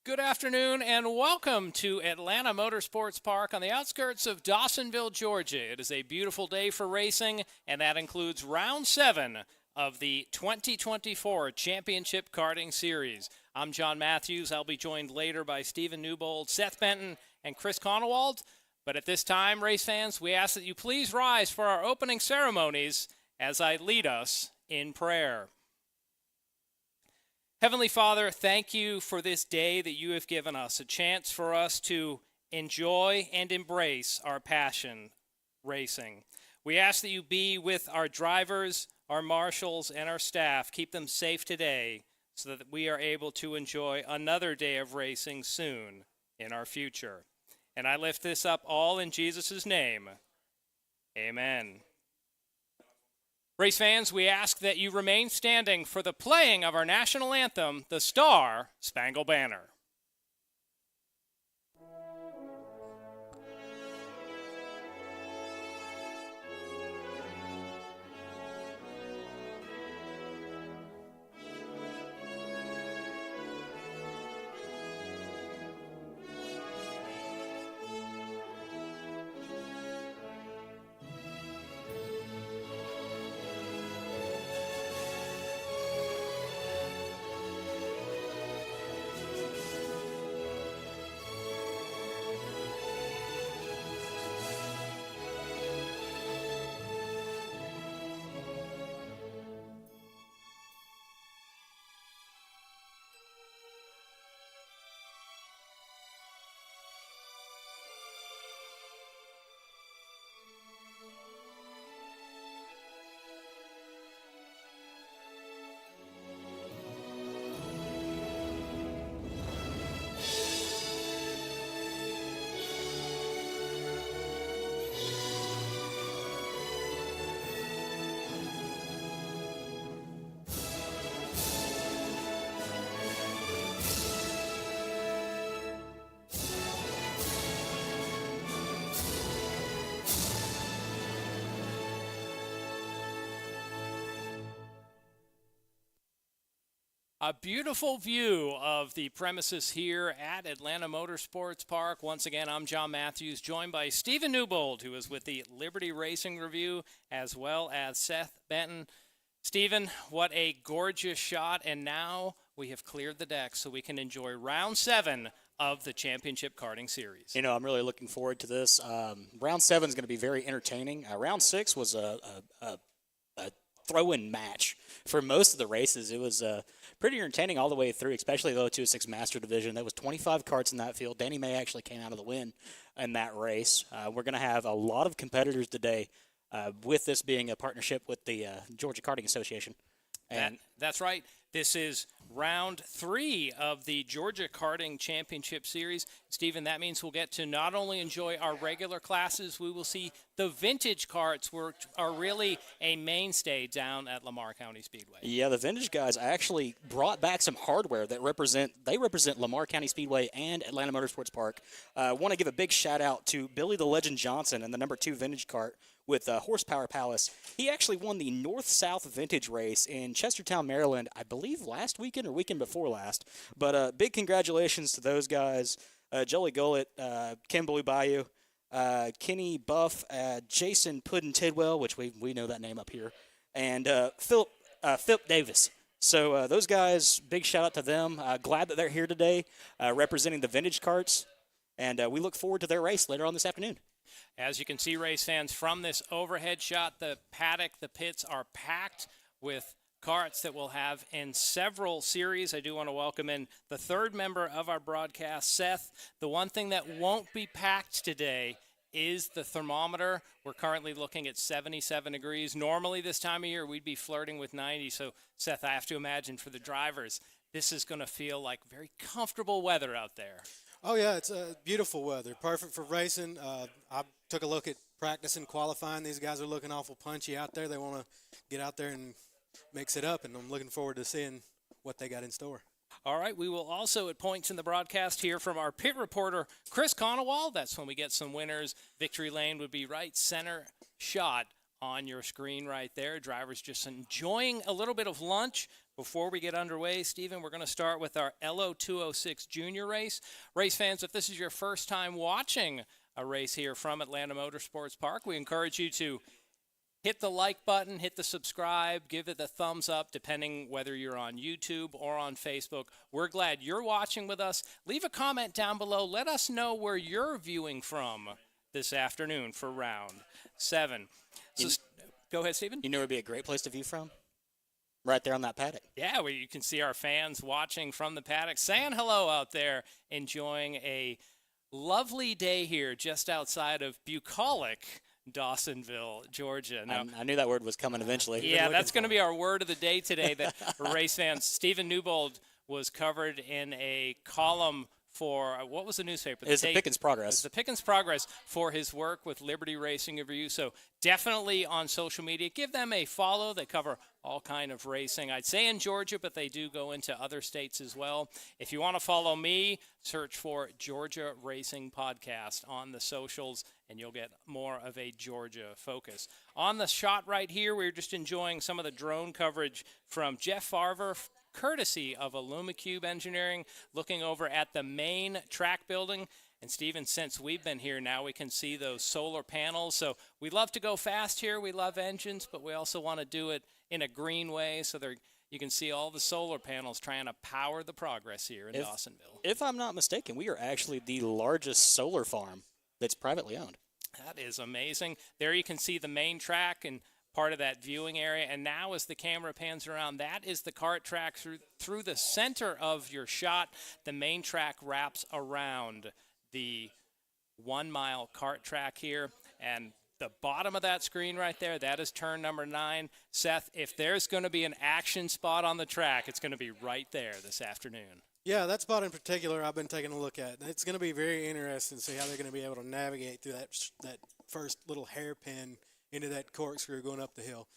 Good afternoon and welcome to Atlanta Motorsports Park on the outskirts of Dawsonville, Georgia. It is a beautiful day for racing, and that includes round 7 of the 2024 Championship Karting Series. I'm John Matthews. I'll be joined later by Stephen Newbold, Seth Benton, and Chris Conowald. But at this time, race fans, we ask that you please rise for our opening ceremonies as I lead us in prayer. Heavenly Father, thank you for this day that you have given us, a chance for us to enjoy and embrace our passion, racing. We ask that you be with our drivers, our marshals, and our staff. Keep them safe today so that we are able to enjoy another day of racing soon in our future. And I lift this up all in Jesus' name. Amen. Race fans, we ask that you remain standing for the playing of our national anthem, the Star Spangled Banner. A beautiful view of the premises here at Atlanta Motorsports Park. Once again, I'm John Matthews, joined by Stephen Newbold, who is with the Liberty Racing Review, as well as Seth Benton. Stephen, what a gorgeous shot, and now we have cleared the deck so we can enjoy round 7 of the Championship Karting Series. You know, I'm really looking forward to this. Round 7 is going to be very entertaining. Round 6 was a throw-in match for most of the races. It was pretty entertaining all the way through, especially the LO206 Master Division. There was 25 karts in that field. Danny May actually came out of the win in that race. We're going to have a lot of competitors today with this being a partnership with the Georgia Karting Association. And that's right. This is round 3 of the Georgia Karting Championship Series. Stephen, that means we'll get to not only enjoy our regular classes, we will see the vintage karts, which are really a mainstay down at Lamar County Speedway. Yeah, the vintage guys actually brought back some hardware that represent Lamar County Speedway and Atlanta Motorsports Park. I want to give a big shout out to Billy the Legend Johnson and the number 2 vintage kart with Horsepower Palace. He actually won the North-South Vintage Race in Chestertown, Maryland, I believe last weekend or weekend before last. But big congratulations to those guys, Joey Gullett, Ken Blue Bayou, Kenny Buff, Jason Puddin Tidwell, which we know that name up here, and Philip Davis. So those guys, big shout out to them. Glad that they're here today representing the vintage karts, and we look forward to their race later on this afternoon. As you can see, race fans, from this overhead shot, the paddock, the pits are packed with karts that we'll have in several series. I do want to welcome in the third member of our broadcast, Seth. The one thing that won't be packed today is the thermometer. We're currently looking at 77 degrees. Normally this time of year, we'd be flirting with 90. So, Seth, I have to imagine for the drivers, this is going to feel like very comfortable weather out there. Oh, yeah, it's beautiful weather, perfect for racing. I took a look at practice and qualifying. These guys are looking awful punchy out there. They want to get out there and mix it up, and I'm looking forward to seeing what they got in store. All right, we will also at points in the broadcast hear from our pit reporter, Chris Conowald. That's when we get some winners. Victory lane would be right center shot on your screen right there. Drivers just enjoying a little bit of lunch Before we get underway, Stephen, we're going to start with our LO206 Junior race. Race fans, if this is your first time watching a race here from Atlanta Motorsports Park, we encourage you to hit the like button, hit the subscribe, give it a thumbs up, depending whether you're on YouTube or on Facebook. We're glad you're watching with us. Leave a comment down below. Let us know where you're viewing from this afternoon for round 7. So, go ahead, Stephen. You know where would be a great place to view from? Right there on that paddock. Yeah, where you can see our fans watching from the paddock, saying hello out there, enjoying a lovely day here just outside of bucolic Dawsonville, Georgia. Now, I knew that word was coming eventually. yeah, that's going to be our word of the day today. That race fans, Stephen Newbold was covered in a column for what was the newspaper? It's the Pickens Progress. It's the Pickens Progress for his work with Liberty Racing Review. So definitely on social media, give them a follow. They cover all kind of racing. I'd say in Georgia, but they do go into other states as well. If you want to follow me, search for Georgia Racing Podcast on the socials, and you'll get more of a Georgia focus. On the shot right here, we're just enjoying some of the drone coverage from Jeff Farver, courtesy of Illumicube Engineering, looking over at the main track building. And Stephen, since we've been here now, we can see those solar panels. So we love to go fast here. We love engines, but we also want to do it in a green way. So you can see all the solar panels trying to power the progress here in Dawsonville. If I'm not mistaken, we are actually the largest solar farm that's privately owned. That is amazing. There you can see the main track and part of that viewing area. And now as the camera pans around, that is the kart track through the center of your shot. The main track wraps around the 1 mile kart track here. And the bottom of that screen right there, that is turn number 9. Seth, if there's going to be an action spot on the track, it's going to be right there this afternoon. Yeah, that spot in particular I've been taking a look at. It's going to be very interesting to see how they're going to be able to navigate through that first little hairpin into that corkscrew going up the hill.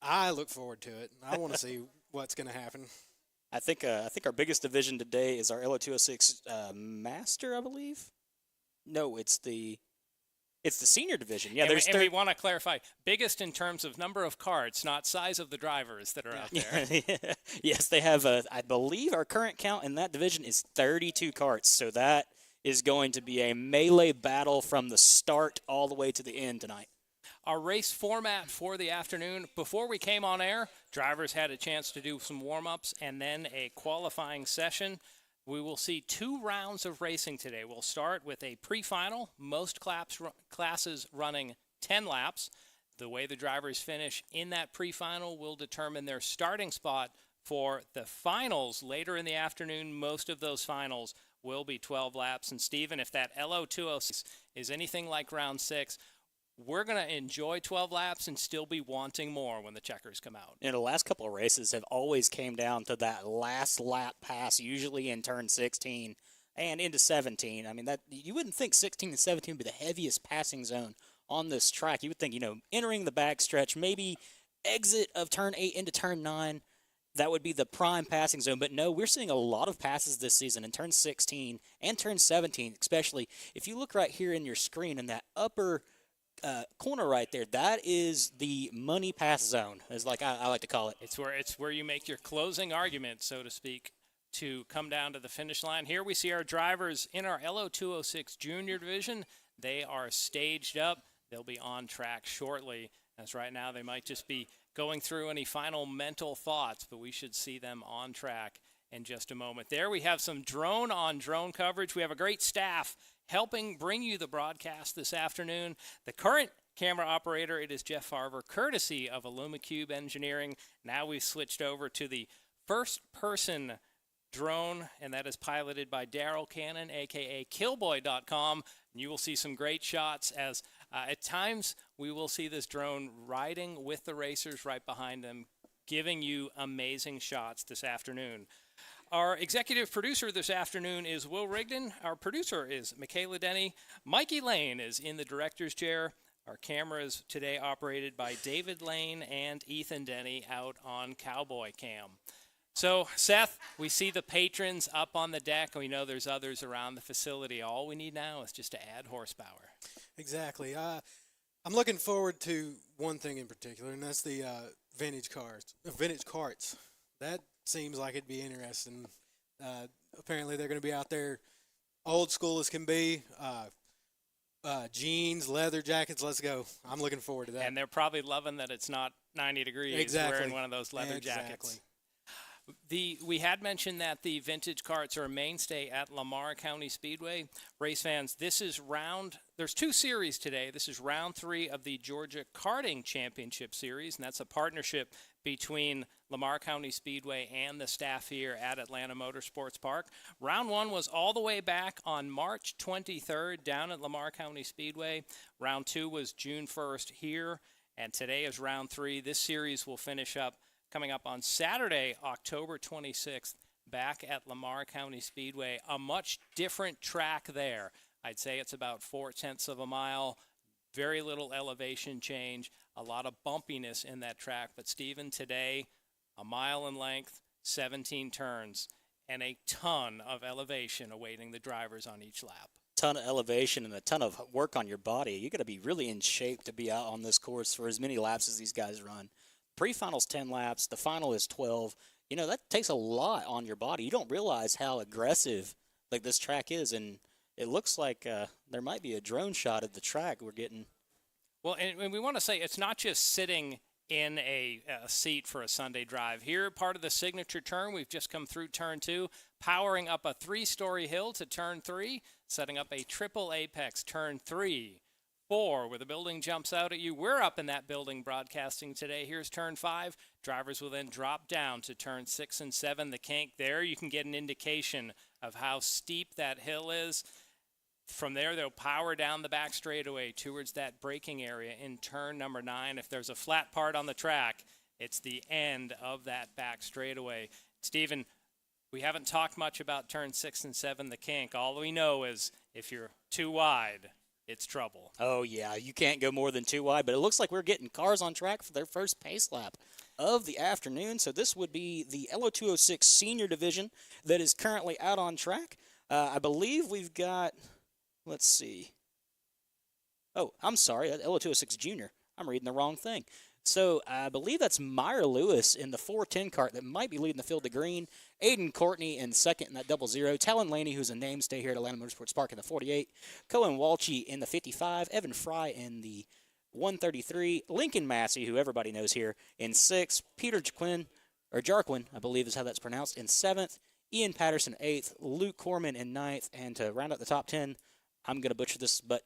I look forward to it. I want to see what's going to happen. I think our biggest division today is our LO206 Master, I believe. No, it's the senior division. Yeah, and we want to clarify, biggest in terms of number of karts, not size of the drivers that are out there. Yes, they have, I believe our current count in that division is 32 karts. So that is going to be a melee battle from the start all the way to the end tonight. Our race format for the afternoon, before we came on air, drivers had a chance to do some warm-ups and then a qualifying session. We will see 2 rounds of racing today. We'll start with a pre-final, most classes running 10 laps. The way the drivers finish in that pre-final will determine their starting spot for the finals later in the afternoon. Most of those finals will be 12 laps. And Stephen, if that LO206 is anything like round 6, we're going to enjoy 12 laps and still be wanting more when the checkers come out. And the last couple of races have always came down to that last lap pass, usually in turn 16 and into 17. I mean, that you wouldn't think 16 and 17 would be the heaviest passing zone on this track. You would think, entering the backstretch, maybe exit of turn 8 into turn 9, that would be the prime passing zone. But no, we're seeing a lot of passes this season in turn 16 and turn 17, especially if you look right here in your screen in that upper corner right there, that is the money pass zone, is like I like to call it. It's where you make your closing argument, so to speak, to come down to the finish line. Here we see our drivers in our LO206 Junior division. They are staged up. They'll be on track shortly, as right now they might just be going through any final mental thoughts, but we should see them on track in just a moment. There we have some drone-on-drone coverage. We have a great staff helping bring you the broadcast this afternoon. The current camera operator, it is Jeff Farver, courtesy of Illumicube Engineering. Now we've switched over to the first-person drone, and that is piloted by Daryl Cannon, a.k.a. Killboy.com. And you will see some great shots as at times we will see this drone riding with the racers right behind them, giving you amazing shots this afternoon. Our executive producer this afternoon is Will Rigdon. Our producer is Michaela Denny. Mikey Lane is in the director's chair. Our camera is today operated by David Lane and Ethan Denny out on Cowboy Cam. So, Seth, we see the patrons up on the deck. We know there's others around the facility. All we need now is just to add horsepower. Exactly. I'm looking forward to one thing in particular, and that's the vintage karts That seems like it'd be interesting. Apparently, they're going to be out there old school as can be. Jeans, leather jackets. Let's go. I'm looking forward to that. And they're probably loving that it's not 90 degrees Exactly. wearing one of those leather jackets. We had mentioned that the vintage karts are a mainstay at Lamar County Speedway. Race fans, there's two series today. This is round 3 of the Georgia Karting Championship Series, and that's a partnership between Lamar County Speedway and the staff here at Atlanta Motorsports Park. Round 1 was all the way back on March 23rd down at Lamar County Speedway. Round 2 was June 1st here, and today is round 3. This series will finish up coming up on Saturday, October 26th, back at Lamar County Speedway. A much different track there. I'd say it's about 0.4 of a mile, very little elevation change, a lot of bumpiness in that track. But, Stephen, today, a mile in length, 17 turns, and a ton of elevation awaiting the drivers on each lap. Ton of elevation and a ton of work on your body. You got to be really in shape to be out on this course for as many laps as these guys run. Pre-final's 10 laps. The final is 12. You know, that takes a lot on your body. You don't realize how aggressive like this track is, and it looks like there might be a drone shot of the track we're getting. Well, and we want to say it's not just sitting in a seat for a Sunday drive. Here, part of the signature turn, we've just come through turn 2, powering up a 3-story hill to turn 3, setting up a triple apex turn 3. 4, where the building jumps out at you. We're up in that building broadcasting today. Here's turn 5. Drivers will then drop down to turn 6 and 7, the kink there. You can get an indication of how steep that hill is. From there, they'll power down the back straightaway towards that braking area in turn number 9. If there's a flat part on the track, it's the end of that back straightaway. Stephen, we haven't talked much about turn 6 and 7, the kink. All we know is if you're too wide, it's trouble. Oh, yeah, you can't go more than 2 wide, but it looks like we're getting cars on track for their first pace lap of the afternoon. So this would be the LO206 Senior Division that is currently out on track. I believe we've got, let's see. Oh, I'm sorry, LO206 Junior. I'm reading the wrong thing. So I believe that's Meyer Lewis in the 410 cart that might be leading the field to green. Aiden Courtney in second in that 00. Talon Laney, who's a namestay here at Atlanta Motorsports Park, in the 48. Cohen Walshy in the 55. Evan Fry in the 133. Lincoln Massey, who everybody knows here, in 6th. Peter Jarquin, I believe is how that's pronounced, in 7th. Ian Patterson, 8th. Luke Corman in 9th. And to round out the top 10, I'm going to butcher this, but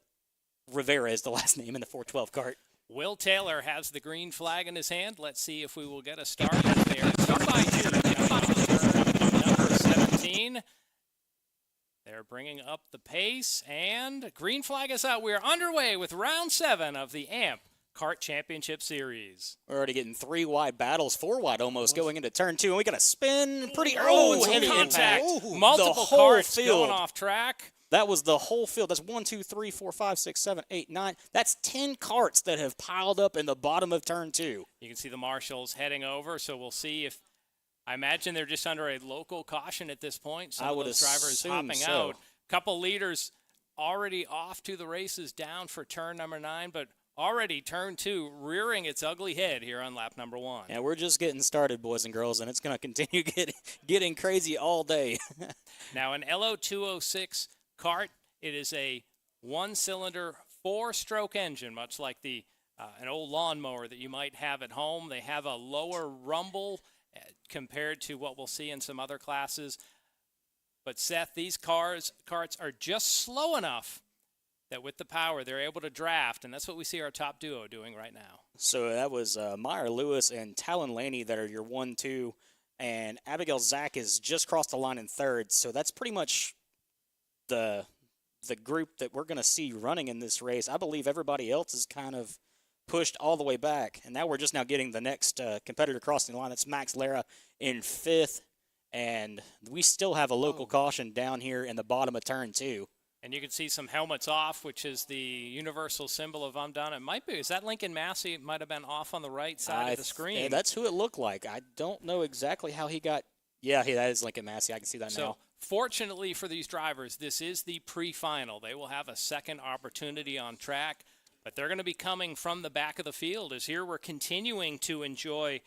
Rivera is the last name in the 412 cart. Will Taylor has the green flag in his hand. Let's see if we will get a start there. 2x2 number 17. They're bringing up the pace, and green flag is out. We're underway with round 7 of the AMP Kart Championship Series. We're already getting 3 wide battles, 4 wide almost going into turn 2, and we got a spin pretty early. Heavy Contact. Multiple the whole karts field. going off track. That was the whole field. That's 1, 2, 3, 4, 5, 6, 7, 8, 9. That's 10 carts that have piled up in the bottom of turn 2. You can see the marshals heading over, so we'll see if, I imagine they're just under a local caution at this point. Some of those drivers hopping out. Couple leaders already off to the races down for turn number 9, but already turn 2 rearing its ugly head here on lap number 1. Yeah, we're just getting started, boys and girls, and it's going to continue getting crazy all day. Now, an LO206 kart, it is a 1-cylinder, 4-stroke engine, much like the an old lawnmower that you might have at home. They have a lower rumble compared to what we'll see in some other classes. But, Seth, these karts are just slow enough that with the power, they're able to draft, and that's what we see our top duo doing right now. So that was Meyer Lewis and Talon Laney that are your 1-2, and Abigail Zach has just crossed the line in 3rd. So that's pretty much the group that we're going to see running in this race. I believe everybody else is kind of pushed all the way back, and now we're just now getting the next competitor crossing the line. That's Max Lara in 5th, and we still have a local caution down here in the bottom of turn 2. And you can see some helmets off, which is the universal symbol of I'm done. It might be. Is that Lincoln Massey? It might have been off on the right side of the screen. Yeah, that's who it looked like. I don't know exactly how he got. Yeah, that is Lincoln Massey. I can see that now. So, fortunately for these drivers, this is the pre-final. They will have a second opportunity on track, but they're going to be coming from the back of the field, as here we're continuing to enjoy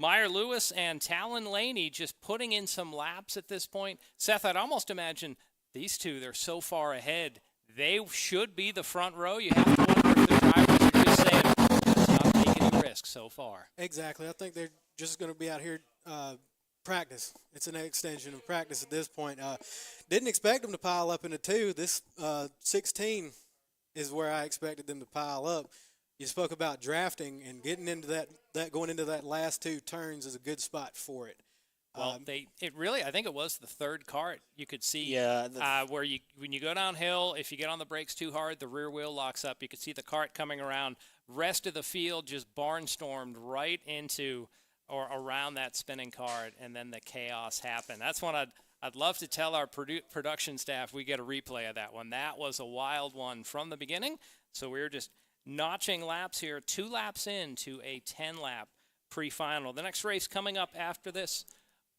Meyer Lewis and Talon Laney just putting in some laps at this point. Seth, I'd almost imagine these two, they're so far ahead. They should be the front row. You have to wonder if the drivers are just saying, let's not take any risks so far. Exactly. I think they're just going to be out here practice. It's an extension of practice at this point. Didn't expect them to pile up into two. This 16 is where I expected them to pile up. You spoke about drafting and getting into that going into that last two turns is a good spot for it. Well, I think it was the third kart. You could see Yeah, where when you go downhill, if you get on the brakes too hard, the rear wheel locks up. You could see the kart coming around. Rest of the field just barnstormed right into or around that spinning kart, and then the chaos happened. That's one I'd love to tell our production staff we get a replay of that one. That was a wild one from the beginning. So we were just notching laps here, 2 laps into a 10-lap pre-final. The next race coming up after this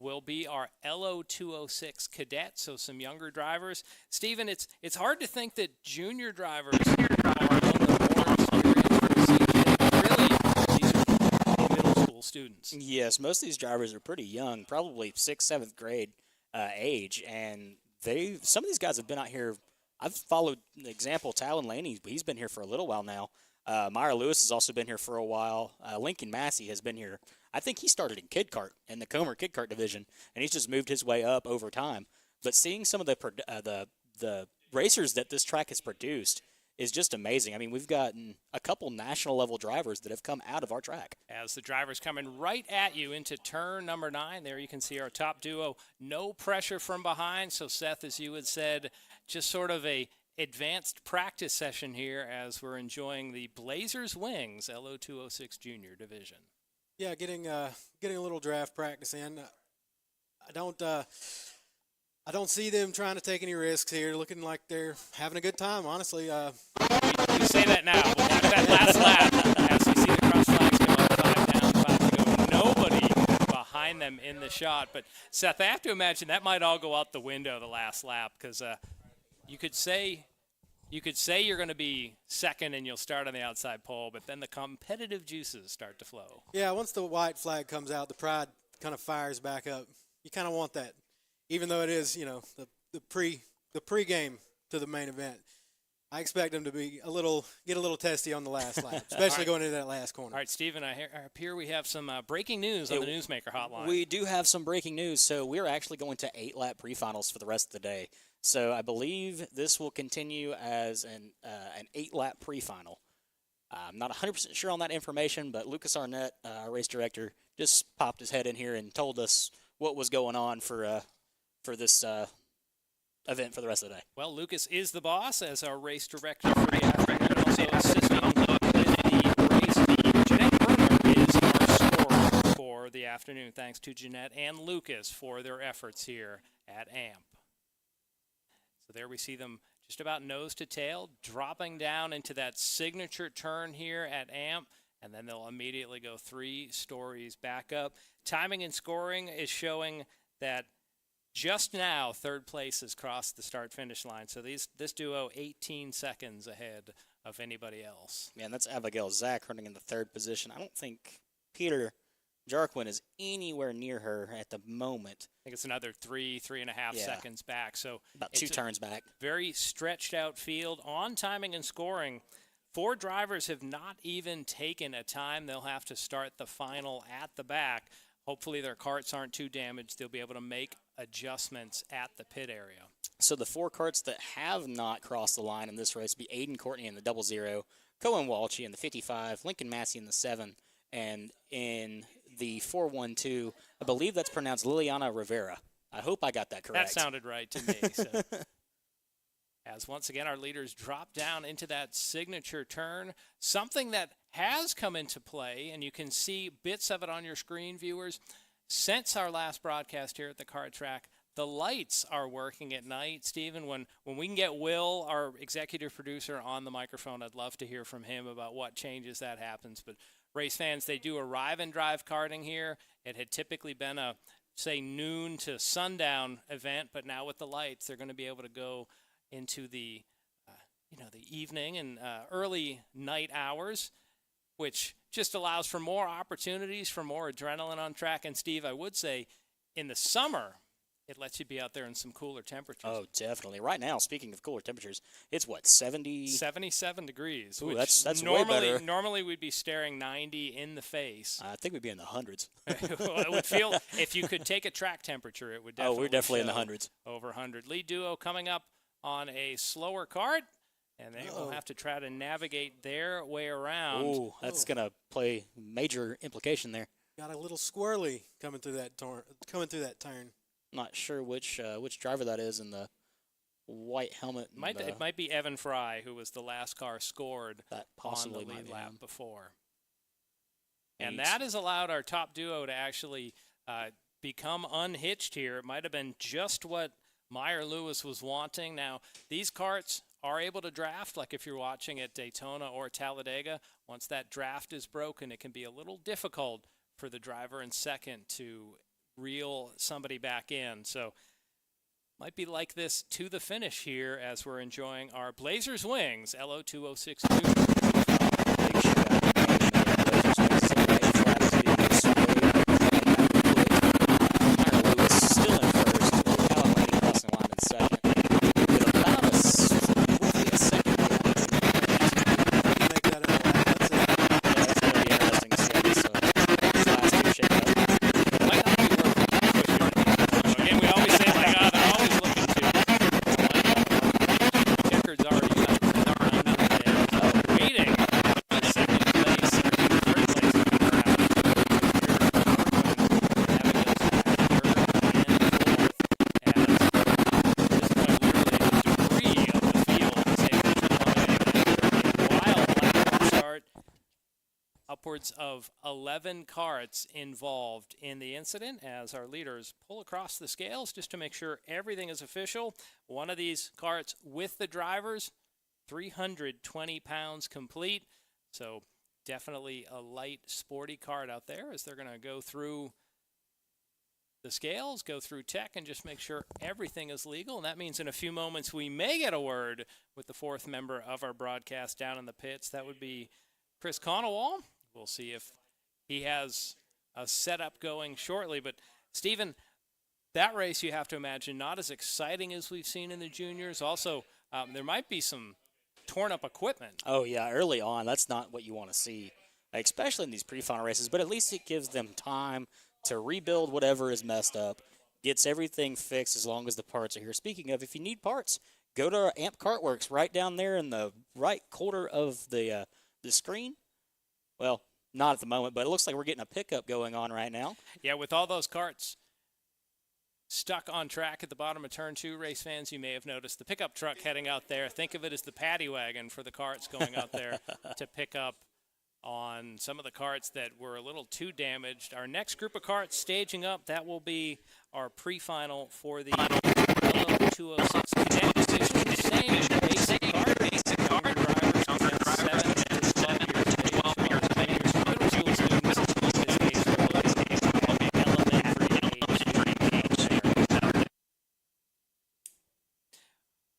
will be our LO206 Cadet, so some younger drivers. Stephen, it's hard to think that junior drivers are among the more experienced. Really, these are middle school students. Yes, most of these drivers are pretty young, probably 6th, 7th grade age, and some of these guys have been out here. I've followed the example. Talon Laney, he's been here for a little while now. Meyer Lewis has also been here for a while. Lincoln Massey has been here. I think he started in Kid Kart, in the Comer Kid Kart division, and he's just moved his way up over time. But seeing some of the racers that this track has produced is just amazing. I mean, we've gotten a couple national-level drivers that have come out of our track. As the driver's coming right at you into turn number 9, there you can see our top duo. No pressure from behind, so Seth, as you had said, just sort of a advanced practice session here as we're enjoying the Blazers Wings LO206 Junior division. Yeah, getting a little draft practice in. I don't see them trying to take any risks here. Looking like they're having a good time, honestly. You say that now, but after that last lap, as we see the cross flags come up, 5 down, 5 to go, nobody behind them in the shot. But Seth, I have to imagine that might all go out the window the last lap because you could say you're going to be second and you'll start on the outside pole, but then the competitive juices start to flow. Yeah, once the white flag comes out, the pride kind of fires back up. You kind of want that, even though it is, the pregame to the main event. I expect them to get a little testy on the last lap, especially going into that last corner. All right, Stephen, I hear we have some breaking news on the Newsmaker hotline. We do have some breaking news. So we're actually going to 8-lap pre-finals for the rest of the day. So I believe this will continue as an 8-lap pre-final. I'm not 100% sure on that information, but Lucas Arnett, our race director, just popped his head in here and told us what was going on for this event for the rest of the day. Well, Lucas is the boss as our race director for the afternoon, and also assisting with the race. Jeanette Berner is our scorer for the afternoon. Thanks to Jeanette and Lucas for their efforts here at AMP. So there we see them just about nose to tail, dropping down into that signature turn here at AMP, and then they'll immediately go 3 stories back up. Timing and scoring is showing that just now third place has crossed the start-finish line. So this duo 18 seconds ahead of anybody else. Man, that's Abigail Zach running in the 3rd position. I don't think Peter Jarquin is anywhere near her at the moment. I think it's another 3.5 seconds back. So about 2 turns back. Very stretched out field. On timing and scoring, 4 drivers have not even taken a time. They'll have to start the final at the back. Hopefully their karts aren't too damaged. They'll be able to make adjustments at the pit area. So the 4 karts that have not crossed the line in this race will be Aiden Courtney in the 00, Cohen Walshy in the 55, Lincoln Massey in the 7, and in the 412, I believe that's pronounced Liliana Rivera. I hope I got that correct. That sounded right to me. So. As once again our leaders drop down into that signature turn, something that has come into play, and you can see bits of it on your screen, viewers. Since our last broadcast here at the kart track, the lights are working at night. Stephen, when we can get Will, our executive producer, on the microphone, I'd love to hear from him about what changes that happens. But race fans, they do arrive and drive karting here. It had typically been a, say, noon to sundown event, but now with the lights, they're going to be able to go into the evening and early night hours, which just allows for more opportunities, for more adrenaline on track. And Steve, I would say in the summer, it lets you be out there in some cooler temperatures. Oh, definitely. Right now, speaking of cooler temperatures, it's what, 70? 77 degrees. Ooh, which that's normally, way better. Normally we'd be staring 90 in the face. I think we'd be in the hundreds. Well, it would feel, if you could take a track temperature, it would definitely we're definitely in the show hundreds. over 100. Lead duo coming up on a slower kart, and they will have to try to navigate their way around. Ooh, that's going to play major implication there. Got a little squirrely coming through that turn. Not sure which driver that is in the white helmet. It might be Evan Fry, who was the last car scored That on possibly the might lead be lap him. before. And that has allowed our top duo to actually become unhitched here. It might have been just what Meyer Lewis was wanting. Now, these karts are able to draft, like if you're watching at Daytona or Talladega. Once that draft is broken, it can be a little difficult for the driver in second to reel somebody back in. So might be like this to the finish here as we're enjoying our Blazers Wings LO206 Junior. Big shout out to Blazers Wings. Flat is being displayed. Meyer Lewis still in first. Alan Lane crossing the line in second. With about roughly a second behind. Make that a lap. That's it. Yeah, that's going to be interesting to see. So, these last two shake out. Might not be worth it to push it. Again, we always say, like, oh, they're always looking to. Checker's already got waiting. Second place, third place in the crowd. Upwards of 11 karts involved in the incident as our leaders pull across the scales just to make sure everything is official. One of these karts with the drivers, 320 pounds complete. So definitely a light, sporty kart out there as they're going to go through the scales, go through tech, and just make sure everything is legal. And that means in a few moments we may get a word with the fourth member of our broadcast down in the pits. That would be Chris Conowall. We'll see if he has a setup going shortly. But, Stephen, that race you have to imagine not as exciting as we've seen in the juniors. Also, there might be some torn-up equipment. Oh, yeah, early on, that's not what you want to see, especially in these pre-final races. But at least it gives them time to rebuild whatever is messed up, gets everything fixed as long as the parts are here. Speaking of, if you need parts, go to Amp Kartworks right down there in the right corner of the screen. Well, not at the moment, but it looks like we're getting a pickup going on right now. Yeah, with all those karts stuck on track at the bottom of turn 2, race fans, you may have noticed the pickup truck heading out there. Think of it as the paddy wagon for the karts going out there to pick up on some of the karts that were a little too damaged. Our next group of karts staging up, that will be our pre-final for the LO206 Cadet. Using the same basic kart. Younger drivers, 7 to 12 years of age. Middle school students, in this case, elementary age.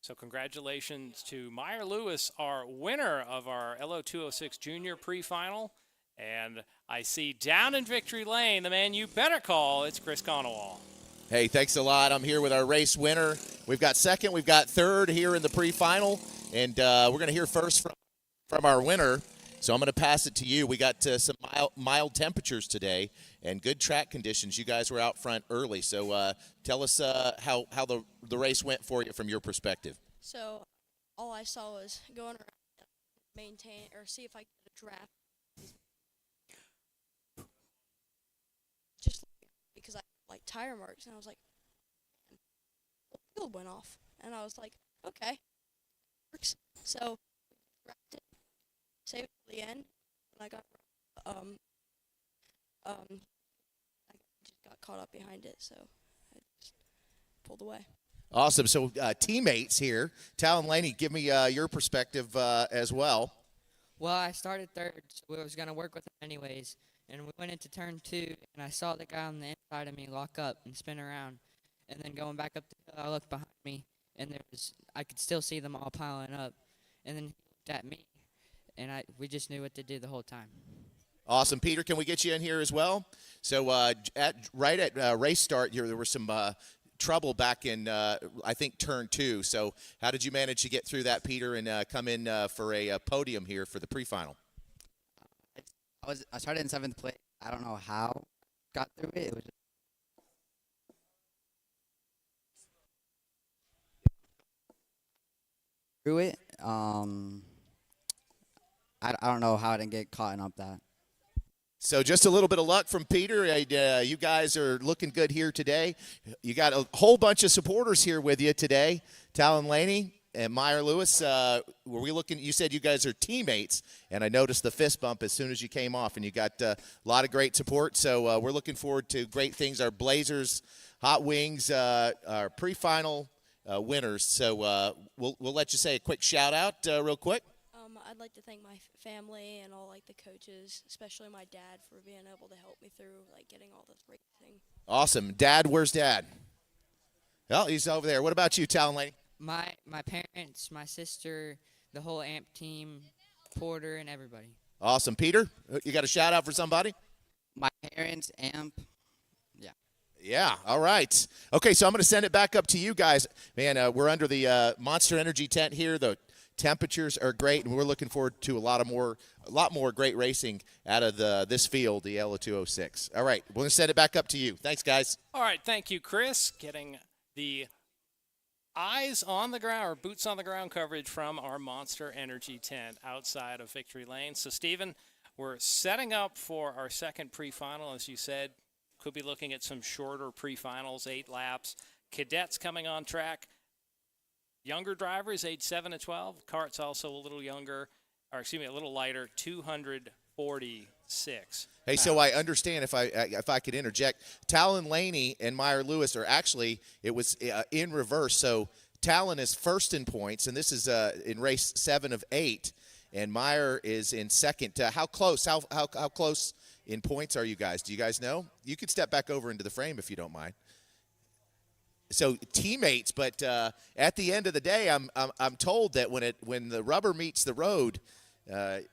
So congratulations to Meyer Lewis, our winner of our LO206 Junior pre-final. And I see down in victory lane, the man you better call, it's Chris Conowall. Hey, thanks a lot. I'm here with our race winner. We've got second, we've got third here in the pre-final, and we're going to hear first from our winner. So I'm going to pass it to you. We got some mild temperatures today and good track conditions. You guys were out front early, so tell us how the race went for you from your perspective. So all I saw was going around, maintain or see if I could get a draft. Just because I like tire marks, and I was like, the field went off, and I was like, okay, works. So drafted, saved it to the end, and I got I just got caught up behind it, so I just pulled away. Awesome. So teammates here. Tal and Laney, give me your perspective as well. Well, I started third, so we was going to work with him anyways. And we went into turn 2, and I saw the guy on the inside of me lock up and spin around. And then going back up the hill, I looked behind me, and I could still see them all piling up. And then he looked at me, and we just knew what to do the whole time. Awesome. Peter, can we get you in here as well? So right at race start, there was some trouble back in, I think, turn 2. So how did you manage to get through that, Peter, and come in for a podium here for the pre-final? I started in 7th place. I don't know how I got through it. It was just through it. I don't know how I didn't get caught up that. So just a little bit of luck from Peter. You guys are looking good here today. You got a whole bunch of supporters here with you today. Talon Laney and Meyer Lewis. Were we looking? You said you guys are teammates, and I noticed the fist bump as soon as you came off, and you got a lot of great support. So we're looking forward to great things. Our Blazers, Hot Wings, our pre-final winners. So we'll let you say a quick shout out real quick. I'd like to thank my family and all like the coaches, especially my dad, for being able to help me through like getting all this racing. Awesome. Dad, where's Dad? Oh, he's over there. What about you, Talon Lady? My parents, my sister, the whole AMP team, Porter, and everybody. Awesome. Peter, you got a shout out for somebody? My parents, AMP. Yeah, all right. Okay, so I'm going to send it back up to you guys. Man, we're under the Monster Energy tent here. The temperatures are great, and we're looking forward to a lot more great racing out of this field, the LO206. All right, we're going to send it back up to you. Thanks, guys. All right, thank you, Chris. Getting the eyes on the ground, or boots on the ground coverage from our Monster Energy tent outside of Victory Lane. So, Stephen, we're setting up for our second pre-final, as you said. Could be looking at some shorter pre-finals, 8 laps. Cadets coming on track. Younger drivers, age 7 to 12. Kart's also a little younger, or excuse me, a little lighter, 246. Hey, so I understand, if I could interject, Talon Laney and Meyer Lewis are actually, it was in reverse. So Talon is first in points, and this is in race 7 of 8, and Meyer is in second. How close? How close in points are you guys? Do you guys know? You could step back over into the frame if you don't mind. So teammates, but at the end of the day, I'm told that when the rubber meets the road, a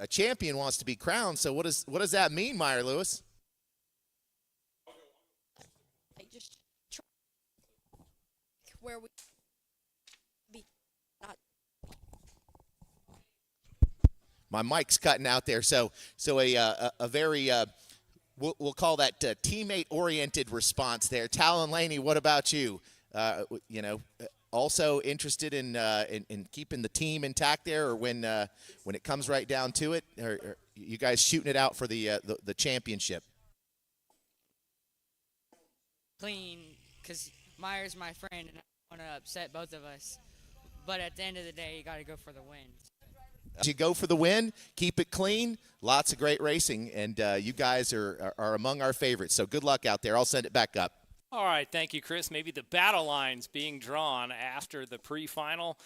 champion wants to be crowned. So what does that mean, Meyer Lewis? I just try where we be not. My mic's cutting out there. So a very we'll call that teammate-oriented response there. Talon Laney, what about you? Also interested in keeping the team intact there, or when it comes right down to it, or you guys shooting it out for the championship? Clean, because Meyer's my friend, and I don't want to upset both of us. But at the end of the day, you got to go for the win. You go for the win, keep it clean, lots of great racing, and you guys are among our favorites. So good luck out there. I'll send it back up. All right, thank you, Chris. Maybe the battle lines being drawn after the pre-final.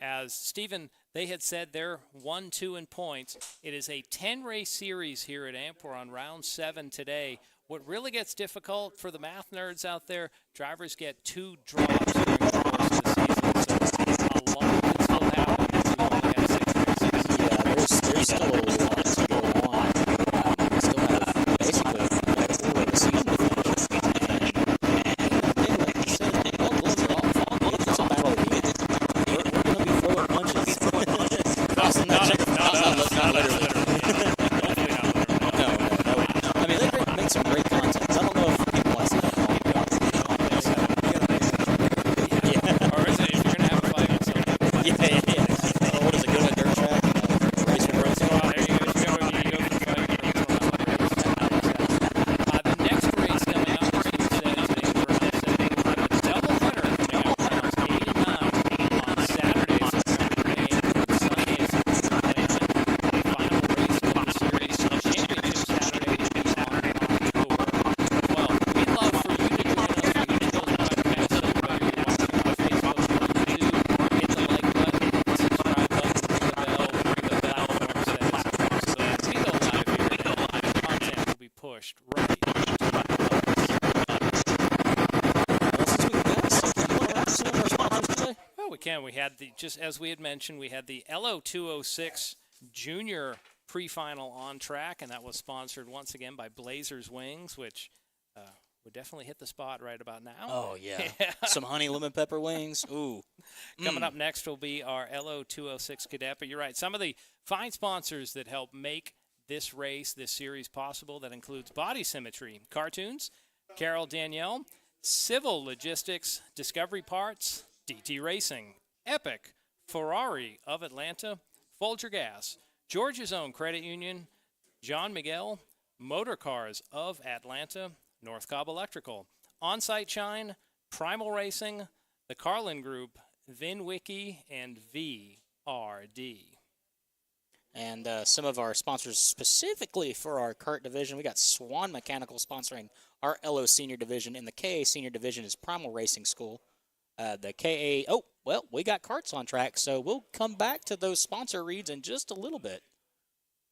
As Stephen, they had said they're 1-2 in points. It is a 10-race series here at AMP. We're on round 7 today. What really gets difficult for the math nerds out there, drivers get 2 drops during the course of the season. So a lot can still happen if we only have 6 races. Yeah, there's still a lot to go on. We still have basically a quarter of the season to finish. And like you said, all gloves are off. It's a battle week. We're going to be throwing punches. Not literally. No. I mean, they make some great content. I don't know if people want to see that. Or is it if you're going to have a fight with somebody? Yeah. What is it, go to a dirt track? Race with roads? There you go. You go for the fight. The next race coming up, as you said, is a double header coming up rounds 8 and 9 on Saturday, September 8th, and Sunday, September 9th. The final race of the series, championship Saturday, will be on October 12th. We'd love for you to join us. You can do those podcasts up whether you're watching on Facebook or YouTube. Hit the like button, hit the subscribe button, ring the bell, ring the platform says. So as we go live here, content will be pushed right to the Well, we can. We had just as we had mentioned, we had the LO206 Junior pre-final on track, and that was sponsored once again by Blazers Wings, which would definitely hit the spot right about now. Oh, yeah. Some honey lemon pepper wings. Ooh. Coming up next will be our LO206 Cadet. But you're right, some of the fine sponsors that help make this race, this series possible, that includes Body Symmetry, Cartoons, Carol Danielle, Civil Logistics, Discovery Parts, DT Racing, Epic, Ferrari of Atlanta, Folger Gas, Georgia's Own Credit Union, John Miguel, Motor Cars of Atlanta, North Cobb Electrical, Onsite Shine, Primal Racing, the Carlin Group, VinWiki, and VRD. And some of our sponsors specifically for our kart division, we got Swan Mechanical sponsoring our LO Senior Division, and the KA Senior Division is Primal Racing School. The KA, we got karts on track, so we'll come back to those sponsor reads in just a little bit.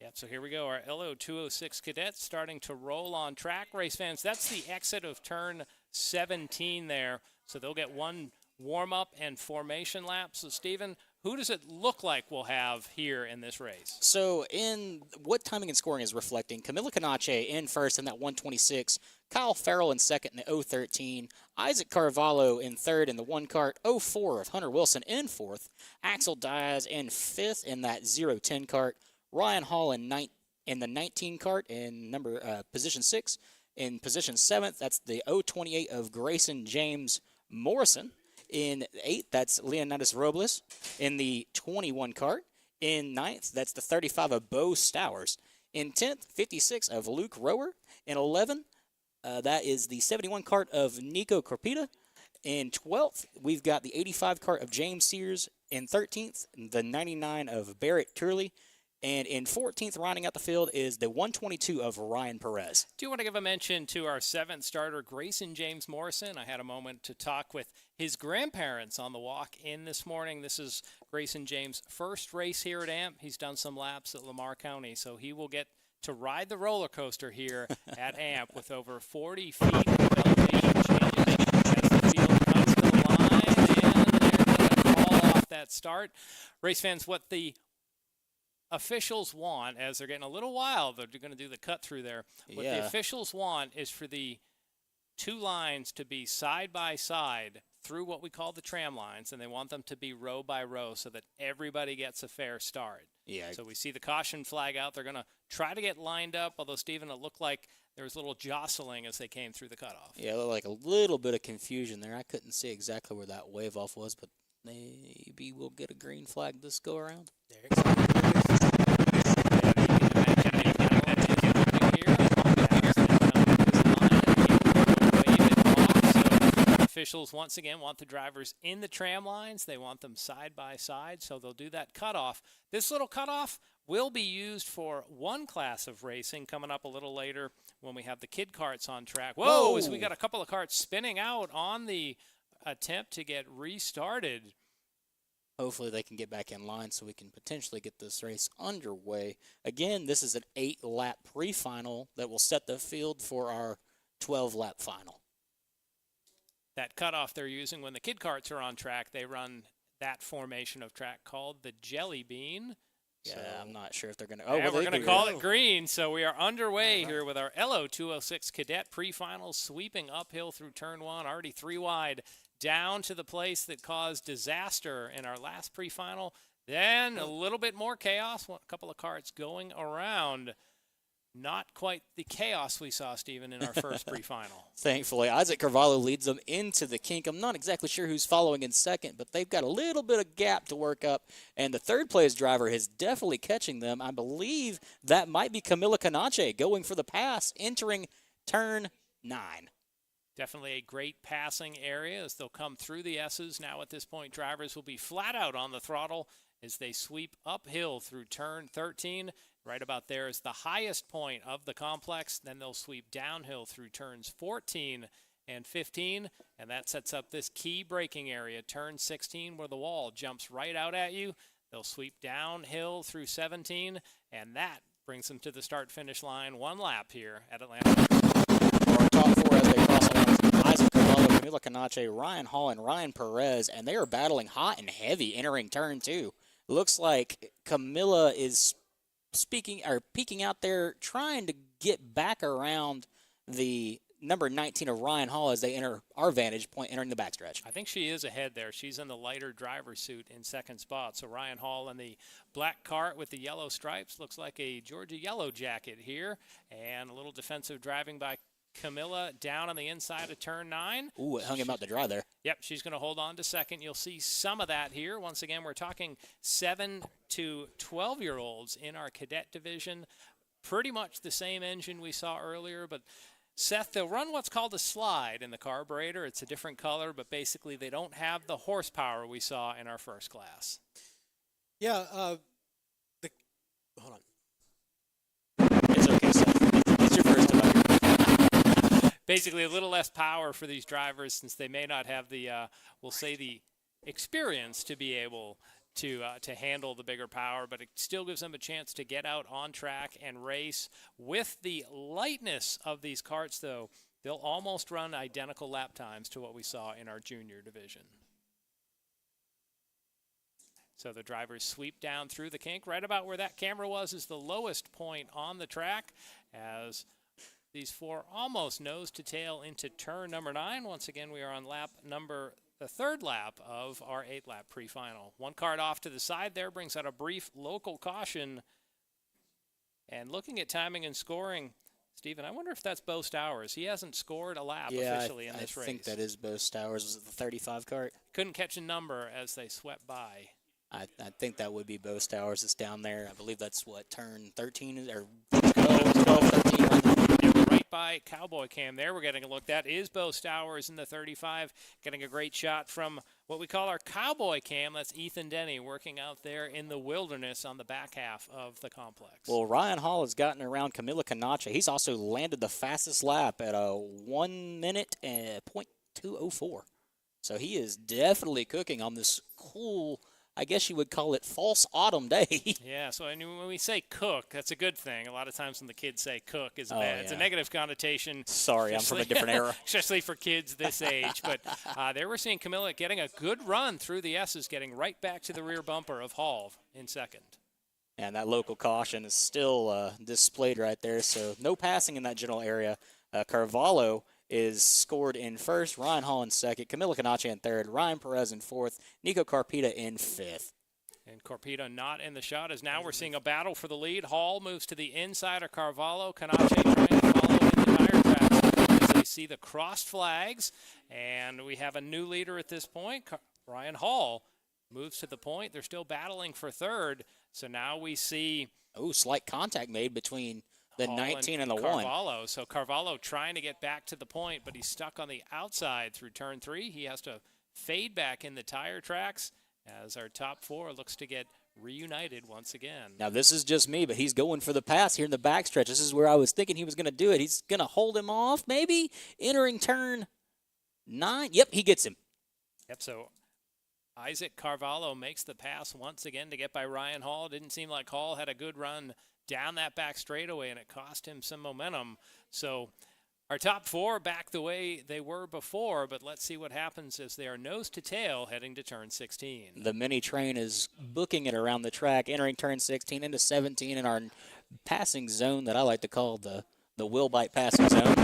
Yep, so here we go. Our LO206 Cadet starting to roll on track. Race fans, that's the exit of turn 17 there. So they'll get one warm-up and formation lap. So, Stephen, who does it look like we'll have here in this race? So in what timing and scoring is reflecting, Camila Canache in first in that 126, Kyle Farrell in second in the 013, Isaac Carvalho in third in the 1 kart, 04 of Hunter Wilson in fourth, Axel Diaz in fifth in that 010 kart, Ryan Hall in the 19 kart in position 6. In position 7th, that's the 028 of Grayson James Morrison. In 8th, that's Leonidas Robles. In the 21 kart. In 9th, that's the 35 of Bo Stowers. In 10th, 56 of Luke Rower. In 11th, that is the 71 kart of Nico Corpita. In 12th, we've got the 85 kart of James Sears. In 13th, the 99 of Barrett Turley. And in 14th, rounding out the field, is the 122 of Ryan Perez. Do you want to give a mention to our 7th starter, Grayson James Morrison? I had a moment to talk with his grandparents on the walk in this morning. This is Grayson James' first race here at AMP. He's done some laps at Lamar County, so he will get to ride the roller coaster here at AMP with over 40 feet of elevation changes as the field comes to the line, and they're going to call off that start. Race fans, what the officials want, as they're getting a little wild, they're going to do the cut through there. What the officials want is for the two lines to be side by side through what we call the tram lines, and they want them to be row by row so that everybody gets a fair start. Yeah. So we see the caution flag out. They're going to try to get lined up, although, Stephen, it looked like there was a little jostling as they came through the cutoff. Yeah, like a little bit of confusion there. I couldn't see exactly where that wave off was, but maybe we'll get a green flag this go around. Officials once again want the drivers in the tram lines. They want them side by side, so they'll do that cutoff. This little cutoff will be used for one class of racing coming up a little later when we have the kid karts on track. Whoa, as we got a couple of karts spinning out on the attempt to get restarted. Hopefully they can get back in line so we can potentially get this race underway. Again, this is an 8-lap pre-final that will set the field for our 12-lap final. That cutoff they're using when the kid karts are on track, they run that formation of track called the Jelly Bean. Yeah, So, I'm not sure if they're going to. we're going to call it green. So we are underway here with our LO206 Cadet pre-finals, sweeping uphill through turn 1, already 3 wide, down to the place that caused disaster in our last pre-final. Then a little bit more chaos, a couple of karts going around. Not quite the chaos we saw, Stephen, in our first pre-final. Thankfully, Isaac Carvalho leads them into the kink. I'm not exactly sure who's following in second, but they've got a little bit of gap to work up. And the third place driver is definitely catching them. I believe that might be Camila Canache going for the pass, entering turn 9. Definitely a great passing area as they'll come through the S's. Now at this point, drivers will be flat out on the throttle as they sweep uphill through turn 13. Right about there is the highest point of the complex. Then they'll sweep downhill through turns 14 and 15, and that sets up this key braking area, turn 16, where the wall jumps right out at you. They'll sweep downhill through 17, and that brings them to the start-finish line. 1 lap here at Atlanta. For our top 4 as they cross on Isaac Carvalho, Camila Canache, Ryan Hall, and Ryan Perez, and they are battling hot and heavy entering turn 2. Looks like Camila is peeking out there, trying to get back around the number 19 of Ryan Hall as they enter our vantage point, entering the backstretch. I think she is ahead there. She's in the lighter driver's suit in second spot. So Ryan Hall in the black cart with the yellow stripes. Looks like a Georgia yellow jacket here. And a little defensive driving by Camilla down on the inside of turn 9. Ooh, it hung him out to dry there. Yep, she's going to hold on to second. You'll see some of that here. Once again, we're talking 7 to 12-year-olds in our cadet division. Pretty much the same engine we saw earlier, but Seth, they'll run what's called a slide in the carburetor. It's a different color, but basically they don't have the horsepower we saw in our first class. Yeah, hold on. It's okay, Seth. It's your first time. Basically a little less power for these drivers since they may not have the, we'll say the experience to be able to handle the bigger power, but it still gives them a chance to get out on track and race. With the lightness of these karts, though, they'll almost run identical lap times to what we saw in our junior division. So the drivers sweep down through the kink. Right about where that camera was is the lowest point on the track as these four almost nose to tail into turn number 9. Once again, we are on the third lap of our 8-lap pre-final. One cart off to the side there brings out a brief local caution. And looking at timing and scoring, Stephen, I wonder if that's Bo Stowers. He hasn't scored a lap officially in this race. I think that is Bo Stowers. Was it the 35 cart? Couldn't catch a number as they swept by. I think that would be Bo Stowers that's down there. I believe that's what, turn 13 or 12, 13 right now. Right by Cowboy Cam there. We're getting a look. That is Bo Stowers in the 35, getting a great shot from what we call our Cowboy Cam. That's Ethan Denny working out there in the wilderness on the back half of the complex. Well, Ryan Hall has gotten around Camila Canache. He's also landed the fastest lap at a 1 minute and .204. So he is definitely cooking on this cool, I guess you would call it false autumn day. Yeah, so when we say cook, that's a good thing. A lot of times when the kids say cook, it's bad. Yeah. It's a negative connotation. Sorry, I'm from a different era. Especially for kids this age. But there we're seeing Camilla getting a good run through the S's, getting right back to the rear bumper of Hall in second. And that local caution is still displayed right there, so no passing in that general area. Carvalho is scored in first, Ryan Hall in second, Camila Canache in third, Ryan Perez in fourth, Nico Carpita in fifth. And Carpita not in the shot, as now we're seeing a battle for the lead. Hall moves to the inside of Carvalho. Canache trying to follow in the tire tracks as they see the crossed flags. And we have a new leader at this point. Ryan Hall moves to the point. They're still battling for third. So now we see... Oh, slight contact made between the Hall 19 and the Carvalho. 1. So Carvalho trying to get back to the point, but he's stuck on the outside through turn 3. He has to fade back in the tire tracks as our top 4 looks to get reunited once again. Now, this is just me, but he's going for the pass here in the backstretch. This is where I was thinking he was going to do it. He's going to hold him off, maybe, entering turn 9. Yep, he gets him. Yep, so Isaac Carvalho makes the pass once again to get by Ryan Hall. Didn't seem like Hall had a good run down that back straightaway, and it cost him some momentum. So our top 4 back the way they were before, but let's see what happens as they are nose to tail heading to turn 16. The mini train is booking it around the track, entering turn 16 into 17 in our passing zone that I like to call the wheel bite passing zone.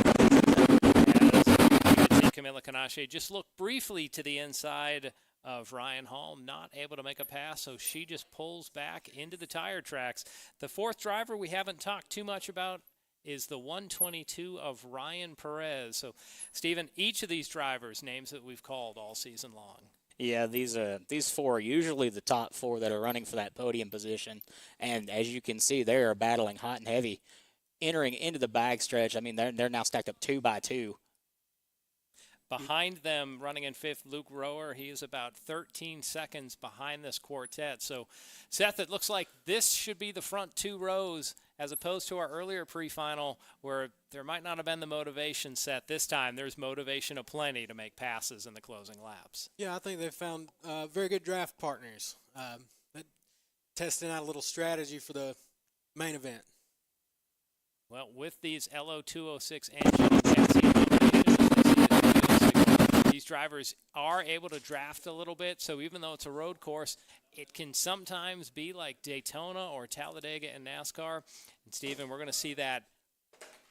As Camila Canache just looked briefly to the inside of Ryan Hall, not able to make a pass, so she just pulls back into the tire tracks. The 4th driver we haven't talked too much about is the 122 of Ryan Perez. So, Stephen, each of these drivers, names that we've called all season long. Yeah, these 4 are usually the top 4 that are running for that podium position. And as you can see, they are battling hot and heavy. Entering into the backstretch, I mean, they're now stacked up 2 by 2. Behind them, running in 5th, Luke Rower. He is about 13 seconds behind this quartet. So, Seth, it looks like this should be the front 2 rows as opposed to our earlier pre-final where there might not have been the motivation set. This time, there's motivation aplenty to make passes in the closing laps. Yeah, I think they've found very good draft partners. Testing out a little strategy for the main event. Well, with these LO206 engines, you can see these these drivers are able to draft a little bit. So even though it's a road course, it can sometimes be like Daytona or Talladega in NASCAR. And Stephen, we're going to see that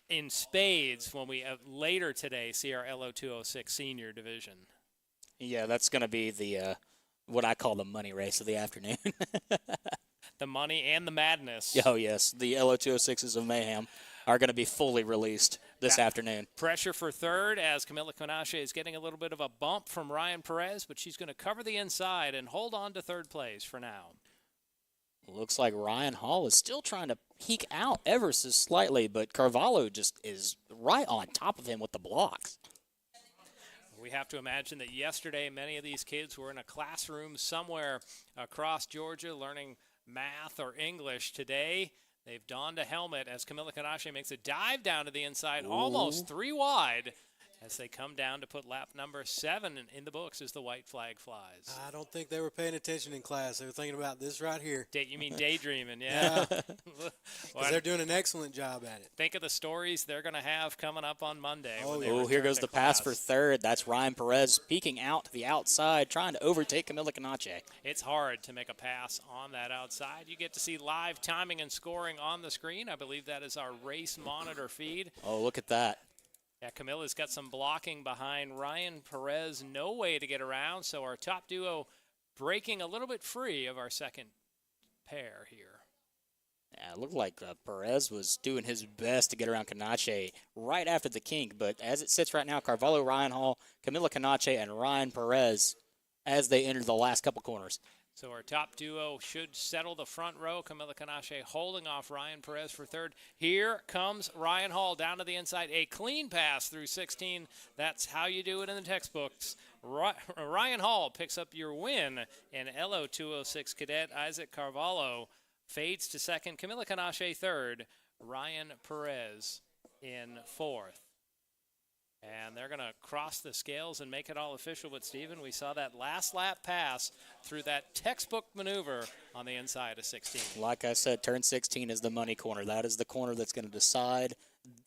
in spades when we later today see our LO206 Senior division. Yeah, that's going to be the what I call the money race of the afternoon. The money and the madness. Oh, yes. The LO206s of Mayhem are going to be fully released this afternoon. Pressure for third as Camila Quinache is getting a little bit of a bump from Ryan Perez, but she's going to cover the inside and hold on to third place for now. Looks like Ryan Hall is still trying to peek out ever so slightly, but Carvalho just is right on top of him with the blocks. We have to imagine that yesterday many of these kids were in a classroom somewhere across Georgia learning math or English. Today, they've donned a helmet as Camila Quinache makes a dive down to the inside, almost 3 wide, as they come down to put lap number 7 in the books as the white flag flies. I don't think they were paying attention in class. They were thinking about this right here. You mean daydreaming, yeah. Because they're doing an excellent job at it. Think of the stories they're going to have coming up on Monday. Oh, here goes the pass for third. That's Ryan Perez peeking out to the outside, trying to overtake Camila Quinache. It's hard to make a pass on that outside. You get to see live timing and scoring on the screen. I believe that is our race monitor feed. Oh, look at that. Yeah, Camila's got some blocking behind Ryan Perez. No way to get around, so our top duo breaking a little bit free of our second pair here. Yeah, it looked like Perez was doing his best to get around Quinache right after the kink, but as it sits right now, Carvalho, Ryan Hall, Camila Quinache, and Ryan Perez as they enter the last couple corners. So our top duo should settle the front row. Camila Quinache holding off Ryan Perez for third. Here comes Ryan Hall down to the inside. A clean pass through 16. That's how you do it in the textbooks. Ryan Hall picks up your win in LO206 Cadet. Isaac Carvalho fades to second. Camila Quinache third. Ryan Perez in fourth. And they're going to cross the scales and make it all official. But, Stephen, we saw that last lap pass through that textbook maneuver on the inside of 16. Like I said, turn 16 is the money corner. That is the corner that's going to decide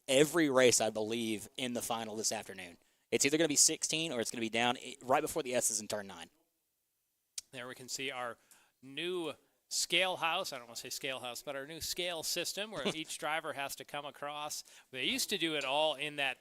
every race, I believe, in the final this afternoon. It's either going to be 16 or it's going to be down right before the S's in turn 9. There we can see our new scale house. I don't want to say scale house, but our new scale system where each driver has to come across. They used to do it all in that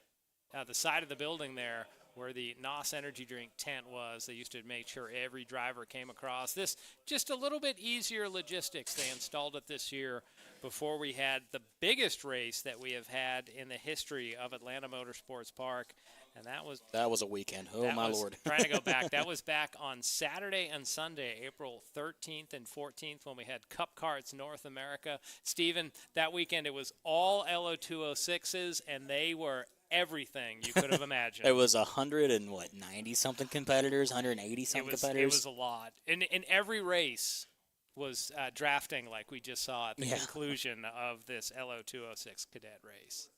the side of the building there where the NOS energy drink tent was. They used to make sure every driver came across. This just a little bit easier logistics. They installed it this year before we had the biggest race that we have had in the history of Atlanta Motorsports Park. And that was a weekend. Oh, my Lord. Trying to go back. That was back on Saturday and Sunday, April 13th and 14th, when we had Cup Karts North America. Stephen, that weekend it was all LO206s, and they were everything you could have imagined. It was 190-something competitors, 180-something competitors. It was a lot. And every race was drafting like we just saw at the conclusion of this LO206 Cadet race.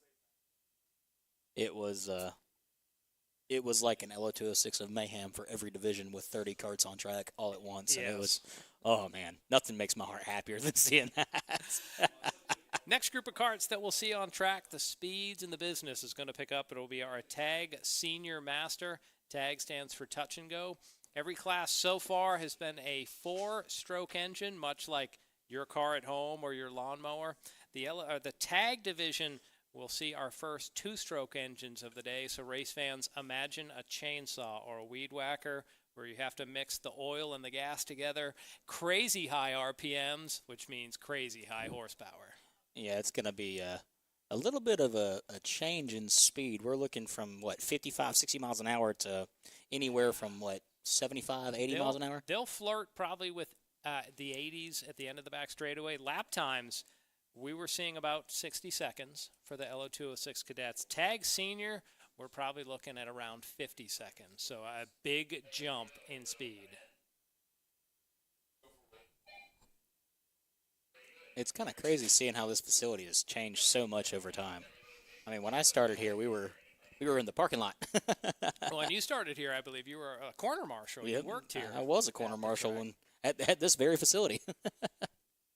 It was like an LO206 of mayhem for every division with 30 karts on track all at once. Yes. And it was, oh, man, nothing makes my heart happier than seeing that. Next group of karts that we'll see on track, the Speeds in the Business is going to pick up. It will be our TAG Senior Master. TAG stands for Touch and Go. Every class so far has been a 4-stroke engine, much like your car at home or your lawnmower. The TAG division will see our first 2-stroke engines of the day. So race fans, imagine a chainsaw or a weed whacker where you have to mix the oil and the gas together. Crazy high RPMs, which means crazy high horsepower. Yeah, it's going to be a little bit of a change in speed. We're looking from, 55, 60 miles an hour to anywhere from, 75, 80 miles an hour? They'll flirt probably with the 80s at the end of the back straightaway. Lap times, we were seeing about 60 seconds for the LO206 Cadets. TAG Senior, we're probably looking at around 50 seconds. So a big jump in speed. It's kind of crazy seeing how this facility has changed so much over time. I mean, when I started here, we were in the parking lot. Well, when you started here, I believe you were a corner marshal. Yep, You worked here. I was a corner marshal at this very facility.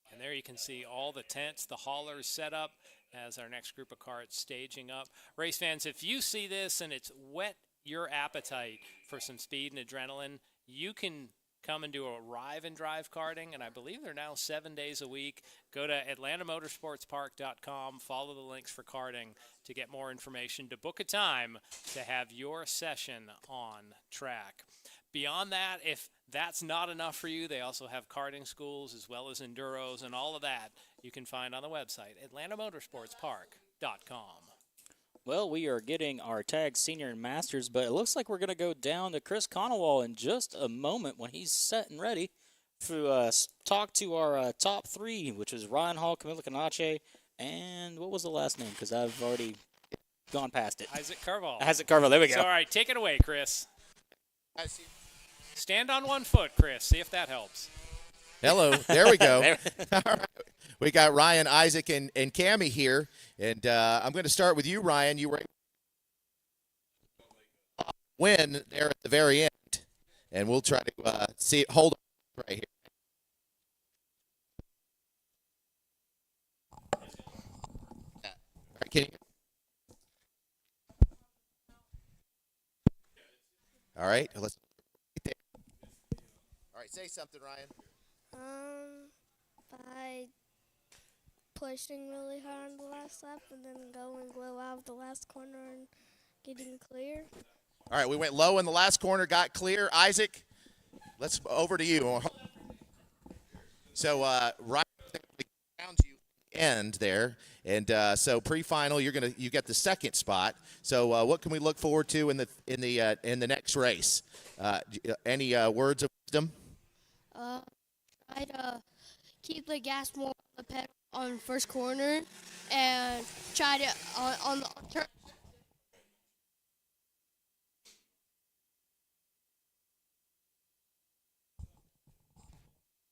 And there you can see all the tents, the haulers set up as our next group of karts staging up. Race fans, if you see this and it's wet your appetite for some speed and adrenaline, you can come and do a Arrive and Drive karting, and I believe they're now 7 days a week. Go to atlantamotorsportspark.com, follow the links for karting to get more information, to book a time to have your session on track. Beyond that, if that's not enough for you, they also have karting schools as well as enduros, and all of that you can find on the website, atlantamotorsportspark.com. Well, we are getting our tag senior and masters, but it looks like we're going to go down to Chris Conowall in just a moment when he's set and ready to talk to our top three, which is Ryan Hall, Camila Canache, and what was the last name? Because I've already gone past it. Isaac Carval. Isaac Carval, there we go. So, all right, take it away, Chris. Stand on one foot, Chris. See if that helps. Hello. There we go. All right. We got Ryan, Isaac, and Cammie here. And I'm going to start with you, Ryan. You were able to win there at the very end. And we'll try to see it. Hold on right here. All right, can you? All right. Let's. All right, say something, Ryan. By pushing really hard on the last lap and then going low out of the last corner and getting clear. All right, we went low in the last corner, got clear. Isaac, let's over to you. So, Ryan down to you end there, and so pre-final, you get the second spot. So, what can we look forward to in the next race? Any words of wisdom? Try to keep the gas more on the pedal on first corner and try to on the turn.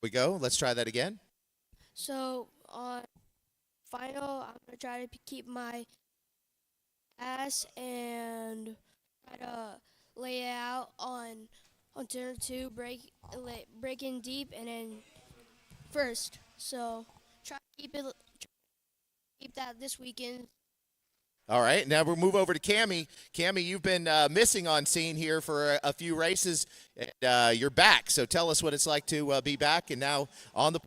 We go. Let's try that again. So on final, I'm gonna try to keep my gas and try to lay it out on turn two, break in deep, and then first. So try to keep that this weekend. All right, now we'll move over to Cammie. Cammie, you've been missing on scene here for a few races, and you're back. So tell us what it's like to be back and now on the.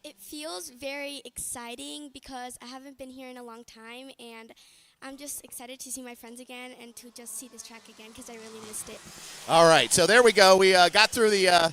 It feels very exciting because I haven't been here in a long time, and I'm just excited to see my friends again and to just see this track again because I really missed it. All right, so there we go. We got through the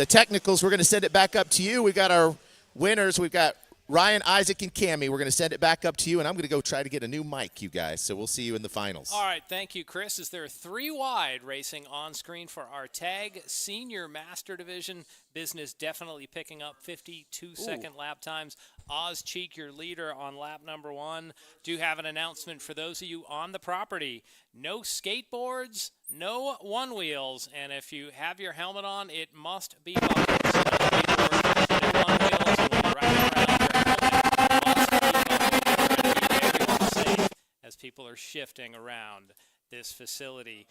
technicals. We're going to send it back up to you. We've got our winners. We've got Ryan, Isaac, and Cammie. We're going to send it back up to you, and I'm going to go try to get a new mic, you guys. So we'll see you in the finals. All right, thank you, Chris. Is there three wide racing on screen for our tag senior master division? Business definitely picking up 52-second lap times. Oz Cheek, your leader on lap number one. Do have an announcement for those of you on the property. No skateboards, no one wheels, and if you have your helmet on, it must be buckled. So no skateboards, no one wheels, and when you're riding around, as people are shifting around this facility.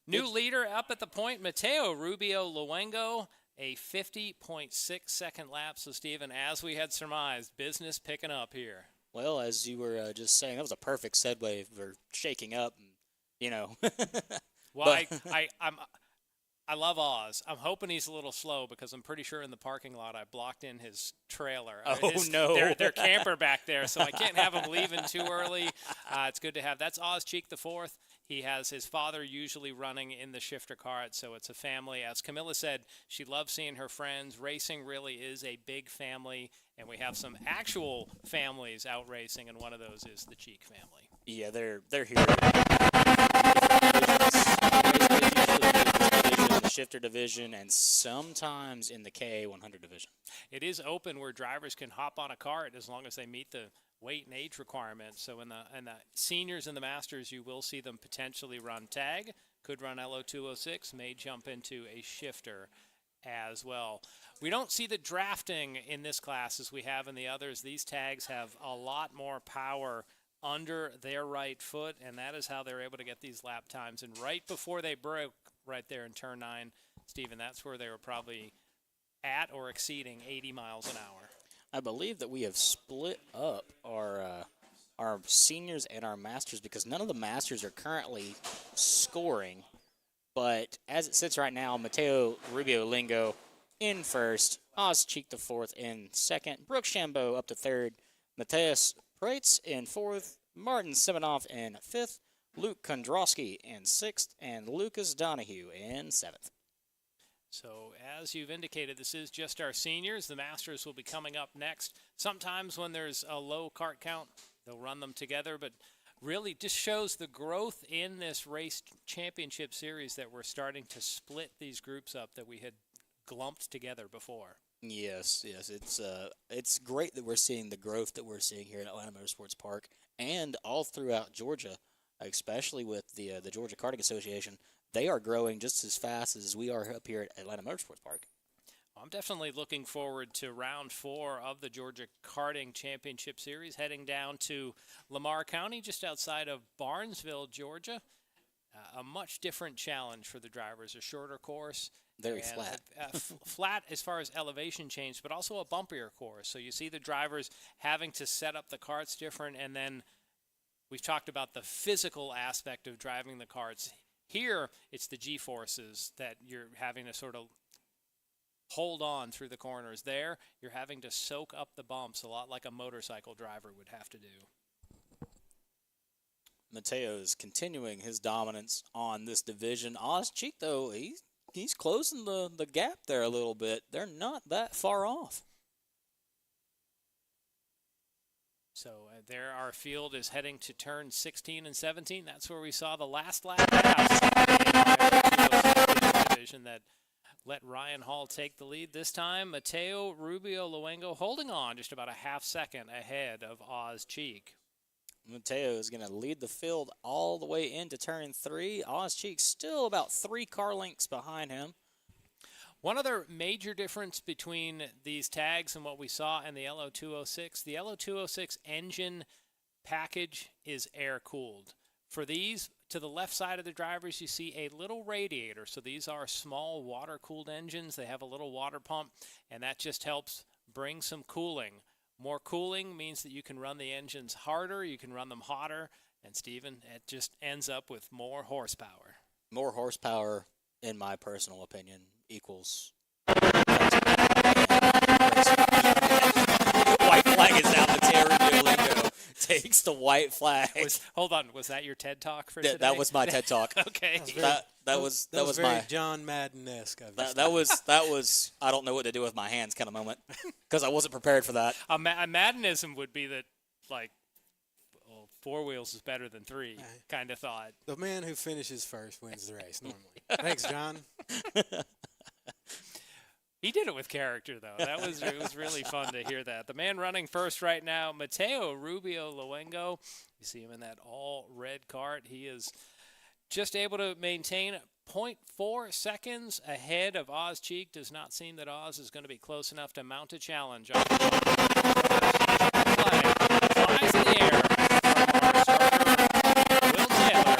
New leader up at the point, Mateo Rubio Luengo, a 50.6-second lap. So, Stephen, as we had surmised, business picking up here. Well, as you were just saying, that was a perfect segue for shaking up, and, you know. Well, I love Oz. I'm hoping he's a little slow because I'm pretty sure in the parking lot I blocked in his trailer. Oh, no. Their camper back there, so I can't have him leaving too early. It's good to have. That's Oz Cheek the fourth. He has his father usually running in the shifter cart, so it's a family. As Camilla said, she loves seeing her friends. Racing really is a big family, and we have some actual families out racing, and one of those is the Cheek family. Yeah, they're here. The shifter division, and sometimes in the K100 division. It is open where drivers can hop on a cart as long as they meet the weight and age requirements. So in the seniors and the masters, you will see them potentially run tag, could run LO206, may jump into a shifter as well. We don't see the drafting in this class as we have in the others. These tags have a lot more power under their right foot, and that is how they're able to get these lap times. And right before they broke, right there in turn 9, Stephen, that's where they were probably at or exceeding 80 miles an hour. I believe that we have split up our seniors and our masters because none of the masters are currently scoring. But as it sits right now, Mateo Rubio Lingo in first, Oz Cheek to fourth in second, Brooks Shambo up to third, Mateus Preitz in fourth, Martin Simenoff in fifth, Luke Kondrowski in sixth, and Lucas Donahue in seventh. So as you've indicated, this is just our seniors. The Masters will be coming up next. Sometimes when there's a low kart count, they'll run them together, but really just shows the growth in this race championship series that we're starting to split these groups up that we had glumped together before. Yes, it's great that we're seeing the growth that we're seeing here at Atlanta Motorsports Park and all throughout Georgia, especially with the Georgia Karting Association. They are growing just as fast as we are up here at Atlanta Motorsports Park. I'm definitely looking forward to round 4 of the Georgia Karting Championship Series, heading down to Lamar County, just outside of Barnesville, Georgia. A much different challenge for the drivers, a shorter course. Very flat. Flat as far as elevation change, but also a bumpier course. So you see the drivers having to set up the karts different, and then we've talked about the physical aspect of driving the karts. Here, it's the G-forces that you're having to sort of hold on through the corners. There, you're having to soak up the bumps a lot like a motorcycle driver would have to do. Mateo's continuing his dominance on this division. Oz Cheek, though, he's closing the gap there a little bit. They're not that far off. So there our field is heading to turn 16 and 17. That's where we saw the last lap pass division that let Ryan Hall take the lead. This time, Mateo Rubio Luengo holding on just about a half second ahead of Oz Cheek. Mateo is going to lead the field all the way into turn 3. Oz Cheek still about 3 car lengths behind him. One other major difference between these tags and what we saw in the LO206, the LO206 engine package is air-cooled. For these, to the left side of the drivers, you see a little radiator. So these are small water-cooled engines. They have a little water pump, and that just helps bring some cooling. More cooling means that you can run the engines harder, you can run them hotter, and, Stephen, it just ends up with more horsepower. More horsepower, in my personal opinion, equals white flag is out. Mateo Rubio Lingo takes the white flag. Hold on, was that your TED Talk for today? That was my TED Talk. Okay. That was very my John Madden-esque. that was I don't know what to do with my hands kind of moment because I wasn't prepared for that. A Maddenism would be that, like, 4 wheels is better than 3 kind of thought. The man who finishes first wins the race normally. Thanks, John. He did it with character, though. It was really fun to hear that. The man running first right now, Mateo Rubio Luengo. You see him in that all-red kart. He is just able to maintain 0.4 seconds ahead of Oz Cheek. Does not seem that Oz is going to be close enough to mount a challenge. Flies in the air from our starter, Will Taylor,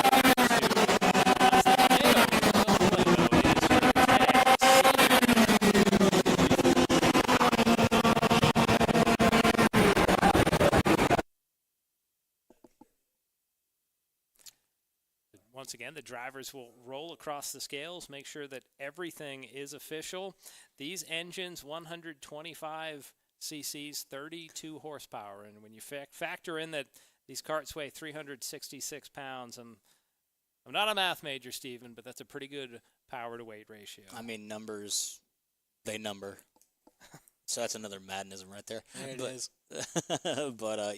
Once again, the drivers will roll across the scales, make sure that everything is official. These engines, 125 cc's, 32 horsepower. And when you factor in that these karts weigh 366 pounds, I'm not a math major, Stephen, but that's a pretty good power-to-weight ratio. I mean, numbers, they number. So that's another Maddenism right there. There it is. But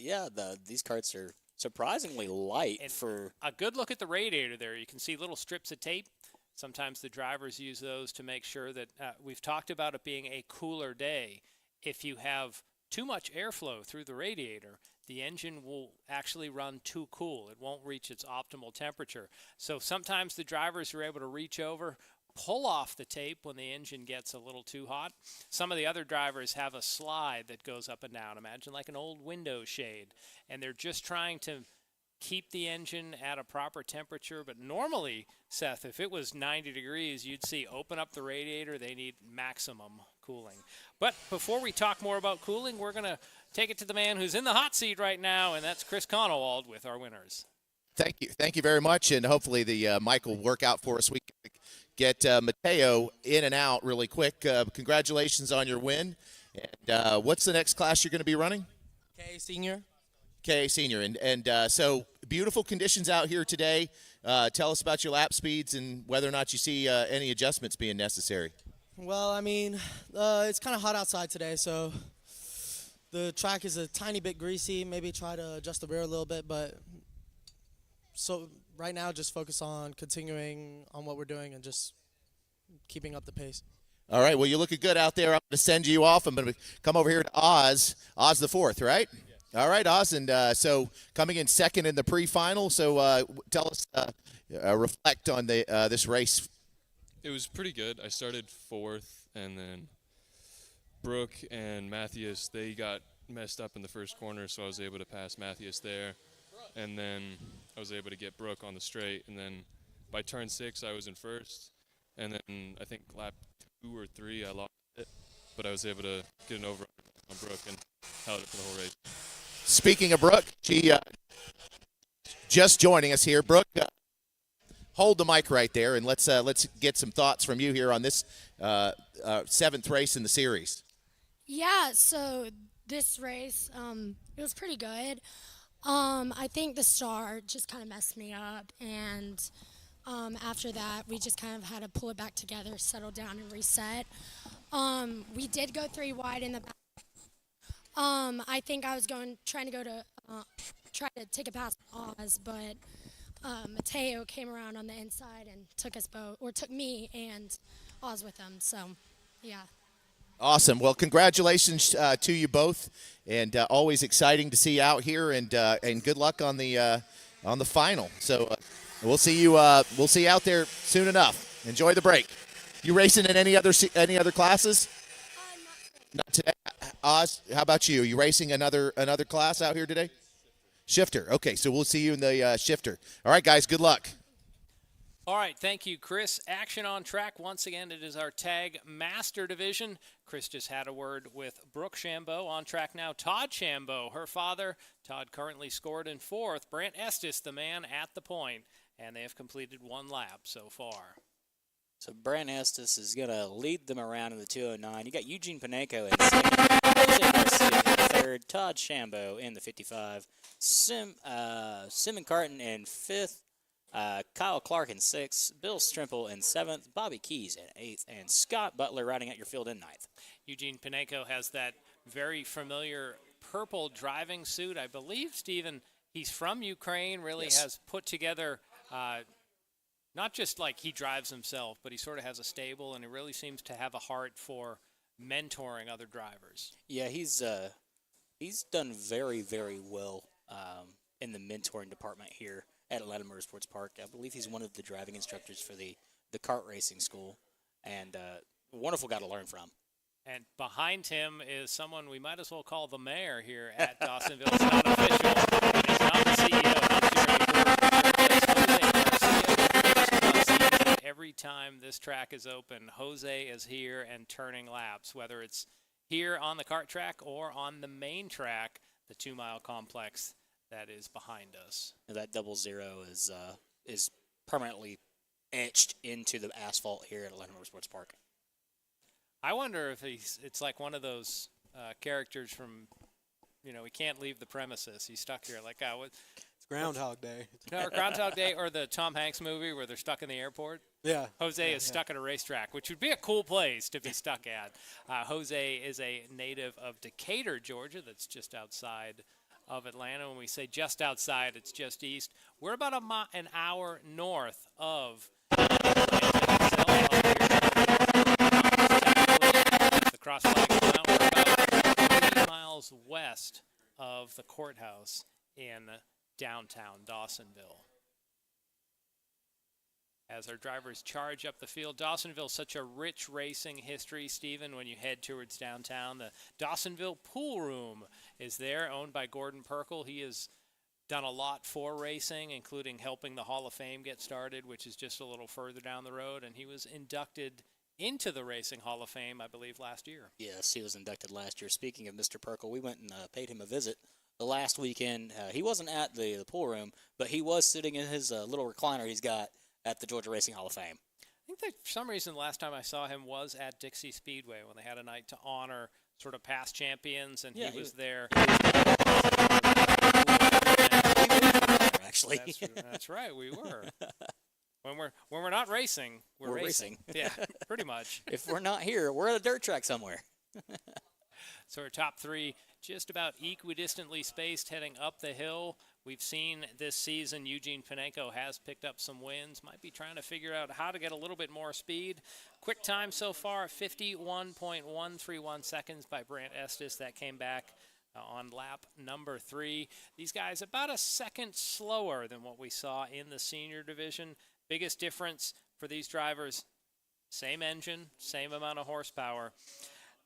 these karts are surprisingly light And for a good look at the radiator there. You can see little strips of tape. Sometimes the drivers use those to make sure that we've talked about it being a cooler day. If you have too much airflow through the radiator, the engine will actually run too cool. It won't reach its optimal temperature. So sometimes the drivers are able to reach over, pull off the tape when the engine gets a little too hot. Some of the other drivers have a slide that goes up and down. Imagine like an old window shade. And they're just trying to keep the engine at a proper temperature. But normally, Seth, if it was 90 degrees, you'd see open up the radiator. They need maximum cooling. But before we talk more about cooling, we're going to take it to the man who's in the hot seat right now, and that's Chris Conowald with our winners. Thank you very much, and hopefully the mic will work out for us. We can get Mateo in and out really quick. Congratulations on your win. And what's the next class you're going to be running? KA Senior. KA Senior. And so beautiful conditions out here today. Tell us about your lap speeds and whether or not you see any adjustments being necessary. Well, I mean, it's kind of hot outside today, so the track is a tiny bit greasy. Maybe try to adjust the rear a little bit, but so right now just focus on continuing on what we're doing and just keeping up the pace. All right, well, you're looking good out there. I'm going to send you off. I'm going to come over here to Oz the fourth, right? Yes. All right, Oz, and so coming in second in the pre-final. So tell us, reflect on this race. It was pretty good. I started fourth, and then Brooke and Matthias, they got messed up in the first corner, so I was able to pass Matthias there. And then I was able to get Brooke on the straight, and then by turn 6, I was in first. And then I think lap 2 or 3, I lost it, but I was able to get an over on Brooke and held it for the whole race. Speaking of Brooke, she just joining us here. Brooke, hold the mic right there, and let's get some thoughts from you here on this 7th race in the series. Yeah, so this race, it was pretty good. I think the start just kind of messed me up, and after that, we just kind of had to pull it back together, settle down, and reset. We did go 3 wide in the back. I think I was trying to try to take a pass Oz, but Mateo came around on the inside and took me and Oz with him. So, yeah. Awesome. Well, congratulations to you both, and always exciting to see you out here, and good luck on the final. So we'll see you out there soon enough. Enjoy the break. You racing in any other classes? Not today. Oz, how about you? Are you racing another class out here today? Shifter. Okay, so we'll see you in the shifter. All right, guys. Good luck. All right, thank you, Chris. Action on track. Once again, it is our tag master division. Chris just had a word with Brooke Shambo. On track now, Todd Shambo, her father. Todd currently scored in 4th. Brant Estes, the man at the point, and they have completed 1 lap so far. So Brant Estes is going to lead them around in the 209. You got Eugene Paneco in 2nd, Jose Garcia in 3rd, Todd Shambo in the 55, Simon Carton in 5th, Kyle Clark in 6th, Bill Strimple in 7th, Bobby Keys in 8th, and Scott Butler riding out your field in 9th. Eugene Paneco has that very familiar purple driving suit. I believe, Stephen, he's from Ukraine, really Yes. has put together not just like he drives himself, but he sort of has a stable, and he really seems to have a heart for mentoring other drivers. Yeah, he's done very, very well in the mentoring department here at Atlanta Motorsports Park. I believe he's one of the driving instructors for the kart racing school, and a wonderful guy to learn from. And behind him is someone we might as well call the mayor here at Dawsonville. It's not official. It is not the CEO. Not every time this track is open, Jose is here and turning laps, whether it's here on the kart track or on the main track, the 2-mile complex that is behind us. That 00 is permanently etched into the asphalt here at Atlanta Motorsports Park. I wonder if it's like one of those characters from, we can't leave the premises. He's stuck here. Like, It's Groundhog Day. No, Groundhog Day, or the Tom Hanks movie where they're stuck in the airport. Yeah. Jose is stuck at a racetrack, which would be a cool place to be stuck at. Jose is a native of Decatur, Georgia. That's just outside of Atlanta. When we say just outside, it's just east. We're about an hour north of the Cross Flagler Mountain. We're about 3 miles west of the courthouse in downtown Dawsonville. As our drivers charge up the field, Dawsonville, such a rich racing history, Stephen, when you head towards downtown. The Dawsonville Pool Room is there, owned by Gordon Perkle. He is done a lot for racing, including helping the Hall of Fame get started, which is just a little further down the road. And he was inducted into the Racing Hall of Fame, I believe, last year. Yes, he was inducted last year. Speaking of Mr. Perkle, we went and paid him a visit the last weekend. He wasn't at the pool room, but he was sitting in his little recliner he's got at the Georgia Racing Hall of Fame. I think that for some reason the last time I saw him was at Dixie Speedway when they had a night to honor sort of past champions, and he was there. Actually, that's right, we were. When we're not racing, we're racing. Yeah, pretty much. If we're not here, we're at a dirt track somewhere. So our top three just about equidistantly spaced heading up the hill. We've seen this season Eugene Panenko has picked up some wins, might be trying to figure out how to get a little bit more speed. Quick time so far, 51.131 seconds by Brant Estes. That came back on lap number 3. These guys about a second slower than what we saw in the senior division. Biggest difference for these drivers, same engine, same amount of horsepower.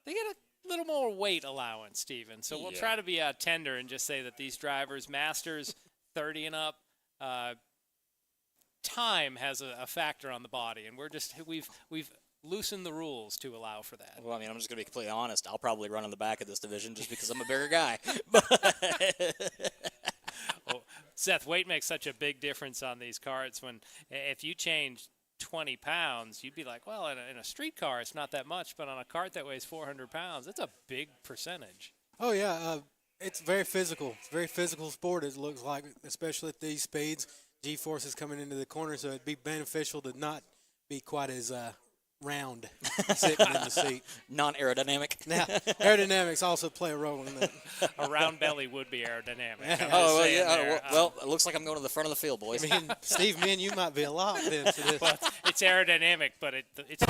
They get a little more weight allowance, Steven. So we'll try to be tender and just say that these drivers, Masters 30 and up, time has a factor on the body, and we've loosened the rules to allow for that. Well, I mean, I'm just going to be completely honest. I'll probably run in the back of this division just because I'm a bigger guy. Well, Seth, weight makes such a big difference on these karts. When if you change 20 pounds, you'd be like, well, in a street car, it's not that much, but on a kart that weighs 400 pounds, it's a big percentage. Oh, yeah. It's very physical. It's a very physical sport, it looks like, especially at these speeds. G-forces coming into the corner, so it'd be beneficial to not be quite as round sitting in the seat. Non-aerodynamic. Now, aerodynamics also play a role in that. A round belly would be aerodynamic. Oh, well, yeah. Well, it looks like I'm going to the front of the field, boys. I mean, Steve, me and you might be a lot then for this. Well, it's aerodynamic, but it's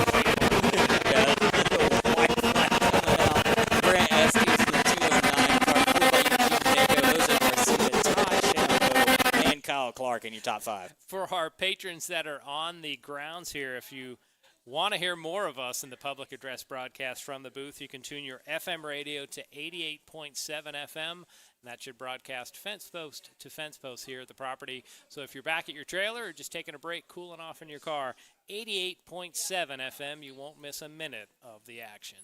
Grant Estes, the 209 car, and Kyle Clark in your top 5. For our patrons that are on the grounds here, if you want to hear more of us in the public address broadcast from the booth, you can tune your FM radio to 88.7 FM, and that should broadcast fence post to fence post here at the property. So if you're back at your trailer or just taking a break, cooling off in your car, 88.7 FM, you won't miss a minute of the action.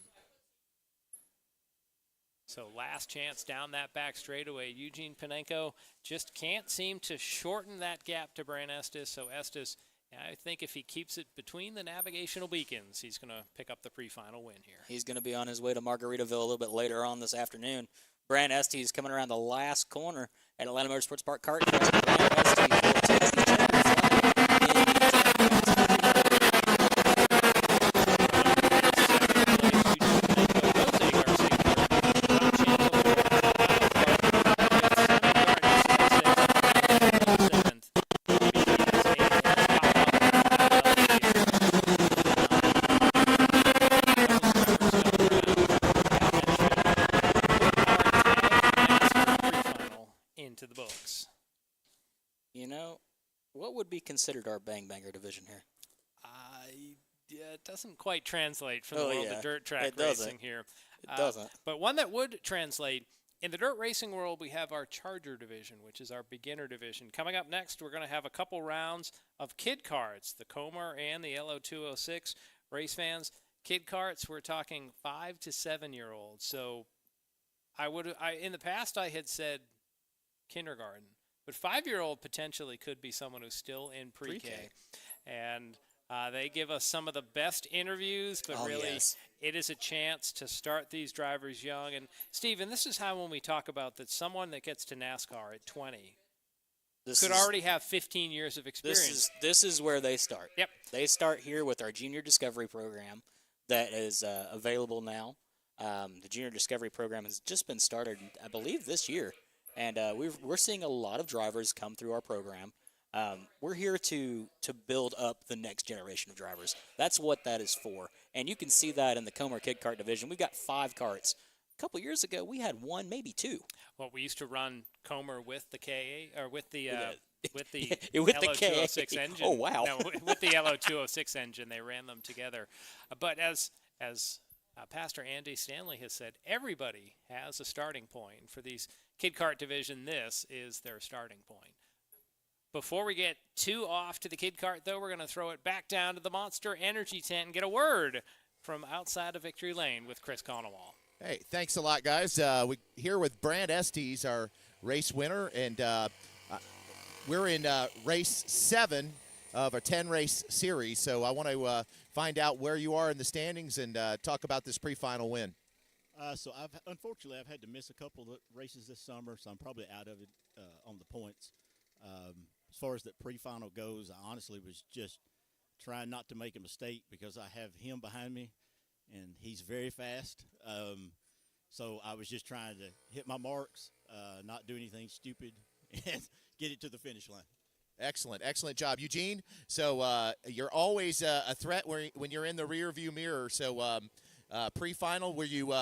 So last chance down that back straightaway. Eugene Panenko just can't seem to shorten that gap to Brant Estes. So Estes, I think if he keeps it between the navigational beacons, he's going to pick up the pre-final win here. He's going to be on his way to Margaritaville a little bit later on this afternoon. Brant Estes coming around the last corner at Atlanta Motorsports Park Kart Track. Brant Estes will take the into the books. You know, what would be considered our bang banger division here? Yeah, it doesn't quite translate from the world of dirt track racing here. It doesn't. But one that would translate, in the dirt racing world, we have our Charger division, which is our beginner division. Coming up next, we're going to have a couple rounds of kid karts, the Comer and the LO206. Race fans, kid karts, we're talking 5 to 7-year-olds. So in the past, I had said kindergarten, but 5-year-old potentially could be someone who's still in pre-K. And they give us some of the best interviews, but it is a chance to start these drivers young. And Steven, this is how when we talk about that someone that gets to NASCAR at 20 could already have 15 years of experience. This is where they start. Yep. They start here with our Junior Discovery program that is available now. The Junior Discovery program has just been started, I believe, this year. And we're seeing a lot of drivers come through our program. We're here to build up the next generation of drivers. That's what that is for. And you can see that in the Comer Kid Kart division. We've got 5 karts. A couple years ago, we had 1, maybe 2. Well, we used to run Comer with the KA, or with the with the LO206 engine. Oh, wow. No, with the LO206 engine, they ran them together. But as Pastor Andy Stanley has said, everybody has a starting point. For these Kid Kart division, this is their starting point. Before we get too off to the Kid Kart, though, we're going to throw it back down to the Monster Energy tent and get a word from outside of Victory Lane with Chris Conowall. Hey, thanks a lot, guys. We here with Brand Estes, our race winner, and we're in race 7 of a 10-race series. So I want to find out where you are in the standings and talk about this pre-final win. So unfortunately I've had to miss a couple of races this summer, so I'm probably out of it on the points. As far as the pre-final goes, I honestly was just trying not to make a mistake because I have him behind me, and he's very fast. So I was just trying to hit my marks, not do anything stupid, and get it to the finish line. Excellent, excellent job, Eugene. So you're always a threat when you're in the rear view mirror. So pre-final, will you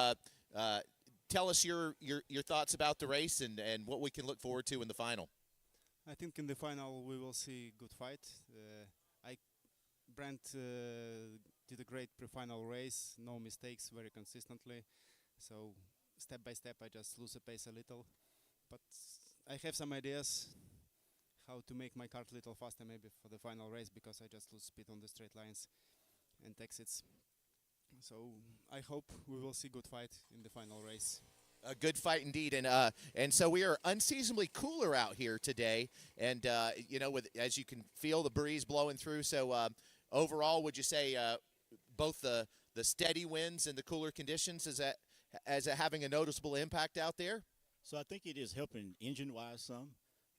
tell us your thoughts about the race and what we can look forward to in the final? I think in the final we will see good fight. Brent did a great pre-final race, no mistakes, very consistently. So step by step I just lose the pace a little. But I have some ideas how to make my kart a little faster maybe for the final race, because I just lose speed on the straight lines and exits. So I hope we will see good fight in the final race. A good fight indeed, and so we are unseasonably cooler out here today, and as you can feel the breeze blowing through. So overall, would you say both the steady winds and the cooler conditions is that having a noticeable impact out there? So I think it is helping engine-wise some.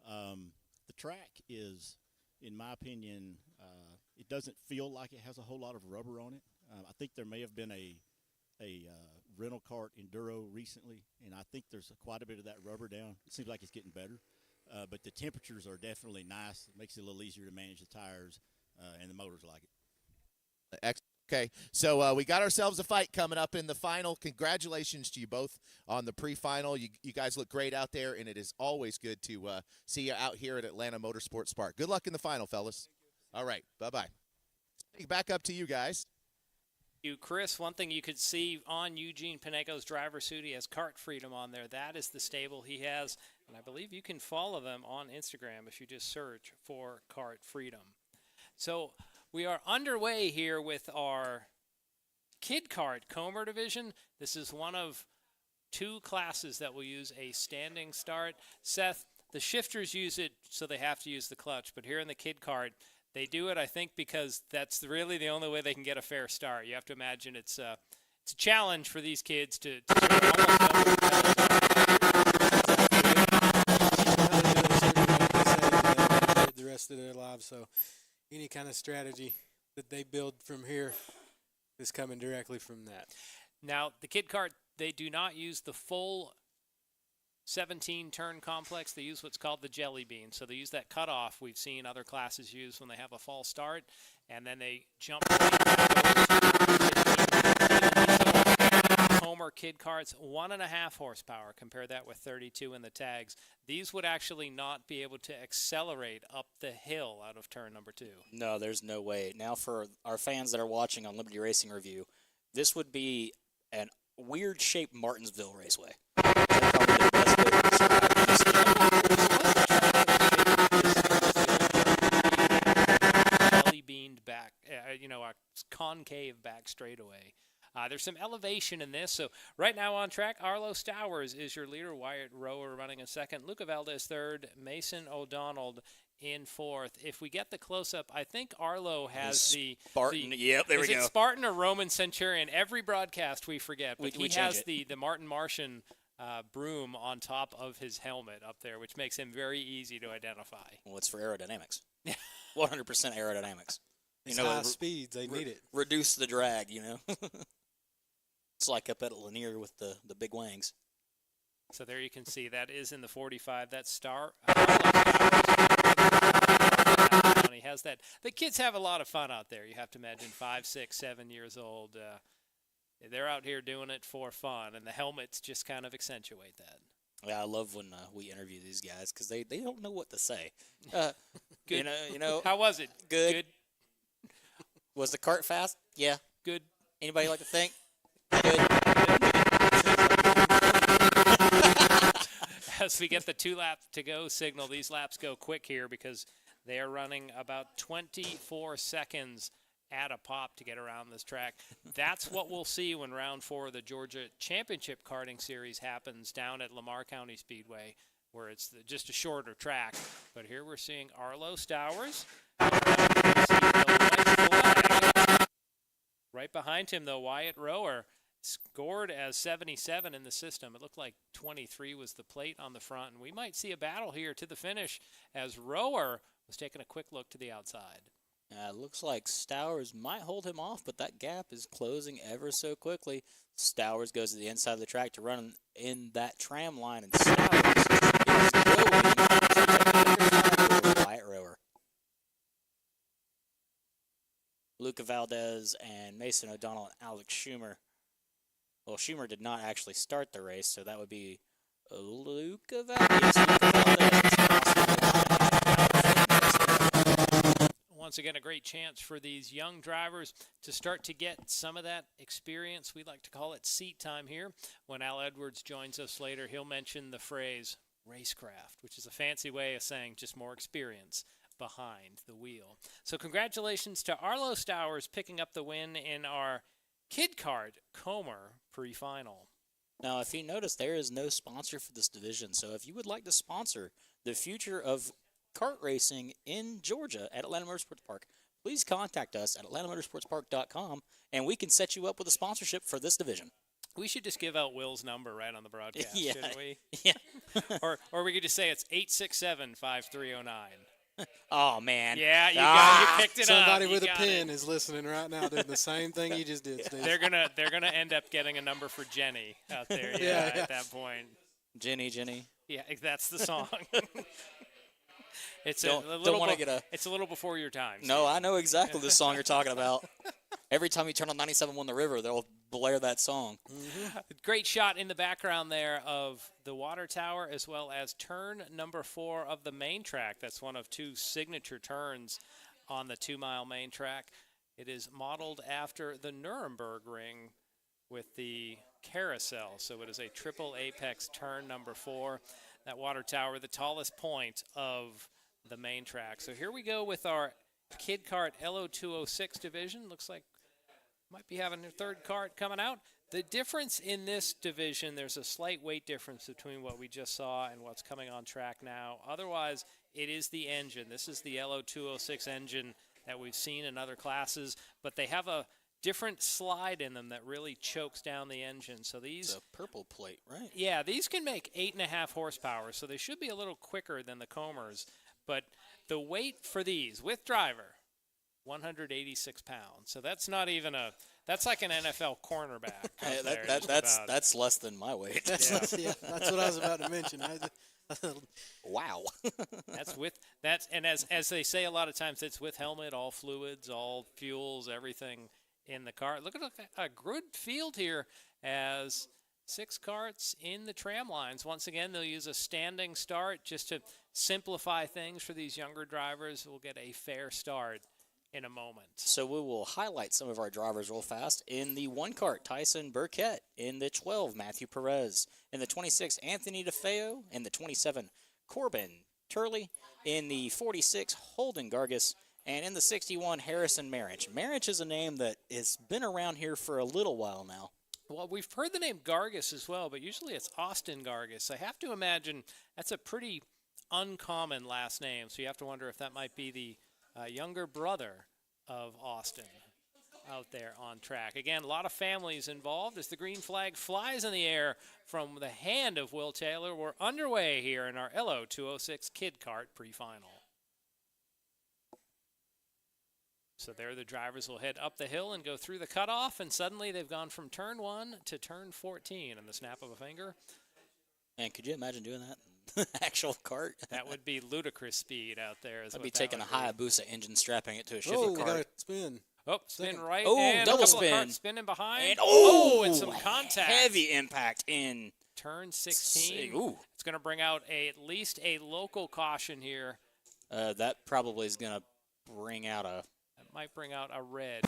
The track is, in my opinion, it doesn't feel like it has a whole lot of rubber on it. I think there may have been a rental kart enduro recently, and I think there's quite a bit of that rubber down. It seems like it's getting better, but the temperatures are definitely nice. It makes it a little easier to manage the tires, and the motors like it. Okay, so we got ourselves a fight coming up in the final. Congratulations to you both on the pre-final. You guys look great out there, and it is always good to see you out here at Atlanta Motorsports Park. Good luck in the final, fellas. All right, bye-bye. Back up to you guys. You, Chris, one thing you could see on Eugene Paneco's driver suit, he has Kart Freedom on there. That is the stable he has, and I believe you can follow them on Instagram if you just search for Kart Freedom. So we are underway here with our Kid Kart Comer division. This is one of 2 classes that will use a standing start. Seth, the shifters use it so they have to use the clutch, but here in the Kid Kart, they do it, I think, because that's really the only way they can get a fair start. You have to imagine it's a challenge for these kids to the rest of their lives. So any kind of strategy that they build from here is coming directly from that. Now, the Kid Kart, they do not use the full 17-turn complex. They use what's called the jelly bean. So they use that cutoff we've seen other classes use when they have a false start, and then they jump Comer Kid Karts, 1.5 horsepower. Compare that with 32 in the tags. These would actually not be able to accelerate up the hill out of turn number 2. No, there's no way. Now, for our fans that are watching on Liberty Racing Review, this would be an weird-shaped Martinsville Raceway. Jelly beamed back, a concave back straightaway. There's some elevation in this. So right now on track, Arlo Stowers is your leader. Wyatt Rower running in second. Luca Valdez third. Mason O'Donnell in fourth. If we get the close-up, I think Arlo has the Spartan. Yep, there we go. Is it Spartan or Roman Centurion? Every broadcast we forget, but he has the Martin Martian broom on top of his helmet up there, which makes him very easy to identify. Well, it's for aerodynamics. 100% aerodynamics. It's high speeds. They need it. Reduce the drag, It's like up at Lanier with the big wings. So there you can see that is in the 45. That's Star. He has that. The kids have a lot of fun out there. You have to imagine 5, 6, 7 years old. They're out here doing it for fun, and the helmets just kind of accentuate that. Yeah, I love when we interview these guys because they don't know what to say. Good. You know. How was it? Good. Was the kart fast? Yeah. Good. Anybody like to think? Good. as we get the 2 lap to go signal, these laps go quick here because they are running about 24 seconds at a pop to get around this track. That's what we'll see when round 4 of the Georgia Championship Karting Series happens down at Lamar County Speedway, where it's just a shorter track. But here we're seeing Arlo Stowers. Right behind him, though, Wyatt Rower scored as 77 in the system. It looked like 23 was the plate on the front, and we might see a battle here to the finish as Rower was taking a quick look to the outside. Looks like Stowers might hold him off, but that gap is closing ever so quickly. Stowers goes to the inside of the track to run in that tram line, and Stowers is going to Wyatt Rower. Luca Valdez and Mason O'Donnell and Alex Schumer. Well, Schumer did not actually start the race, so that would be Luca Valdez. Once again, a great chance for these young drivers to start to get some of that experience. We like to call it seat time here. When Al Edwards joins us later, he'll mention the phrase racecraft, which is a fancy way of saying just more experience behind the wheel. So congratulations to Arlo Stowers picking up the win in our Kid Kart COMER pre-final. Now, if you notice, there is no sponsor for this division. So if you would like to sponsor the future of kart racing in Georgia at Atlanta Motorsports Park, please contact us at atlantamotorsportspark.com, and we can set you up with a sponsorship for this division. We should just give out Will's number right on the broadcast, Yeah. shouldn't we? Yeah. or we could just say it's 867-5309. Oh, man. Yeah, you picked it Somebody up. with a pen is listening right now doing the same thing you just did, Steve. They're gonna end up getting a number for Jenny out there. Yeah. At that point. Jenny. Yeah, that's the song. It's Don't a little. wanna get a- It's a little before your time. No, I know exactly the song you're talking about. Every time you turn on 97.1 The River, they'll blare that song. Great shot in the background there of the water tower as well as turn number 4 of the main track. That's one of 2 signature turns on the 2-mile main track. It is modeled after the Nuremberg ring with the carousel. So it is a triple apex turn number 4. That water tower, the tallest point of the main track. So here we go with our Kid Kart LO206 division. Looks like might be having a third kart coming out. The difference in this division, there's a slight weight difference between what we just saw and what's coming on track now. Otherwise, it is the engine. This is the LO206 engine that we've seen in other classes, but they have a different slide in them that really chokes down the engine. So these... It's a purple plate, right? Yeah, these can make 8.5 horsepower, so they should be a little quicker than the Comers. But the weight for these, with driver, 186 pounds. So that's not even that's like an NFL cornerback. Hey, there, that's less than my weight. That's what I was about to mention. Wow. As they say a lot of times, it's with helmet, all fluids, all fuels, everything in the car. Look at a good field here as 6 karts in the tram lines. Once again, they'll use a standing start just to simplify things for these younger drivers. We'll get a fair start in a moment. So we will highlight some of our drivers real fast. In the 1 kart, Tyson Burkett. In the 12, Matthew Perez. In the 26, Anthony DeFeo. In the 27, Corbin Turley. In the 46, Holden Gargis. And in the 61, Harrison Marich. Marich is a name that has been around here for a little while now. Well, we've heard the name Gargis as well, but usually it's Austin Gargis. I have to imagine that's a pretty uncommon last name, so you have to wonder if that might be the younger brother of Austin out there on track. Again, a lot of families involved as the green flag flies in the air from the hand of Will Taylor. We're underway here in our LO206 Kid Kart pre-final. So there the drivers will head up the hill and go through the cutoff, and suddenly they've gone from turn 1 to turn 14 in the snap of a finger. And could you imagine doing that? Actual kart. That would be ludicrous speed out there. I'd be taking a Hayabusa engine, strapping it to a Chevy Oh, cart. got to spin. Oh, spin right. Oh, and double a couple spin. Of karts spinning behind. And and some contact. Heavy impact in turn 16. Ooh. It's going to bring out at least a local caution here. That probably is going to bring out a... That might bring out a red.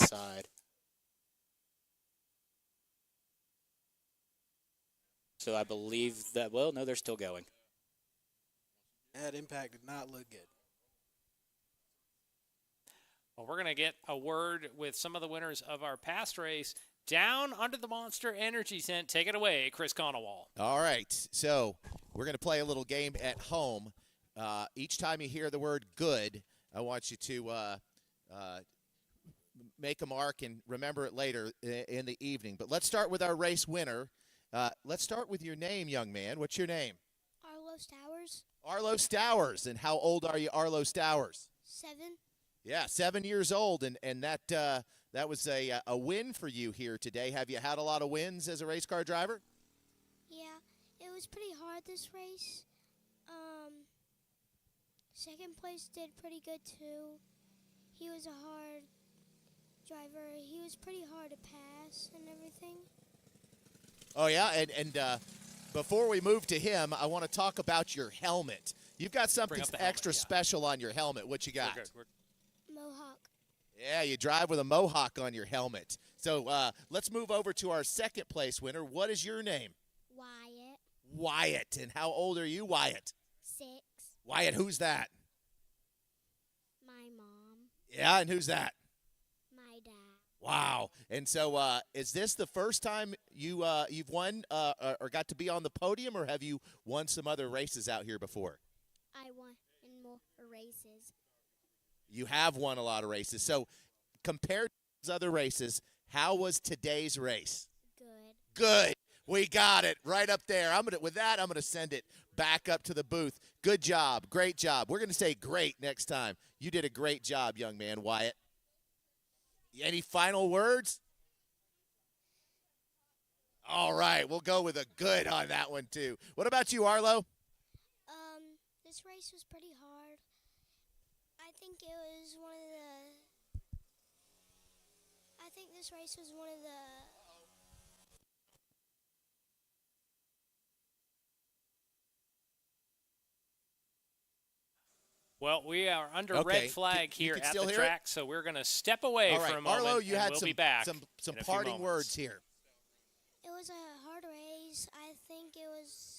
Side. So I believe that, well, no, they're still going. That impact did not look good. Well, we're going to get a word with some of the winners of our past race down under the Monster Energy tent. Take it away, Chris Conowall. All right, so we're going to play a little game at home. Each time you hear the word good, I want you to make a mark and remember it later in the evening. But let's start with our race winner. Let's start with your name, young man. What's your name? Arlo Stowers. Arlo Stowers. And how old are you, Arlo Stowers? 7. Yeah, 7 years old, and that was a win for you here today. Have you had a lot of wins as a race car driver? Yeah, it was pretty hard this race. Second place did pretty good too. He was a hard driver. He was pretty hard to pass and everything. Oh, yeah, and before we move to him, I want to talk about your helmet. You've got something extra special on your helmet. What you got? Mohawk. Yeah, you drive with a mohawk on your helmet. So let's move over to our second place winner. What is your name? Wyatt. Wyatt. And how old are you, Wyatt? 6. Wyatt, who's that? My mom. Yeah, and who's that? My dad. Wow. And so is this the first time you've won or got to be on the podium, or have you won some other races out here before? I won in more races. You have won a lot of races. So compared to those other races, how was today's race? Good. Good. We got it right up there. With that, I'm gonna send it back up to the booth. Good job. Great job. We're gonna say great next time. You did a great job, young man, Wyatt. Any final words? All right, we'll go with a good on that one too. What about you, Arlo? This race was pretty hard. I think this race was one of the Well, we are under red flag here at the track, so we're going to step away for a moment. Arlo, you had we'll some, be back some parting words here. It was a hard race. I think it was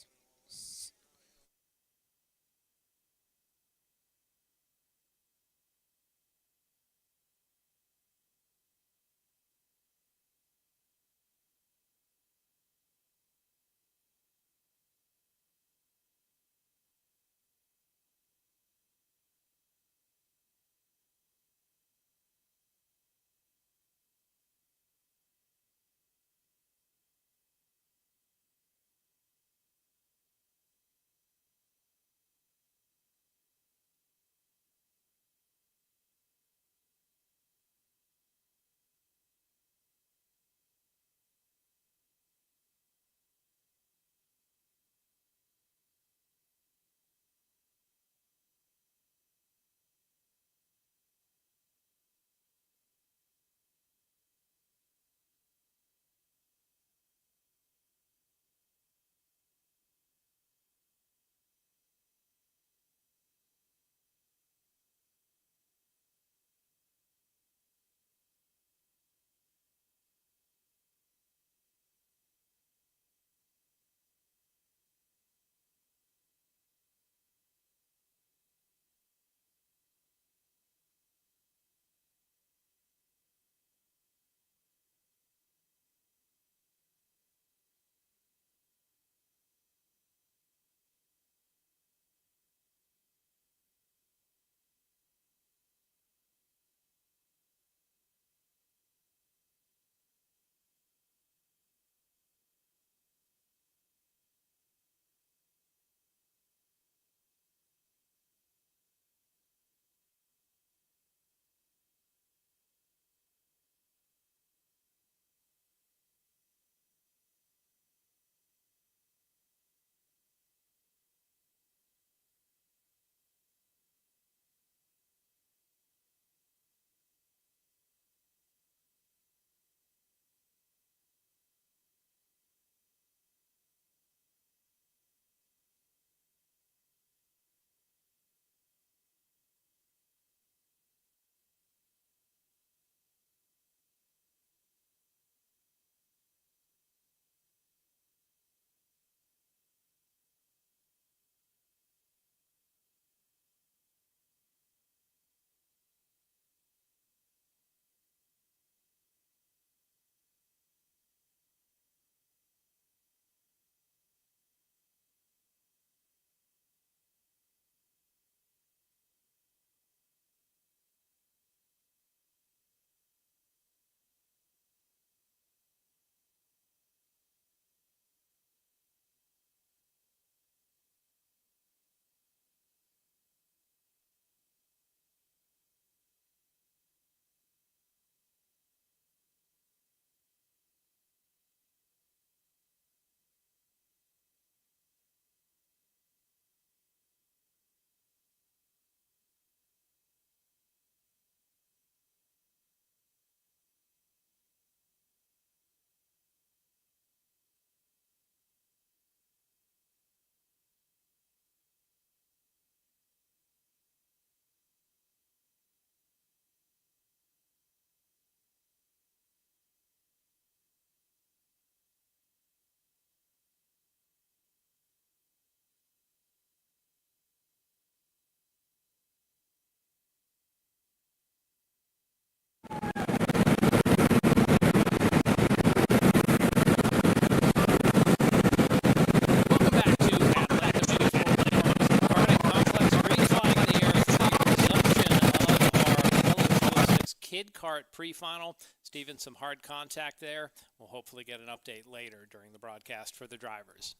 Kid Kart pre-final. Steven, some hard contact there. We'll hopefully get an update later during the broadcast for the drivers.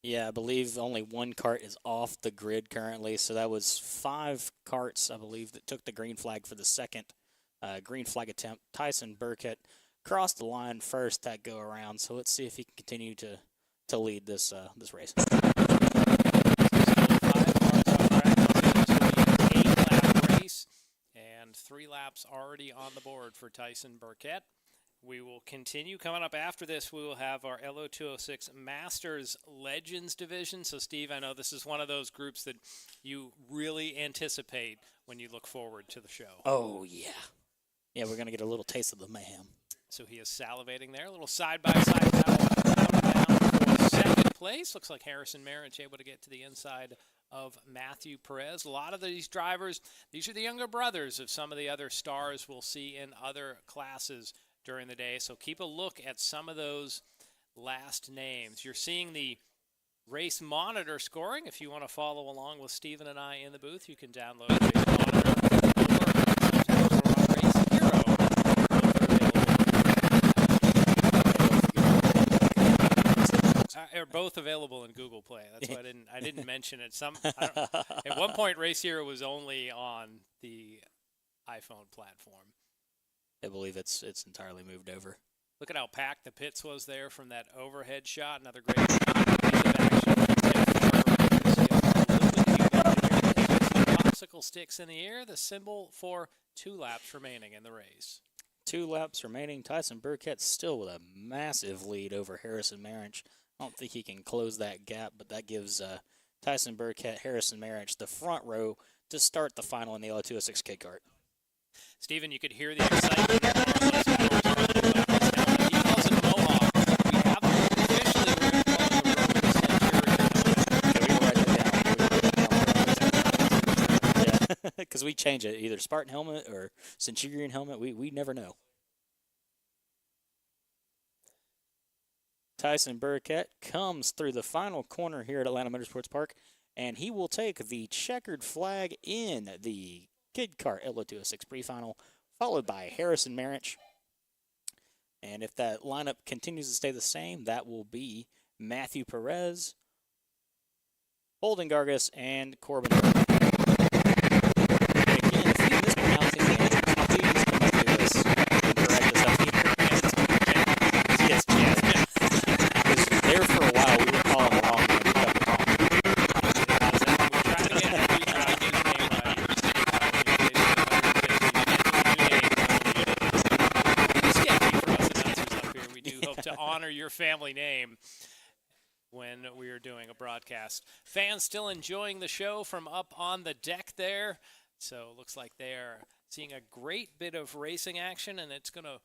Yeah, I believe only one kart is off the grid currently, so that was 5 karts, I believe, that took the green flag for the second green flag attempt. Tyson Burkett crossed the line first that go around, so let's see if he can continue to lead this this race. 8-lap race, and 3 laps already on the board for Tyson Burkett. We will continue. Coming up after this, we will have our LO206 Masters Legends division. So, Steve, I know this is one of those groups that you really anticipate when you look forward to the show. Oh, yeah. Yeah, we're going to get a little taste of the mayhem. So he is salivating there. A little side-by-side battle down for second place. Looks like Harrison Marich able to get to the inside of Matthew Perez. A lot of these drivers, these are the younger brothers of some of the other stars we'll see in other classes during the day. So keep a look at some of those last names. You're seeing the race monitor scoring. If you want to follow along with Steven and I in the booth, you can download Race Monitor or Race Hero. Are both available in Google Play. That's why I didn't mention it. At one point, Race Hero was only on the iPhone platform. I believe it's entirely moved over. Look at how packed the pits was there from that overhead shot. Another great piece of action. Popsicle sticks in the air, the symbol for 2 laps remaining in the race. 2 laps remaining. Tyson Burkett still with a massive lead over Harrison Marich. I don't think he can close that gap, but that gives Tyson Burkett, Harrison Marich the front row to start the final in the LO206 Kid Kart. Stephen, you could hear the excitement. He calls it Mohawk. We haven't officially Yeah, because we change it, either Spartan helmet or Centurion helmet. We never know. Tyson Burkett comes through the final corner here at Atlanta Motorsports Park, and he will take the checkered flag in the Kid Kart LO206 pre-final, followed by Harrison Marich. And if that lineup continues to stay the same, that will be Matthew Perez, Holden Gargis, and Corbin. And again, if you mispronouncing the name, please come up to us and correct us up here. Yes. Because there for a while, we were calling the wrong name. Honor your family name when we are doing a broadcast. Fans still enjoying the show from up on the deck there. So it looks like they're seeing a great bit of racing action, and it's going to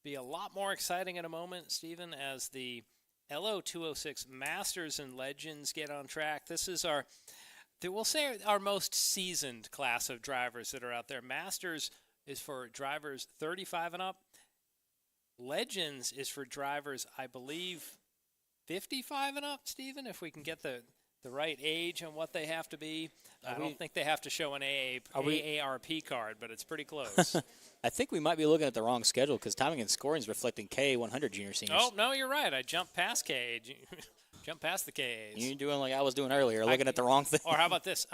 be a lot more exciting in a moment, Stephen, as the LO206 Masters and Legends get on track. This is we'll say our most seasoned class of drivers that are out there. Masters is for drivers 35 and up. Legends is for drivers, I believe, 55 and up, Stephen, if we can get the right age and what they have to be. I don't think they have to show an AARP card, but it's pretty close. I think we might be looking at the wrong schedule because timing and scoring is reflecting KA100 junior seniors. Oh, no, you're right. I jumped past KA. Jumped past the KAs. You're doing like I was doing earlier, looking at the wrong thing. Or how about this?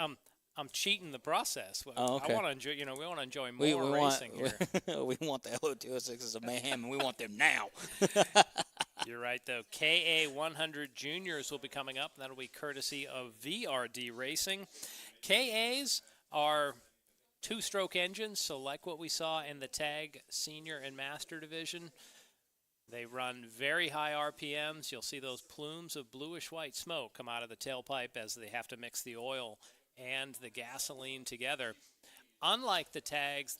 I'm cheating the process. Oh, okay. I want to enjoy. We want to enjoy more racing here. We want the LO206 as a mayhem, and we want them now. You're right, though. KA100 Juniors will be coming up. That'll be courtesy of VRD Racing. KAs are 2-stroke engines, so like what we saw in the Tag Senior and Master Division, they run very high RPMs. You'll see those plumes of bluish-white smoke come out of the tailpipe as they have to mix the oil and the gasoline together. Unlike the Tags,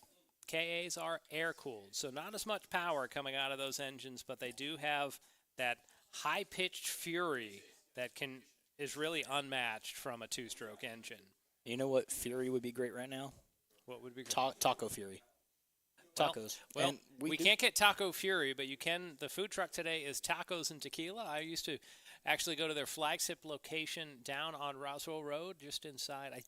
KAs are air-cooled, so not as much power coming out of those engines, but they do have that high-pitched fury that is really unmatched from a 2-stroke engine. You know what fury would be great right now? What would be great? Taco Fury. Tacos. Well, and we can't get Taco Fury, but you can. The food truck today is tacos and tequila. I used to actually go to their flagship location down on Roswell Road, just inside. I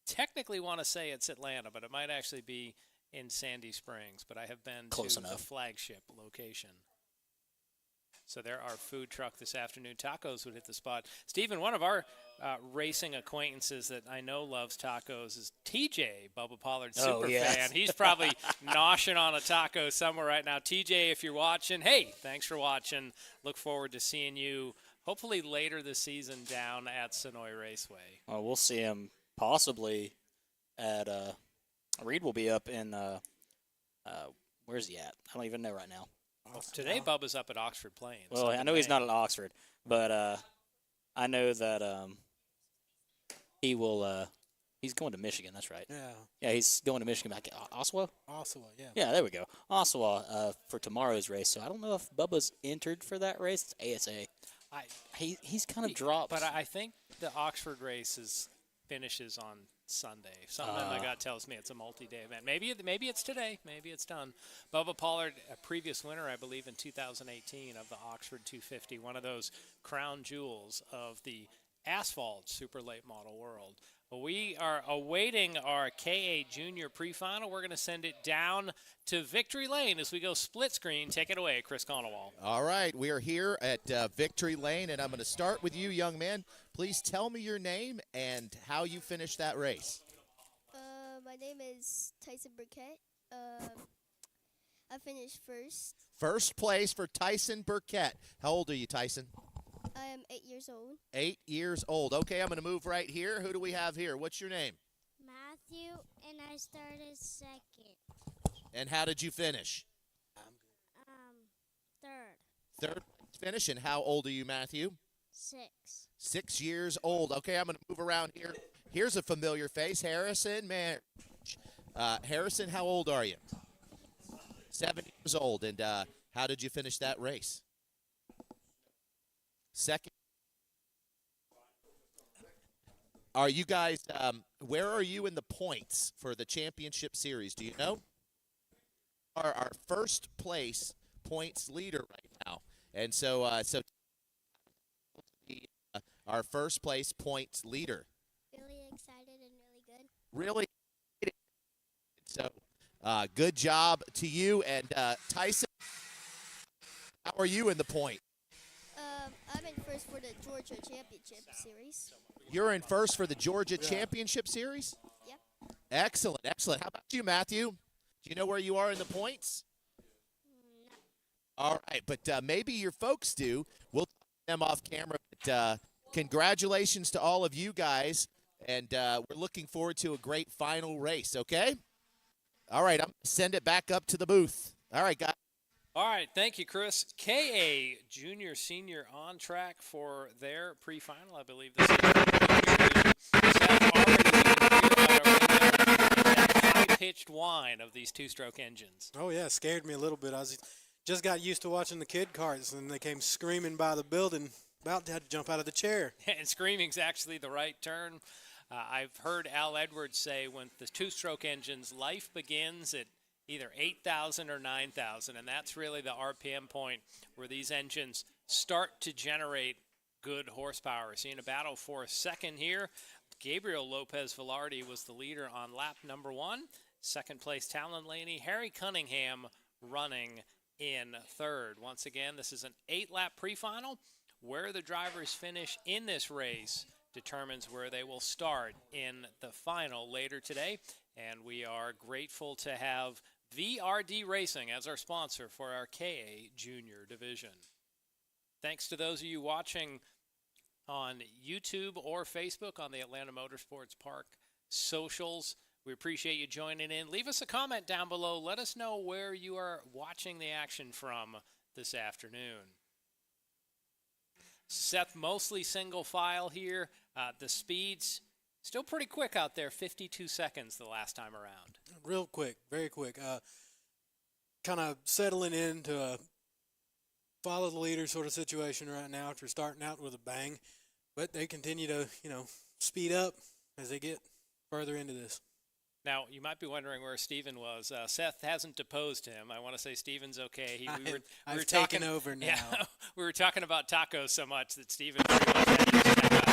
technically want to say it's Atlanta, but it might actually be in Sandy Springs, but I have been Close to enough. the flagship location. So there are food truck this afternoon. Tacos would hit the spot. Stephen, one of our racing acquaintances that I know loves tacos is TJ, Bubba Pollard's super fan. He's probably noshing on a taco somewhere right now. TJ, if you're watching, hey, thanks for watching. Look forward to seeing you hopefully later this season down at Sonoy Raceway. We'll see him possibly at Reed will be up in where's he at? I don't even know right now. Well, today Bubba's up at Oxford Plains. Well, I know he's not at Oxford, but I know that he will. He's going to Michigan. That's right. Yeah. Yeah, he's going to Michigan. Back Oshawa. Oshawa, yeah. Yeah, there we go. Oshawa for tomorrow's race. So I don't know if Bubba's entered for that race. It's ASA. He's kind of dropped. But I think the Oxford race finishes on Sunday. Something in my gut tells me it's a multi-day event. Maybe it's today. Maybe it's done. Bubba Pollard, a previous winner, I believe, in 2018 of the Oxford 250, one of those crown jewels of the asphalt super late model world. We are awaiting our KA Junior pre-final. We're going to send it down to Victory Lane as we go split screen. Take it away, Chris Conowall. All right, we are here at Victory Lane, and I'm going to start with you, young man. Please tell me your name and how you finished that race. My name is Tyson Burkett. I finished first. First place for Tyson Burkett. How old are you, Tyson? I am 8 years old. 8 years old. Okay, I'm going to move right here. Who do we have here? What's your name? Matthew, and I started second. And how did you finish? Third. Third finish. And how old are you, Matthew? 6. 6 years old. Okay, I'm going to move around here. Here's a familiar face, Harrison. Man, Harrison, how old are you? 7 years old. And how did you finish that race? Second. Are you guys, where are you in the points for the championship series? Do you know? Our first place points leader right now. And so our first place points leader. Really excited and really good. Really? So good job to you. And Tyson, how are you in the point? I'm in first for the Georgia Championship Series. You're in first for the Georgia Championship Series? Yep. Excellent, excellent. How about you, Matthew? Do you know where you are in the points? No. All right, but maybe your folks do. We'll talk to them off camera. But, congratulations to all of you guys, and we're looking forward to a great final race, okay? All right, I'm going to send it back up to the booth. All right, guys. All right, thank you, Chris. KA Junior Senior on track for their pre-final. I believe this is that high-pitched whine of these two-stroke engines. Oh, yeah, scared me a little bit. I just got used to watching the kid karts, and they came screaming by the building, about to have to jump out of the chair. And screaming's actually the right term. I've heard Al Edwards say when the two-stroke engines, life begins at either 8,000 or 9,000, and that's really the RPM point where these engines start to generate good horsepower. Seeing a battle for a second here. Gabriel Lopez Velarde was the leader on lap number 1. Second place, Talon Laney. Harry Cunningham running in third. Once again, this is an 8-lap pre-final. Where the drivers finish in this race determines where they will start in the final later today. And we are grateful to have VRD Racing as our sponsor for our KA Junior division. Thanks to those of you watching on YouTube or Facebook on the Atlanta Motorsports Park socials. We appreciate you joining in. Leave us a comment down below. Let us know where you are watching the action from this afternoon. Seth, mostly single file here. The speeds still pretty quick out there, 52 seconds the last time around. Real quick, very quick. Kind of settling into a follow the leader sort of situation right now after starting out with a bang. But they continue to, speed up as they get further into this. Now, you might be wondering where Steven was. Seth hasn't deposed him. I want to say Steven's okay. I've taken over now. Yeah, we were talking about tacos so much that Steven pretty much had to step out.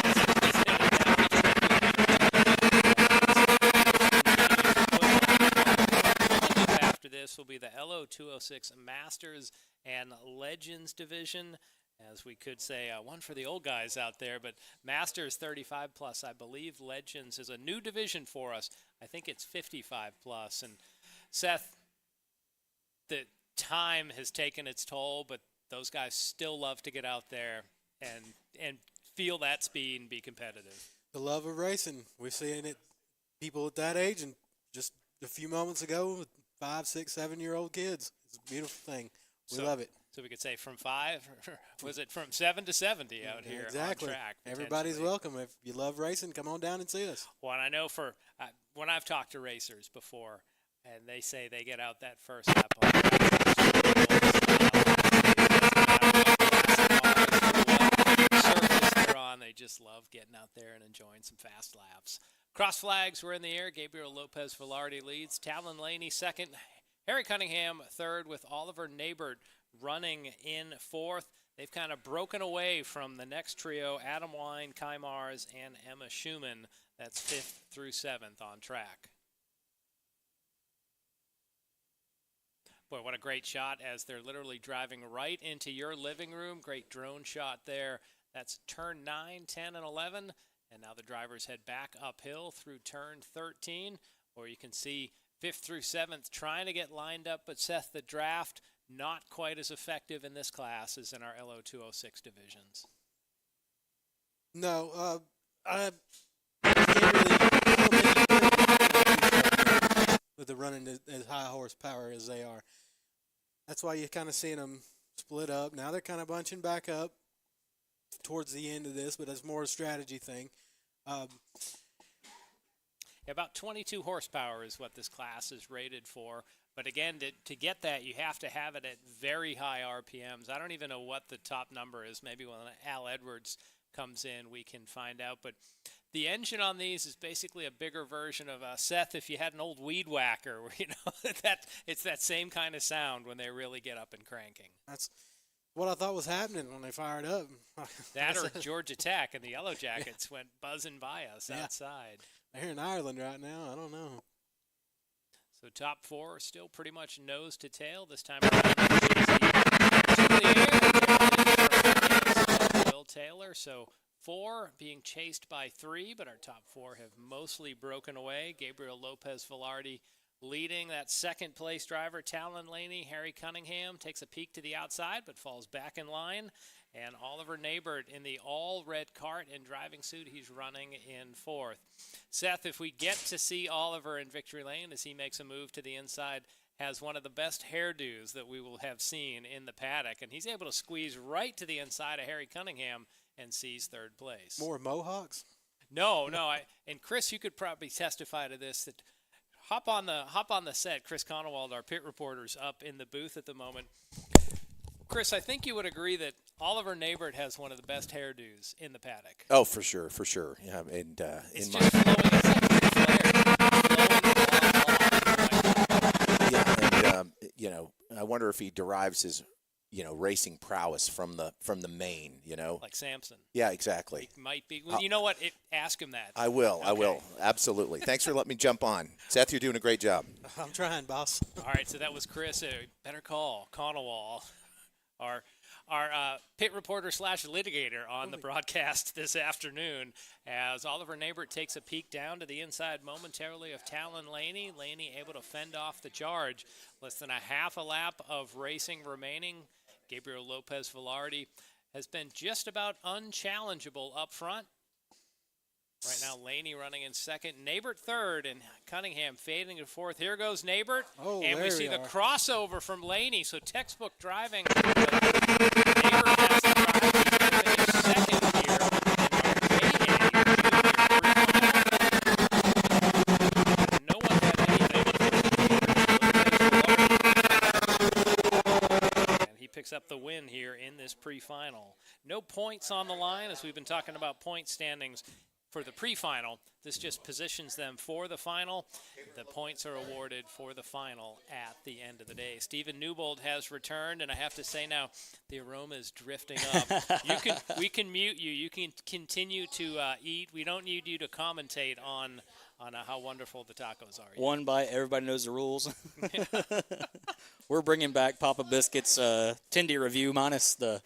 LO206 Masters and Legends division. As we could say, one for the old guys out there, but Masters 35 plus. I believe Legends is a new division for us. I think it's 55 plus. And Seth, the time has taken its toll, but those guys still love to get out there and feel that speed and be competitive. The love of racing. We're seeing it, people at that age, and just a few moments ago with 5, 6, 7-year-old kids. It's a beautiful thing. We love it. So we could say from 5, was it from 7 to 70 out here exactly. on track? Everybody's welcome. If you love racing, come on down and see us. Well, and I know for when I've talked to racers before, and they say they get out that first lap on surface they're on, they just love getting out there and enjoying some fast laps. Cross flags were in the air. Gabriel Lopez Velarde leads. Talon Laney second. Harry Cunningham third, with Oliver Nabert running in fourth. They've kind of broken away from the next trio, Adam Wine, Kai Mars, and Emma Schumann. That's 5th through 7th on track. Boy, what a great shot as they're literally driving right into your living room. Great drone shot there. That's turn 9, 10, and 11. And now the drivers head back uphill through turn 13, or you can see 5th through 7th trying to get lined up. But Seth, the draft, not quite as effective in this class as in our LO206 divisions. No, I can't really with the running as high horsepower as they are. That's why you're kind of seeing them split up. Now they're kind of bunching back up towards the end of this, but it's more a strategy thing. About 22 horsepower is what this class is rated for. But again, to get that, you have to have it at very high RPMs. I don't even know what the top number is. Maybe when Al Edwards comes in, we can find out. But the engine on these is basically a bigger version of Seth. If you had an old weed whacker, you know, it's that same kind of sound when they really get up and cranking. That's what I thought was happening when they fired up. That or Georgia Tech and the Yellow Jackets went buzzing by us outside. They're in Ireland right now. I don't know. So top 4 are still pretty much nose to tail this time around. Will Taylor. So 4 being chased by 3, but our top 4 have mostly broken away. Gabriel Lopez Velarde leading that second place driver. Talon Laney, Harry Cunningham takes a peek to the outside but falls back in line. And Oliver Nabert in the all-red cart and driving suit, he's running in 4th. Seth, if we get to see Oliver in victory lane as he makes a move to the inside, has one of the best hairdos that we will have seen in the paddock. And he's able to squeeze right to the inside of Harry Cunningham and seize 3rd place. More Mohawks? No. And Chris, you could probably testify to this. That hop on the set. Chris Conowald, our pit reporter's up in the booth at the moment. Chris, I think you would agree that Oliver Nabert has one of the best hairdos in the paddock. Oh, for sure. Yeah, and it's in just my flowing. It's like yeah, and you know, I wonder if he derives his racing prowess from the mane. Like Samson. Yeah, exactly. He might be. Well, you know what? Ask him that. I will. Okay. I will. Absolutely. Thanks for letting me jump on, Seth. You're doing a great job. I'm trying, boss. All right, so that was Chris. Better call Conowall. Our pit reporter / litigator on the broadcast this afternoon, as Oliver Nabert takes a peek down to the inside momentarily of Talon Laney. Laney able to fend off the charge. Less than a half a lap of racing remaining. Gabriel Lopez Velarde has been just about unchallengeable up front. Right now, Laney running in 2nd, Nabert 3rd, and Cunningham fading to 4th. Here goes Nabert, and we see the crossover from Laney. So textbook driving. Nabert has the drive. He's going to finish 2nd here. No one had anything. And he picks up the win here in this pre-final. No points on the line, as we've been talking about point standings. for the pre-final. This just positions them for the final. The points are awarded for the final at the end of the day. Stephen Newbold has returned, and I have to say now, the aroma is drifting up. We can mute you. You can continue to eat. We don't need you to commentate on how wonderful the tacos are. One bite, everybody knows the rules. We're bringing back Papa Biscuit's Tendy review minus the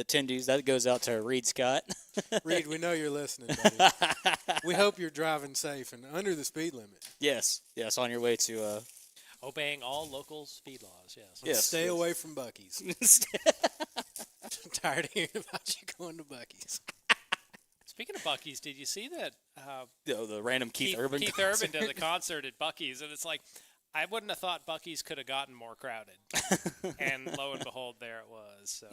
tendies. That goes out to Reed Scott. Reed, we know you're listening, buddy. We hope you're driving safe and under the speed limit. Yes, on your way to obeying all local speed laws. Yes. Yes. Stay away from Buc-ee's. I'm tired of hearing about you going to Buc-ee's. Speaking of Buc-ee's, did you see that? The random Keith Urban. Keith Urban does a concert at Buc-ee's, and it's like, I wouldn't have thought Buc-ee's could have gotten more crowded. And lo and behold, there it was. So.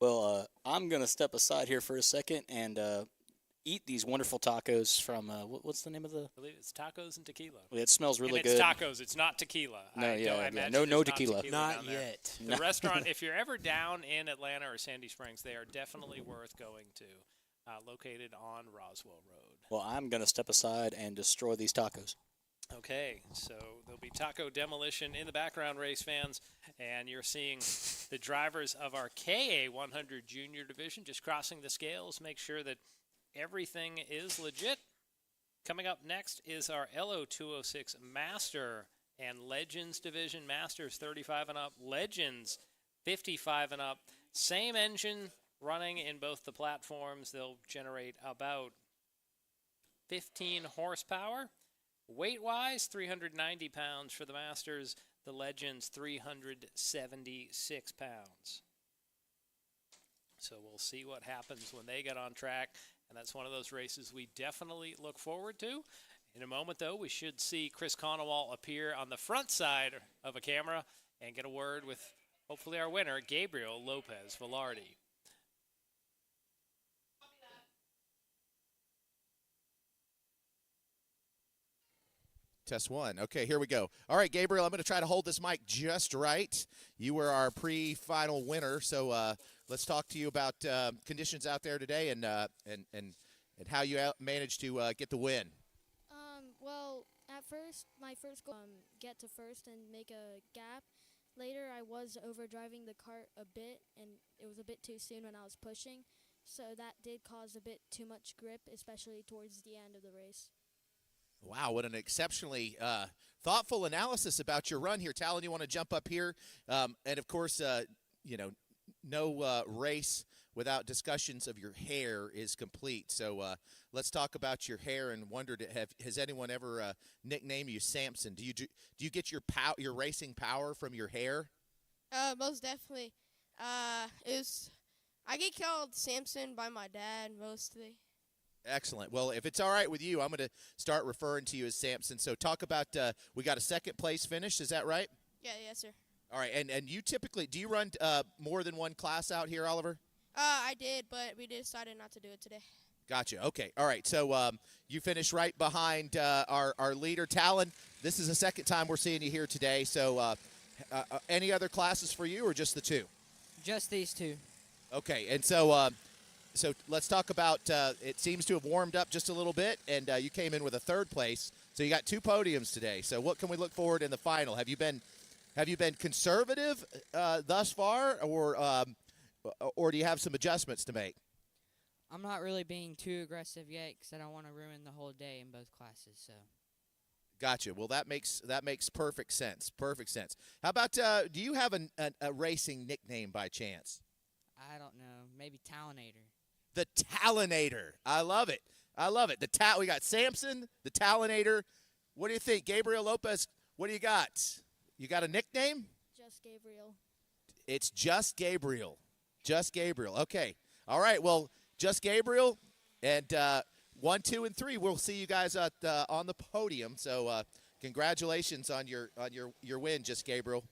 Well, I'm going to step aside here for a second and eat these wonderful tacos from, what's the name of the? I believe it's tacos and tequila. It smells really and it's good. tacos. It's not tequila. No tequila. Not yet. The restaurant, if you're ever down in Atlanta or Sandy Springs, they are definitely worth going to. Located on Roswell Road. Well, I'm going to step aside and destroy these tacos. Okay, so there'll be taco demolition in the background, race fans, and you're seeing the drivers of our KA100 Junior Division just crossing the scales, make sure that everything is legit. Coming up next is our LO206 Master and Legends Division. Masters 35 and up, Legends 55 and up. Same engine running in both the platforms. They'll generate about 15 horsepower. Weight-wise, 390 pounds for the Masters. The Legends, 376 pounds. So we'll see what happens when they get on track, and that's one of those races we definitely look forward to. In a moment, though, we should see Chris Conowall appear on the front side of a camera and get a word with, hopefully, our winner, Gabriel Lopez Velarde. Test one. Okay, here we go. All right, Gabriel, I'm going to try to hold this mic just right. You were our pre-final winner, so let's talk to you about conditions out there today and how you managed to get the win. Well, at first, my first goal get to first and make a gap. Later, I was overdriving the kart a bit, and it was a bit too soon when I was pushing, so that did cause a bit too much grip, especially towards the end of the race. Wow, what an exceptionally thoughtful analysis about your run here. Talon, you want to jump up here? And, of course, no race without discussions of your hair is complete. So let's talk about your hair and wondered, has anyone ever nicknamed you Samson? Do you get your racing power from your hair? Most definitely. I get called Samson by my dad mostly. Excellent. Well, if it's all right with you, I'm going to start referring to you as Samson. So talk about, we got a second place finish, is that right? Yeah, yes, sir. All right, and you typically, do you run more than one class out here, Oliver? I did, but we decided not to do it today. Gotcha. Okay. All right. So you finished right behind our leader, Talon. This is the second time we're seeing you here today. So any other classes for you or just the two? Just these two. Okay. And so so let's talk about it seems to have warmed up just a little bit, and you came in with a third place. So you got 2 podiums today. So what can we look forward in the final? Have you been conservative thus far, or do you have some adjustments to make? I'm not really being too aggressive yet because I don't want to ruin the whole day in both classes. So. Gotcha. Well, that makes perfect sense. Perfect sense. How about do you have a racing nickname by chance? I don't know. Maybe Talinator. The Talinator. I love it. I love it. We got Samson, the Talinator. What do you think, Gabriel Lopez? What do you got? You got a nickname? Just Gabriel. It's Just Gabriel. Just Gabriel. Okay. All right. Well, Just Gabriel and 1, 2, and 3. We'll see you guys on the podium. So congratulations on your win, Just Gabriel.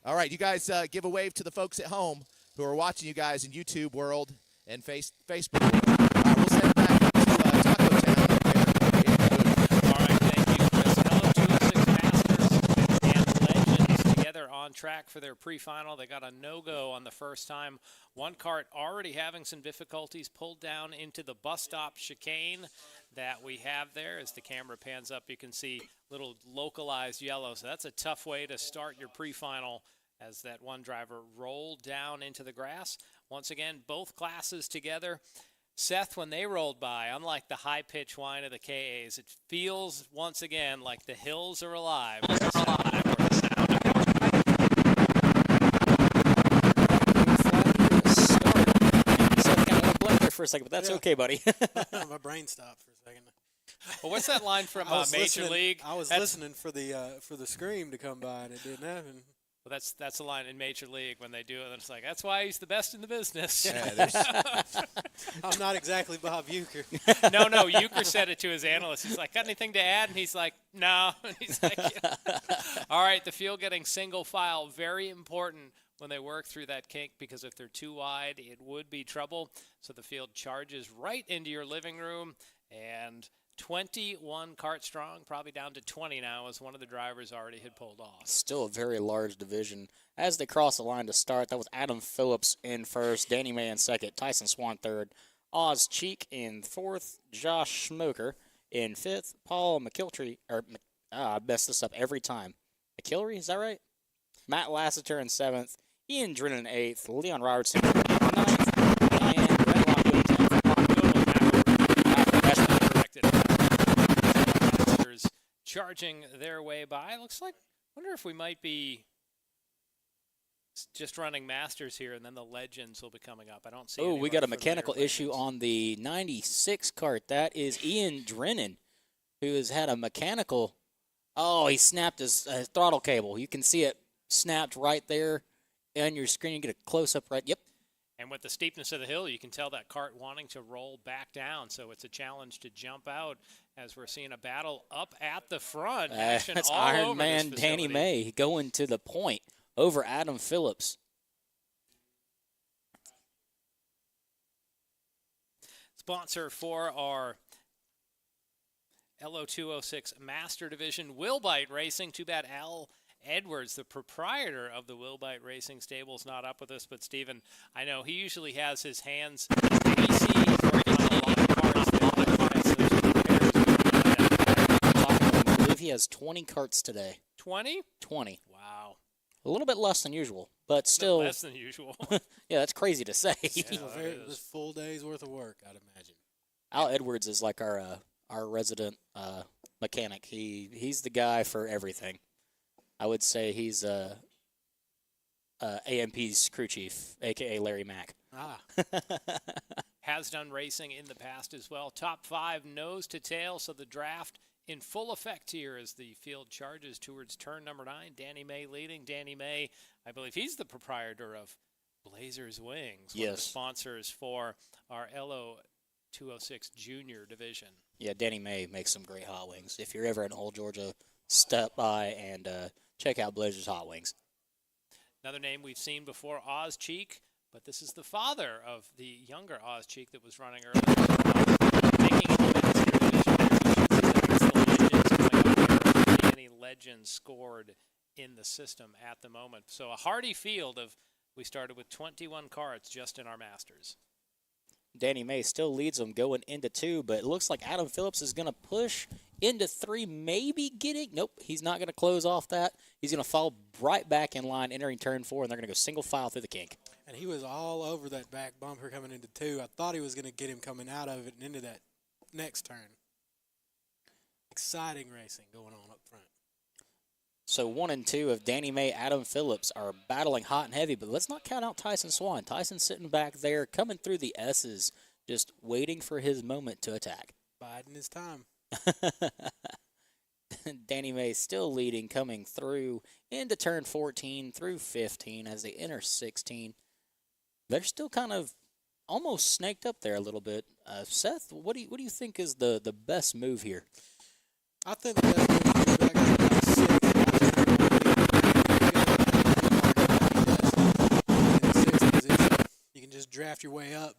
All right. You guys give a wave to the folks at home who are watching you guys in YouTube world and Facebook world. All right, we'll send it back up to Taco Town up there in the booth. All right, thank you, Chris. LO206 Masters and Legends together on track for their pre-final. They got a no-go on the first time. One kart already having some difficulties, pulled down into the bus stop chicane that we have there. As the camera pans up, you can see little localized yellow. So that's a tough way to start your pre-final, as that one driver rolled down into the grass. Once again, both classes together. Seth, when they rolled by, unlike the high-pitch whine of the KAs, it feels once again like the hills are alive. For a second, but that's okay, buddy. My brain stopped for a second. Well, what's that line from Major League? I was listening for the scream to come by, and it didn't happen. Well, that's a line in Major League when they do it. And it's like, that's why he's the best in the business. Yeah, I'm not exactly Bob Euchre. No, Euchre said it to his analyst. He's like, got anything to add? And he's like, no. He's like, yeah. All right, the field getting single file, very important when they work through that kink, because if they're too wide, it would be trouble. So the field charges right into your living room, and 21 kart strong, probably down to 20 now, as one of the drivers already had pulled off. Still a very large division. As they cross the line to start, that was Adam Phillips in first, Danny May in second, Tyson Swan third, Oz Cheek in fourth, Josh Smoker in fifth, Paul McKiltree, I mess this up every time. McKilry, is that right? Matt Lassiter in seventh, Ian Drennan in eighth, Leon Robertson in ninth, and Brett Lockwood in 10th. Charging their way by. Looks like, wonder if we might be just running Masters here, and then the Legends will be coming up. I don't see. Oh, we got a mechanical issue on the 96 kart. That is Ian Drennan, who has had a mechanical. Oh, he snapped his throttle cable. You can see it snapped right there on your screen. You get a close-up right. Yep. And with the steepness of the hill, you can tell that kart wanting to roll back down. So it's a challenge to jump out, as we're seeing a battle up at the front. That's all Iron over Man this Danny facility. May going to the point over Adam Phillips. Sponsor for our LO206 Master Division, Willbite Racing. Too bad Al Edwards, the proprietor of the Willbite Racing stable, is not up with us. But Stephen, I know he usually has his hands greasy working on a lot of cars. I believe he has 20 karts today. 20? 20. Wow. A little bit less than usual, but still. Less than usual. Yeah, that's crazy to say. This full day's worth of work, I'd imagine. Al Edwards is like our resident mechanic. He's the guy for everything. I would say he's AMP's crew chief, a.k.a. Larry Mack. Has done racing in the past as well. Top 5 nose to tail, so the draft in full effect here as the field charges towards turn number 9. Danny May leading. Danny May, I believe he's the proprietor of Blazers Wings, one of the sponsors for our LO206 Junior division. Yeah, Danny May makes some great hot wings. If you're ever in Old Georgia, stop by and check out Blazers Hot Wings. Another name we've seen before, Oz Cheek, but this is the father of the younger Oz Cheek that was running earlier. Taking a any legends scored in the system at the moment. So a hearty field of, we started with 21 karts just in our Masters. Danny May still leads them going into 2, but it looks like Adam Phillips is going to push into 3, maybe getting. Nope, he's not going to close off that. He's going to fall right back in line, entering turn 4, and they're going to go single file through the kink. And he was all over that back bumper coming into 2. I thought he was going to get him coming out of it and into that next turn. Exciting racing going on up front. So 1 and 2 of Danny May, Adam Phillips are battling hot and heavy, but let's not count out Tyson Swan. Tyson's sitting back there, coming through the S's, just waiting for his moment to attack. Biding his time. Danny May still leading, coming through into turn 14 through 15 as they enter 16. They're still kind of almost snaked up there a little bit. Seth, what do you think is the best move here? I think the best move is to go back to about 6th position. You can just draft your way up.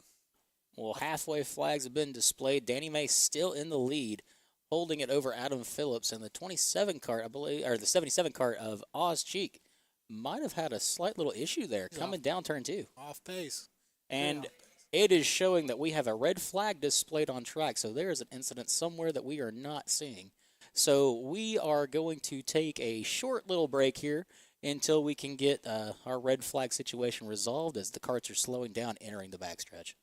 Well, halfway flags have been displayed. Danny May still in the lead, holding it over Adam Phillips, and the 27 cart, I believe, or the 77 cart of Oz Cheek might have had a slight little issue there coming down turn 2. Off pace. And it is showing that we have a red flag displayed on track. So there is an incident somewhere that we are not seeing. So we are going to take a short little break here until we can get our red flag situation resolved as the karts are slowing down entering the backstretch.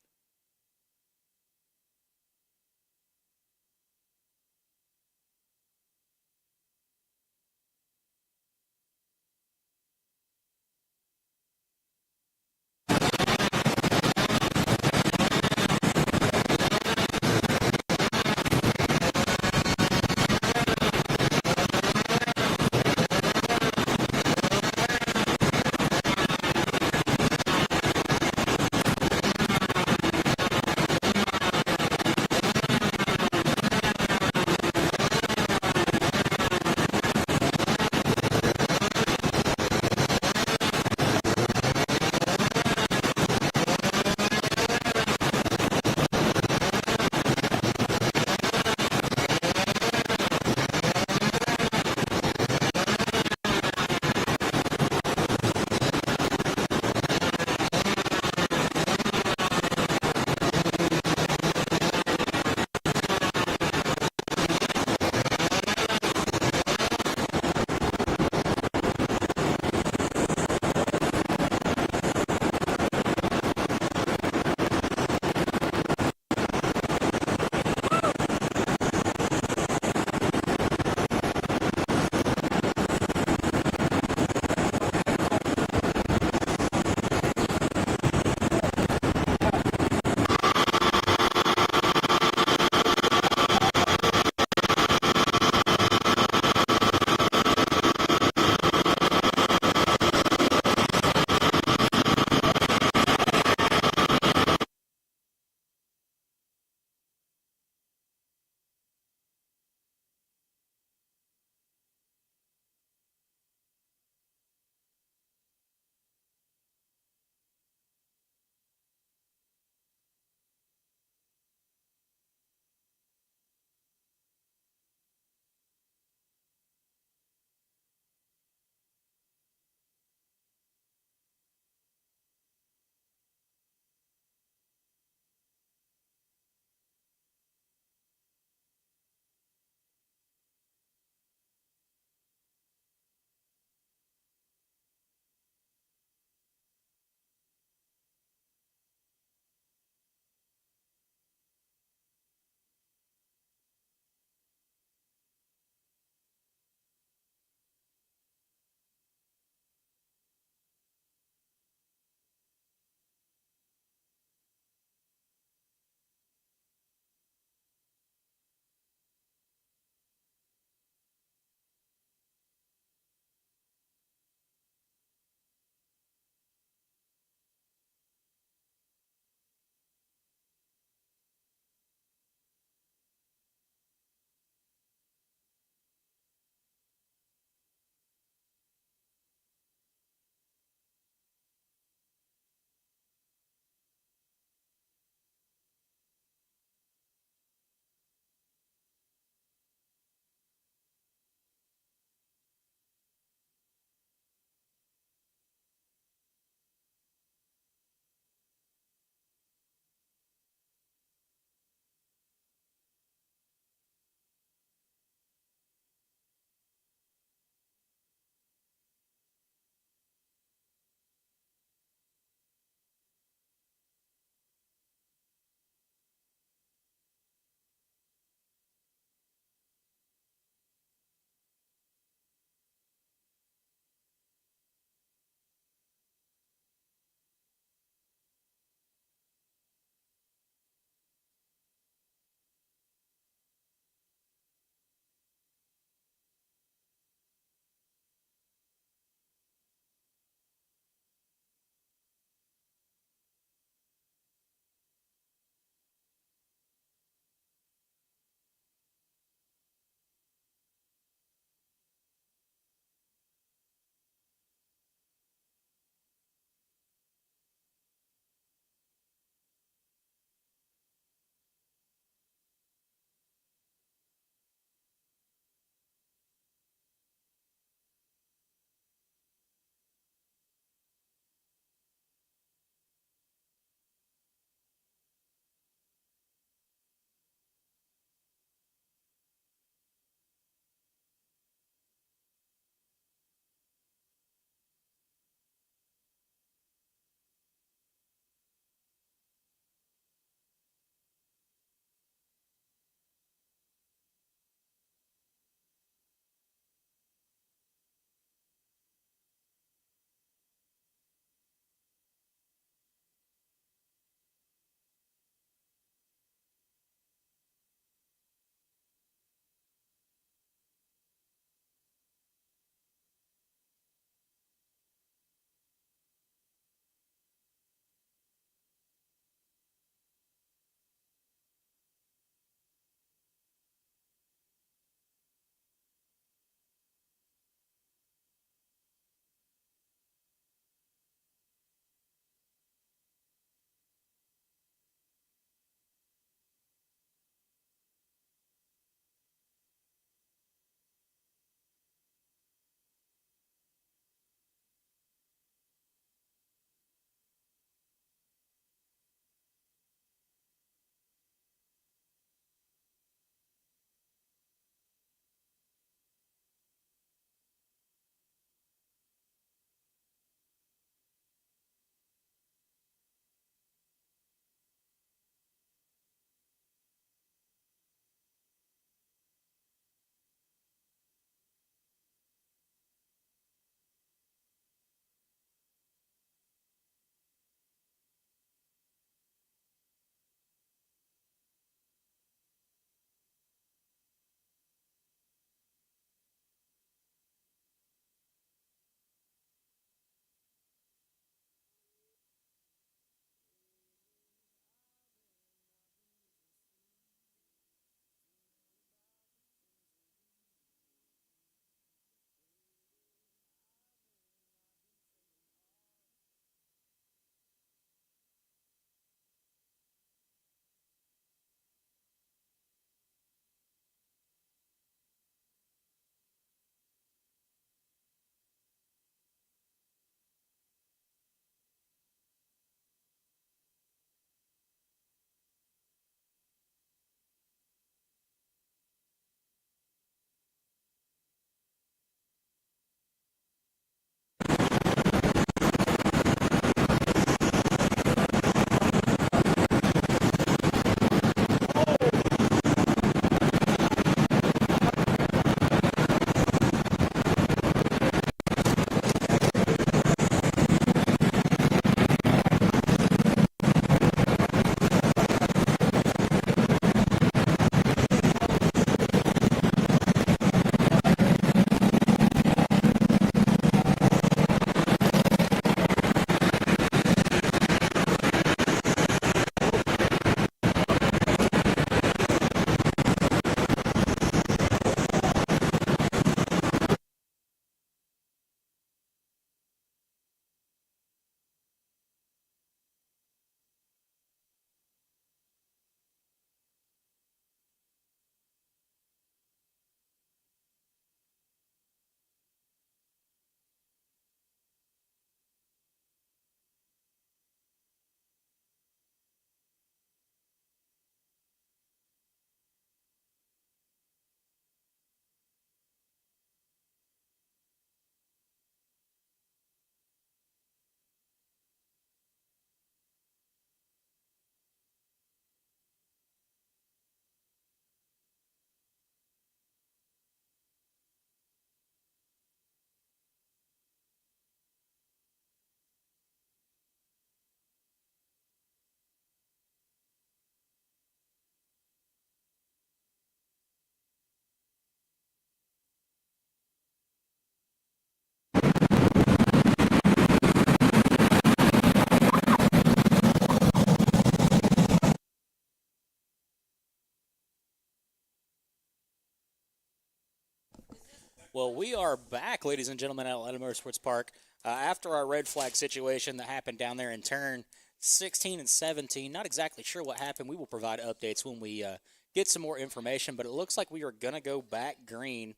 Well, we are back, ladies and gentlemen, at Atlanta Motorsports Park. After our red flag situation that happened down there in turn 16 and 17, not exactly sure what happened. We will provide updates when we get some more information, but it looks like we are going to go back green.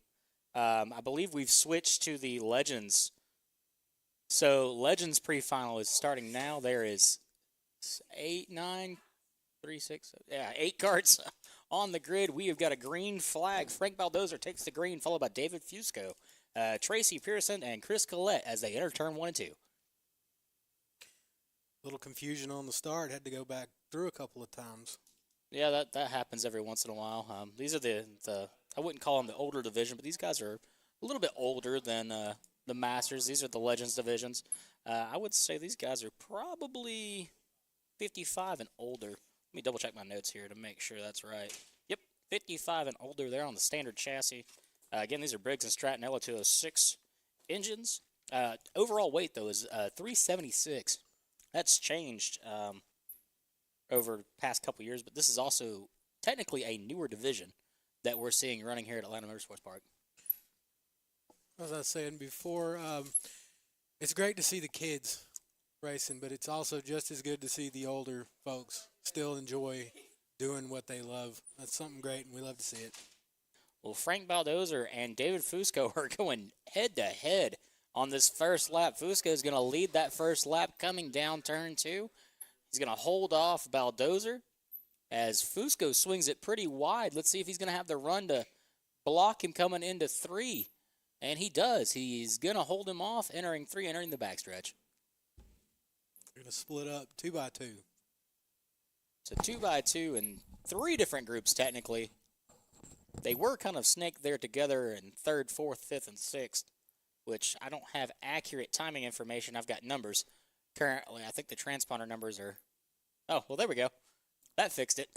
I believe we've switched to the Legends. So Legends pre-final is starting now. There is 8 karts on the grid. We have got a green flag. Frank Baldozer takes the green, followed by David Fusco, Tracy Pearson, and Chris Collette as they enter turn 1 and 2. Little confusion on the start. Had to go back through a couple of times. Yeah, that happens every once in a while. These are the I wouldn't call them the older division, but these guys are a little bit older than the Masters. These are the Legends divisions. I would say these guys are probably 55 and older. Let me double check my notes here to make sure that's right. Yep, 55 and older. They're on the standard chassis. Again, these are Briggs & Stratton LO206 engines. Overall weight, though, is 376. That's changed over the past couple years, but this is also technically a newer division that we're seeing running here at Atlanta Motorsports Park. As I was saying before, it's great to see the kids racing, but it's also just as good to see the older folks still enjoy doing what they love. That's something great, and we love to see it. Well, Frank Baldozer and David Fusco are going head-to-head on this first lap. Fusco is going to lead that first lap coming down turn 2. He's going to hold off Baldozer as Fusco swings it pretty wide. Let's see if he's going to have the run to block him coming into 3. And he does. He's going to hold him off, entering 3, entering the backstretch. We're going to split up 2 by 2. So 2 by 2 and 3 different groups technically. They were kind of snaked there together in 3rd, 4th, 5th, and 6th, which I don't have accurate timing information. I've got numbers currently. I think the transponder numbers are... Oh, well, there we go. That fixed it.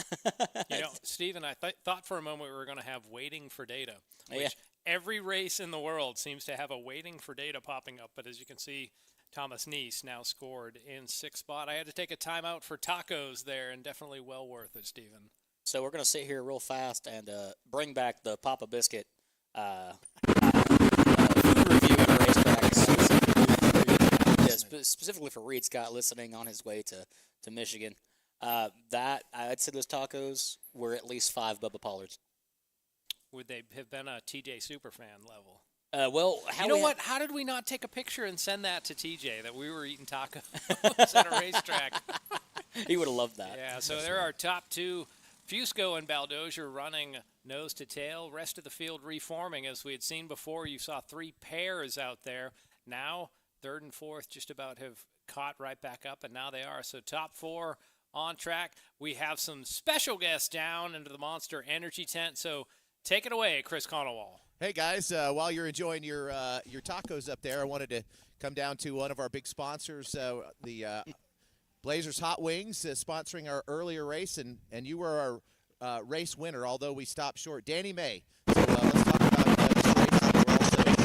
Stephen, I thought for a moment we were going to have waiting for data, which Yeah. every race in the world seems to have a waiting for data popping up. But as you can see, Thomas Neese now scored in 6th spot. I had to take a timeout for tacos there, and definitely well worth it, Stephen. So we're going to sit here real fast and bring back the Papa Biscuit food review of the racetrack. Specifically for Reed Scott listening on his way to Michigan. I'd say those tacos were at least 5 Bubba Pollards. Would they have been a TJ Superfan level? Well, How did we not take a picture and send that to TJ that we were eating tacos at a racetrack? He would have loved that. Yeah, so there are top 2. Fusco and Baldozer running nose to tail. Rest of the field reforming. As we had seen before, you saw 3 pairs out there. Now, 3rd and 4th just about have caught right back up, and now they are. So top 4 on track. We have some special guests down into the Monster Energy tent. So take it away, Chris Conowall. Hey guys, while you're enjoying your tacos up there, I wanted to come down to one of our big sponsors, the Blazers Hot Wings, sponsoring our earlier race, and you were our race winner, although we stopped short. Danny May. So let's talk about this race.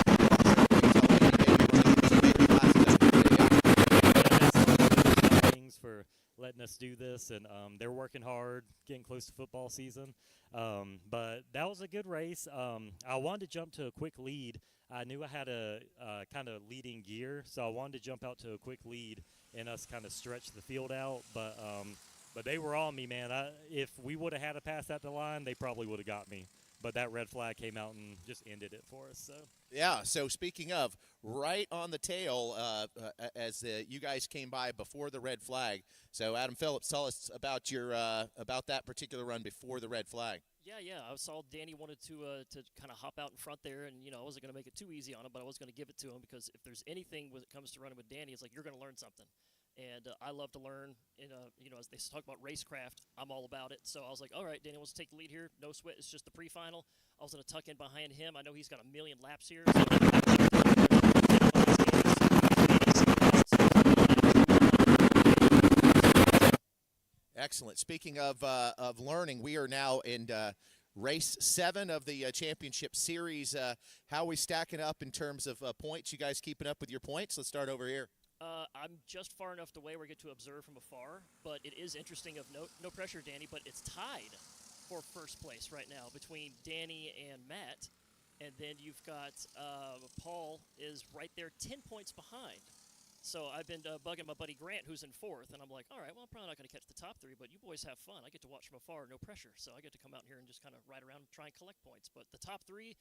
Wings for letting us do this, and they're working hard, getting close to football season. But that was a good race. I wanted to jump to a quick lead. I knew I had a kind of leading gear, so I wanted to jump out to a quick lead and us kind of stretch the field out. But they were on me, man. If we would have had a pass at the line, they probably would have got me. But that red flag came out and just ended it for us. So yeah. So speaking of, right on the tail, as you guys came by before the red flag. So Adam Phillips, tell us about your about that particular run before the red flag. Yeah. I saw Danny wanted to kind of hop out in front there, and I wasn't going to make it too easy on him, but I was going to give it to him because if there's anything when it comes to running with Danny, it's like you're going to learn something. And I love to learn, as they talk about racecraft, I'm all about it. So I was like, all right, Danny wants to take the lead here. No sweat. It's just the pre-final. I was going to tuck in behind him. I know he's got a million laps here. Excellent. Speaking of learning, we are now in race 7 of the championship series. How are we stacking up in terms of points? You guys keeping up with your points? Let's start over here. I'm just far enough away where I get to observe from afar, but it is interesting of note. No pressure, Danny, but it's tied for first place right now between Danny and Matt. And then you've got Paul is right there 10 points behind. So I've been bugging my buddy Grant, who's in 4th, and I'm like, all right, well, I'm probably not going to catch the top 3, but you boys have fun. I get to watch from afar, no pressure. So I get to come out here and just kind of ride around and try and collect points. But the top 3,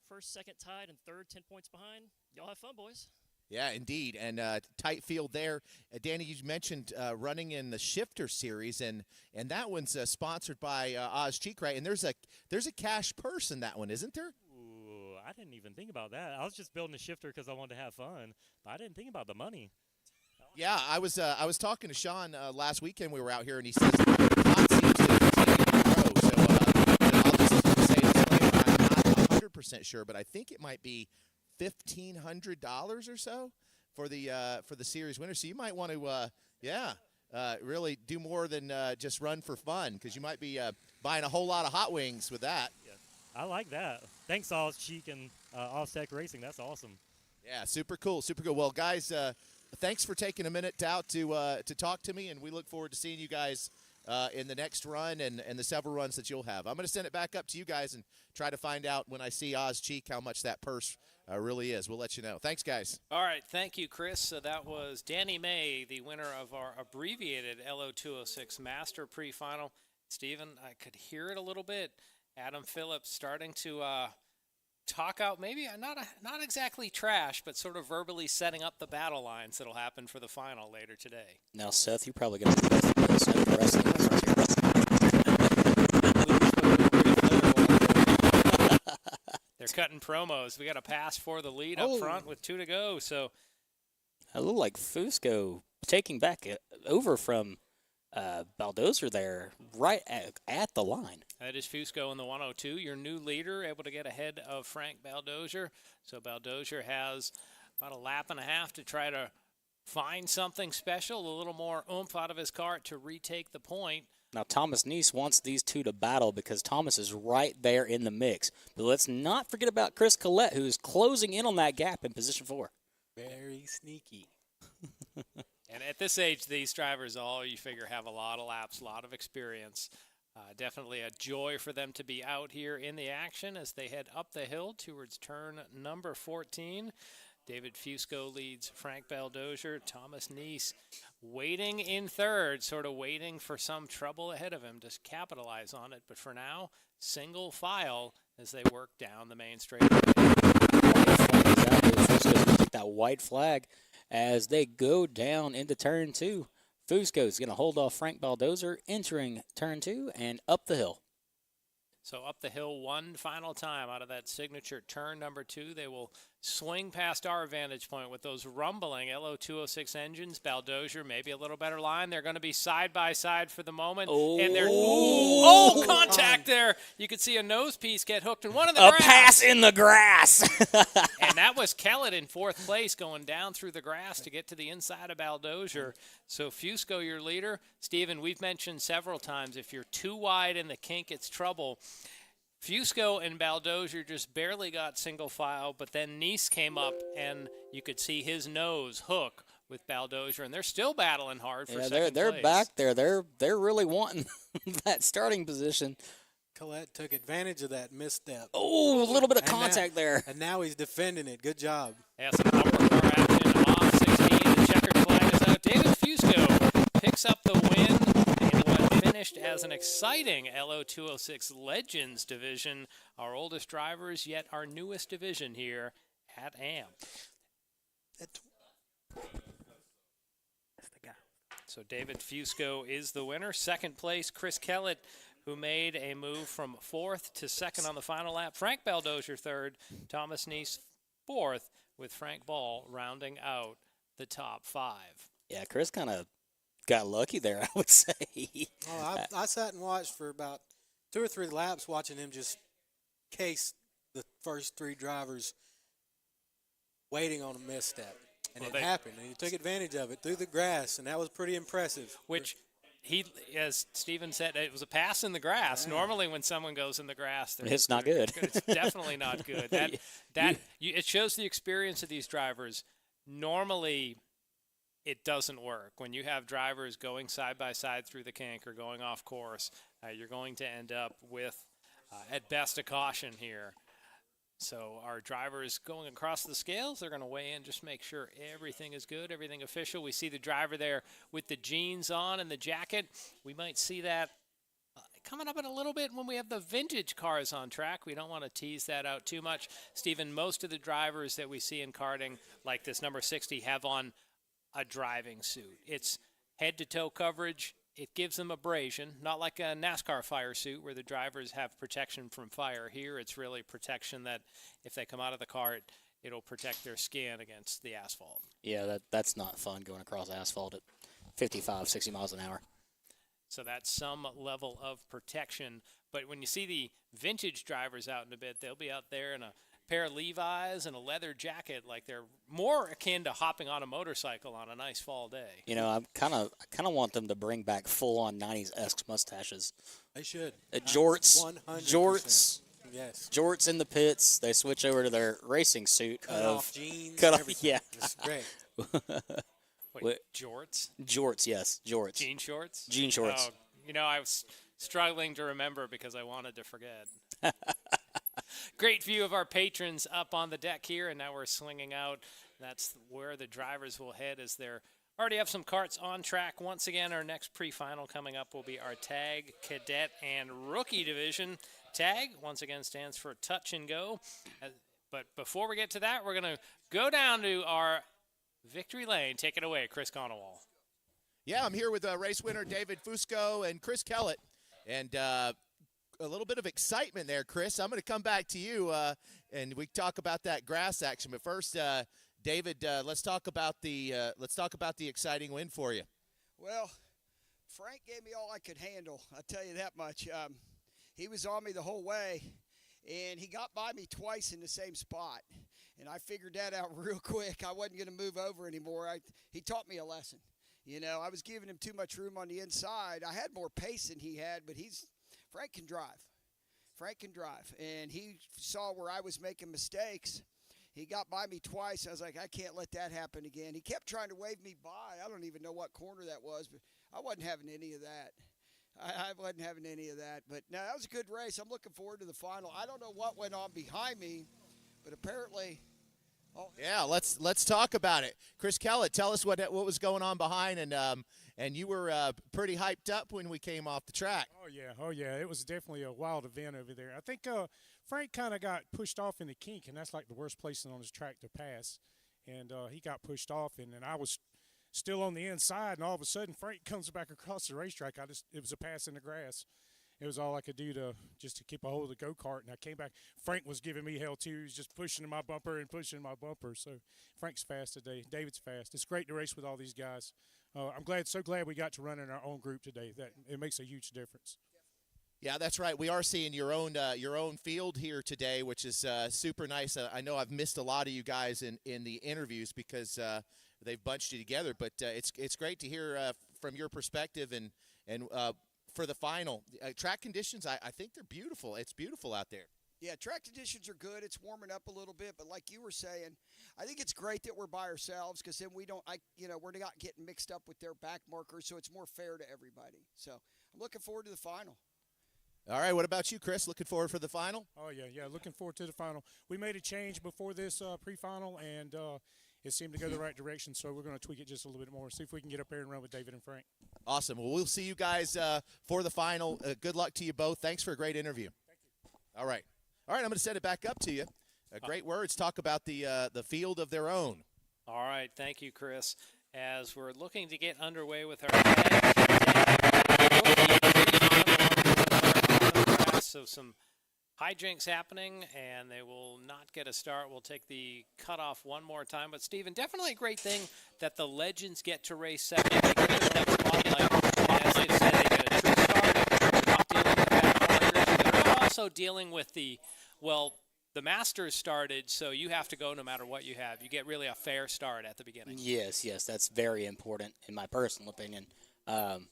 first, second tied, and third 10 points behind, y'all have fun, boys. Yeah, indeed, and tight field there. Danny, you mentioned running in the Shifter Series, and that one's sponsored by Oz Cheek, right? And there's a cash purse in that one, isn't there? Ooh, I didn't even think about that. I was just building a shifter because I wanted to have fun, but I didn't think about the money. Yeah, I was talking to Sean last weekend. We were out here, and he says the pot seems to continue to grow. So I'll just say a disclaimer: I'm not 100% sure, but I think it might be $1,500 or so for the series winner. So you might want to, really do more than just run for fun, because you might be buying a whole lot of hot wings with that. Yeah, I like that. Thanks, Oz Cheek and Oz Tech Racing. That's awesome. Yeah, super cool, super cool. Well, guys, thanks for taking a minute out to talk to me, and we look forward to seeing you guys in the next run and the several runs that you'll have. I'm going to send it back up to you guys and try to find out when I see Oz Cheek how much that purse really is. We'll let you know. Thanks, guys. All right, thank you, Chris. So that was Danny May, the winner of our abbreviated LO206 Master Pre-Final. Stephen, I could hear it a little bit. Adam Phillips starting to talk out, maybe not exactly trash, but sort of verbally setting up the battle lines that'll happen for the final later today. Now, Seth, you're probably going to be the wrestling reference here. They're cutting promos. We got a pass for the lead up front with 2 to go. So a little like Fusco taking back over from Baldozer there, right at the line. that is Fusco in the 102, your new leader, able to get ahead of Frank Baldozer. So Baldozer has about a lap and a half to try to find something special, a little more oomph out of his cart to retake the point. Now, Thomas Neese wants these two to battle because Thomas is right there in the mix. But let's not forget about Chris Collette, who's closing in on that gap in position 4. Very sneaky. And at this age, these drivers all, you figure, have a lot of laps, a lot of experience. Definitely a joy for them to be out here in the action as they head up the hill towards turn number 14. David Fusco leads Frank Baldozer. Thomas Neese waiting in third, sort of waiting for some trouble ahead of him to capitalize on it. But for now, single file as they work down the main straightaway. Take that white flag as they go down into turn 2. Fusco is going to hold off Frank Baldozer entering turn 2 and up the hill. So up the hill one final time out of that signature turn number 2. They will swing past our vantage point with those rumbling LO206 engines. Baldozer, maybe a little better line. They're going to be side by side for the moment. And they're contact there. You could see a nose piece get hooked in one of the grass. A pass in the grass. And that was Kellett in 4th place going down through the grass to get to the inside of Baldozer. So Fusco, your leader. Stephen, we've mentioned several times, if you're too wide in the kink, it's trouble. Fusco and Baldozer just barely got single file, but then Neese came up, and you could see his nose hook with Baldozer, and they're still battling hard for second they're place. back there. They're really wanting that starting position. Collette took advantage of that misstep. Oh, a little bit of contact there. And now he's defending it. Good job. Yeah, some bumper car action off 16. The checkered flag is out. David Fusco picks up the win in what finished as an exciting LO206 Legends division. Our oldest drivers, yet our newest division here at AMP. So David Fusco is the winner. Second place, Chris Kellett, who made a move from 4th to 2nd on the final lap. Frank Baldozer 3rd, Thomas Neese 4th, with Frank Ball rounding out the top 5. Yeah, Chris kind of got lucky there, I would say. I sat and watched for about 2 or 3 laps watching him just case the first 3 drivers waiting on a misstep. And it happened, and he took advantage of it through the grass, and that was pretty impressive. Which he, as Steven said, it was a pass in the grass. Yeah. Normally when someone goes in the grass, it's not good. It's definitely not good. It shows the experience of these drivers. Normally it doesn't work. When you have drivers going side by side through the kink or going off course, you're going to end up with, at best, a caution here. So our drivers going across the scales, they're going to weigh in, just make sure everything is good, everything official. We see the driver there with the jeans on and the jacket. We might see that coming up in a little bit when we have the vintage cars on track. We don't want to tease that out too much. Stephen, most of the drivers that we see in karting, like this number 60, have on a driving suit. It's head-to-toe coverage. It gives them abrasion, not like a NASCAR fire suit where the drivers have protection from fire. Here, it's really protection that if they come out of the car, it'll protect their skin against the asphalt. Yeah, that's not fun going across asphalt at 55, 60 miles an hour. So that's some level of protection. But when you see the vintage drivers out in a bit, they'll be out there in a pair of Levi's and a leather jacket, like they're more akin to hopping on a motorcycle on a nice fall day. You know, I kind of want them to bring back full-on 90s-esque mustaches. They should. Jorts, 100%. Yes. Jorts in the pits. They switch over to their racing suit. Cut off jeans. Cut off, everything. yeah. It's great. Wait, jorts? Jorts, yes, jorts. Jean shorts? Jean shorts. Oh, you know, I was struggling to remember because I wanted to forget. Great view of our patrons up on the deck here, and now we're swinging out. That's where the drivers will head as they're already have some karts on track. Once again, our next pre-final coming up will be our tag, cadet, and rookie division. Tag, once again, stands for touch and go. But before we get to that, we're going to go down to our victory lane. Take it away, Chris Conowall. Yeah, I'm here with race winner David Fusco and Chris Kellett. And a little bit of excitement there, Chris. I'm going to come back to you, and we talk about that grass action. But first, David, let's talk about the exciting win for you. Well, Frank gave me all I could handle. I'll tell you that much. He was on me the whole way, and he got by me twice in the same spot. And I figured that out real quick. I wasn't going to move over anymore. He taught me a lesson. You know, I was giving him too much room on the inside. I had more pace than he had, but Frank can drive. Frank can drive. And he saw where I was making mistakes. He got by me twice. I was like, I can't let that happen again. He kept trying to wave me by. I don't even know what corner that was, but I wasn't having any of that. I wasn't having any of that. But no, that was a good race. I'm looking forward to the final. I don't know what went on behind me, but apparently – yeah, let's talk about it. Chris Kellett, tell us what was going on behind, and you were pretty hyped up when we came off the track. Oh yeah, it was definitely a wild event over there. I think Frank kind of got pushed off in the kink, and that's like the worst place on his track to pass. And he got pushed off, and then I was still on the inside, and all of a sudden Frank comes back across the racetrack. It was a pass in the grass. It was all I could do to keep a hold of the go-kart, and I came back. Frank was giving me hell, too. He was just pushing my bumper and pushing my bumper. So Frank's fast today. David's fast. It's great to race with all these guys. I'm so glad we got to run in our own group today. It makes a huge difference. Yeah, that's right. We are seeing your own field here today, which is super nice. I know I've missed a lot of you guys in the interviews because they've bunched you together, but it's great to hear from your perspective and for the final. Track conditions, I think they're beautiful. It's beautiful out there. Yeah, track conditions are good. It's warming up a little bit, but like you were saying, I think it's great that we're by ourselves because then we're not getting mixed up with their back markers, so it's more fair to everybody. So I'm looking forward to the final. All right, what about you, Chris? Looking forward for the final? Oh, yeah, looking forward to the final. We made a change before this pre-final, and it seemed to go the right direction, so we're going to tweak it just a little bit more, see if we can get up here and run with David and Frank. Awesome. Well, we'll see you guys for the final. Good luck to you both. Thanks for a great interview. Thank you. All right, I'm going to send it back up to you. Great words. Talk about the field of their own. All right, thank you, Chris. As we're looking to get underway with our so some hijinks happening, and they will not get a start. We'll take the cutoff one more time. But, Stephen, definitely a great thing that the legends get to race second. They get that spotlight. And as they've said, they get a true start. Not dealing with back markers. They're also dealing with the Masters started, so you have to go no matter what you have. You get really a fair start at the beginning. Yes, that's very important in my personal opinion.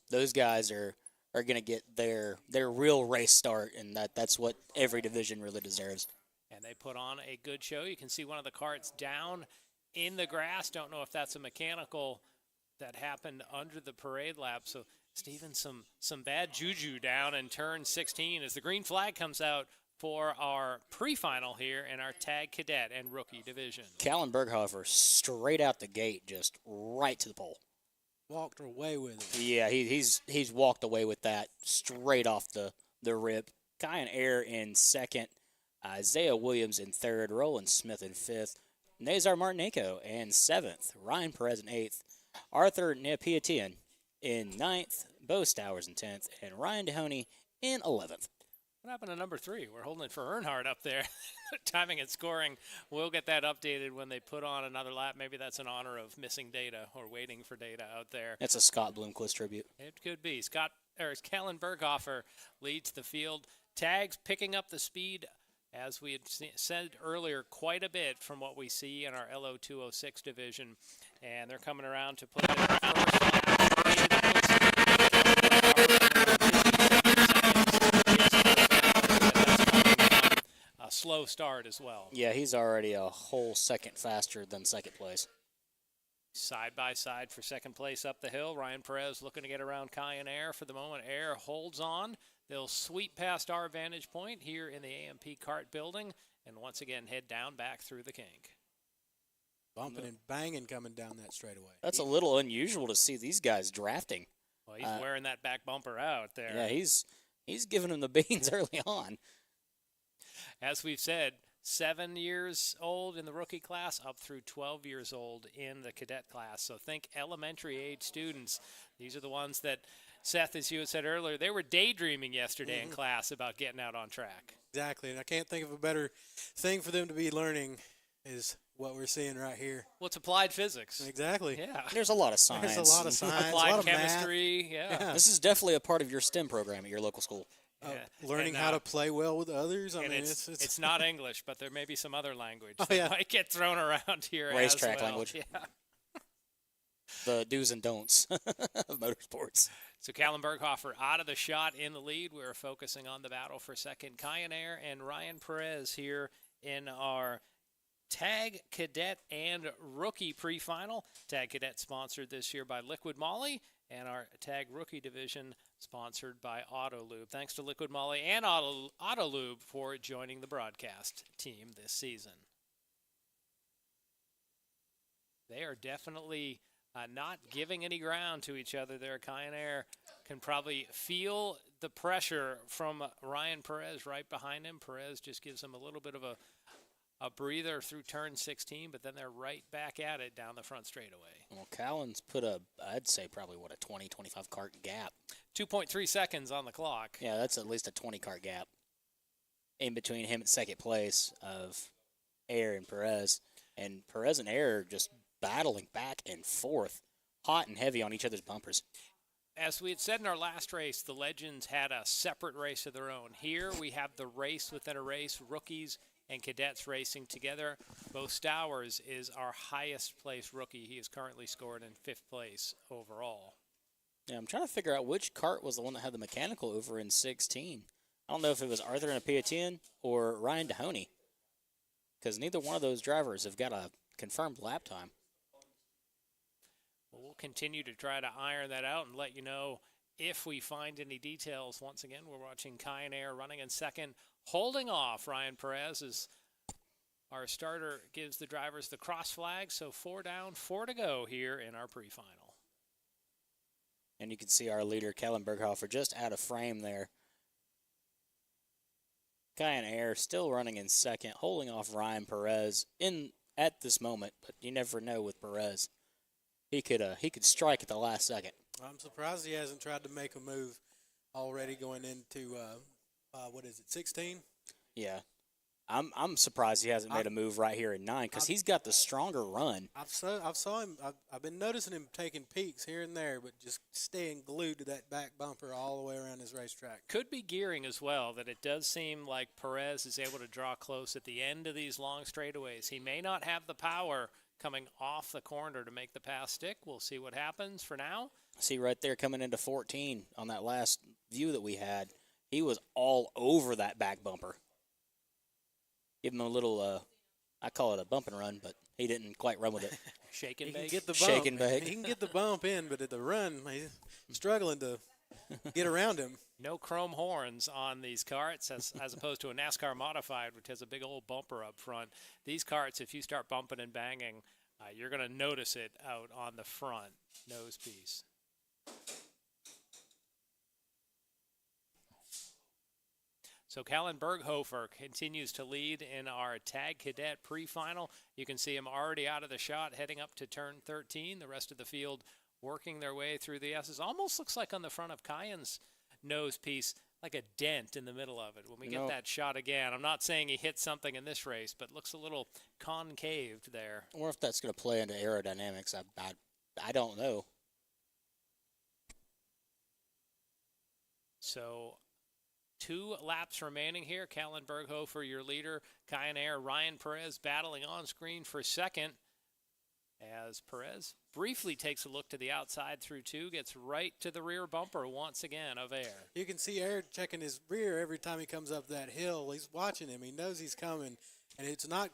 Those guys are going to get their real race start, and that's what every division really deserves. And they put on a good show. You can see one of the karts down in the grass. Don't know if that's a mechanical that happened under the parade lap. So, Stephen, some bad juju down in turn 16 as the green flag comes out for our pre-final here in our Tag Cadet and Rookie division. Callan Berghofer straight out the gate, just right to the pole. Walked away with it. Yeah, he's walked away with that straight off the rip. Kyan Air in second, Isaiah Williams in third, Roland Smith in fifth, Nazar Martinenko in seventh, Ryan Perez in eighth, Arthur Neapiatian in ninth, Bo Stowers in 10th, and Ryan Dehoney in 11th. What happened to number 3? We're holding it for Earnhardt up there. Timing and scoring. We'll get that updated when they put on another lap. Maybe that's in honor of missing data or waiting for data out there. That's a Scott Bloomquist tribute. It could be. Callan Berghofer leads the field. Tags picking up the speed, as we had said earlier, quite a bit from what we see in our LO206 division. And they're coming around to put it in the first a slow start as well. Yeah, he's already a whole second faster than second place. Side by side for second place up the hill. Ryan Perez looking to get around Kyan Air. For the moment, Air holds on. They'll sweep past our vantage point here in the AMP Kart building and once again head down back through the kink. Bumping and banging coming down that straightaway. That's a little unusual to see these guys drafting. Well, he's wearing that back bumper out there. Yeah, he's giving them the beans early on. As we've said, 7 years old in the rookie class up through 12 years old in the cadet class. So think elementary age students. These are the ones that, Seth, as you had said earlier, they were daydreaming yesterday in class about getting out on track. Exactly, and I can't think of a better thing for them to be learning is what we're seeing right here. Well, it's applied physics. Exactly. Yeah. There's a lot of science. There's a lot of science. Applied a lot of chemistry. Math. Yeah. This is definitely a part of your STEM program at your local school. Learning how to play well with others. I mean, it's not English, but there may be some other language Oh, that yeah. might get thrown around here. Racetrack as well. language. Yeah. The do's and don'ts of motorsports. So Callan Berghofer out of the shot in the lead. We're focusing on the battle for second. Kyan Air and Ryan Perez here in our Tag Cadet and Rookie pre-final. Tag Cadet sponsored this year by Liquid Moly, and our Tag Rookie division sponsored by Autolube. Thanks to Liquid Moly and Autolube for joining the broadcast team this season. They are definitely not giving any ground to each other there. Kyan Air can probably feel the pressure from Ryan Perez right behind him. Perez just gives him a little bit of a breather through turn 16, but then they're right back at it down the front straightaway. Well, Callan's put I'd say probably, a 20, 25 cart gap. 2.3 seconds on the clock. Yeah, that's at least a 20 cart gap in between him at second place of Air and Perez. And Perez and Air just battling back and forth, hot and heavy on each other's bumpers. As we had said in our last race, the Legends had a separate race of their own. Here we have the race within a race, rookies and cadets racing together. Bo Stowers is our highest place rookie. He is currently scored in 5th place overall. Yeah, I'm trying to figure out which cart was the one that had the mechanical over in 16. I don't know if it was Arthur Neapiatian or Ryan Dehoney, because neither one of those drivers have got a confirmed lap time. Well, we'll continue to try to iron that out and let you know if we find any details. Once again, we're watching Kyan Air running in second, holding off Ryan Perez as our starter gives the drivers the cross flag. So 4 down, 4 to go here in our pre-final. And you can see our leader, Callan Berghofer, just out of frame there. Kyan Air still running in second, holding off Ryan Perez at this moment, but you never know with Perez. He could strike at the last second. I'm surprised he hasn't tried to make a move already going into, 16? Yeah. I'm surprised he hasn't made a move right here in 9 because he's got the stronger run. I've been noticing him taking peeks here and there, but just staying glued to that back bumper all the way around his racetrack. Could be gearing as well, that it does seem like Perez is able to draw close at the end of these long straightaways. He may not have the power coming off the corner to make the pass stick. We'll see what happens for now. See right there coming into 14 on that last view that we had. He was all over that back bumper. Give him a little, I call it a bump and run, but he didn't quite run with it. Shake and He can bake. get the bump. Shake and bake. He can get the bump in, but at the run, he's struggling to get around him. No chrome horns on these karts as opposed to a NASCAR modified, which has a big old bumper up front. These karts, if you start bumping and banging, you're going to notice it out on the front nose piece. So Callan Berghofer continues to lead in our Tag Cadet pre-final. You can see him already out of the shot, heading up to turn 13. The rest of the field working their way through the S's. Almost looks like on the front of Kyan's nose piece, like a dent in the middle of it. When we get that shot again, I'm not saying he hit something in this race, but looks a little concaved there. I wonder if that's going to play into aerodynamics. I don't know. So 2 laps remaining here. Callan Berghofer, your leader. Kyan Air, Ryan Perez battling on screen for second. As Perez briefly takes a look to the outside through 2, gets right to the rear bumper once again of Air. You can see Air checking his rear every time he comes up that hill. He's watching him. He knows he's coming, and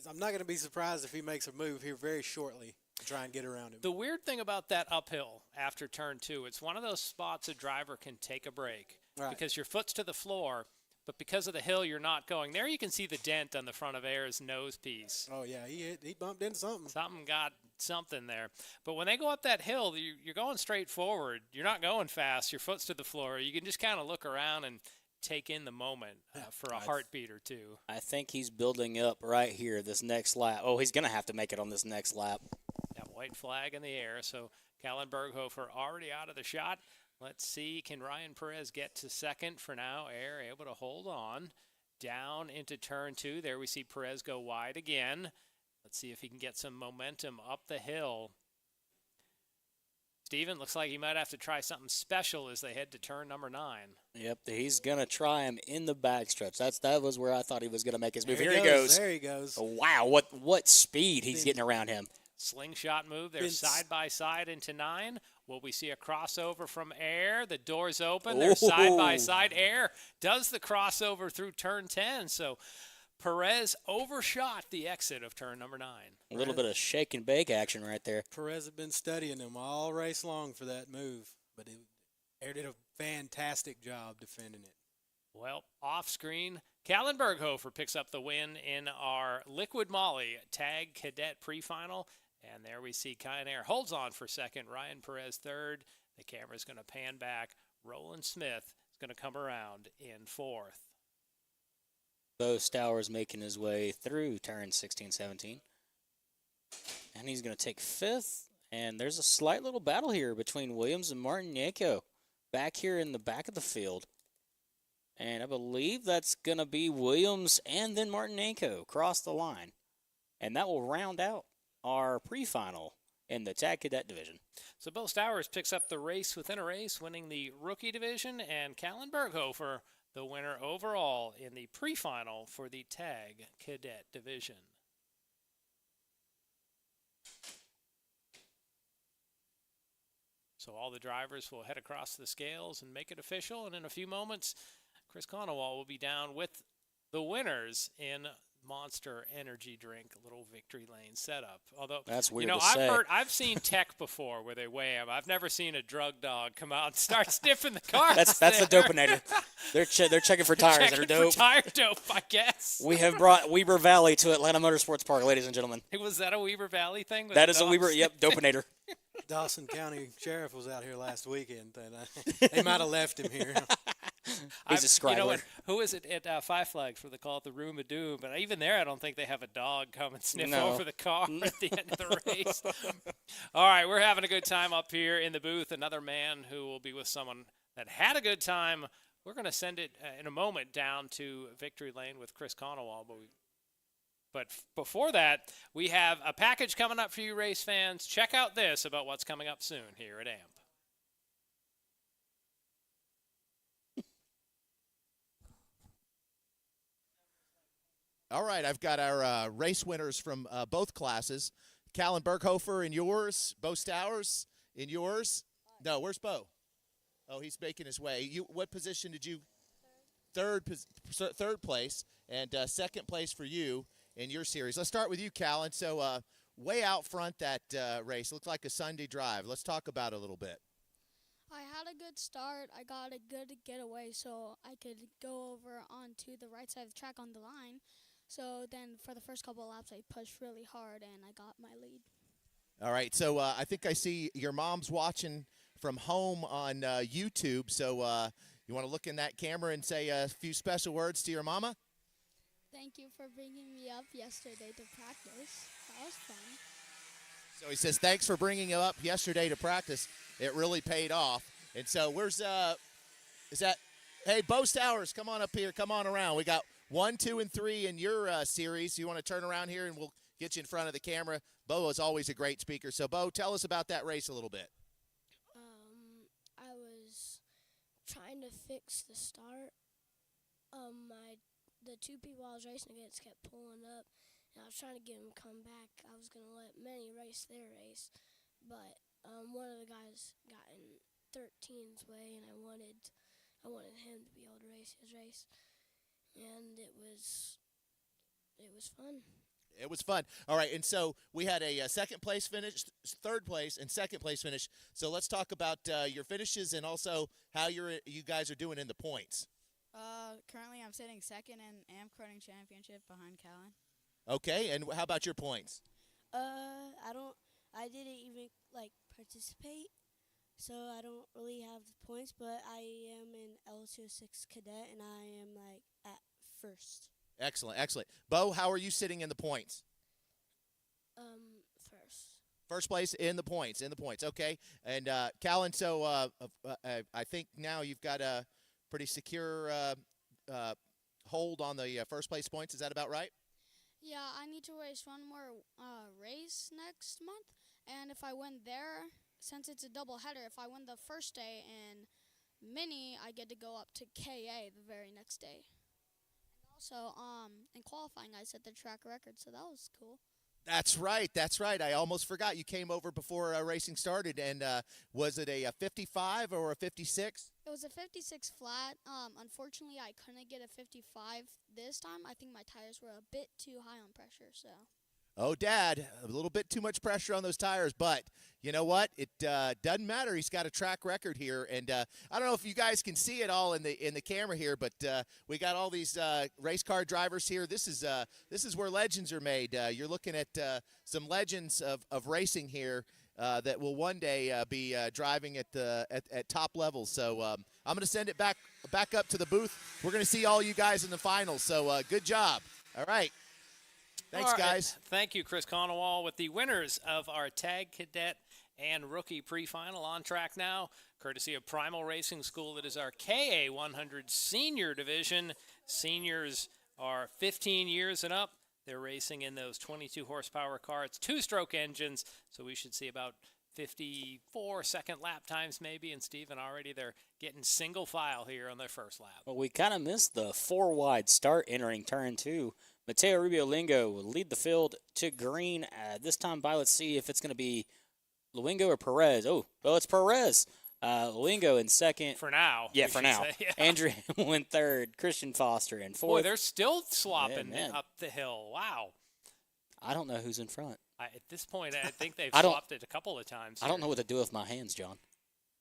I'm not gonna be surprised if he makes a move here very shortly to try and get around him. The weird thing about that uphill after turn 2, it's one of those spots a driver can take a break because your foot's to the floor. But because of the hill, you're not going. There you can see the dent on the front of Air's nose piece. Oh, yeah, he bumped into something. Something got something there. But when they go up that hill, you're going straight forward. You're not going fast. Your foot's to the floor. You can just kind of look around and take in the moment for a heartbeat or two. I think he's building up right here this next lap. Oh, he's going to have to make it on this next lap. That white flag in the air. So Callan Berghofer already out of the shot. Let's see, can Ryan Perez get to second? For now, Air able to hold on. Down into turn 2. There we see Perez go wide again. Let's see if he can get some momentum up the hill. Steven, looks like he might have to try something special as they head to turn number 9. Yep, he's going to try him in the backstretch. That was where I thought he was going to make his move. There Here he goes. There he goes. Oh, wow, what speed he's getting around him. Slingshot move. They're side by side into 9. Will we see a crossover from Air? The doors open. They're side by side. Air does the crossover through turn 10. So Perez overshot the exit of turn number 9. A little bit of shake and bake action right there. Perez had been studying him all race long for that move, but Air did a fantastic job defending it. Well, off screen, Callan Berghofer picks up the win in our Liquid Molly Tag Cadet pre-final. And there we see Kyan Air holds on for second. Ryan Perez third. The camera's going to pan back. Roland Smith is going to come around in 4th. Bo Stowers making his way through turn 16, 17. And he's going to take 5th. And there's a slight little battle here between Williams and Martin Yanko back here in the back of the field. And I believe that's going to be Williams and then Martin Yanko cross the line. And that will round out our pre-final in the Tag Cadet division. So Bill Stowers picks up the race within a race, winning the rookie division, and Callan Berghofer the winner overall in the pre-final for the Tag Cadet division. So all the drivers will head across the scales and make it official, and in a few moments, Chris Conowall will be down with the winners in Monster Energy Drink, a little victory lane setup. Although that's weird. I've seen tech before where they weigh them. I've never seen a drug dog come out and start sniffing the cars. That's the dopinator. They're checking for tires that are dope. For tire dope, I guess. We have brought Weber Valley to Atlanta Motorsports Park, ladies and gentlemen. Was that a Weber Valley thing? That is a Weber. Yep, dopinator. Dawson County Sheriff was out here last weekend, and they might have left him here. He's a scribe. You know what? Who is it at Five Flags for the call it the Room of Doom? But even there, I don't think they have a dog come and sniff over the car at the end of the race. All right, we're having a good time up here in the booth. Another man who will be with someone that had a good time. We're going to send it in a moment down to Victory Lane with Chris Conowall. But before that, we have a package coming up for you race fans. Check out this about what's coming up soon here at AMP. All right, I've got our race winners from both classes. Callan Berghofer in yours. Bo Stowers in yours. No, where's Bo? Oh, he's making his way. What position did you? Third place, and second place for you in your series. Let's start with you, Callan. So way out front that race. Looked like a Sunday drive. Let's talk about it a little bit. I had a good start. I got a good getaway, so I could go over onto the right side of the track on the line. So then for the first couple of laps, I pushed really hard, and I got my lead. All right, so I think I see your mom's watching from home on YouTube. So you want to look in that camera and say a few special words to your mama? Thank you for bringing me up yesterday to practice. That was fun. So he says, thanks for bringing him up yesterday to practice. It really paid off. And so where's is that? Hey, Bo Stowers, come on up here. Come on around. We got 1, 2, and 3 in your series. You want to turn around here, and we'll get you in front of the camera. Bo is always a great speaker. So, Bo, tell us about that race a little bit. I was trying to fix the start. The two people I was racing against kept pulling up, and I was trying to get them to come back. I was going to let Manny race their race, but one of the guys got in 13's way, and I wanted him to be able to race his race, and it was fun. It was fun. All right, and so we had a second place finish, third place, and second place finish. So let's talk about your finishes and also how you guys are doing in the points. Currently, I'm sitting second in AMP Karting Championship behind Callan. Okay, and how about your points? I didn't even participate, so I don't really have the points. But I am in LO206 Cadet, and I am at first. Excellent, excellent. Bo, how are you sitting in the points? First. First place in the points, okay. And Callan, so I think now you've got a pretty secure hold on the first place points. Is that about right? Yeah, I need to race one more race next month, and if I win there, since it's a doubleheader, if I win the first day in Mini, I get to go up to KA the very next day. And also, in qualifying, I set the track record, so that was cool. That's right. I almost forgot. You came over before racing started, and was it a 55 or a 56? It was a 56 flat. Unfortunately, I couldn't get a 55 this time. I think my tires were a bit too high on pressure, so. Oh, Dad, a little bit too much pressure on those tires, but you know what? It doesn't matter. He's got a track record here, and I don't know if you guys can see it all in the camera here, but we got all these race car drivers here. This is where legends are made. You're looking at some legends of racing here that will one day be driving at top levels. So I'm going to send it back up to the booth. We're going to see all you guys in the finals. So good job. All right. Thanks, guys. Thank you, Chris Conowall, with the winners of our Tag Cadet and Rookie pre-final on track now, courtesy of Primal Racing School. It is our KA 100 Senior Division. Seniors are 15 years and up. They're racing in those 22 horsepower carts, two-stroke engines, so we should see about 54-second lap times maybe. And Stephen, already they're getting single file here on their first lap. Well, we kind of missed the 4-wide start entering turn 2. Mateo Rubio Lingo will lead the field to green. This time by, let's see if it's going to be Luengo or Perez. Oh, well, it's Perez. Luengo in second. For now. Yeah, for now. Say, yeah. Andrew Hamel in third. Christian Foster in fourth. Boy, they're still swapping Yeah, up the hill. Wow. I don't know who's in front. At this point, I think they've swapped it a couple of times. I don't know what to do with my hands, John.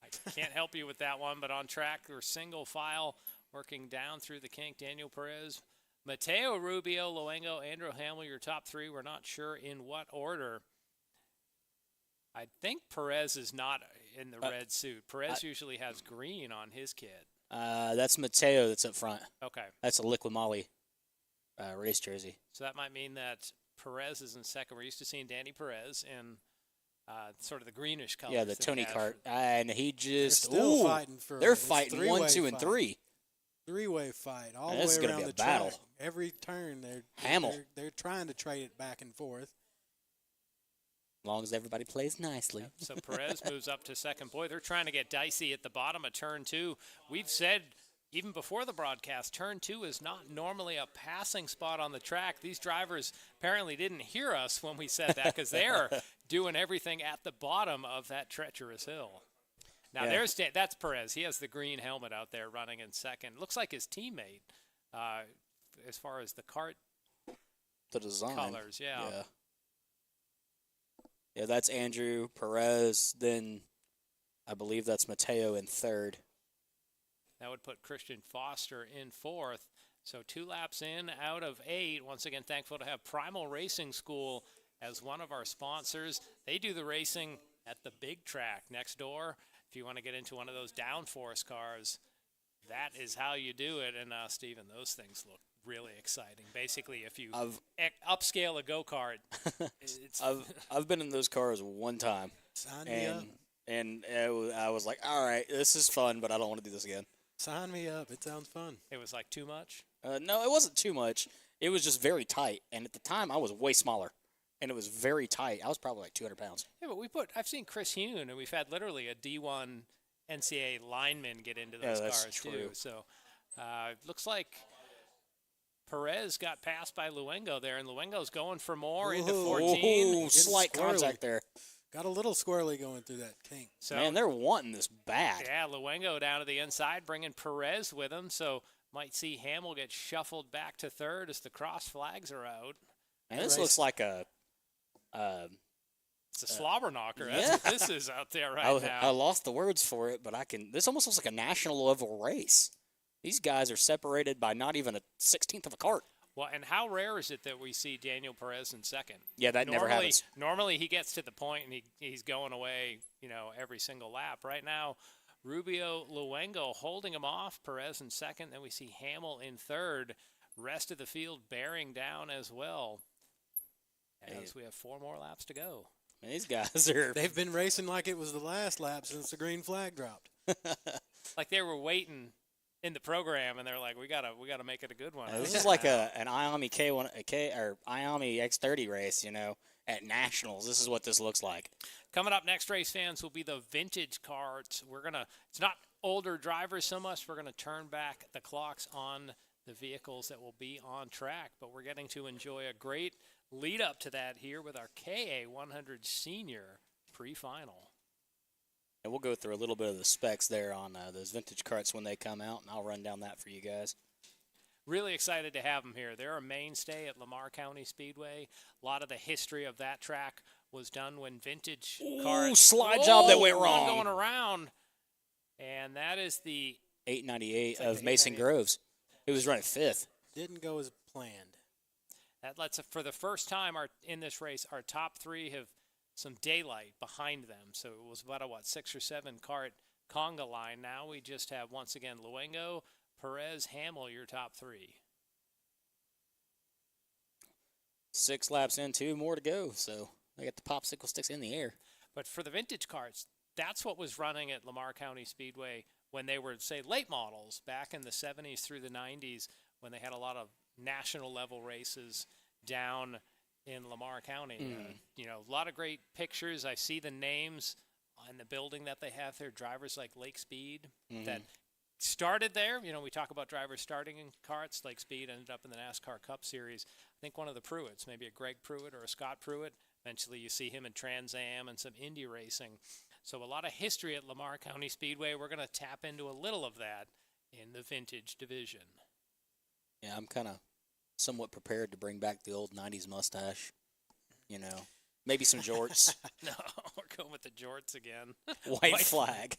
I can't help you with that one, but on track, they're single file working down through the kink. Daniel Perez, Mateo Rubio, Luengo, Andrew Hamel, your top three. We're not sure in what order. I think Perez is not in the red suit. Perez usually has green on his kit. That's Mateo that's up front. Okay. That's a Liquid Molly race jersey. So that might mean that Perez is in second. We're used to seeing Danny Perez in sort of the greenish colors. Yeah, the Tony Kart. And he just... They're still fighting for They're it. It's fighting 1, 2, and 3. Three-way fight all This is the way gonna around be a the battle. track. Every turn, they're trying to trade it back and forth. As long as everybody plays nicely. So Perez moves up to second. Boy, they're trying to get dicey at the bottom of turn 2. We've said even before the broadcast, turn 2 is not normally a passing spot on the track. These drivers apparently didn't hear us when we said that because they're doing everything at the bottom of that treacherous hill. Now, that's Perez. He has the green helmet out there running in second. Looks like his teammate as far as the kart the design. colors, yeah. Yeah, that's Andrew Perez. Then I believe that's Mateo in third. That would put Christian Foster in fourth. So 2 laps in out of 8. Once again, thankful to have Primal Racing School as one of our sponsors. They do the racing at the big track next door. If you want to get into one of those downforce cars, that is how you do it. And, Steven, those things look really exciting. Basically, if you upscale a go-kart, it's I've been in those cars one time. Sign me up. And I was like, all right, this is fun, but I don't want to do this again. Sign me up. It sounds fun. It was like too much? No, it wasn't too much. It was just very tight. And at the time, I was way smaller. And it was very tight. I was probably like 200 pounds. Yeah, but I've seen Chris Hune, and we've had literally a D1 NCAA lineman get into those cars true. too. So it looks like Perez got passed by Luengo there, and Luengo's going for more into 14. Ooh, slight contact there. Got a little squirrely going through that kink. So, man, they're wanting this bad. Yeah, Luengo down to the inside, bringing Perez with him. So might see Hamill get shuffled back to third as the cross flags are out. Man, this looks like a it's a slobber knocker. Yeah. That's what this is out there now. I lost the words for it, but this almost looks like a national level race. These guys are separated by not even a 16th of a cart. Well, and how rare is it that we see Daniel Perez in second? Yeah, that never happens. Normally he gets to the point and he's going away, every single lap. Right now, Rubio Luengo holding him off, Perez in second. Then we see Hamill in third. Rest of the field bearing down as well. As we have 4 more laps to go. Man, these guys are... They've been racing like it was the last lap since the green flag dropped. Like they were waiting in the program, and they're like, "We gotta make it a good one." This is like an Iami or Iami X30 race, at nationals. This is what this looks like. Coming up next, race fans, will be the vintage carts. It's not older drivers so much. We're gonna turn back the clocks on the vehicles that will be on track, but we're getting to enjoy a great lead up to that here with our KA100 Senior pre-final. And we'll go through a little bit of the specs there on those vintage carts when they come out, and I'll run down that for you guys. Really excited to have them here. They're a mainstay at Lamar County Speedway. A lot of the history of that track was done when vintage carts. Slide job that went wrong. Going around, and that is the 898 of Mason Groves. It was running 5th. Didn't go as planned. That lets for the first time in this race, our top 3 have some daylight behind them. So it was about a 6 or 7 cart conga line. Now we just have, once again, Luengo, Perez, Hamill, your top 3. 6 laps in, 2 more to go. So they got the popsicle sticks in the air. But for the vintage carts, that's what was running at Lamar County Speedway when they were, say, late models back in the 70s through the 90s, when they had a lot of national level races down in Lamar County. A lot of great pictures. I see the names on the building that they have there, drivers like Lake Speed that started there. We talk about drivers starting in karts. Lake Speed ended up in the NASCAR Cup Series. I think one of the Pruitts, maybe a Greg Pruitt or a Scott Pruitt. Eventually you see him in Trans Am and some Indy racing. So a lot of history at Lamar County Speedway. We're going to tap into a little of that in the vintage division. Yeah, I'm kind of somewhat prepared to bring back the old 90s mustache. Maybe some jorts. No, we're going with the jorts again. White flag.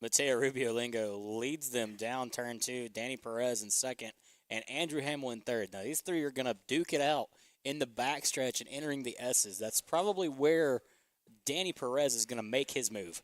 Mateo Rubio Lingo leads them down turn 2. Danny Perez in second, and Andrew Hamill in third. Now, these 3 are going to duke it out in the backstretch and entering the S's. That's probably where Danny Perez is going to make his move.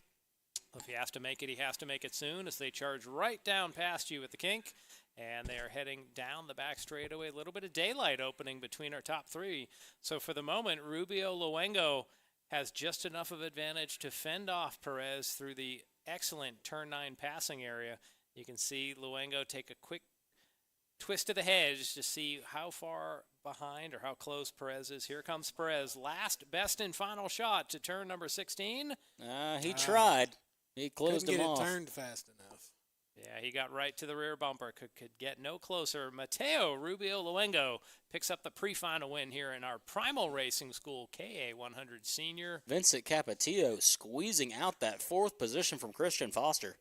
If he has to make it, he has to make it soon, as they charge right down past you at the kink. And they are heading down the back straightaway. A little bit of daylight opening between our top 3. So for the moment, Rubio Luengo has just enough of advantage to fend off Perez through the excellent turn 9 passing area. You can see Luengo take a quick twist of the hedge to see how far behind or how close Perez is. Here comes Perez. Last, best and final shot to turn number 16. He tried. He closed him off. Couldn't get it turned fast enough. Yeah, he got right to the rear bumper. Could get no closer. Mateo Rubio Luengo picks up the pre-final win here in our Primal Racing School KA100 Senior. Vincent Capetillo squeezing out that 4th position from Christian Foster.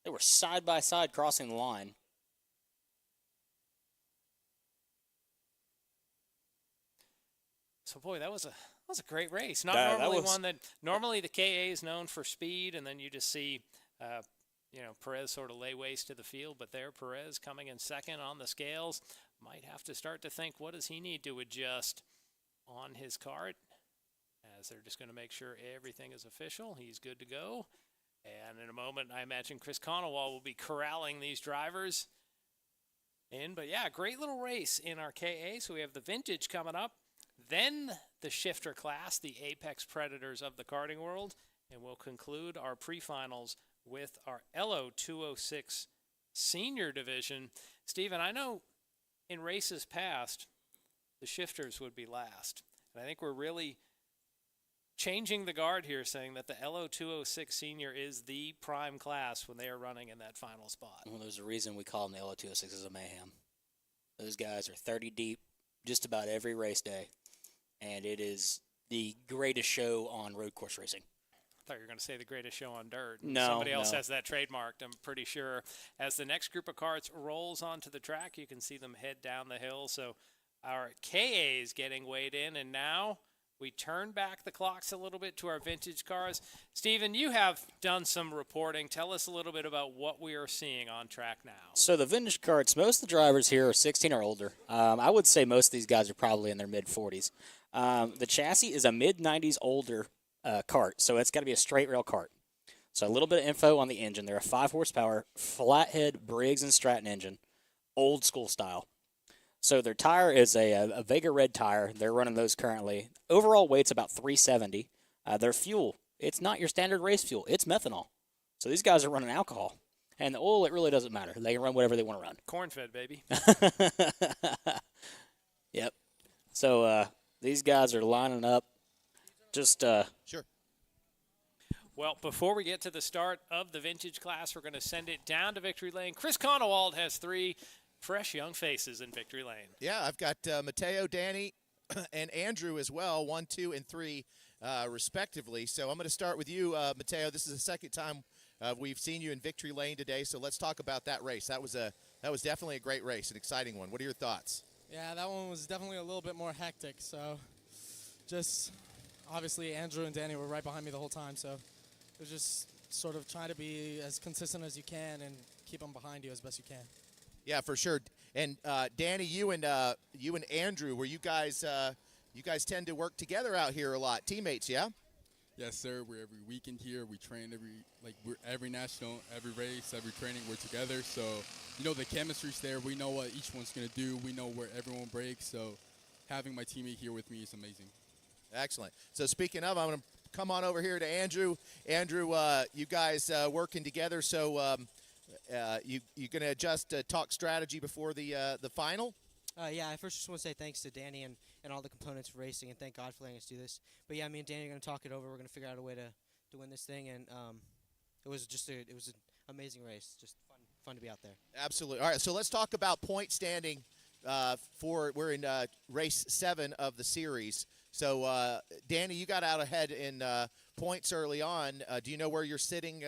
They were side by side crossing the line. So, boy, that was a great race. Not That normally was- one that normally the KA is known for speed, and then you just see, Perez sort of lay waste to the field. But there, Perez coming in second on the scales, might have to start to think, what does he need to adjust on his kart? As they're just going to make sure everything is official. He's good to go. And in a moment, I imagine Chris Conowall will be corralling these drivers in. But yeah, great little race in our KA. So we have the vintage coming up, then the shifter class, the apex predators of the karting world, and we'll conclude our pre-finals with our LO206 senior division. Steven, I know in races past, the shifters would be last. And I think we're really changing the guard here, saying that the LO206 senior is the prime class when they are running in that final spot. Well, there's a reason we call them the LO206 is a mayhem. Those guys are 30 deep just about every race day, and it is the greatest show on road course racing. I thought you were going to say the greatest show on dirt. No, Somebody else no. has that trademarked, I'm pretty sure. As the next group of karts rolls onto the track, you can see them head down the hill. So our KA is getting weighed in, and now we turn back the clocks a little bit to our vintage cars. Steven, you have done some reporting. Tell us a little bit about what we are seeing on track now. So the vintage karts, most of the drivers here are 16 or older. I would say most of these guys are probably in their mid-40s. The chassis is a mid-90s older kart, so it's got to be a straight rail kart. So a little bit of info on the engine. They're a 5-horsepower flathead Briggs & Stratton engine, old school style. So their tire is a Vega Red tire. They're running those currently. Overall weight's about 370. Their fuel, it's not your standard race fuel. It's methanol. So these guys are running alcohol. And the oil, it really doesn't matter. They can run whatever they want to run. Corn-fed, baby. Yep. So these guys are lining up. Just Sure. Well, before we get to the start of the vintage class, we're going to send it down to Victory Lane. Chris Conowald has 3 fresh young faces in Victory Lane. Yeah, I've got Mateo, Danny, and Andrew as well, 1, 2, and 3, respectively. So I'm going to start with you, Mateo. This is the second time we've seen you in Victory Lane today, so let's talk about that race. That was definitely a great race, an exciting one. What are your thoughts? Yeah, that one was definitely a little bit more hectic. So just obviously Andrew and Danny were right behind me the whole time, so it was just sort of trying to be as consistent as you can and keep them behind you as best you can. Yeah, for sure. And Danny, you and Andrew, were you guys tend to work together out here a lot, teammates? Yeah. Yes, sir. We're every weekend here. We train every national, every race, every training. We're together. So the chemistry's there. We know what each one's gonna do. We know where everyone breaks. So having my teammate here with me is amazing. Excellent. So speaking of, I'm gonna come on over here to Andrew. Andrew, you guys working together. So. You gonna just talk strategy before the final? Yeah, I first just want to say thanks to Danny and all the components of racing, and thank God for letting us do this. But yeah, me and Danny are gonna talk it over. We're gonna figure out a way to win this thing, and it was an amazing race. Just fun to be out there. Absolutely. All right, so let's talk about point standing. We're in race 7 of the series. So Danny, you got out ahead in points early on. Do you know where you're sitting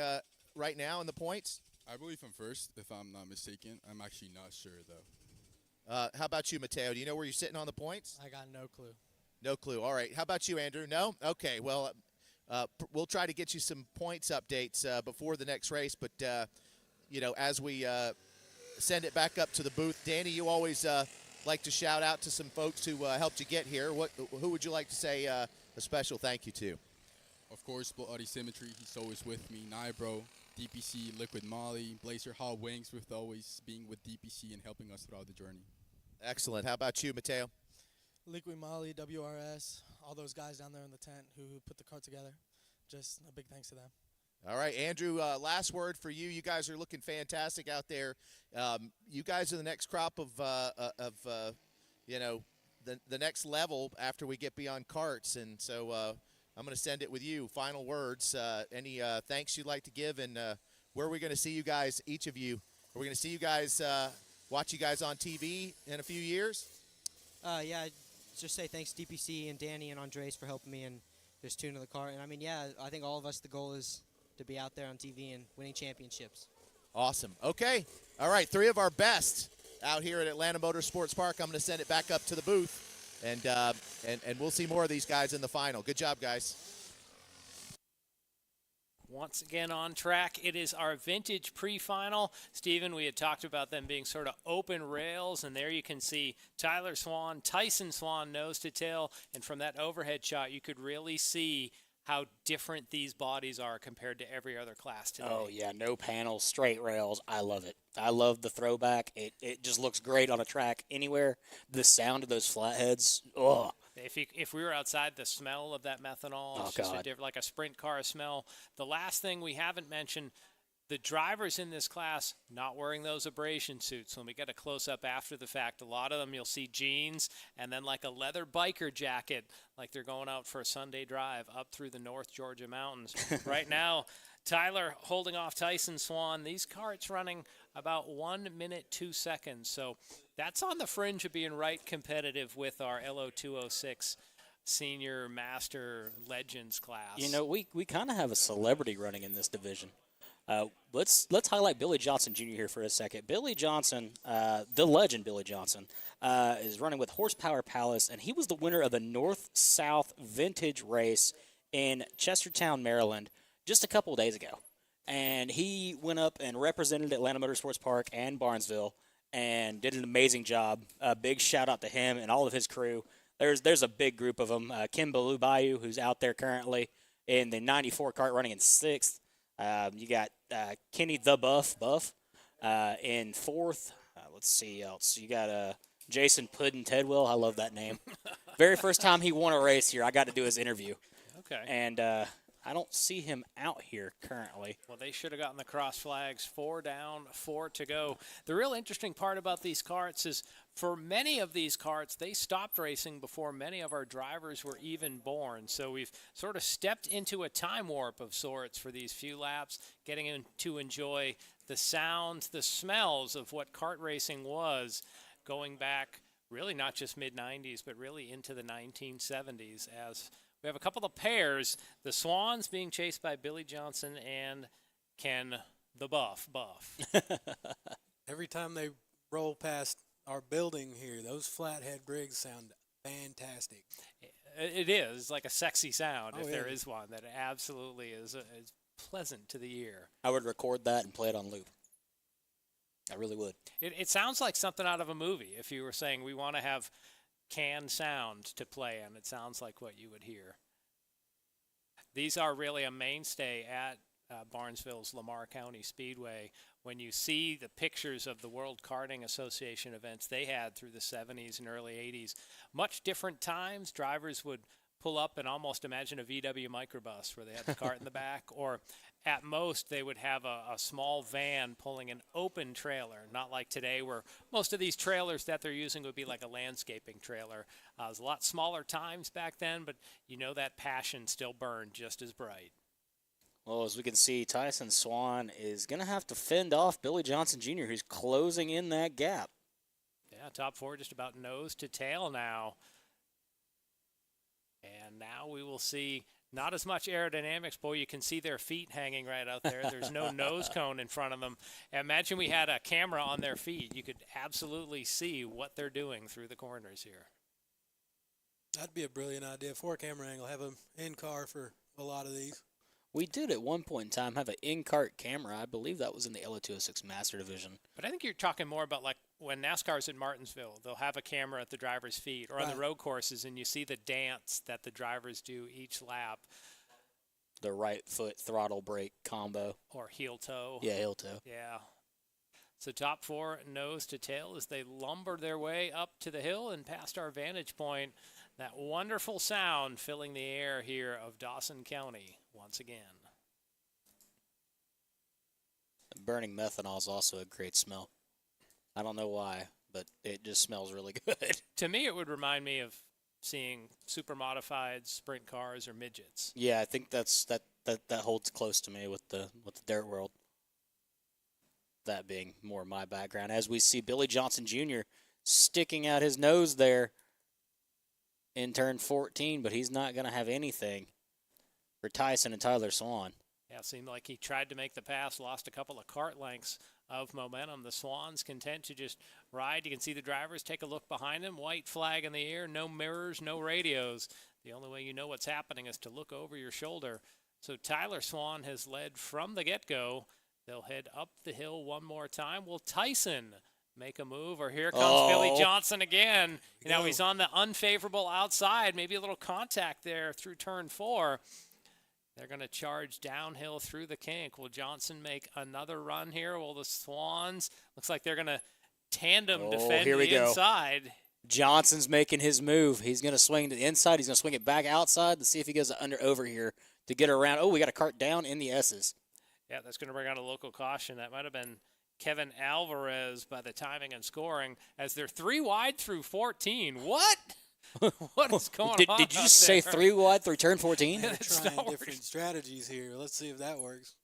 right now in the points? I believe I'm first, if I'm not mistaken. I'm actually not sure, though. How about you, Mateo? Do you know where you're sitting on the points? I got no clue. No clue. All right. How about you, Andrew? No? Okay. Well, we'll try to get you some points updates before the next race. But, as we send it back up to the booth, Danny, you always like to shout out to some folks who helped you get here. Who would you like to say a special thank you to? Of course, Bloody Symmetry. He's always with me. Nibro, DPC, Liquid Molly, Blazer Hot Wings, with always being with DPC and helping us throughout the journey. Excellent. How about you, Mateo? Liquid Molly, WRS, all those guys down there in the tent who put the car together. Just a big thanks to them. All right, Andrew, last word for you. You guys are looking fantastic out there. You guys are the next crop of the next level after we get beyond karts. And so I'm going to send it with you. Final words. Any thanks you'd like to give, and where are we going to see you guys, each of you? Are we going to see you guys, watch you guys on TV in a few years? Yeah, just say thanks to DPC and Danny and Andres for helping me and just tuning the car. And I think all of us, the goal is to be out there on TV and winning championships. Awesome. Okay. All right, 3 of our best out here at Atlanta Motorsports Park. I'm going to send it back up to the booth. And we'll see more of these guys in the final. Good job, guys. Once again on track, it is our vintage pre-final. Stephen, we had talked about them being sort of open rails, and there you can see Tyler Swan, Tyson Swan nose to tail, and from that overhead shot, you could really see how different these bodies are compared to every other class today. Oh, yeah, no panels, straight rails. I love it. I love the throwback. It just looks great on a track anywhere. The sound of those flatheads, oh. If we were outside, the smell of that methanol, it's just like a sprint car smell. The last thing we haven't mentioned, the drivers in this class not wearing those abrasion suits. When we get a close-up after the fact, a lot of them you'll see jeans and then like a leather biker jacket, like they're going out for a Sunday drive up through the North Georgia mountains. Right now, Tyler holding off Tyson Swan. These karts running about 1 minute, 2 seconds. So that's on the fringe of being right competitive with our LO206 Senior Master Legends class. You know, we kind of have a celebrity running in this division. Let's highlight Billy Johnson Jr. here for a second. Billy Johnson, the legend Billy Johnson, is running with Horsepower Palace, and he was the winner of the North-South Vintage race in Chestertown, Maryland, just a couple of days ago. And he went up and represented Atlanta Motorsports Park and Barnesville and did an amazing job. A big shout-out to him and all of his crew. There's a big group of them. Kim Baloo Bayou, who's out there currently in the 94 kart running in 6th. You got Kenny the Buff in 4th. Let's see else. You got Jason Puddin Tedwell. I love that name. Very first time he won a race here, I got to do his interview. Okay. And I don't see him out here currently. Well, they should have gotten the cross flags. 4 down, 4 to go. The real interesting part about these karts is for many of these karts, they stopped racing before many of our drivers were even born. So we've sort of stepped into a time warp of sorts for these few laps, getting in to enjoy the sounds, the smells of what kart racing was going back really not just mid-90s, but really into the 1970s as we have a couple of pairs. The Swans being chased by Billy Johnson and Ken the Buff. Every time they roll past our building here, those flathead rigs sound fantastic. It is like a sexy sound, if there yeah. is one, that absolutely is pleasant to the ear. I would record that and play it on loop. I really would. It sounds like something out of a movie. If you were saying we want to have canned sound to play, and it sounds like what you would hear. These are really a mainstay at Barnesville's Lamar County Speedway. When you see the pictures of the World Karting Association events they had through the 70s and early 80s, much different times. Drivers would pull up and almost imagine a VW microbus where they had the cart in the back, or at most they would have a small van pulling an open trailer, not like today where most of these trailers that they're using would be like a landscaping trailer. It was a lot smaller times back then, but you know that passion still burned just as bright. Well, as we can see, Tyson Swan is going to have to fend off Billy Johnson Jr., who's closing in that gap. Yeah, top 4 just about nose to tail now. And now we will see not as much aerodynamics. Boy, you can see their feet hanging right out there. There's no nose cone in front of them. Imagine we had a camera on their feet. You could absolutely see what they're doing through the corners here. That'd be a brilliant idea. 4-camera angle. Have them in-car for a lot of these. We did at one point in time have an in-kart camera. I believe that was in the LO206 Master Division. But I think you're talking more about like when NASCAR's in Martinsville, they'll have a camera at the driver's feet, or on the road courses, and you see the dance that the drivers do each lap. The right foot throttle brake combo. Or heel toe. Yeah, heel toe. Yeah. So top 4 nose to tail as they lumber their way up to the hill and past our vantage point. That wonderful sound filling the air here of Dawson County once again. Burning methanol is also a great smell. I don't know why, but it just smells really good. To me, it would remind me of seeing super modified sprint cars or midgets. Yeah, I think that holds close to me with the dirt world. That being more my background. As we see Billy Johnson Jr. sticking out his nose there in turn 14, but he's not going to have anything for Tyson and Tyler Swan. Yeah, it seemed like he tried to make the pass, lost a couple of kart lengths of momentum. The Swans content to just ride. You can see the drivers take a look behind them. White flag in the air, no mirrors, no radios. The only way you know what's happening is to look over your shoulder. So Tyler Swan has led from the get-go. They'll head up the hill one more time. Will Tyson make a move, or here comes Billy Johnson again? You know, he's on the unfavorable outside, maybe a little contact there through turn 4. They're going to charge downhill through the kink. Will Johnson make another run here? Will the Swans, looks like they're going to tandem defend here we the go. inside. Johnson's making his move. He's going to swing to the inside. He's going to swing it back outside. Let's see if he goes over here to get around. Oh, we got a cart down in the S's. Yeah, that's going to bring out a local caution. That might have been Kevin Alvarez by the timing and scoring, as they're 3 wide through 14. What? What is going on? Did you just say 3 wide through turn 14? They're trying different strategies here. Let's see if that works.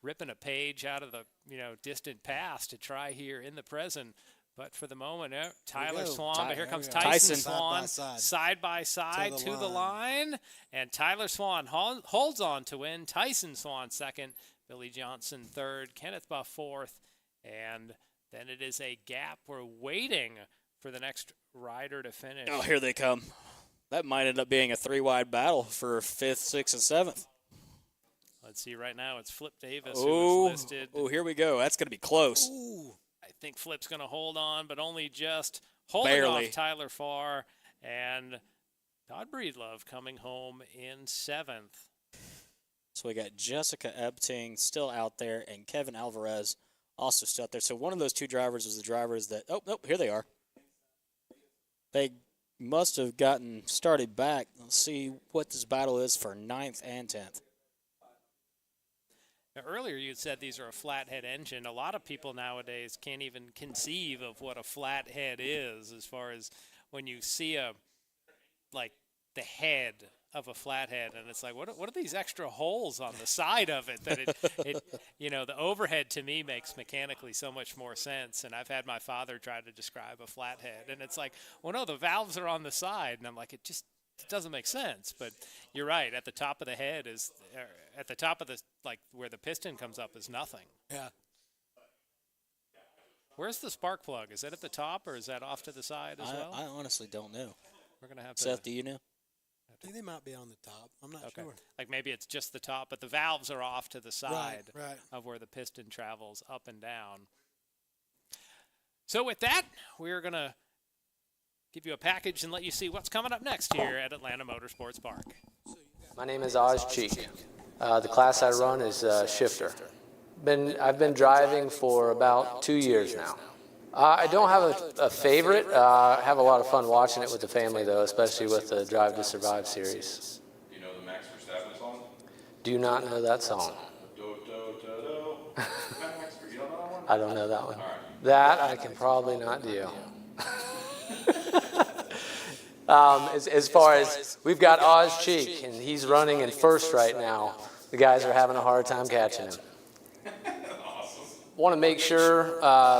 Ripping a page out of the distant past to try here in the present. But for the moment, Tyler Swan, but here comes Tyson Swan, side by side to the line. And Tyler Swan holds on to win. Tyson Swan second, Billy Johnson third, Kenneth Buff fourth. And then it is a gap. We're waiting for the next rider to finish. Oh, here they come. That might end up being a 3-wide battle for 5th, 6th, and 7th. Let's see, right now it's Flip Davis who is listed. Oh, here we go. That's going to be close. Ooh. I think Flip's going to hold on, but only just holding off Tyler Farr. And Todd Breedlove coming home in 7th. So we got Jessica Epting still out there and Kevin Alvarez also still out there. So one of those 2 drivers was the drivers that, oh, nope, here they are. They must have gotten started back. Let's see what this battle is for 9th and 10th. Now, earlier you said these are a flathead engine. A lot of people nowadays can't even conceive of what a flathead is, as far as when you see the head of a flathead, and it's like, what are these extra holes on the side of it? That the overhead to me makes mechanically so much more sense. And I've had my father try to describe a flathead, and it's like, well, no, the valves are on the side, and I'm like, it doesn't make sense. But you're right. At the top of the head is, at the top of the where the piston comes up is nothing. Yeah. Where's the spark plug? Is that at the top, or is that off to the side as well? I honestly don't know. We're gonna have Seth, do you know? I think they might be on the top. I'm not sure. Like maybe it's just the top, but the valves are off to the side right. of where the piston travels up and down. So with that, we're going to give you a package and let you see what's coming up next here at Atlanta Motorsports Park. My name is Oz Cheek. The class I run is shifter. I've been driving for about 2 years now. I don't have a favorite. I have a lot of fun watching it with the family, though, especially with the Drive to Survive series. Do you know the Max Verstappen song? Do not know that song. I don't know that one. That I can probably not do. As far as, we've got Oz Cheek, and he's running in first right now. The guys are having a hard time catching him. Want to make sure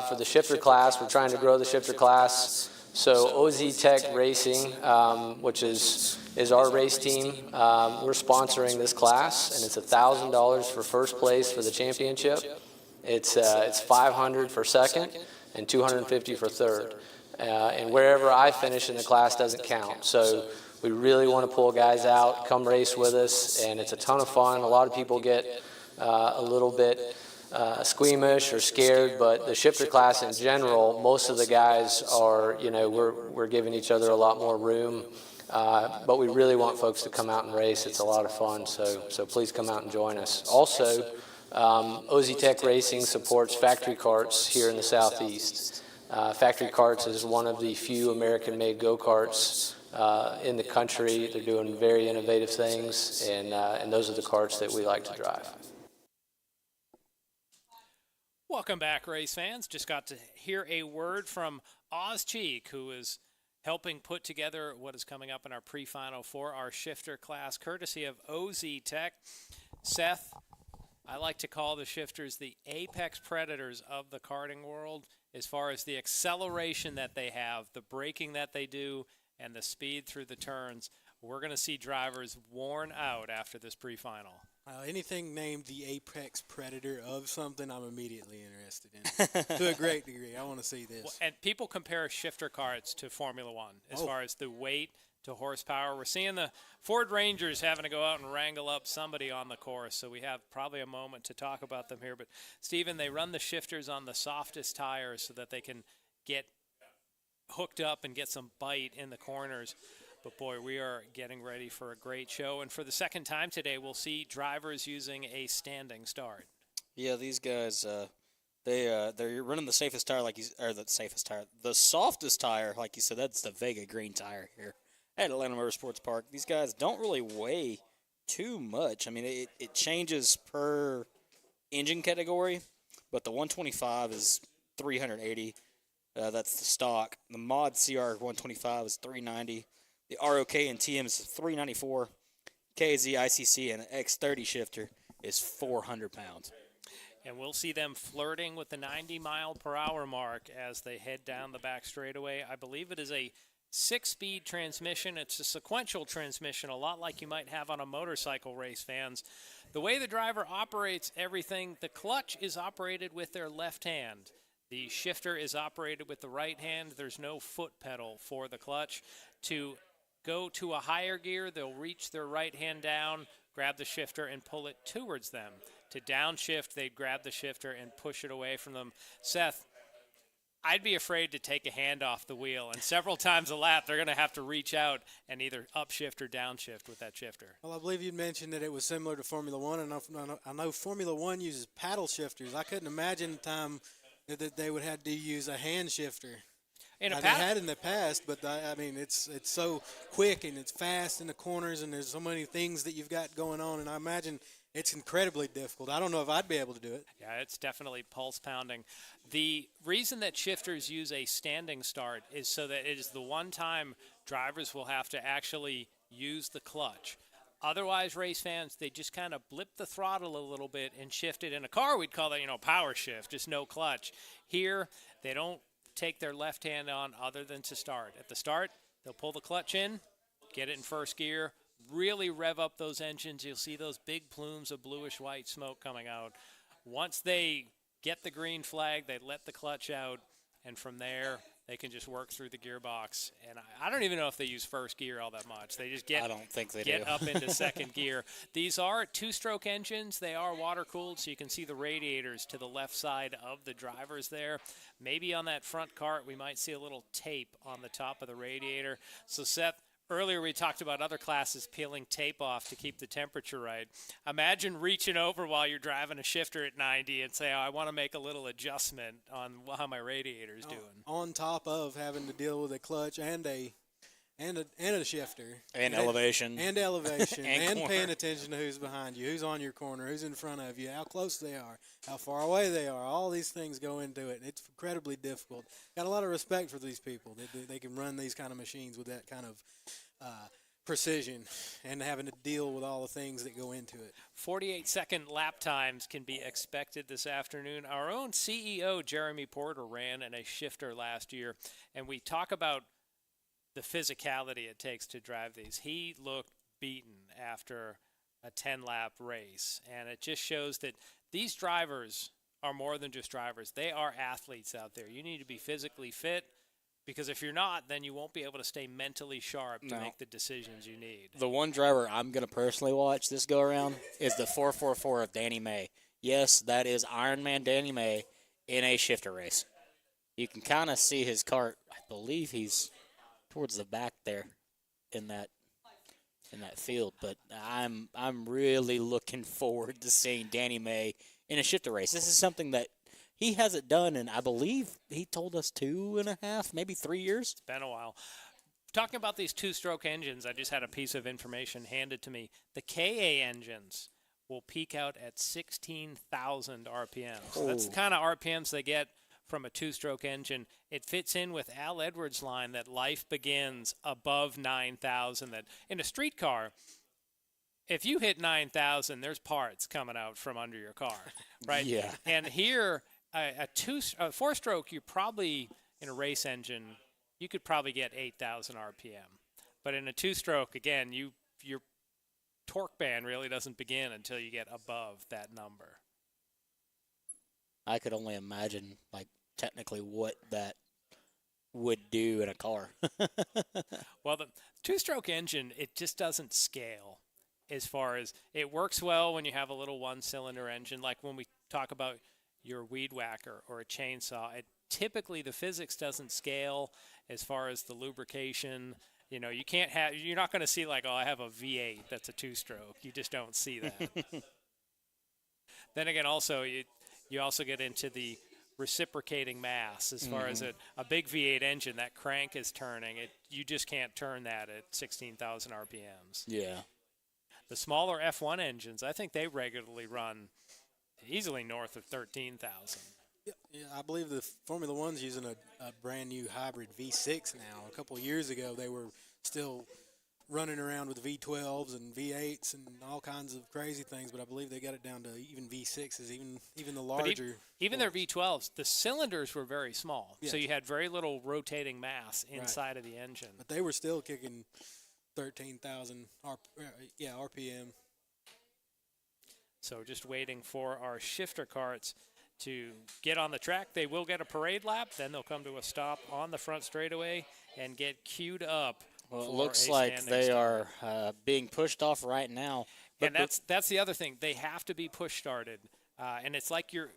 for the shifter class, we're trying to grow the shifter class. So OZ Tech Racing, which is our race team, we're sponsoring this class, and it's $1,000 for first place for the championship. It's $500 for second and $250 for third. And wherever I finish in the class doesn't count. So we really want to pull guys out, come race with us, and it's a ton of fun. A lot of people get a little bit squeamish or scared, but the shifter class in general, most of the guys are, we're giving each other a lot more room, but we really want folks to come out and race. It's a lot of fun, so please come out and join us. Also, OZ Tech Racing supports Factory Karts here in the Southeast. Factory Karts is one of the few American-made go-karts in the country. They're doing very innovative things, and those are the karts that we like to drive. Welcome back, race fans. Just got to hear a word from Oz Cheek, who is helping put together what is coming up in our pre-final for our shifter class, courtesy of OZ Tech. Seth, I like to call the shifters the apex predators of the karting world as far as the acceleration that they have, the braking that they do, and the speed through the turns. We're going to see drivers worn out after this pre-final. Anything named the apex predator of something, I'm immediately interested in. To a great degree, I want to see this. And people compare shifter karts to Formula One as far as the weight to horsepower. We're seeing the Ford Rangers having to go out and wrangle up somebody on the course, so we have probably a moment to talk about them here. But, Stephen, they run the shifters on the softest tires so that they can get hooked up and get some bite in the corners. But, boy, we are getting ready for a great show. And for the second time today, we'll see drivers using a standing start. Yeah, these guys, they're running the safest tire, the softest tire, like you said. That's the Vega green tire here at Atlanta Motorsports Park. These guys don't really weigh too much. I mean, it changes per engine category, but the 125 is 380. That's the stock. The mod CR 125 is 390. The ROK and TM is 394. KZ, ICC, and X30 shifter is 400 pounds. And we'll see them flirting with the 90-mile-per-hour mark as they head down the back straightaway. I believe it is a 6-speed transmission. It's a sequential transmission, a lot like you might have on a motorcycle race, fans. The way the driver operates everything, the clutch is operated with their left hand. The shifter is operated with the right hand. There's no foot pedal for the clutch. To go to a higher gear, they'll reach their right hand down, grab the shifter, and pull it towards them. To downshift, they'd grab the shifter and push it away from them. Seth, I'd be afraid to take a hand off the wheel, and several times a lap they're going to have to reach out and either upshift or downshift with that shifter. Well, I believe you mentioned that it was similar to Formula One, and I know Formula One uses paddle shifters. I couldn't imagine the time that they would have to use a hand shifter. They had in the past, but I mean, it's so quick and it's fast in the corners, and there's so many things that you've got going on, and I imagine it's incredibly difficult. I don't know if I'd be able to do it. Yeah, it's definitely pulse pounding. The reason that shifters use a standing start is so that it is the one time drivers will have to actually use the clutch. Otherwise, race fans, they just kind of blip the throttle a little bit and shift it. In a car, we'd call that, power shift, just no clutch. Here, they don't take their left hand on other than to start. At the start, they'll pull the clutch in, get it in first gear, really rev up those engines. You'll see those big plumes of bluish-white smoke coming out. Once they get the green flag, they let the clutch out, and from there, they can just work through the gearbox. And I don't even know if they use first gear all that much. They just get, I don't think they get do. up into second gear. These are two-stroke engines. They are water-cooled, so you can see the radiators to the left side of the drivers there. Maybe on that front cart, we might see a little tape on the top of the radiator. So, Seth, earlier we talked about other classes peeling tape off to keep the temperature right. Imagine reaching over while you're driving a shifter at 90 and say, I want to make a little adjustment on how my radiator's doing. On top of having to deal with a clutch and a shifter. And elevation. And elevation. and corner. Paying attention to who's behind you, who's on your corner, who's in front of you, how close they are, how far away they are. All these things go into it. It's incredibly difficult. Got a lot of respect for these people. They can run these kind of machines with that kind of precision and having to deal with all the things that go into it. 48-second lap times can be expected this afternoon. Our own CEO, Jeremy Porter, ran in a shifter last year, and we talk about the physicality it takes to drive these. He looked beaten after a 10-lap race, and it just shows that these drivers are more than just drivers. They are athletes out there. You need to be physically fit, because if you're not, then you won't be able to stay mentally sharp to make the decisions you need. The one driver I'm going to personally watch this go around is the 444 of Danny May. Yes, that is Ironman Danny May in a shifter race. You can kind of see his cart. I believe he's towards the back there in that field, but I'm really looking forward to seeing Danny May in a shifter race. This is something that he hasn't done in, I believe, he told us 2.5, maybe 3 years. It's been a while. Talking about these two-stroke engines, I just had a piece of information handed to me. The KA engines will peak out at 16,000 RPMs. So that's the kind of RPMs they get from a two-stroke engine. It fits in with Al Edwards' line that life begins above 9,000. That in a street car, if you hit 9,000, there's parts coming out from under your car, right? Yeah. And here, a four-stroke, you probably, in a race engine, you could probably get 8,000 RPM. But in a two-stroke, again, you're torque band really doesn't begin until you get above that number. I could only imagine, like, technically what that would do in a car. Well, the two-stroke engine, it just doesn't scale as far as it works well when you have a little one-cylinder engine, like when we talk about your weed whacker or a chainsaw. Typically, the physics doesn't scale as far as the lubrication. You know, you're not going to see like, oh, I have a V8 that's a two-stroke. You just don't see that. Then again, also, you also get into the reciprocating mass as far as a big V8 engine. That crank is turning. You just can't turn that at 16,000 RPMs. Yeah. The smaller F1 engines, I think they regularly run easily north of 13,000. Yeah, I believe the Formula One's using a brand new hybrid V6 now. A couple of years ago, they were still running around with V12s and V8s and all kinds of crazy things, but I believe they got it down to even V6s, even the larger. Even their V12s, the cylinders were very small, Yes. so you had very little rotating mass inside of the engine. But they were still kicking 13,000 RPM. So just waiting for our shifter carts to get on the track. They will get a parade lap, then they'll come to a stop on the front straightaway and get queued up. Well, it for looks a like standing they start. are being pushed off right now. And that's the other thing. They have to be push started, and it's like your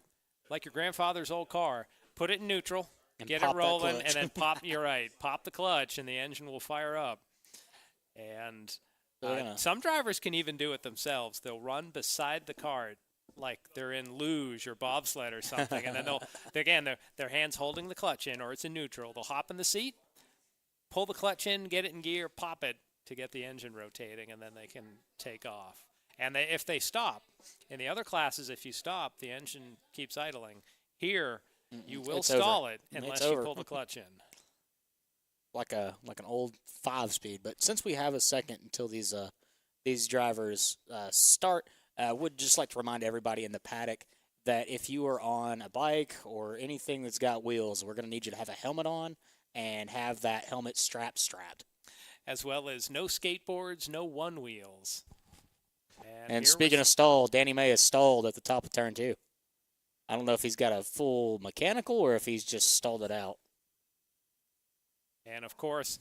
grandfather's old car. Put it in neutral, And get pop it that rolling, clutch. and then pop. You're right. Pop the clutch, and the engine will fire up. And some drivers can even do it themselves. They'll run beside the cart like they're in luge or bobsled or something, and then their hands holding the clutch in, or it's in neutral. They'll hop in the seat, pull the clutch in, get it in gear, pop it to get the engine rotating, and then they can take off. And if they stop, in the other classes, if you stop, the engine keeps idling. Here, you will It's stall over. it unless It's you over. pull the clutch in. Like an old 5-speed. But since we have a second until these drivers start, would just like to remind everybody in the paddock that if you are on a bike or anything that's got wheels, we're going to need you to have a helmet on and have that helmet strapped. As well as no skateboards, no one wheels. And speaking of stall, Danny May is stalled at the top of turn 2. I don't know if he's got a full mechanical or if he's just stalled it out. And of course,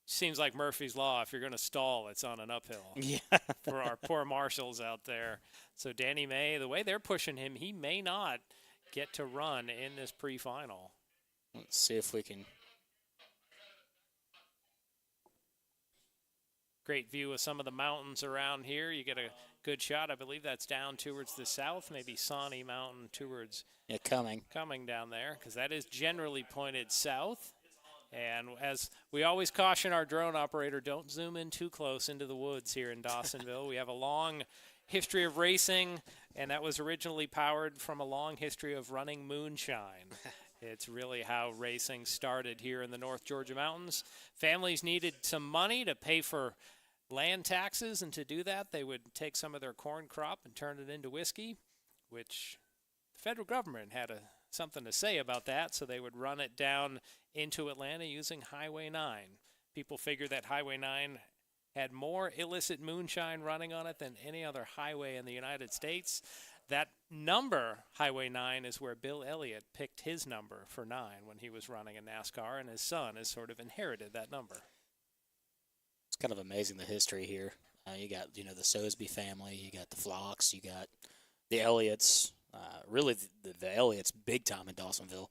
seems like Murphy's Law. If you're going to stall, it's on an uphill. Yeah. For our poor marshals out there. So Danny May, the way they're pushing him, he may not get to run in this pre-final. Let's see if we can. Great view of some of the mountains around here. You get a good shot. I believe that's down towards the south, maybe Sawney Mountain towards coming down there, because that is generally pointed south. And as we always caution our drone operator, don't zoom in too close into the woods here in Dawsonville. We have a long history of racing, and that was originally powered from a long history of running moonshine. It's really how racing started here in the North Georgia mountains. Families needed some money to pay for land taxes, and to do that, they would take some of their corn crop and turn it into whiskey, which the federal government had something to say about that, so they would run it down into Atlanta using Highway 9. People figured that Highway 9 had more illicit moonshine running on it than any other highway in the United States. That number, Highway 9, is where Bill Elliott picked his number for 9 when he was running in NASCAR, and his son has sort of inherited that number. It's kind of amazing the history here. You got, the Sosby family, you got the Flocks, you got the Elliots. Really, the Elliots big time in Dawsonville.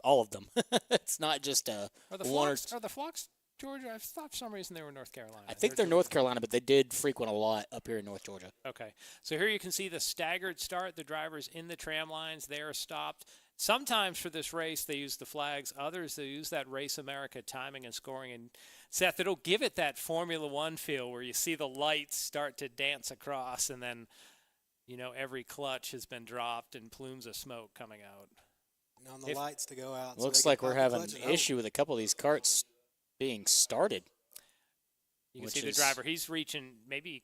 All of them. It's not just Are the one Flocks, Georgia? I thought for some reason they were North Carolina. I think they're North Carolina, but they did frequent a lot up here in North Georgia. Okay. So here you can see the staggered start. The drivers in the tram lines, they are stopped. Sometimes for this race, they use the flags. Others, they use that Race America timing and scoring. And Seth, it'll give it that Formula One feel where you see the lights start to dance across, and then, every clutch has been dropped and plumes of smoke coming out. And on the lights to go out. Looks like we're having an issue with a couple of these carts being started. You can see the driver. He's reaching, maybe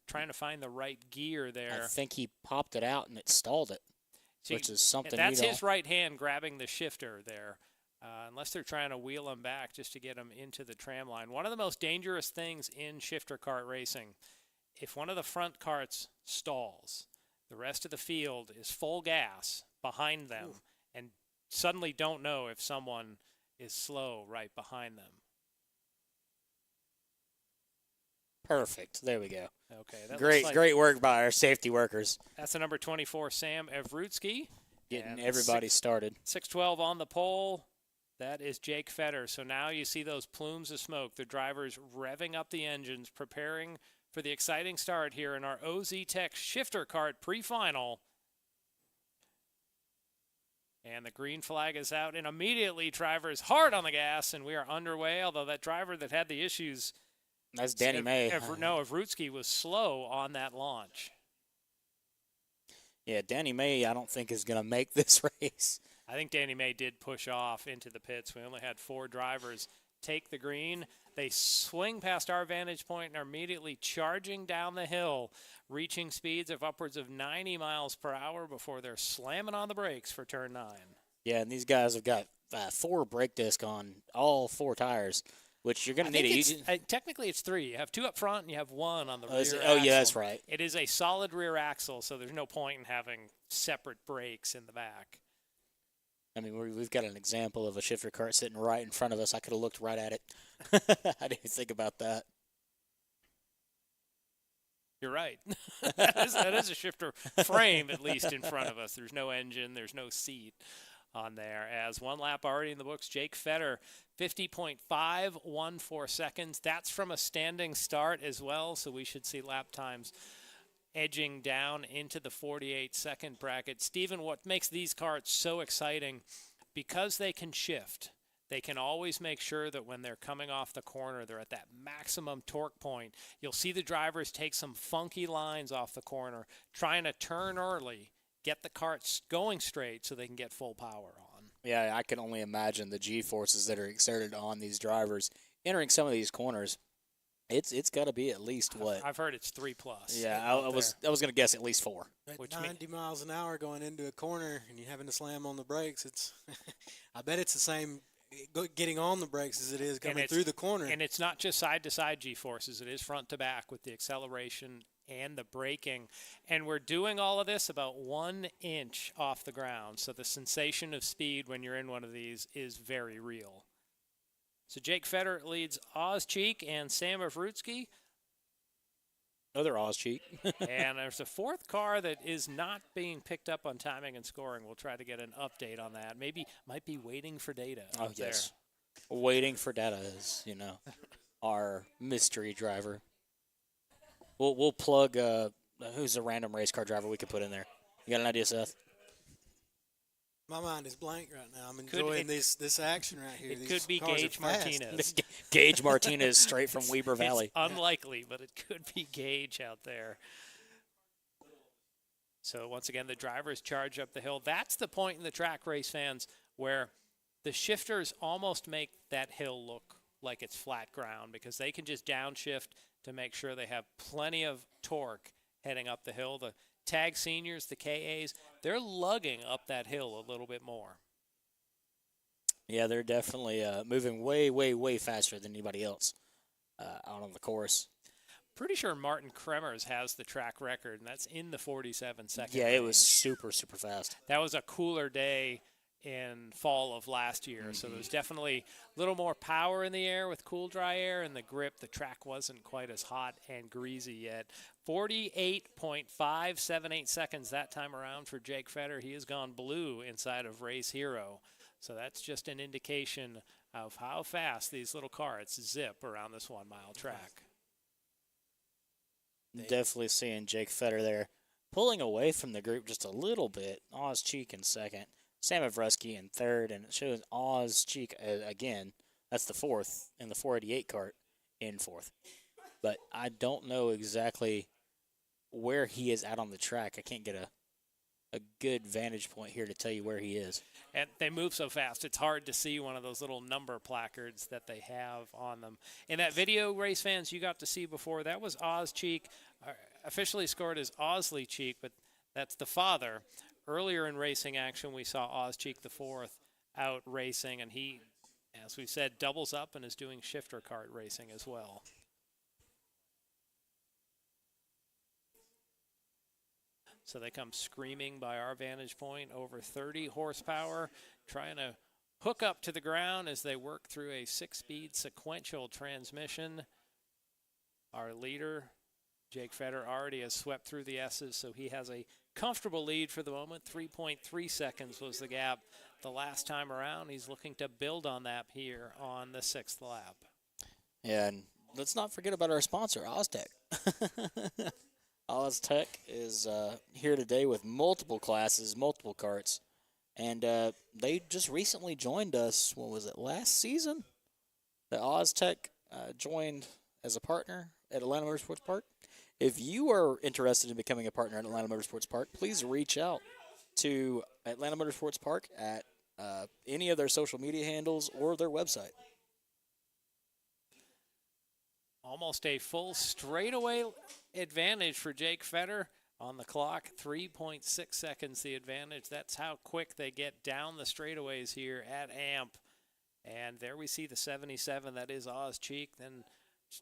trying to find the right gear there. I think he popped it out and it stalled it, which is something. That's his right hand grabbing the shifter there, unless they're trying to wheel him back just to get him into the tram line. One of the most dangerous things in shifter kart racing if one of the front carts stalls, the rest of the field is full gas behind them and suddenly don't know if someone is slow right behind them. Perfect. There we go. Okay. That Great work by our safety workers. That's the number 24, Sam Evrutsky. Getting everybody started. 612 on the pole. That is Jake Fetter. So now you see those plumes of smoke. The drivers revving up the engines, preparing for the exciting start here in our OZ Tech shifter kart pre-final. And the green flag is out, and immediately drivers hard on the gas, and we are underway, although that driver that had the issues, that's Danny May. Evrutsky was slow on that launch. Yeah, Danny May, I don't think is going to make this race. I think Danny May did push off into the pits. We only had 4 drivers take the green. They swing past our vantage point and are immediately charging down the hill, reaching speeds of upwards of 90 miles per hour before they're slamming on the brakes for turn 9. Yeah, and these guys have got 4 brake discs on all 4 tires, which you're going to need. Technically, it's 3. You have 2 up front and you have 1 on the rear axle. Oh, yeah, that's right. It is a solid rear axle, so there's no point in having separate brakes in the back. I mean, we've got an example of a shifter kart sitting right in front of us. I could have looked right at it. I didn't even think about that. You're right. that is a shifter frame, at least, in front of us. There's no engine. There's no seat on there. As 1 lap already in the books, Jake Fetter, 50.514 seconds. That's from a standing start as well, so we should see lap times edging down into the 48-second bracket. Stephen, what makes these karts so exciting, because they can shift, they can always make sure that when they're coming off the corner, they're at that maximum torque point. You'll see the drivers take some funky lines off the corner, trying to turn early, get the karts going straight so they can get full power on. Yeah, I can only imagine the G-forces that are exerted on these drivers entering some of these corners. It's got to be at least what? I've heard it's 3+. Yeah, I was going to guess at least 4. At 90 miles an hour going into a corner and you having to slam on the brakes, it's I bet it's the same getting on the brakes as it is coming through the corner. And it's not just side-to-side G-forces. It is front-to-back with the acceleration and the braking. And we're doing all of this about 1 inch off the ground. So the sensation of speed when you're in one of these is very real. So Jake Fetter leads Ozcheek and Sam Evrutsky. Another Ozcheek. And there's a 4th car that is not being picked up on timing and scoring. We'll try to get an update on that. Might be waiting for data. Oh, yes. Waiting for data is, our mystery driver. We'll plug who's a random race car driver we could put in there. You got an idea, Seth? My mind is blank right now. I'm enjoying this action right here. It could be Gage Martinez. Gage Martinez straight from Weber Valley. It's unlikely, but it could be Gage out there. So once again, the drivers charge up the hill. That's the point in the track, race fans, where the shifters almost make that hill look like it's flat ground because they can just downshift to make sure they have plenty of torque heading up the hill. The tag seniors, the KAs, they're lugging up that hill a little bit more. Yeah, they're definitely moving way, way, way faster than anybody else out on the course. Pretty sure Martin Kremers has the track record, and that's in the 47-second Yeah, range. it was super, super fast. That was a cooler day in fall of last year, so there was definitely a little more power in the air with cool, dry air, and the grip. The track wasn't quite as hot and greasy yet. 48.578 seconds that time around for Jake Fetter. He has gone blue inside of Race Hero, so that's just an indication of how fast these little karts zip around this 1 mile track. Definitely seeing Jake Fetter there pulling away from the group just a little bit. Ozcheek in second, Sam Evrutsky in third, and it shows Ozcheek again. That's the 4th in the 488 kart in 4th. But I don't know exactly where he is out on the track. I can't get a good vantage point here to tell you where he is. And they move so fast, it's hard to see one of those little number placards that they have on them. In that video, race fans, you got to see before, that was Ozcheek, officially scored as Osley Cheek, but that's the father. Earlier in racing action, we saw Ozcheek the 4th out racing, and he, as we've said, doubles up and is doing shifter kart racing as well. So they come screaming by our vantage point, over 30 horsepower, trying to hook up to the ground as they work through a 6-speed sequential transmission. Our leader, Jake Fetter, already has swept through the S's, so he has a comfortable lead for the moment. 3.3 seconds was the gap the last time around. He's looking to build on that here on the 6th lap. Yeah, and let's not forget about our sponsor, Oztech. Oztech is here today with multiple classes, multiple karts, and they just recently joined us. What was it, last season? The Oztech joined as a partner at Atlanta Motorsports Park. If you are interested in becoming a partner at Atlanta Motorsports Park, please reach out to Atlanta Motorsports Park at any of their social media handles or their website. Almost a full straightaway advantage for Jake Fetter on the clock. 3.6 seconds the advantage. That's how quick they get down the straightaways here at AMP. And there we see the 77. That is Oz Cheek. Then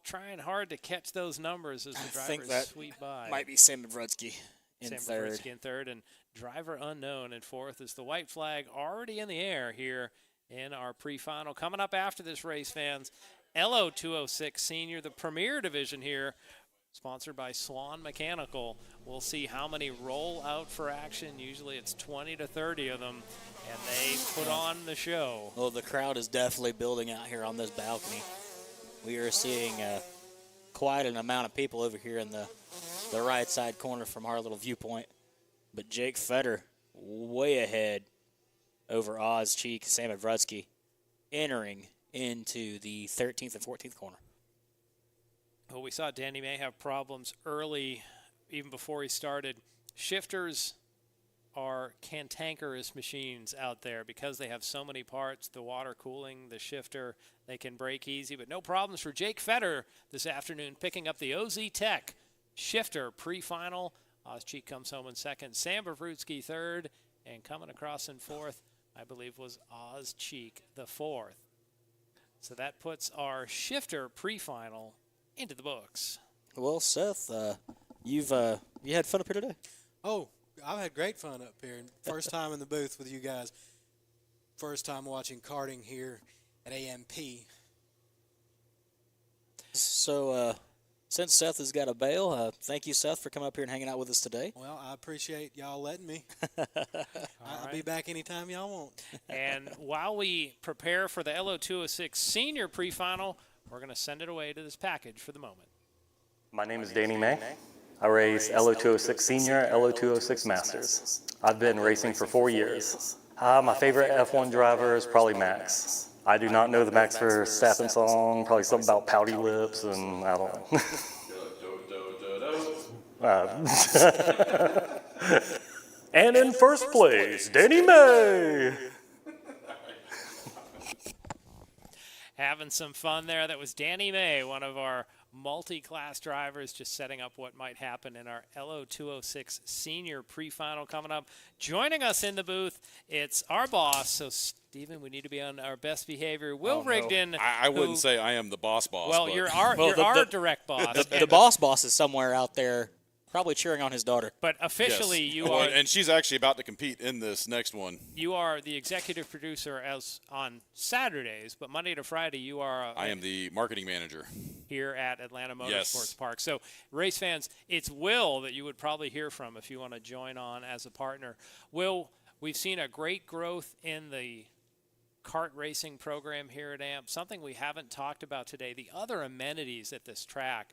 trying hard to catch those numbers as the drivers sweep by. Might be Sam Mavrutsky in third. Sam Mavrutsky in third, and driver unknown in fourth. Is the white flag already in the air here in our pre-final. Coming up after this race, fans, LO206 Senior, the premier division here, sponsored by Swan Mechanical. We'll see how many roll out for action. Usually it's 20 to 30 of them, and they put on the show. Well, the crowd is definitely building out here on this balcony. We are seeing quite an amount of people over here in the right side corner from our little viewpoint. But Jake Fetter way ahead over Oz Cheek, Sam Mavrutsky, entering into the 13th and 14th corner. Well, we saw Danny May have problems early, even before he started. Shifters are cantankerous machines out there because they have so many parts, the water cooling, the shifter. They can break easy, but no problems for Jake Fetter this afternoon, picking up the OZ Tech shifter pre-final. Oz Cheek comes home in second, Sam Mavrutsky third, and coming across in fourth, I believe, was Oz Cheek the fourth. So that puts our shifter pre-final into the books. Well, Seth, you had fun up here today? Oh, I've had great fun up here. First time in the booth with you guys. First time watching karting here at AMP. So, since Seth has got a bail, thank you, Seth, for coming up here and hanging out with us today. Well, I appreciate y'all letting me. I'll be back anytime y'all want. And while we prepare for the LO206 Senior pre-final, we're going to send it away to this package for the moment. My name is Danny May. I race LO206 Senior, LO206 Masters. I've been racing for 4 years. My favorite F1 driver is probably Max. I do not know the Max Verstappen song, probably something about pouty lips, and I don't know. And in first place, Danny May. Having some fun there. That was Danny May, one of our multi-class drivers, just setting up what might happen in our LO206 Senior pre-final coming up. Joining us in the booth, it's our boss. So, Stephen, we need to be on our best behavior. Will Rigdon. I wouldn't say I am the boss. Well, but. you're our direct boss. The boss is somewhere out there probably cheering on his daughter. But officially, yes. you are. And she's actually about to compete in this next one. You are the executive producer as on Saturdays, but Monday to Friday, you are. I am the marketing manager Here at Atlanta Motorsports Yes. Park. So, race fans, it's Will that you would probably hear from if you want to join on as a partner. Will, we've seen a great growth in the kart racing program here at AMP, something we haven't talked about today. The other amenities at this track.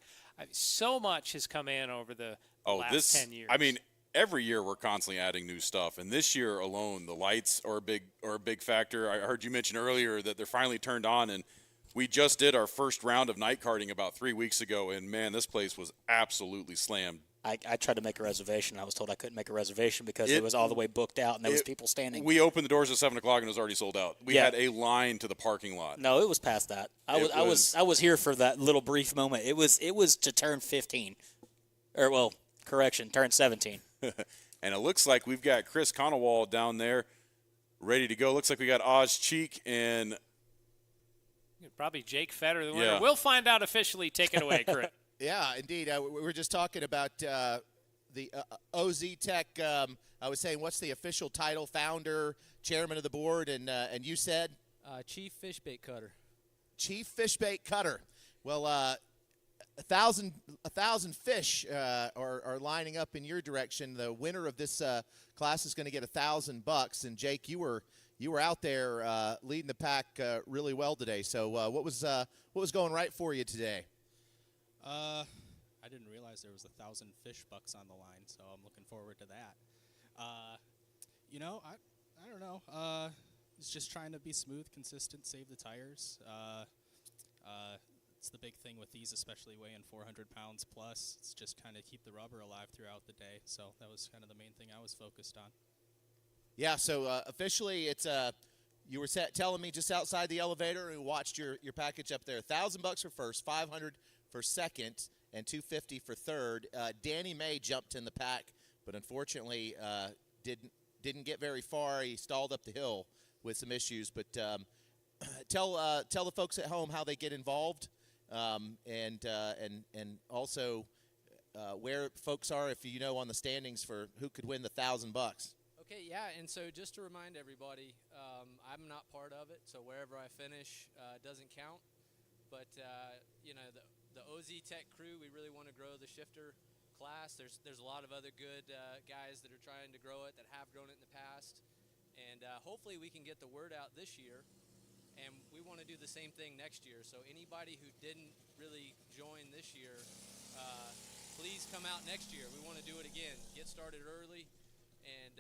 So much has come in over the last 10 years. I mean, every year we're constantly adding new stuff, and this year alone, the lights are a big factor. I heard you mention earlier that they're finally turned on, and we just did our first round of night karting about 3 weeks ago, and man, this place was absolutely slammed. I tried to make a reservation. I was told I couldn't make a reservation because it was all the way booked out and there was people standing. We opened the doors at 7 o'clock and it was already sold out. We had a line to the parking lot. No, it was past that. I was here for that little brief moment. It was to turn 15, or well, correction, turn 17. And it looks like we've got Chris Conowall down there, ready to go. Looks like we got Oz Cheek and probably Jake Fetter, the winner. Yeah. We'll find out officially. Take it away, Chris. Yeah, indeed. We were just talking about the OZ Tech. I was saying, what's the official title? Founder, chairman of the board, and you said Chief Fishbait Cutter. Chief Fishbait Cutter. Well, 1,000 fish are lining up in your direction. The winner of this class is going to get $1,000. And Jake, you were out there leading the pack really well today. So what was going right for you today? I didn't realize there was 1,000 fish bucks on the line, so I'm looking forward to that. I don't know. It's just trying to be smooth, consistent, save the tires. It's the big thing with these, especially weighing 400 pounds plus. It's just kind of keep the rubber alive throughout the day. So that was kind of the main thing I was focused on. Yeah, so officially it's you were telling me just outside the elevator and watched your package up there. $1,000 for first, $500 for second, and $250 for third. Danny May jumped in the pack, but unfortunately didn't get very far. He stalled up the hill with some issues. But tell the folks at home how they get involved, and also where folks are, if you know, on the standings for who could win the $1,000. Okay, yeah, and so just to remind everybody, I'm not part of it, so wherever I finish doesn't count. But the OZ Tech crew, we really want to grow the shifter class. There's a lot of other good guys that are trying to grow it, that have grown it in the past, and hopefully we can get the word out this year. And we want to do the same thing next year. So anybody who didn't really join this year, please come out next year. We want to do it again. Get started early, and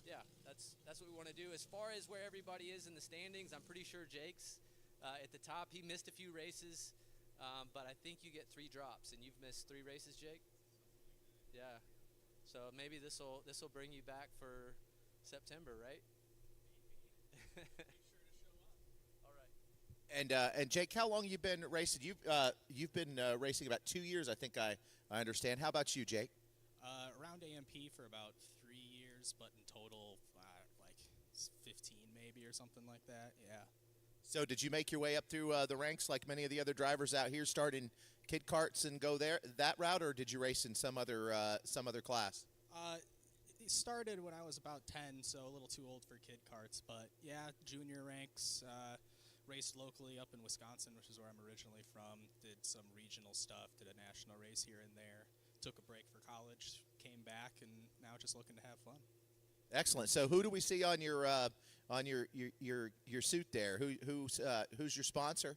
yeah, that's what we want to do. As far as where everybody is in the standings, I'm pretty sure Jake's at the top. He missed a few races, but I think you get 3 drops, and you've missed 3 races, Jake. Yeah. So maybe this will bring you back for September, right? And Jake, how long you been racing? You've been racing about 2 years, I think I understand. How about you, Jake? Around AMP for about 3 years, but in total, like 15 maybe or something like that. Yeah. So did you make your way up through the ranks like many of the other drivers out here, start in kid karts and go that route, or did you race in some other class? It started when I was about 10, so a little too old for kid karts. But yeah, junior ranks. Raced locally up in Wisconsin, which is where I'm originally from. Did some regional stuff. Did a national race here and there. Took a break for college. Came back, and now just looking to have fun. Excellent. So who do we see on your suit there? Who's your sponsor?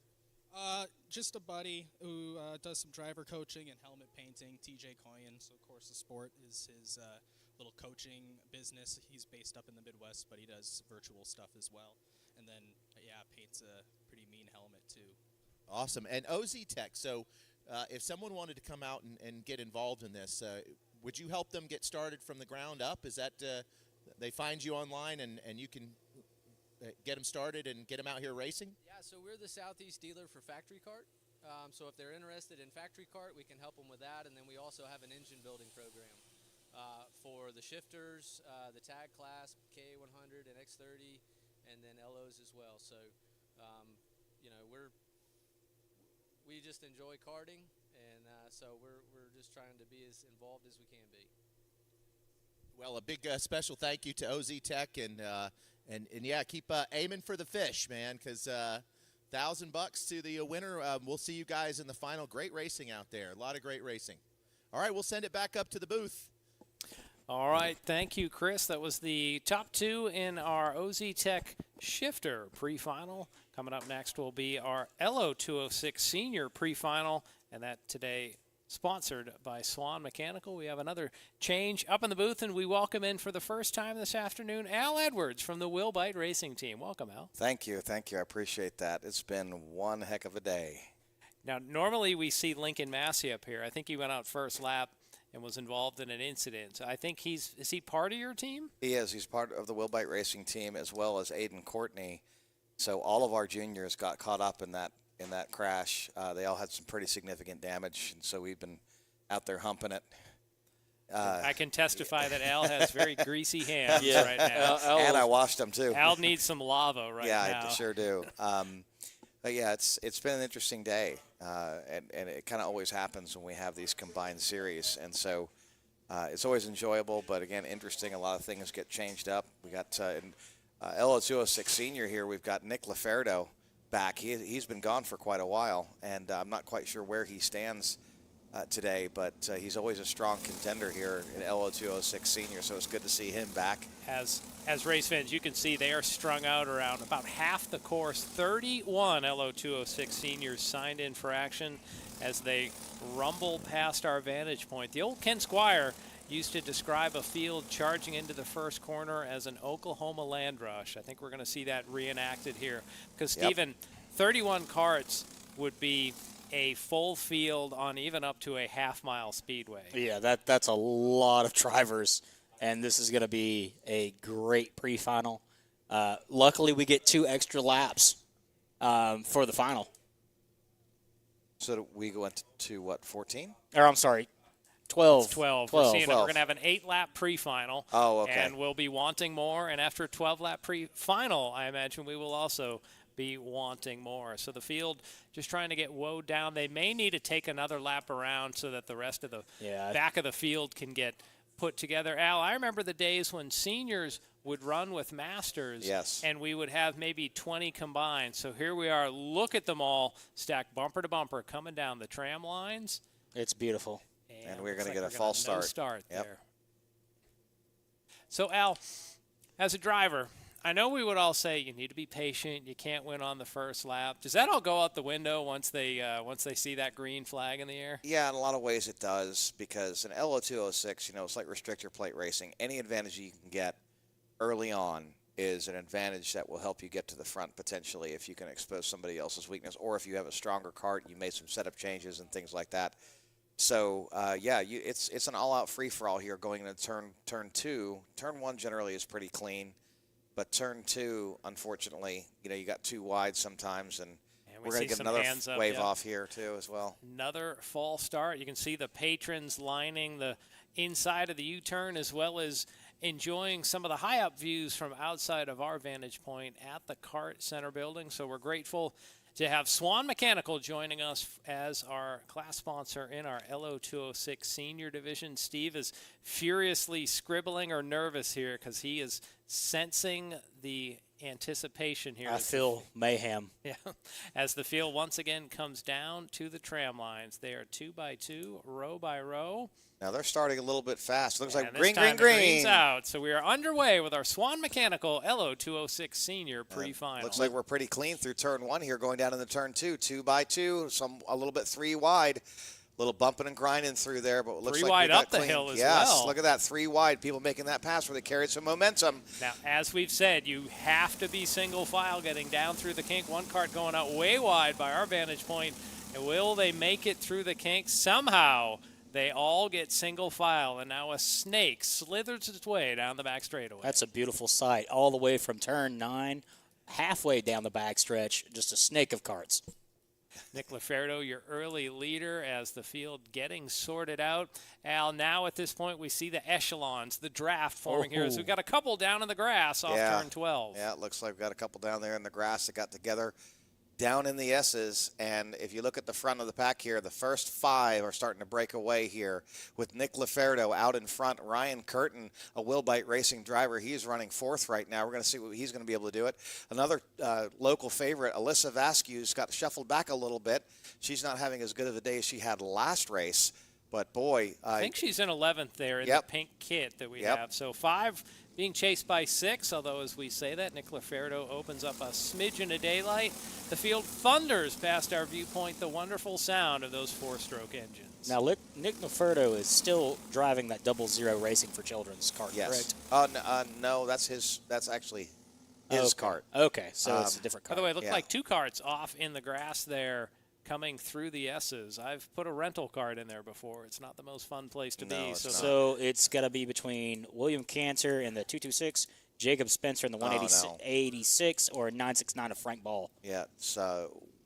Just a buddy who does some driver coaching and helmet painting. TJ Coyen. So of course the sport is his little coaching business. He's based up in the Midwest, but he does virtual stuff as well. And then, yeah, paints a pretty mean helmet, too. Awesome. And OZ Tech, so if someone wanted to come out and get involved in this, would you help them get started from the ground up? Is that they find you online and you can get them started and get them out here racing? Yeah, so we're the Southeast dealer for Factory Kart. So if they're interested in Factory Kart, we can help them with that. And then we also have an engine building program for the shifters, the tag class, K100 and X30, and then LOs as well. So, we just enjoy karting, and so we're just trying to be as involved as we can be. Well, a big special thank you to OZ Tech, and yeah, keep aiming for the fish, man, because $1,000 to the winner. We'll see you guys in the final. Great racing out there. A lot of great racing. All right, we'll send it back up to the booth. All right, thank you, Chris. That was the top 2 in our OZ Tech shifter pre-final. Coming up next will be our LO206 Senior pre-final, and that today sponsored by Swan Mechanical. We have another change up in the booth, and we welcome in for the first time this afternoon Al Edwards from the Will Bite Racing Team. Welcome, Al. Thank you. I appreciate that. It's been one heck of a day. Now, normally we see Lincoln Massey up here. I think he went out first lap and was involved in an incident. I think is he part of your team? He is. He's part of the Will Bite Racing Team, as well as Aiden Courtney. So all of our juniors got caught up in that crash. They all had some pretty significant damage, and so we've been out there humping it. I can testify that Al has very greasy hands right now. And I washed them too. Al needs some lava now. Yeah, I sure do. But yeah, it's been an interesting day, and it kind of always happens when we have these combined series. And so It's always enjoyable, but again, interesting. A lot of things get changed up. We got in LO206 Senior here. We've got Nick Laferdo back. He's been gone for quite a while, and I'm not quite sure where he stands today, but he's always a strong contender here in LO206 Senior, so it's good to see him back. As race fans, you can see they are strung out around about half the course. 31 LO206 Seniors signed in for action as they rumble past our vantage point. The old Ken Squire used to describe a field charging into the first corner as an Oklahoma land rush. I think we're going to see that reenacted here because, Stephen, 31 karts would be a full field on even up to a half-mile speedway. Yeah, that's a lot of drivers, and this is going to be a great pre-final. Luckily, we get 2 extra laps for the final. So we go into what, 14? Or I'm sorry, 12. It's 12. We're seeing it. We're going to have an 8-lap pre-final. Oh, okay. And we'll be wanting more. And after a 12-lap pre-final, I imagine we will also be wanting more. So the field just trying to get woed down. They may need to take another lap around so that the rest of the back of the field can get put together. Al, I remember the days when seniors would run with masters, and we would have maybe 20 combined. So here we are. Look at them all stacked bumper to bumper coming down the tram lines. It's beautiful. And we're going to get a false start. There. So, Al, as a driver, I know we would all say you need to be patient. You can't win on the first lap. Does that all go out the window once they see that green flag in the air? Yeah, in a lot of ways it does, because in LO206, it's like restrictor plate racing. Any advantage you can get early on is an advantage that will help you get to the front potentially if you can expose somebody else's weakness, or if you have a stronger kart, you made some setup changes and things like that. So, it's an all-out free-for-all here going into turn 2. Turn 1 generally is pretty clean, but turn 2, unfortunately, you got 2 wide sometimes, and we're going to get another wave off here too as well. Another false start. You can see the patrons lining the inside of the U-turn as well as enjoying some of the high-up views from outside of our vantage point at the Kart Center building. So we're grateful to have Swan Mechanical joining us as our class sponsor in our LO206 Senior Division. Steve is furiously scribbling or nervous here because he is sensing the anticipation here. I feel mayhem. Yeah, as the field once again comes down to the tram lines. They are 2 by 2, row by row. Now they're starting a little bit fast. Looks like green. Green's out. So we are underway with our Swan Mechanical LO206 Senior pre-final. Looks like we're pretty clean through turn 1 here, going down into turn 2, 2 by 2, a little bit 3 wide. A little bumping and grinding through there, but it looks 3 like wide we got up the clean. hill as yes, well. Look at that, 3 wide. People making that pass where they carried some momentum. Now, as we've said, you have to be single file getting down through the kink. One kart going out way wide by our vantage point. And will they make it through the kink? Somehow they all get single file, and now a snake slithers its way down the back straightaway. That's a beautiful sight, all the way from turn 9, halfway down the backstretch, just a snake of karts. Nick Laferdo, your early leader as the field getting sorted out. Al, now at this point we see the echelons, the draft forming here. So we've got a couple down in the grass off turn 12. Yeah, it looks like we've got a couple down there in the grass that got together down in the S's. And if you look at the front of the pack here, the first 5 are starting to break away here with Nick Laferdo out in front. Ryan Curtin, a Wilbite Racing driver, he's running 4th right now. We're going to see what he's going to be able to do it. Another local favorite, Alyssa Vasquez, got shuffled back a little bit. She's not having as good of a day as she had last race. But, boy. I think she's in 11th there in the pink kit that we have. So 5 being chased by 6, although as we say that, Nick Laferdo opens up a smidgen of daylight. The field thunders past our viewpoint, the wonderful sound of those 4-stroke engines. Now, Nick Laferdo is still driving that 00 Racing for Children's kart, correct? No, that's actually his kart. Okay, so it's a different kart. By the way, it looked like 2 karts off in the grass there coming through the S's. I've put a rental kart in there before. It's not the most fun place to be. So it's got to be between William Cantor and the 226, Jacob Spencer in the 186, or 969 of Frank Ball. Yeah, it's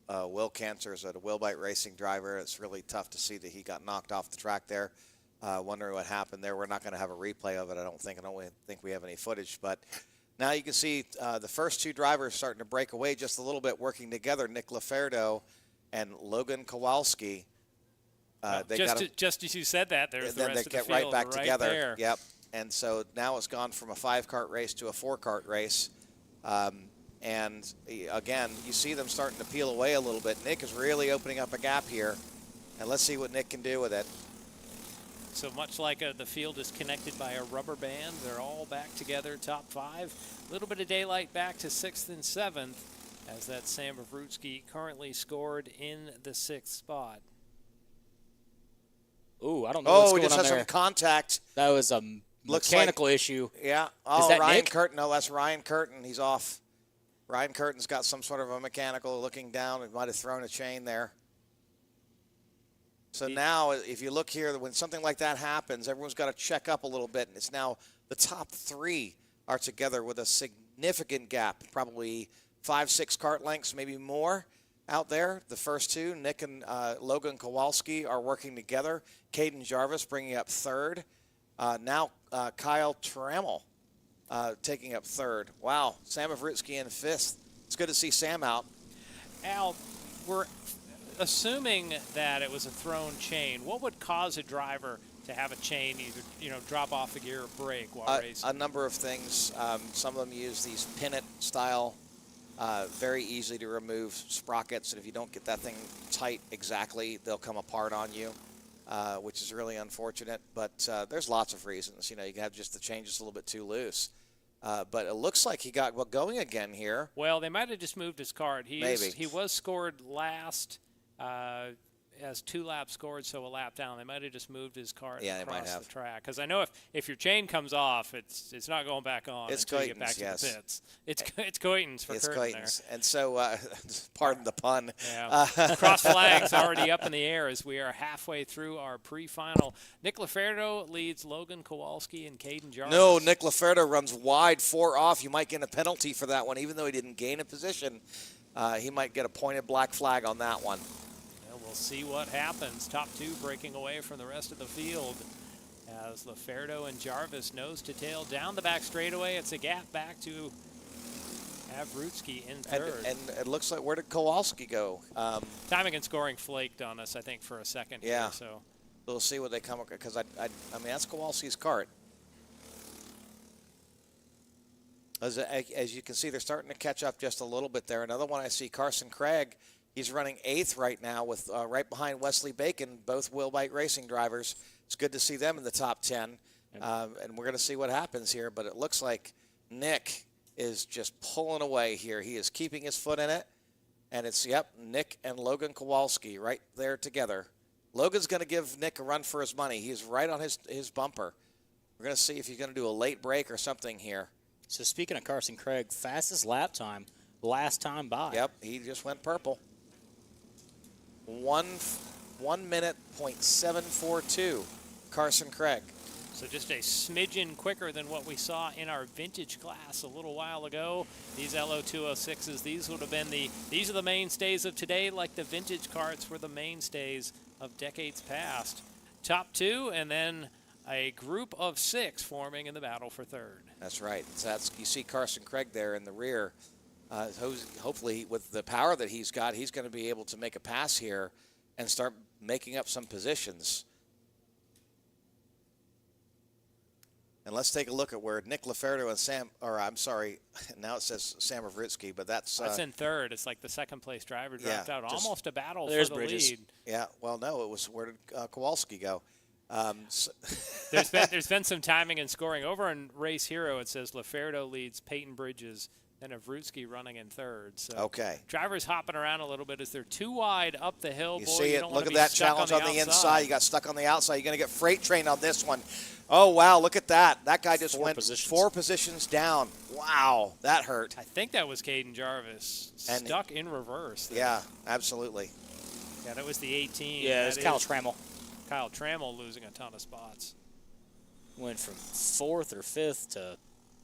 Will Cantor is a Wilbite Racing driver. It's really tough to see that he got knocked off the track there. Wondering what happened there. We're not going to have a replay of it, I don't think. I don't think we have any footage, but now you can see the first 2 drivers starting to break away just a little bit, working together. Nick Laferdo and Logan Kowalski Just as you said that, there's the then rest they of the get field right back together. there. Yep. And so now it's gone from a 5-kart race to a 4-kart race. And again, you see them starting to peel away a little bit. Nick is really opening up a gap here. And let's see what Nick can do with it. So much like the field is connected by a rubber band, they're all back together, top 5. A little bit of daylight back to 6th and 7th, as that Sam Mavrutsky currently scored in the 6th spot. Ooh, I don't know what's going on there. Oh, just had some contact. That was a mechanical issue. Yeah. Is Oh, that Ryan Nick? Curtin. No, that's Ryan Curtin. He's off. Ryan Curtin's got some sort of a mechanical looking down. He might have thrown a chain there. So now, if you look here, when something like that happens, everyone's got to check up a little bit. And it's now the top 3 are together with a significant gap, probably 5-6 kart lengths, maybe more out there. The first 2, Nick and Logan Kowalski, are working together. Caden Jarvis bringing up 3rd. Now Kyle Trammell taking up 3rd. Wow, Sam Mavrutsky in 5th. It's good to see Sam out. Al, we're assuming that it was a thrown chain. What would cause a driver to have a chain either drop off the gear or break while racing? A number of things. Some of them use these pin-it style, very easy to remove sprockets, and if you don't get that thing tight exactly, they'll come apart on you, which is really unfortunate. But there's lots of reasons. You can have just the chain just a little bit too loose. But it looks like he got going again here. Well, they might have just moved his card. Maybe. He was scored last, has 2 laps scored, so a lap down. They might have just moved his card across the track. Because I know if your chain comes off, it's not going back on until you get back to the pits. It's Coyton's for Curtin there. And so, pardon the pun. Yeah. Cross flags already up in the air as we are halfway through our pre-final. Nick Laferdo leads Logan Kowalski and Caden Jarvis. No, Nick Laferdo runs wide, 4 off. You might get a penalty for that one, even though he didn't gain a position. He might get a pointed black flag on that one. We'll see what happens. Top 2 breaking away from the rest of the field as Laferdo and Jarvis nose to tail down the back straightaway. It's a gap back to Mavrutsky in 3rd. And it looks like, where did Kowalski go? Timing and scoring flaked on us, I think, for a second. Yeah. Here, so we'll see what they come up with, because I mean, that's Kowalski's kart. As you can see, they're starting to catch up just a little bit there. Another one I see, Carson Craig. He's running 8th right now with right behind Wesley Bacon, both Wilbite Racing drivers. It's good to see them in the top 10. And we're going to see what happens here. But it looks like Nick is just pulling away here. He is keeping his foot in it. And it's, Nick and Logan Kowalski right there together. Logan's going to give Nick a run for his money. He's right on his bumper. We're going to see if he's going to do a late break or something here. So speaking of Carson Craig, fastest lap time last time by. Yep, he just went purple. 1 minute .742, Carson Craig. So just a smidgen quicker than what we saw in our vintage class a little while ago. These LO206s, these would have been these are the mainstays of today, like the vintage karts were the mainstays of decades past. Top 2, and then a group of 6 forming in the battle for 3rd. That's right. So you see Carson Craig there in the rear. Hopefully, with the power that he's got, he's going to be able to make a pass here and start making up some positions. And let's take a look at where Nick Laferdo and now it says Sam Mavrutsky, but that's in 3rd. It's like the 2nd place driver dropped out. Almost a battle for the Bridges. lead. Yeah, well, no, it was, where did Kowalski go? There's been some timing and scoring. Over in Race Hero, it says Laferdo leads Peyton Bridges, then Mavrutsky running in 3rd. So okay. Drivers hopping around a little bit as they're too wide up the hill. You Boy, see you it. don't Look wanna at be that stuck challenge on on the outside. inside. You got stuck on the outside. You're going to get freight train on this one. Oh, wow, look at that. That guy just went 4 positions down. Wow, that hurt. I think that was Caden Jarvis stuck in reverse there. Yeah, absolutely. Yeah, that was the 18. Yeah, it was Kyle Trammell. Kyle Trammell losing a ton of spots. Went from 4th or 5th to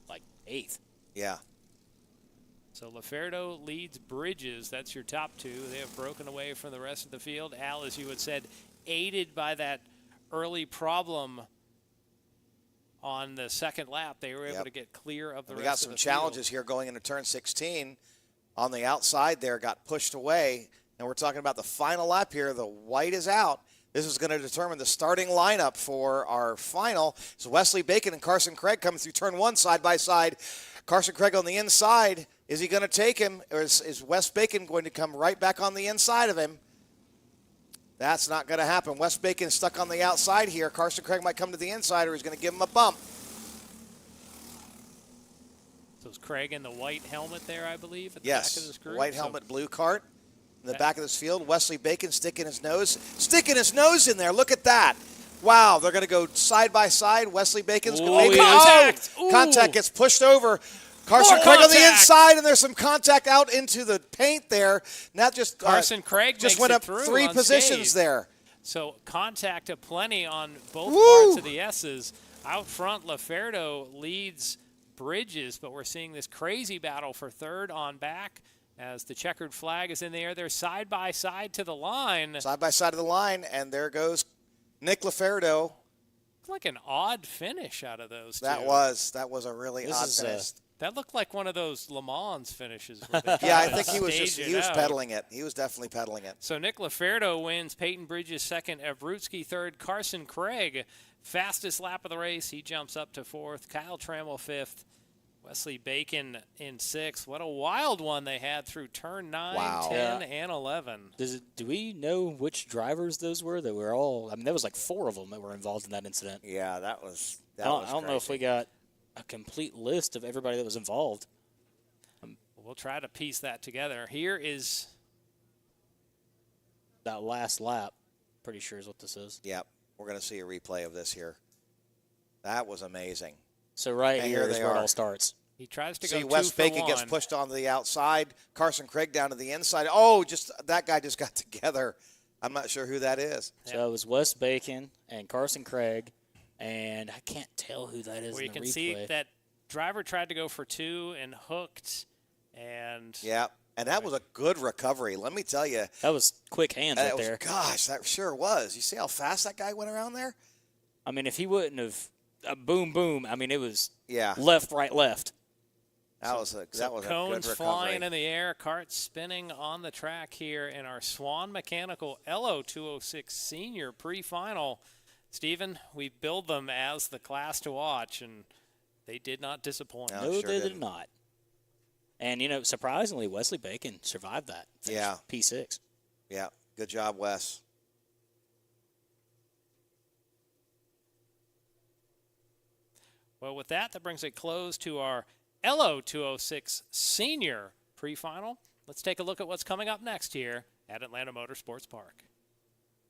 like 8th. Yeah. So Laferdo leads Bridges. That's your top 2. They have broken away from the rest of the field. Al, as you had said, aided by that early problem on the 2nd lap, they were able to get clear of the rest of the field. We got some challenges here going into turn 16. On the outside there, got pushed away. And we're talking about the final lap here. The white is out. This is going to determine the starting lineup for our final. So Wesley Bacon and Carson Craig coming through turn 1 side by side. Carson Craig on the inside. Is he going to take him, or is Wes Bacon going to come right back on the inside of him? That's not going to happen. Wes Bacon is stuck on the outside here. Carson Craig might come to the inside, or he's going to give him a bump. So it's Craig in the white helmet there, I believe, at the Yes, back of this group. white helmet, blue cart. In the back of this field, Wesley Bacon sticking his nose in there. Look at that. Wow, they're going to go side by side. Wesley Bacon's going to contact. Contact gets pushed over. Carson Craig on the inside, and there's some contact out into the paint there. Not just Carson Craig just makes went it up through 3 positions unscathed. there. So contact aplenty on both Woo! parts of the S's. Out front, Laferdo leads Bridges, but we're seeing this crazy battle for third on back as the checkered flag is in the air. They're side by side to the line. Side by side of the line, and there goes Nick Laferdo. It's like an odd finish out of those two. That was a really odd finish. That looked like one of those Le Mans finishes. Yeah, I think he was out. pedaling it. He was definitely pedaling it. So Nick Laferdo wins. Peyton Bridges second. Evrutsky third. Carson Craig, fastest lap of the race. He jumps up to fourth. Kyle Trammell fifth. Wesley Bacon in sixth. What a wild one they had through turn 9, 10, and 11. Do we know which drivers those were? That were all. I mean, there was like 4 of them that were involved in that incident. Yeah, that was. I don't know if we got a complete list of everybody that was involved. We'll try to piece that together. Here is that last lap. Pretty sure is what this is. Yep, we're going to see a replay of this here. That was amazing. So right here is where it all starts. He tries to see go Wes 2 for Bacon 1. gets pushed onto the outside. Carson Craig down to the inside. Oh, just that guy just got together. I'm not sure who that is. So it was Wes Bacon and Carson Craig, and I can't tell who that is. Well, in you the can replay. see that driver tried to go for 2 and hooked, and yeah, and that was a good recovery. Let me tell you, that was quick hands right there. Gosh, that sure was. You see how fast that guy went around there? I mean, if he wouldn't have boom, boom. I mean, it was yeah, left, right, left. That was a good cones recovery. flying in the air, carts spinning on the track here in our Swan Mechanical LO206 Senior pre-final. Stephen, we billed them as the class to watch, and they did not disappoint. No, they did not. And, you know, surprisingly, Wesley Bacon survived that. Yeah. P6. Yeah, good job, Wes. Well, with that brings a close to our LO206 Senior pre-final. Let's take a look at what's coming up next here at Atlanta Motorsports Park.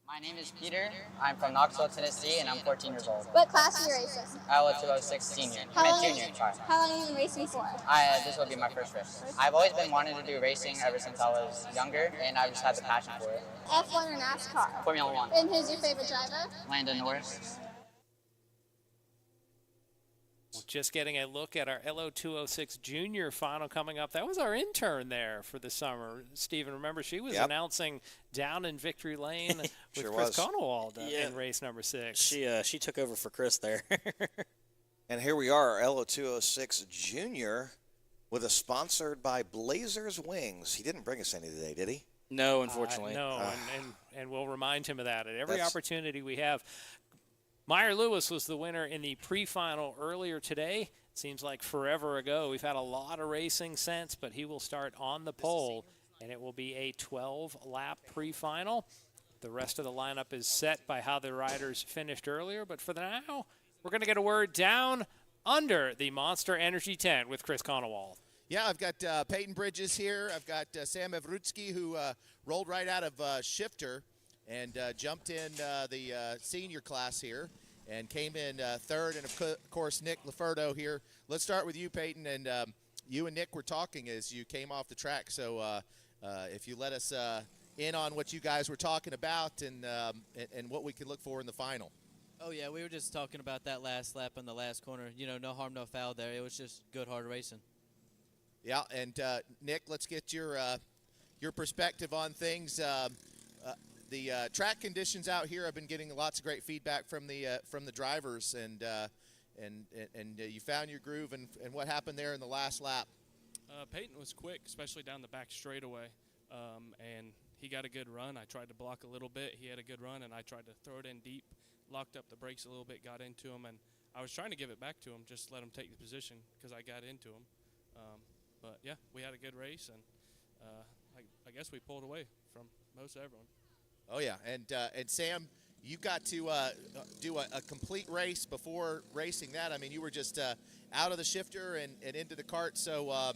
My name is Peter. I'm from Knoxville, Tennessee, and I'm 14 years old. What class are you racing? LO206 Junior. Junior. How long have you been racing for? This will be my first race. I've always been wanting to do racing ever since I was younger, and I've just had the passion for it. F1 or NASCAR? Formula 1. And who's your favorite driver? Landon Norris. Just getting a look at our LO206 Junior final coming up. That was our intern there for the summer. Stephen, remember she was announcing down in Victory Lane with Chris Conowald in race number 6. She took over for Chris there. And here we are, our LO206 Junior with a sponsored by Blazers Wings. He didn't bring us any today, did he? No, unfortunately. No, and we'll remind him of that at every opportunity we have. Meyer Lewis was the winner in the pre-final earlier today. Seems like forever ago. We've had a lot of racing since, but he will start on the pole, and it will be a 12-lap pre-final. The rest of the lineup is set by how the riders finished earlier, but for now, we're going to get a word down under the Monster Energy tent with Chris Conowald. Yeah, I've got Peyton Bridges here. I've got Sam Evrutsky, who rolled right out of shifter and jumped in the senior class here and came in third. And, of course, Nick Laferdo here. Let's start with you, Peyton. And you and Nick were talking as you came off the track. So if you let us in on what you guys were talking about and what we could look for in the final. Oh, yeah, we were just talking about that last lap in the last corner. You know, no harm, no foul there. It was just good, hard racing. Yeah, and Nick, let's get your perspective on things. The track conditions out here, I've been getting lots of great feedback from the drivers, and you found your groove. And what happened there in the last lap? Peyton was quick, especially down the back straightaway, and he got a good run. I tried to block a little bit. He had a good run, and I tried to throw it in deep, locked up the brakes a little bit, got into him, and I was trying to give it back to him, just let him take the position because I got into him. But, yeah, we had a good race, and I guess we pulled away from most everyone. Oh, yeah. And Sam, you got to do a complete race before racing that. I mean, you were just out of the shifter and into the cart. So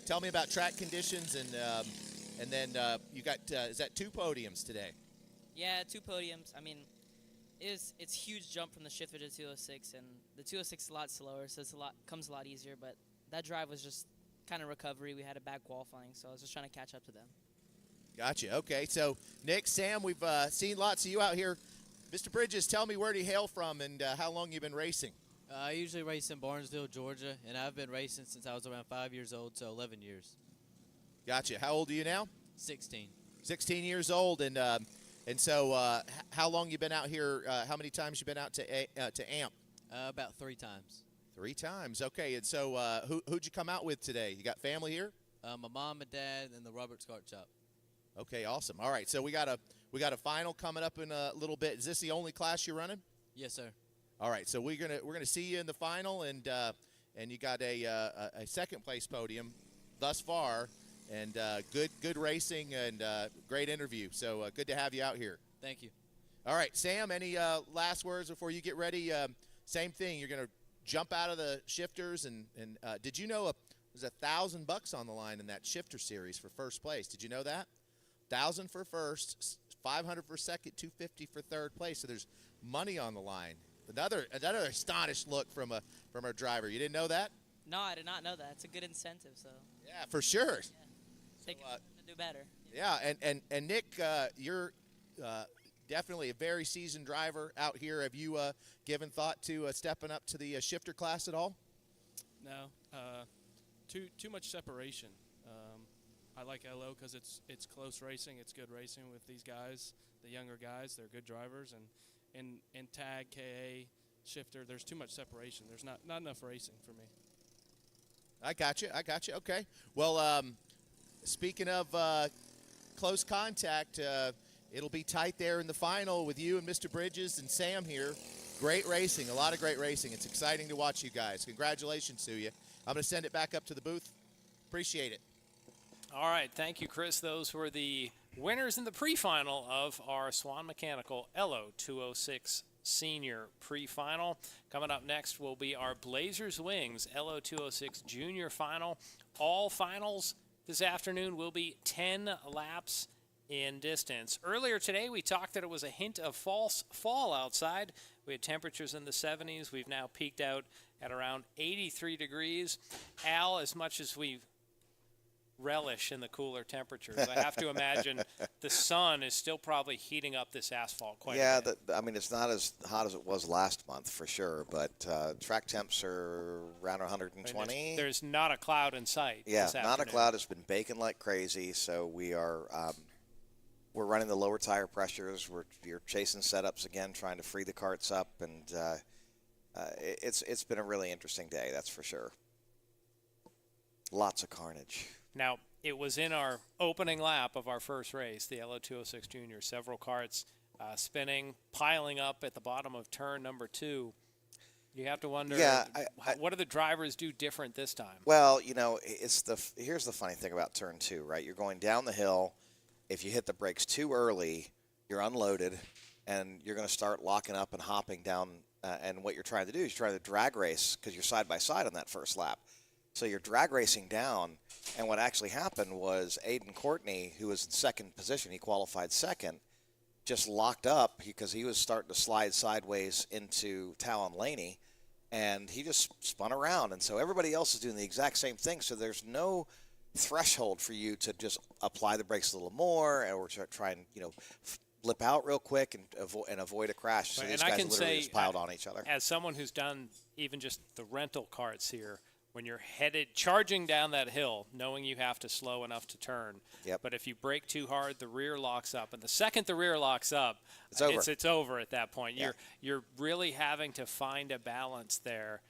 tell me about track conditions, and then you got, is that 2 podiums today? Yeah, 2 podiums. I mean, it's a huge jump from the shifter to 206, and the 206 is a lot slower, so comes a lot easier. But that drive was just kind of recovery. We had a bad qualifying, so I was just trying to catch up to them. Gotcha. Okay. So, Nick, Sam, we've seen lots of you out here. Mr. Bridges, tell me where do you hail from and how long you've been racing? I usually race in Barnesville, Georgia, and I've been racing since I was around 5 years old, so 11 years. Gotcha. How old are you now? 16. 16 years old, and so how long you been out here? How many times you been out to AMP? About 3 times. 3 times. Okay. And so who'd you come out with today? You got family here? My mom and dad and the Roberts Kart Shop. Okay, awesome. All right, so we got a final coming up in a little bit. Is this the only class you're running? Yes, sir. All right, so we're gonna see you in the final, and you got a second place podium thus far, and good racing and great interview. So good to have you out here. Thank you. All right, Sam. Any last words before you get ready? Same thing. You're gonna jump out of the shifters, and did you know there's $1,000 on the line in that shifter series for first place? Did you know that? 1,000 for first, 500 for second, 250 for third place. So there's money on the line. Another astonished look from our driver. You didn't know that? No, I did not know that. It's a good incentive, so. Yeah, for sure. They can do better. Yeah, and Nick, you're definitely a very seasoned driver out here. Have you given thought to stepping up to the shifter class at all? No, too much separation. I like LO because it's close racing. It's good racing with these guys, the younger guys. They're good drivers, and in tag, KA, shifter, there's too much separation. There's not enough racing for me. I got you. Okay. Well, speaking of close contact, it'll be tight there in the final with you and Mr. Bridges and Sam here. Great racing, a lot of great racing. It's exciting to watch you guys. Congratulations to you. I'm going to send it back up to the booth. Appreciate it. All right, thank you, Chris. Those were the winners in the pre-final of our Swan Mechanical LO206 Senior pre-final. Coming up next will be our Blazers Wings LO206 Junior final. All finals this afternoon will be 10 laps in distance. Earlier today, we talked that it was a hint of false fall outside. We had temperatures in the 70s. We've now peaked out at around 83 degrees. Al, as much as we relish in the cooler temperatures, I have to imagine the sun is still probably heating up this asphalt quite a bit. I mean, it's not as hot as it was last month for sure, but track temps are around 120. I mean, there's not a cloud in sight. Yeah, this not a afternoon. cloud. It's been baking like crazy, so we are we're running the lower tire pressures. We're chasing setups again, trying to free the carts up, and it's been a really interesting day, that's for sure. Lots of carnage. Now, it was in our opening lap of our first race, the LO206 Junior. Several carts spinning, piling up at the bottom of turn number 2. You have to wonder, what do the drivers do different this time? Well, you know, here's the funny thing about turn 2, right? You're going down the hill. If you hit the brakes too early, you're unloaded, and you're going to start locking up and hopping down. And what you're trying to do is you're trying to drag race because you're side by side on that first lap. So you're drag racing down, and what actually happened was Aiden Courtney, who was in second position, he qualified second, just locked up because he was starting to slide sideways into Talon Laney, and he just spun around. And so everybody else is doing the exact same thing, so there's no threshold for you to just apply the brakes a little more or try and, blip out real quick and avoid a crash. So these guys literally just piled on each other. As someone who's done even just the rental carts here, when you're charging down that hill, knowing you have to slow enough to turn. Yep. But if you brake too hard, the rear locks up. And the second the rear locks up, it's over. It's over at that point. Yeah. You're really having to find a balance there.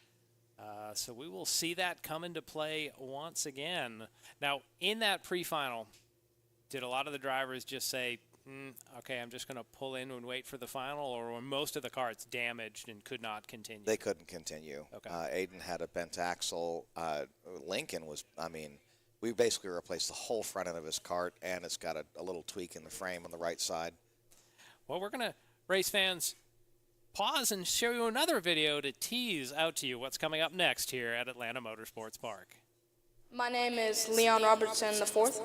So we will see that come into play once again. Now, in that pre-final, did a lot of the drivers just say, okay, I'm just going to pull in and wait for the final, or were most of the karts damaged and could not continue? They couldn't continue. Okay. Aiden had a bent axle. Lincoln was, I mean, we basically replaced the whole front end of his kart, and it's got a little tweak in the frame on the right side. Well, we're going to, race fans, pause and show you another video to tease out to you what's coming up next here at Atlanta Motorsports Park. My name is Leon Robertson IV.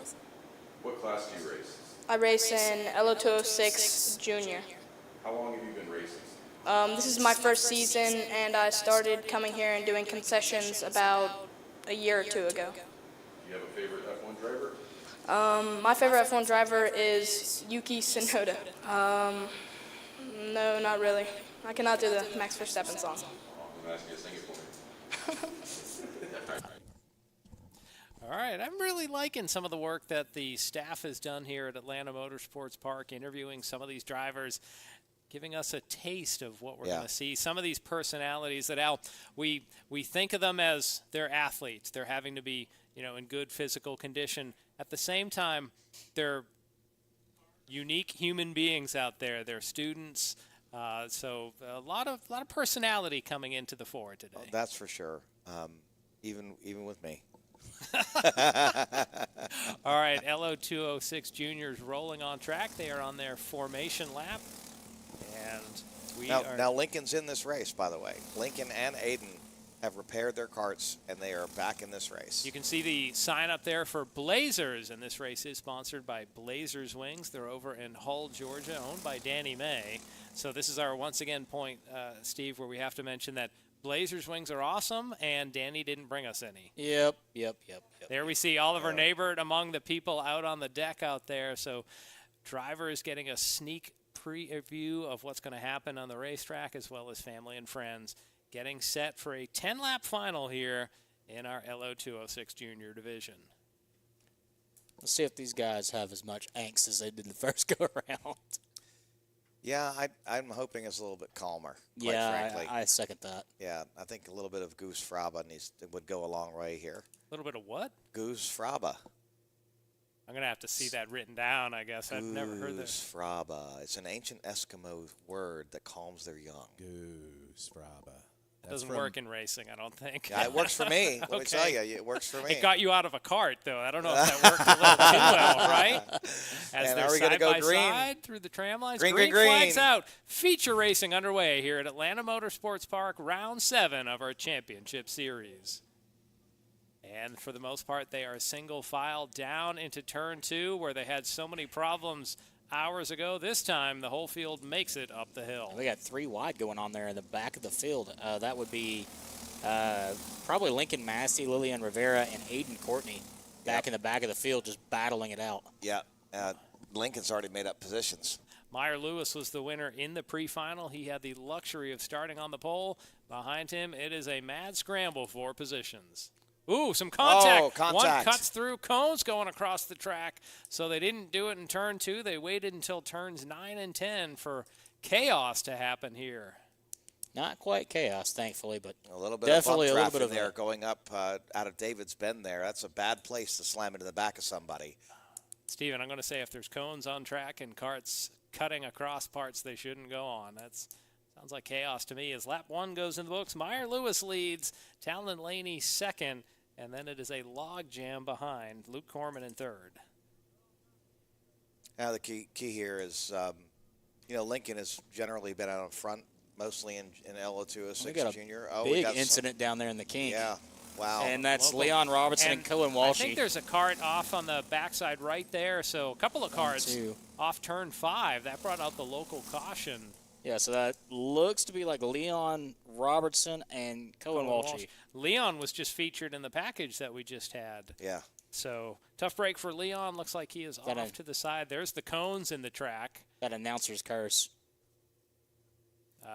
What class do you race? I race in LO206 Junior. How long have you been racing? This is my first season, and I started coming here and doing concessions about a year or two ago. Do you have a favorite F1 driver? My favorite F1 driver is Yuki Tsunoda. No, not really. I cannot do the Max Verstappen song. I'm asking you to sing it for me. All right, I'm really liking some of the work that the staff has done here at Atlanta Motorsports Park, interviewing some of these drivers, giving us a taste of what we're going to see. Some of these personalities that, Al, we think of them as they're athletes. They're having to be, in good physical condition. At the same time, they're unique human beings out there. They're students. So a lot of personality coming into the fore today. Oh, that's for sure. Even with me. All right, LO206 Juniors rolling on track. They are on their formation lap. And now Lincoln's in this race, by the way. Lincoln and Aiden have repaired their karts, and they are back in this race. You can see the sign up there for Blazers, and this race is sponsored by Blazers Wings. They're over in Hull, Georgia, owned by Danny May. So this is our, once again, point, Steve, where we have to mention that Blazers Wings are awesome, and Danny didn't bring us any. Yep. There we see Oliver Neighbor among the people out on the deck out there. So drivers getting a sneak preview of what's going to happen on the racetrack, as well as family and friends getting set for a 10-lap final here in our LO206 Junior division. Let's see if these guys have as much angst as they did the first go-around. Yeah, I'm hoping it's a little bit calmer, quite frankly. I second that. Yeah, I think a little bit of Goose Fraba would go a long way here. A little bit of what? Goose Fraba. I'm going to have to see that written down, I guess. I've never heard that. Goose Fraba. It's an ancient Eskimo word that calms their young. Goose Fraba. Doesn't work in racing, I don't think. Yeah, it works for me. Let me tell you, it works for me. It got you out of a cart, though. I don't know if that worked a little too well, right? As And they're are we gonna go green? side through the tram lines. Green. Flags out. Feature racing underway here at Atlanta Motorsports Park, round 7 of our championship series. And for the most part, they are single file down into turn 2, where they had so many problems hours ago. This time, the whole field makes it up the hill. We got 3 wide going on there in the back of the field. That would be probably Lincoln Massey, Lillian Rivera, and Aiden Courtney back in the back of the field just battling it out. Yeah, Lincoln's already made up positions. Meyer Lewis was the winner in the pre-final. He had the luxury of starting on the pole. Behind him, it is a mad scramble for positions. Ooh, some contact. Oh, contact. One cuts through. Cones going across the track. So they didn't do it in turn 2. They waited until turns 9 and 10 for chaos to happen here. Not quite chaos, thankfully, but a little bit definitely of a bump little bit traffic of there going up out of David's Bend there. That's a bad place to slam into the back of somebody. Steven, I'm going to say if there's cones on track and karts cutting across parts they shouldn't go on, that's sounds like chaos to me. As lap 1 goes in the books, Meyer Lewis leads, Talon Laney second, and then it is a log jam behind. Luke Corman in third. Now the key here is, Lincoln has generally been out in front, mostly in LO206 we got Junior. A big incident down there in the kink. Yeah, wow. And that's Leon Robertson and Cohen Walshy. I think there's a cart off on the backside right there. So a couple of carts off turn 5. That brought out the local caution. Yeah, so that looks to be like Leon Robertson and Cohen Walshy. Leon was just featured in the package that we just had. Yeah. So tough break for Leon. Looks like he is off to the side. There's the cones in the track. That announcer's curse.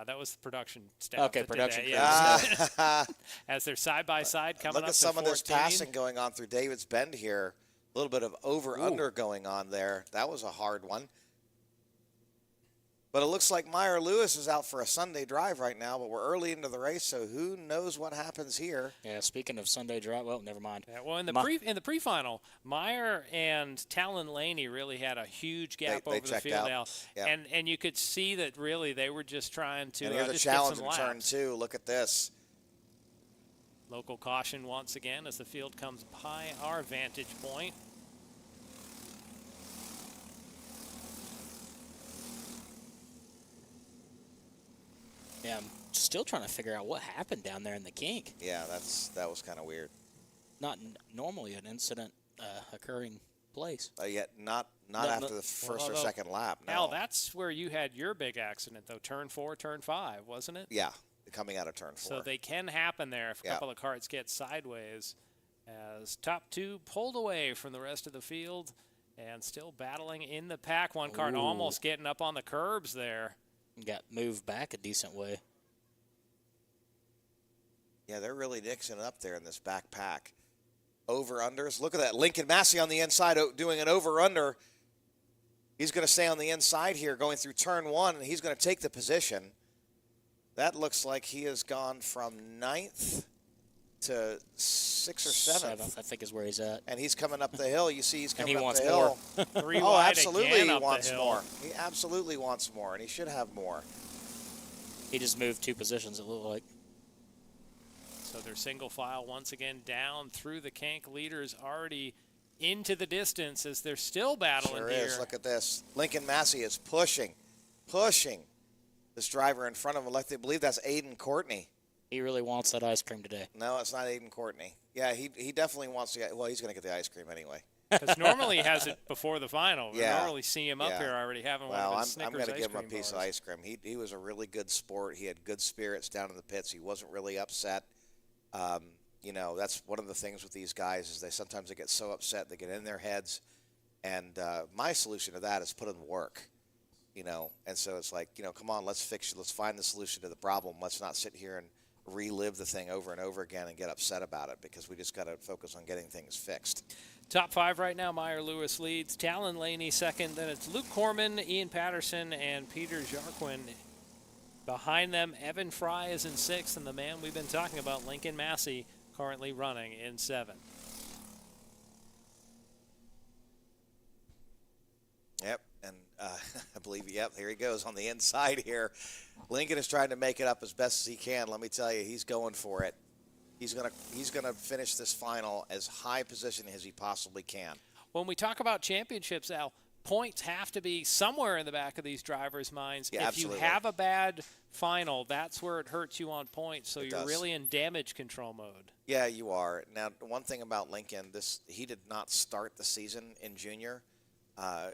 That was the production staff. Okay, production curse. Yeah. As they're side by side coming up. Look at some of this passing going on through David's Bend here. A little bit of over-under going on there. That was a hard one. But it looks like Meyer Lewis is out for a Sunday drive right now, but we're early into the race, so who knows what happens here. Yeah, speaking of Sunday drive, well, never mind. Yeah, well, in the pre-final, Meyer and Talon Laney really had a huge gap They over the checked field out. now, Yep. and you could see that really they were just trying to And here's a just challenge get in some turn laps. 2. Look at this. Local caution once again as the field comes by our vantage point. Yeah, I'm still trying to figure out what happened down there in the kink. Yeah, that was kind of weird. Not normally an incident occurring place. Yet not after the first or second lap. No. Al, that's where you had your big accident, though. Turn 4, turn 5, wasn't it? Yeah, coming out of turn 4. So they can happen there if a couple of carts get sideways. As top 2 pulled away from the rest of the field and still battling in the pack. One cart almost getting up on the curbs there. Got moved back a decent way. Yeah, they're really mixing it up there in this back pack. Over-unders. Look at that. Lincoln Massey on the inside doing an over-under. He's going to stay on the inside here going through turn 1, and he's going to take the position. That looks like he has gone from 9th to 6th or 7th. I think is where he's at. And he's coming up the hill. You see he's coming he up wants the hill. more. Three Oh, wide absolutely again he up the wants hill. more. He absolutely wants more, and he should have more. He just moved 2 positions, it looked like. So they're single file once again down through the kink. Leaders already into the distance as they're still battling Sure here. is. Look at this. Lincoln Massey is pushing this driver in front of him. Like they believe that's Aiden Courtney. He really wants that ice cream today. No, it's not Aiden Courtney. Yeah, he definitely wants to get, well, he's going to get the ice cream anyway. Because normally he has it before the final. We Yeah. normally see him up here already having well, one of his I'm Snickers going to give him a ice piece cream of ice cream. He was a really good sport. He had good spirits down in the pits. He wasn't really upset. You know, that's one of the things with these guys is sometimes they get so upset they get in their heads. And my solution to that is put in work. You know, and so it's like, you know, come on, let's find the solution to the problem. Let's not sit here and relive the thing over and over again and get upset about it, because we just got to focus on getting things fixed. Top 5 right now. Meyer Lewis leads. Talon Laney second. Then it's Luke Corman, Ian Patterson, and Peter Jarquin. Behind them, Evan Fry is in 6th, and the man we've been talking about, Lincoln Massey, currently running in 7th. Yep, and I believe, yep, here he goes on the inside here. Lincoln is trying to make it up as best as he can. Let me tell you, he's going for it. He's gonna finish this final as high position as he possibly can. When we talk about championships, Al, points have to be somewhere in the back of these drivers' minds. Yeah, if absolutely. you have a bad final, that's where it hurts you on points, so It you're does. really in damage control mode. Yeah, you are. Now, one thing about Lincoln, he did not start the season in junior. I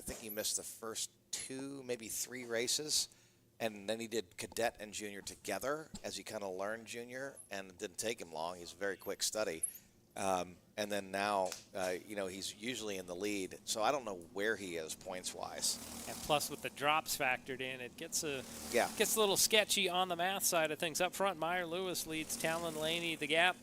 think he missed the first 2, maybe 3 races, and then he did cadet and junior together as he kind of learned junior, and it didn't take him long. He's a very quick study. And then now, you know, he's usually in the lead, so I don't know where he is points-wise. And plus, with the drops factored in, it gets a little sketchy on the math side of things. Up front, Meyer Lewis leads Talon Laney the gap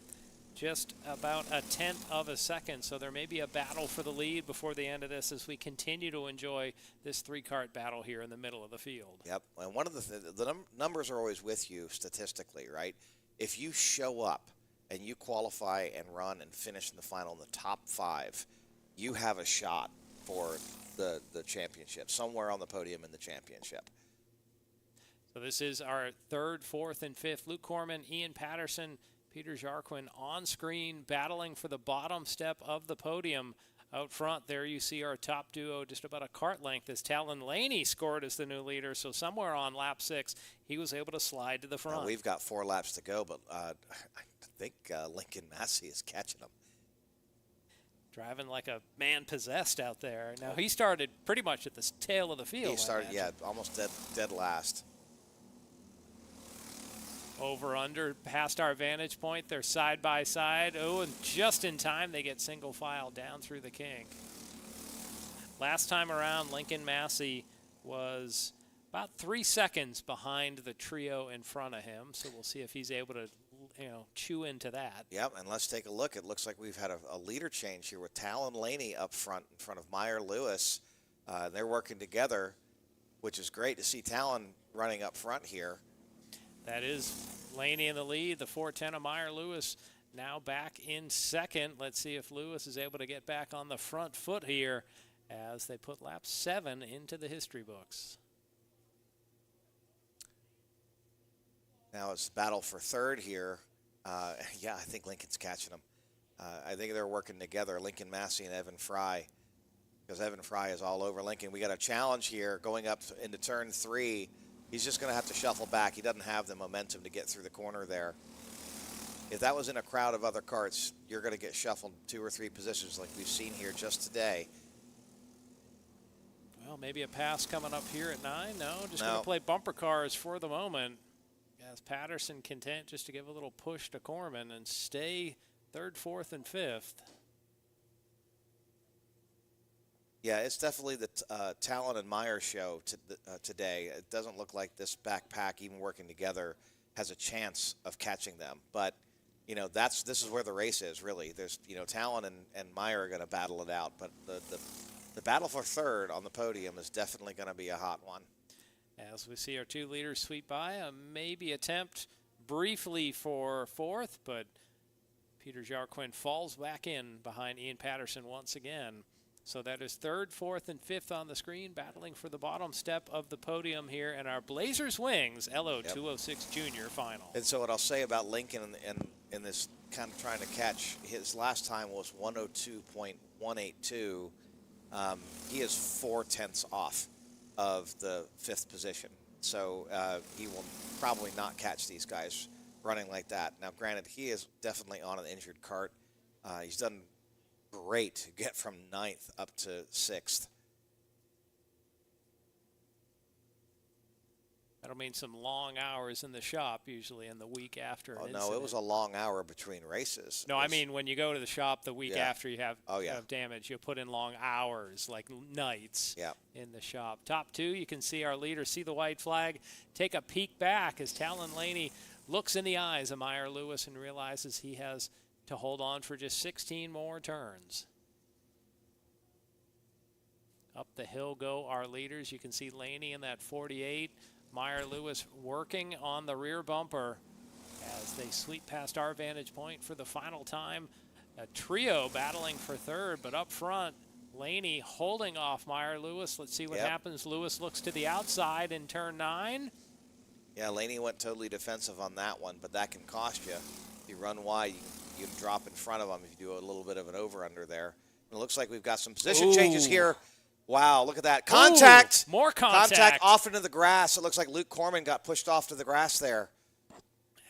just about a 1/10 of a second. So there may be a battle for the lead before the end of this as we continue to enjoy this 3-cart battle here in the middle of the field. Yep, and one of the numbers are always with you statistically, right? If you show up and you qualify and run and finish in the final in the top 5, you have a shot for the championship, somewhere on the podium in the championship. So this is our 3rd, 4th, and 5th. Luke Corman, Ian Patterson, Peter Jarquin on screen battling for the bottom step of the podium. Out front there you see our top duo just about a cart length as Talon Laney scored as the new leader. So somewhere on lap 6 he was able to slide to the front. Now, we've got 4 laps to go, but I think Lincoln Massey is catching him. Driving like a man possessed out there. Now he started pretty much at the tail of the field. He started, yeah, almost dead last. Over under past our vantage point. They're side by side. Oh, and just in time they get single file down through the kink. Last time around, Lincoln Massey was about 3 seconds behind the trio in front of him. So we'll see if he's able to, you know, chew into that. Yep, and let's take a look. It looks like we've had a leader change here with Talon Laney up front in front of Meyer Lewis. They're working together. which is great to see Talon running up front here. That is Laney in the lead. The 410 of Meyer Lewis now back in second. Let's see if Lewis is able to get back on the front foot here as they put lap 7 into the history books. Now it's battle for third here. Yeah, I think Lincoln's catching them. I think they're working together, Lincoln Massey and Evan Fry, because Evan Fry is all over Lincoln. We got a challenge here going up into turn 3. He's just going to have to shuffle back. He doesn't have the momentum to get through the corner there. If that was in a crowd of other karts, you're going to get shuffled 2 or 3 positions like we've seen here just today. Well, maybe a pass coming up here at 9. No, just No. going to play bumper cars for the moment. As Patterson content just to give a little push to Corman and stay 3rd, 4th, and 5th. Yeah, it's definitely the Talon and Meyer show today. It doesn't look like this backpack, even working together, has a chance of catching them. But, you know, this is where the race is, really. There's, you know, Talon and Meyer are going to battle it out. But the battle for 3rd on the podium is definitely going to be a hot one. As we see our 2 leaders sweep by, a maybe attempt briefly for 4th, but Peter Jarquin falls back in behind Ian Patterson once again. So that is 3rd, 4th, and 5th on the screen, battling for the bottom step of the podium here in our Blazers Wings LO206 Junior final. And so what I'll say about Lincoln in this kind of trying to catch, his last time was 102.182. He is 4/10 off of the 5th position. So he will probably not catch these guys running like that. Now, granted, he is definitely on an injured kart. He's done great to get from 9th up to 6th. That'll mean some long hours in the shop usually in the week after an Oh, no, incident. it was a long hour between races. No, I mean when you go to the shop the week Yeah. after you have damage, you'll put in long hours, like nights in the shop. Top 2, you can see our leader see the white flag, take a peek back as Talon Laney looks in the eyes of Meyer Lewis and realizes he has to hold on for just 16 more turns. Up the hill go our leaders. You can see Laney in that 48. Meyer Lewis working on the rear bumper as they sweep past our vantage point for the final time. A trio battling for 3rd, but up front, Laney holding off Meyer Lewis. Let's see what happens. Lewis looks to the outside in turn 9. Yeah, Laney went totally defensive on that one, but that can cost you. If you run wide, you can drop in front of them if you do a little bit of an over-under there. And it looks like we've got some position changes here. Wow, look at that. Contact! Ooh, more contact. Off into the grass. It looks like Luke Corman got pushed off to the grass there.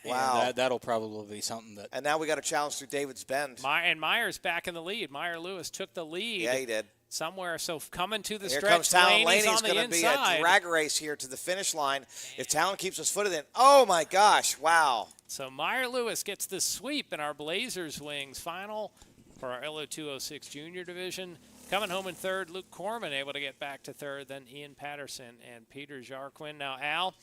Wow. Yeah, that'll probably be something that... And now we got a challenge through David's Bend. And Meyer's back in the lead. Meyer Lewis took the lead. Yeah, he did. Somewhere, so coming to the Here stretch, comes Talon. Laney's going to be a drag race here to the finish line. If Talon keeps his foot in, oh my gosh, wow. So Meyer Lewis gets the sweep in our Blazers Wings final for our LO206 Junior division. Coming home in 3rd, Luke Corman able to get back to 3rd, then Ian Patterson and Peter Jarquin. Now, Al,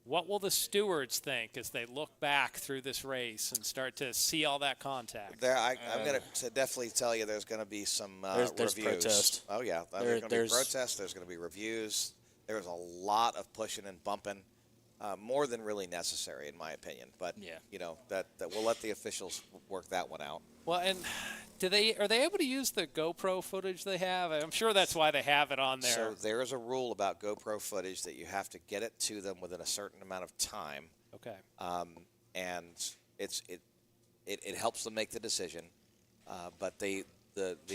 what will the stewards think as they look back through this race and start to see all that contact? I'm going to definitely tell you there's going to be some there's reviews. protest. Oh, yeah. There's going to be protests. There's going to be reviews. There's a lot of pushing and bumping, more than really necessary, in my opinion. But, you know, that we'll let the officials work that one out. Well, and are they able to use the GoPro footage they have? I'm sure that's why they have it on there. So there is a rule about GoPro footage that you have to get it to them within a certain amount of time. Okay. And it helps them make the decision, but the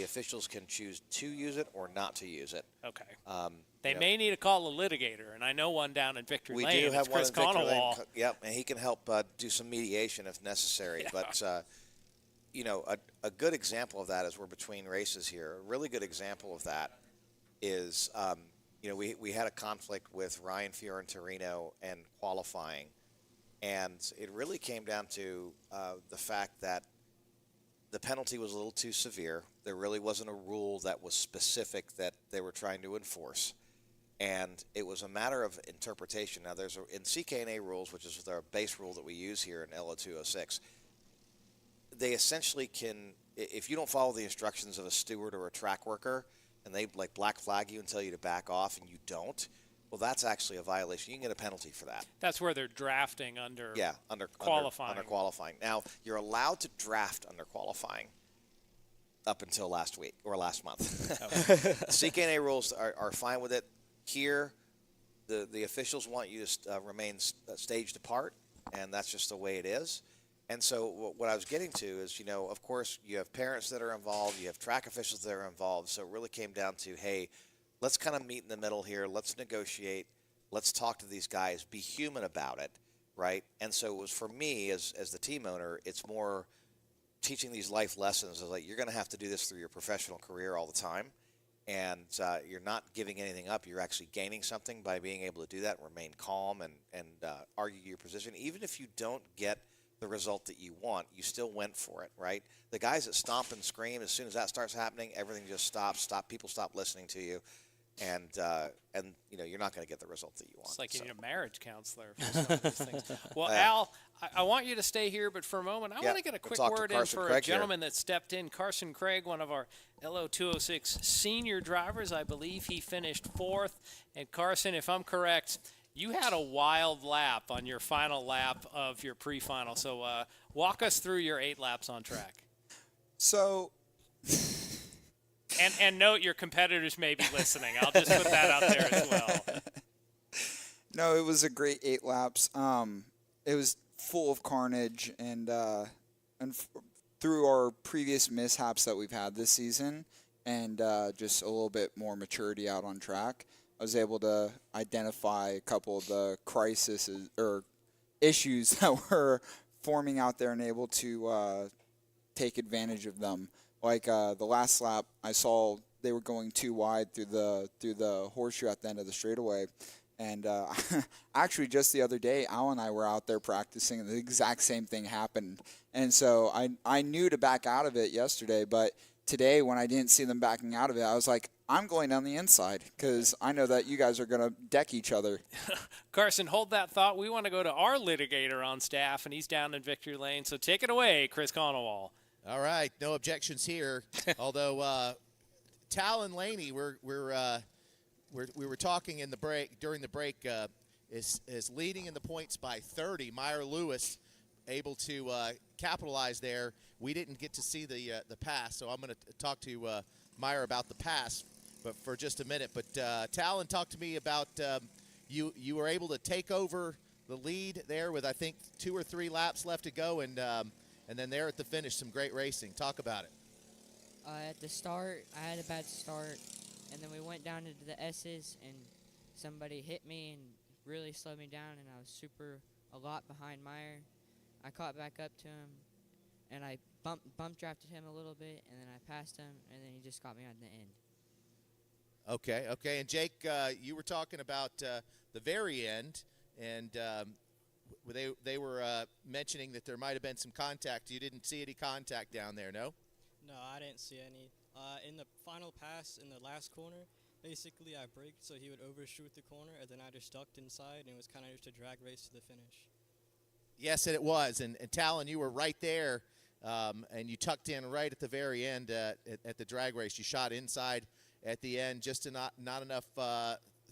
officials can choose to use it or not to use it. Okay. They may need to call a litigator, and I know one down in Victory We Lane. do have it's Chris one in Victory Lane. Conowall. Yep, and he can help do some mediation if necessary. But you know, a good example of that is we're between races here. A really good example of that is, you know, we had a conflict with Ryan Fiorentorino and qualifying, and it really came down to the fact that the penalty was a little too severe. There really wasn't a rule that was specific that they were trying to enforce. And it was a matter of interpretation. Now, there's in CK&A rules, which is our base rule that we use here in LO206, they essentially can, if you don't follow the instructions of a steward or a track worker, and they like black flag you and tell you to back off and you don't, well, that's actually a violation. You can get a penalty for that. That's where they're drafting under under qualifying. Under qualifying. Now, you're allowed to draft under qualifying up until last week or last month. CKNA rules are fine with it. Here, the officials want you to remain staged apart, and that's just the way it is. And so what I was getting to is, you know, of course, you have parents that are involved, you have track officials that are involved, so it really came down to, hey, let's kind of meet in the middle here, let's negotiate, let's talk to these guys, be human about it, right? And so it was for me, as the team owner, it's more teaching these life lessons of like, you're going to have to do this through your professional career all the time, and you're not giving anything up, you're actually gaining something by being able to do that and remain calm and argue your position. Even if you don't get the result that you want, you still went for it, right? The guys that stomp and scream, as soon as that starts happening, everything just stops. People stop listening to you, and you know, you're not going to get the result that you want. It's like you need a marriage counselor for some of these things. Well, Al, I want you to stay here, but for a moment, I want to get a quick word in for a gentleman that stepped in, Carson Craig, one of our LO206 senior drivers. I believe he finished 4th. And Carson, if I'm correct, you had a wild lap on your final lap of your pre-final. So walk us through your 8 laps on track. So, and note your competitors may be listening. I'll just put that out there as well. No, it was a great 8 laps. It was full of carnage, and through our previous mishaps that we've had this season, and just a little bit more maturity out on track, I was able to identify a couple of the crises or issues that were forming out there and able to take advantage of them. Like the last lap, I saw they were going too wide through the horseshoe at the end of the straightaway. And actually, just the other day, Al and I were out there practicing, and the exact same thing happened. And so I knew to back out of it yesterday, but today when I didn't see them backing out of it, I was like, I'm going down the inside because I know that you guys are going to deck each other. Carson, hold that thought. We want to go to our litigator on staff, and he's down in victory lane. So take it away, Chris Conowall. All right, no objections here. Although Tal and Laney, we were talking in the break during the break is leading in the points by 30. Meyer Lewis able to capitalize there. We didn't get to see the pass, so I'm going to talk to Meyer about the pass, but for just a minute. But Talon, talk to me about you were able to take over the lead there with I think 2 or 3 laps left to go, and then there at the finish, some great racing. Talk about it. At the start, I had a bad start, and then we went down into the S's, and somebody hit me and really slowed me down, and I was a lot behind Meyer. I caught back up to him, and I bump drafted him a little bit, and then I passed him, and then he just got me on the end. Okay. And Jake, you were talking about the very end, and they were mentioning that there might have been some contact. You didn't see any contact down there, no? No, I didn't see any. In the final pass in the last corner, basically I braked so he would overshoot the corner, and then I just ducked inside, and it was kind of just a drag race to the finish. Yes, and it was. And Talon, you were right there, and you tucked in right at the very end at the drag race. You shot inside at the end just to not enough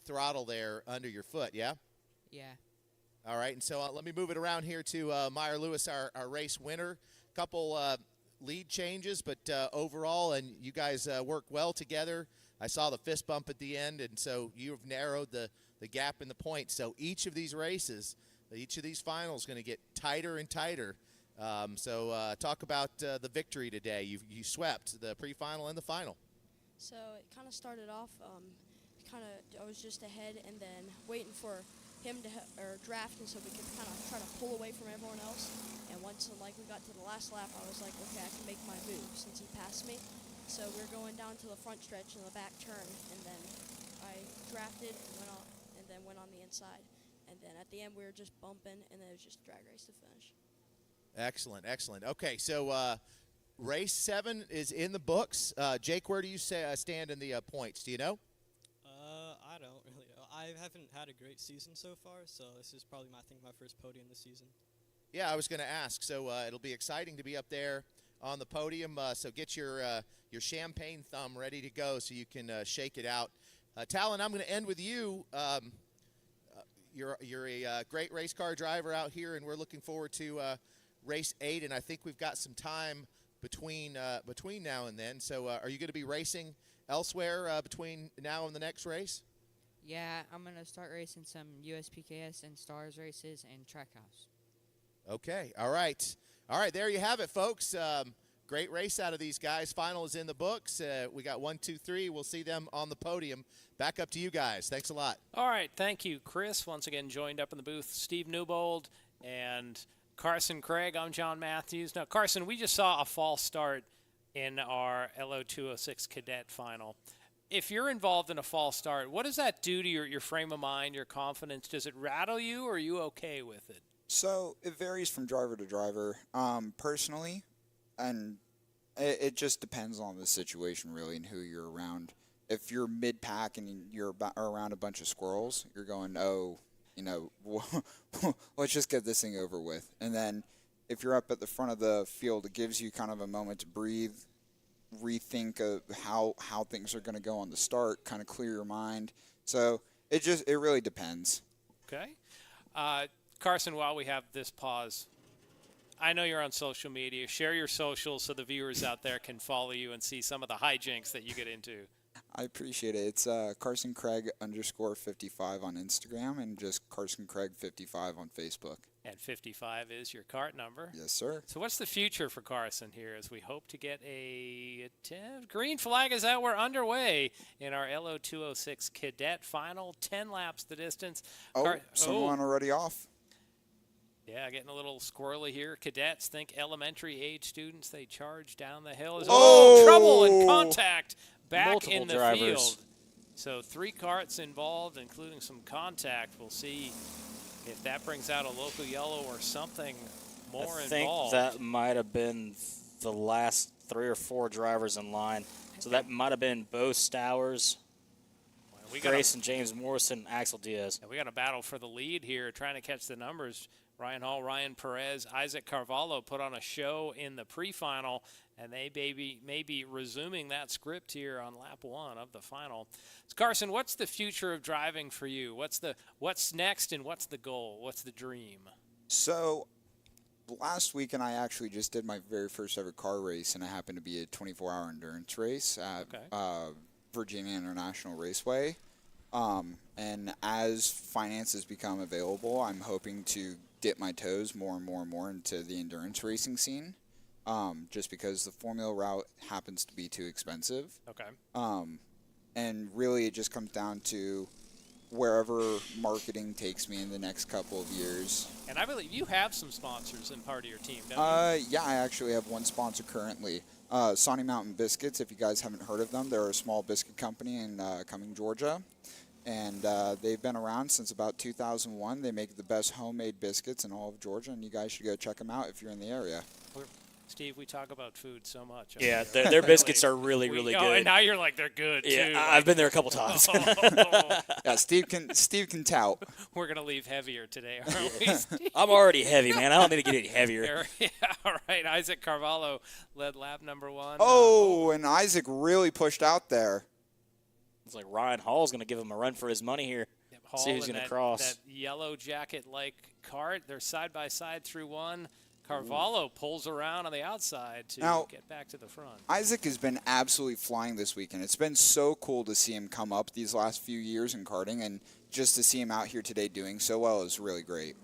throttle there under your foot, yeah? Yeah. All right, and so let me move it around here to Meyer Lewis, our race winner. Couple lead changes, but overall, and you guys work well together. I saw the fist bump at the end, and so you've narrowed the gap in the points. So each of these races, each of these finals is going to get tighter and tighter. So talk about the victory today. You swept the pre-final and the final. So it kind of started off, I was just ahead and then waiting for him to draft, and so we could kind of try to pull away from everyone else. And once we got to the last lap, I was like, okay, I can make my move since he passed me. So we're going down to the front stretch and the back turn, and then I drafted, went on the inside. And then at the end, we were just bumping, and then it was just drag race to finish. Excellent. Okay, so race 7 is in the books. Jake, where do you stand in the points? Do you know? I don't really know. I haven't had a great season so far, so this is probably my first podium this season. Yeah, I was going to ask. So it'll be exciting to be up there on the podium. So get your champagne thumb ready to go so you can shake it out. Talon, I'm going to end with you. You're a great race car driver out here, and we're looking forward to race 8. And I think we've got some time between now and then. So are you going to be racing elsewhere between now and the next race? Yeah, I'm going to start racing some USPKS and Stars races and Trackhouse. Okay, all right. All right, there you have it, folks. Great race out of these guys. Final is in the books. We got 1, 2, 3. We'll see them on the podium. Back up to you guys. Thanks a lot. All right, thank you, Chris. Once again, joined up in the booth, Steve Newbold and Carson Craig. I'm John Matthews. Now, Carson, we just saw a false start in our LO206 Cadet final. If you're involved in a false start, what does that do to your frame of mind, your confidence? Does it rattle you, or are you okay with it? So it varies from driver to driver. Personally, and it just depends on the situation, really, and who you're around. If you're mid-pack and you're around a bunch of squirrels, you're going, let's just get this thing over with. And then if you're up at the front of the field, it gives you kind of a moment to breathe, rethink of how things are going to go on the start, kind of clear your mind. So it really depends. Okay. Carson, while we have this pause, I know you're on social media. Share your socials so the viewers out there can follow you and see some of the hijinks that you get into. I appreciate it. It's Carson Craig _55 on Instagram and just Carson Craig 55 on Facebook. And 55 is your cart number. Yes, sir. So what's the future for Carson here as we hope to get a green flag is out. We're underway in our LO206 Cadet final. 10 laps the distance. Someone already off. Yeah, getting a little squirrely here. Cadets think elementary age students. They charge down the hill. Trouble and contact back Multiple in the drivers. field. So 3 carts involved, including some contact. We'll see if that brings out a local yellow or something more involved. I think that might have been the last 3 or 4 drivers in line. So that might have been Bo Stowers, Grayson James Morrison, Axel Diaz. We got a battle for the lead here, trying to catch the numbers. Ryan Hall, Ryan Perez, Isaac Carvalho put on a show in the pre-final, and they may be resuming that script here on lap 1 of the final. So Carson, what's the future of driving for you? What's next, and what's the goal? What's the dream? So last weekend I actually just did my very first ever car race, and it happened to be a 24-hour endurance race at Virginia International Raceway. And as finances become available, I'm hoping to dip my toes more and more into the endurance racing scene, just because the formula route happens to be too expensive. Okay. And really it just comes down to wherever marketing takes me in the next couple of years. And I believe you have some sponsors in part of your team, don't you? Yeah, I actually have one sponsor currently. Sawney Mountain Biscuits, if you guys haven't heard of them. They're a small biscuit company in Cumming, Georgia. And they've been around since about 2001. They make the best homemade biscuits in all of Georgia, and you guys should go check them out if you're in the area. Steve, we talk about food so much. Yeah, their biscuits are really good. Oh, and now you're like, they're good, too. Yeah, I've been there a couple times. Yeah, Steve can tout. We're going to leave heavier today, aren't we, Steve? I'm already heavy, man. I don't need to get any heavier. Yeah, all right. Isaac Carvalho led lap number 1. And Isaac really pushed out there. It's like Ryan Hall's going to give him a run for his money here. Hall See who's going to cross. That yellow jacket-like cart. They're side-by-side through 1. Carvalho pulls around on the outside to get back to the front. Isaac has been absolutely flying this weekend. It's been so cool to see him come up these last few years in karting, and just to see him out here today doing so well is really great.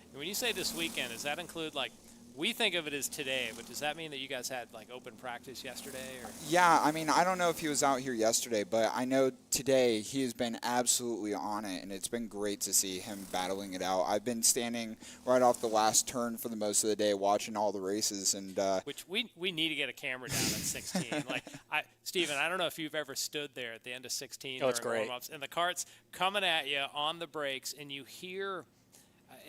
And when you say this weekend, does that include, like, we think of it as today, but does that mean that you guys had, like, open practice yesterday? Or? Yeah, I mean, I don't know if he was out here yesterday, but I know today he has been absolutely on it, and it's been great to see him battling it out. I've been standing right off the last turn for the most of the day watching all the races. And which we need to get a camera down at 16. Like, Steven, I don't know if you've ever stood there at the end of 16. Oh, it's great. And the cart's coming at you on the brakes, and you hear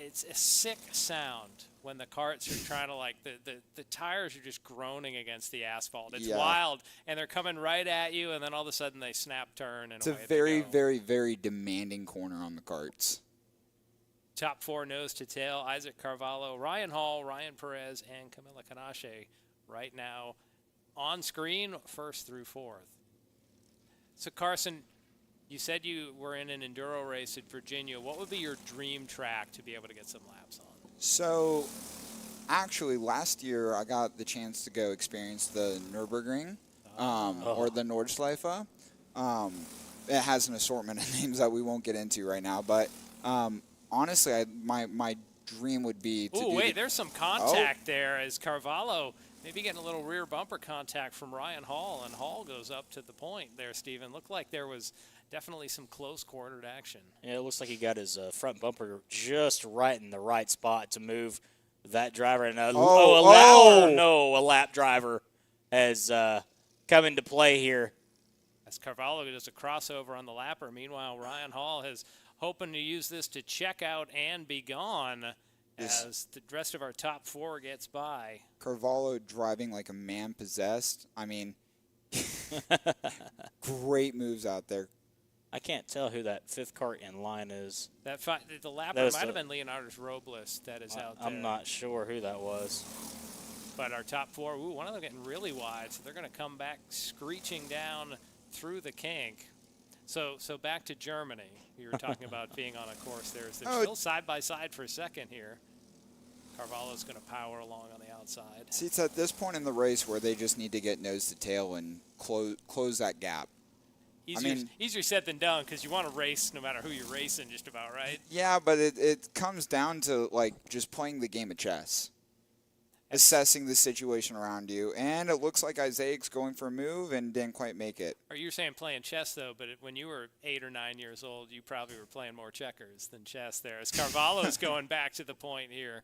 it's a sick sound when the carts are trying to, like, the tires are just groaning against the asphalt. It's wild, and they're coming right at you, and then all of a sudden they snap turn. And it's a very, very, very demanding corner on the carts. Top 4 nose to tail, Isaac Carvalho, Ryan Hall, Ryan Perez, and Camila Canache right now on screen, first through fourth. So Carson, you said you were in an enduro race at Virginia. What would be your dream track to be able to get some laps on? So, actually, last year I got the chance to go experience the Nürburgring or the Nordschleife. It has an assortment of names that we won't get into right now, but honestly, my dream would be to Oh, wait, there's some contact there as Carvalho maybe getting a little rear bumper contact from Ryan Hall, and Hall goes up to the point there, Steven. Looked like there was definitely some close-quartered action. Yeah, it looks like he got his front bumper just right in the right spot to move that driver. And a lap driver has come into play here. As Carvalho does a crossover on the lapper. Meanwhile, Ryan Hall is hoping to use this to check out and be gone as the rest of our top four gets by. Carvalho driving like a man possessed. I mean, great moves out there. I can't tell who that fifth kart in line is. The lapper might have been Leonardo's Robles that is out there. I'm not sure who that was. But our top four, one of them getting really wide, so they're going to come back screeching down through the kink. So back to Germany. You were talking about being on a course there. They're still side by side for a second here. Carvalho's going to power along on the outside. See, it's at this point in the race where they just need to get nose to tail and close that gap. Easier said than done because you want to race no matter who you're racing, just about, right? Yeah, but it comes down to like just playing the game of chess, assessing the situation around you, and it looks like Isaac's going for a move and didn't quite make it. Or you're saying playing chess though, but when you were 8 or 9 years old, you probably were playing more checkers than chess there. As Carvalho's going back to the point here.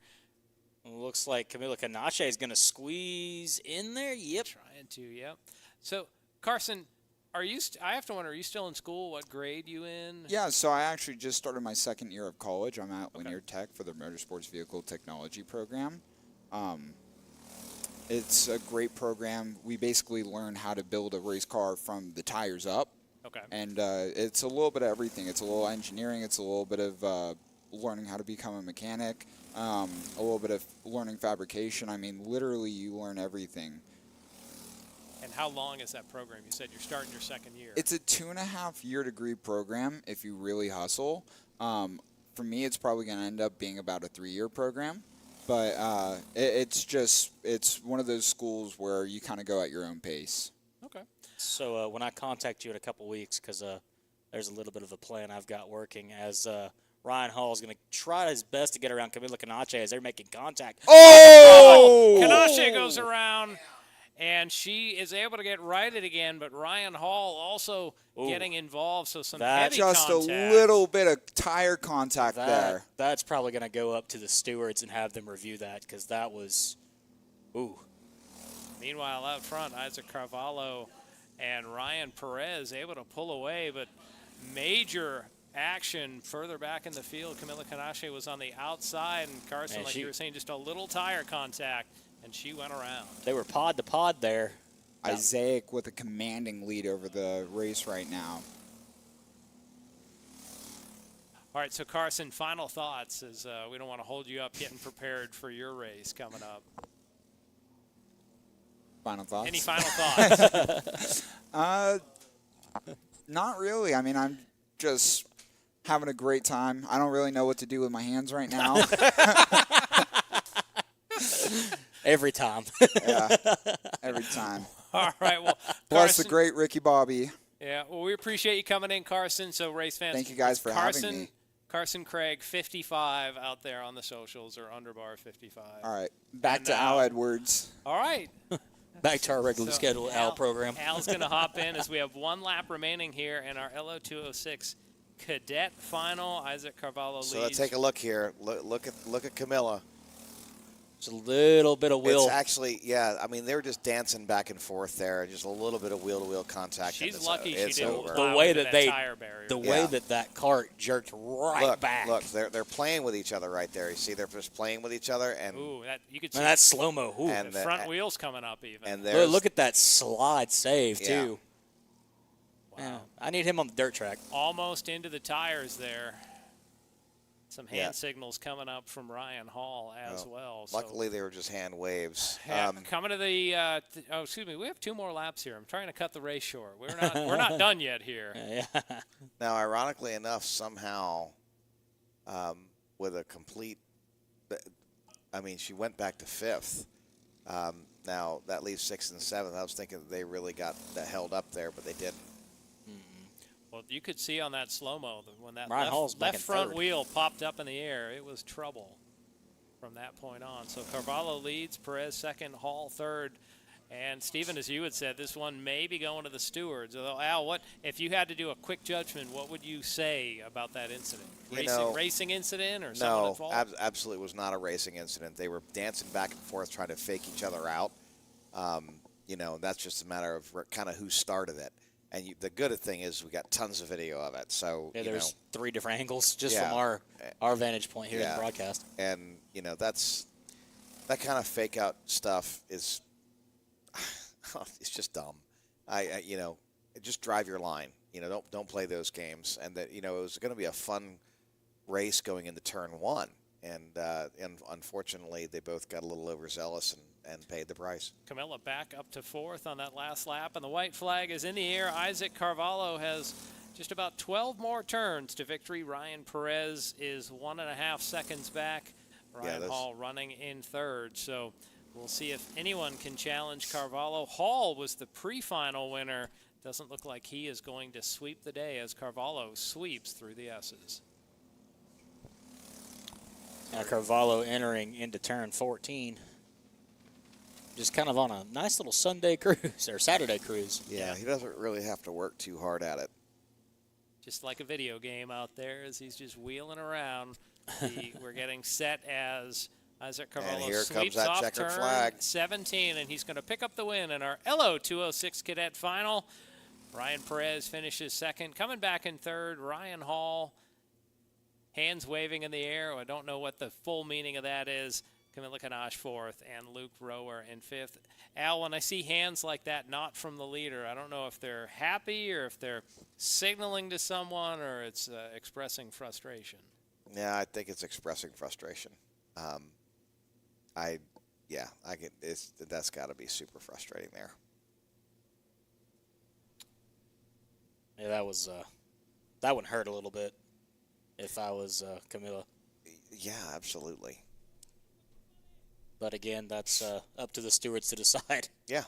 Looks like Camila Canache is going to squeeze in there. Yep. Trying to, yep. So, Carson, I have to wonder, are you still in school? What grade you in? Yeah, so I actually just started my second year of college. I'm at Linear Tech for the Motorsports Vehicle Technology program. It's a great program. We basically learn how to build a race car from the tires up. Okay. And it's a little bit of everything. It's a little engineering. It's a little bit of learning how to become a mechanic, a little bit of learning fabrication. I mean, literally, you learn everything. And how long is that program? You said you're starting your second year. It's a 2.5-year degree program if you really hustle. For me, it's probably going to end up being about a 3-year program. But it's one of those schools where you kind of go at your own pace. Okay. So when I contact you in a couple weeks, because there's a little bit of a plan I've got working, as Ryan Hall is going to try his best to get around Camila Canache as they're making contact. Oh! Canache goes around, and she is able to get righted again, but Ryan Hall also getting involved, so some heavy just contact. A little bit of tire contact there. That's probably going to go up to the stewards and have them review that, because that was, Meanwhile, out front, Isaac Carvalho and Ryan Perez able to pull away, but major action further back in the field. Camila Canache was on the outside, and Carson, like you were saying, just a little tire contact, and she went around. They were pod to pod there. Isaac with a commanding lead over the race right now. All right, so Carson, final thoughts, as we don't want to hold you up getting prepared for your race coming up. Final thoughts? Any final thoughts? Not really. I mean, I'm just having a great time. I don't really know what to do with my hands right now. Every time. Yeah, every time. All right, well, Plus Carson, the great Ricky Bobby. Yeah, well, we appreciate you coming in, Carson. So, race fans, Thank you guys for having me. Carson Craig, 55 out there on the socials, or underbar 55. All right, back to Al Edwards. All right. Back to our regularly scheduled Al program. Al's going to hop in as we have one lap remaining here in our LO206 Cadet final. Isaac Carvalho leads. So let's take a look here. Look at Camilla. Just a little bit of wheel. It's actually, yeah, I mean, they were just dancing back and forth there, just a little bit of wheel-to-wheel contact. She's lucky she didn't over. plow The way into that tire barrier. the way that cart jerked right back. Look, they're playing with each other right there. You see, they're just playing with each other, and you could see that's slow-mo. And the front wheels coming up even. And look at that slide save too. Wow. Yeah, I need him on the dirt track. Almost into the tires there. Some hand signals coming up from Ryan Hall as well. Luckily, they were just hand waves. Coming to the excuse me, we have 2 more laps here. I'm trying to cut the race short. We're not done yet here. Now, ironically enough, somehow, with a complete, I mean, she went back to 5th. Now that leaves 6th and 7th. I was thinking that they really got held up there, but they didn't. Well, you could see on that slow-mo that when that left front 3rd. wheel popped up in the air, it was trouble from that point on. So Carvalho leads, Perez 2nd, Hall 3rd. And, Stephen, as you had said, this one may be going to the stewards. Although, Al, if you had to do a quick judgment, what would you say about that incident? Racing incident or someone at fault? No, absolutely was not a racing incident. They were dancing back and forth trying to fake each other out. That's just a matter of kind of who started it. And the good thing is we got tons of video of it. So there's 3 different angles just from our vantage point here in the broadcast. And that kind of fake out stuff is it's just dumb. Just drive your line. Don't play those games. And that it was going to be a fun race going into turn 1. And unfortunately, they both got a little overzealous and paid the price. Camilla back up to 4th on that last lap, and the white flag is in the air. Isaac Carvalho has just about 12 more turns to victory. Ryan Perez is 1.5 seconds back. Ryan Hall running in 3rd. So we'll see if anyone can challenge Carvalho. Hall was the pre-final winner. Doesn't look like he is going to sweep the day as Carvalho sweeps through the S's. Now Carvalho entering into turn 14. Just kind of on a nice little Sunday cruise or Saturday cruise. Yeah, he doesn't really have to work too hard at it. Just like a video game out there as he's just wheeling around. We're getting set as Isaac Carvalho sweeps off turn flag. 17, and he's going to pick up the win in our LO206 Cadet final. Ryan Perez finishes 2nd. Coming back in 3rd, Ryan Hall, hands waving in the air. I don't know what the full meaning of that is. Camilla Kanash 4th, and Luke Rower in 5th. Al, when I see hands like that not from the leader, I don't know if they're happy or if they're signaling to someone or it's expressing frustration. Yeah, I think it's expressing frustration. That's got to be super frustrating there. Yeah, that one hurt a little bit if I was Camilla. Yeah, absolutely. But again, that's up to the stewards to decide. Yeah.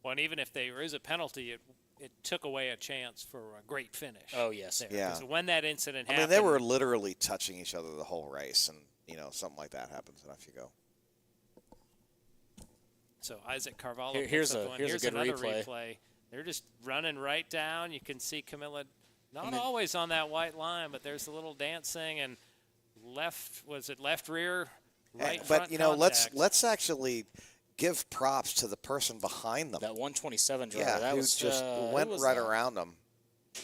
Well, and even if there is a penalty, it took away a chance for a great finish. Oh, yes. There. Yeah. Because when that incident happened. I mean, they were literally touching each other the whole race, and, something like that happens, and off you go. So Isaac Carvalho. Here's a good another replay. They're just running right down. You can see Camilla not always on that white line, but there's a little dancing and left rear, right front But let's actually give props to the person behind them. That 127 driver. Yeah, that who was just went right around them.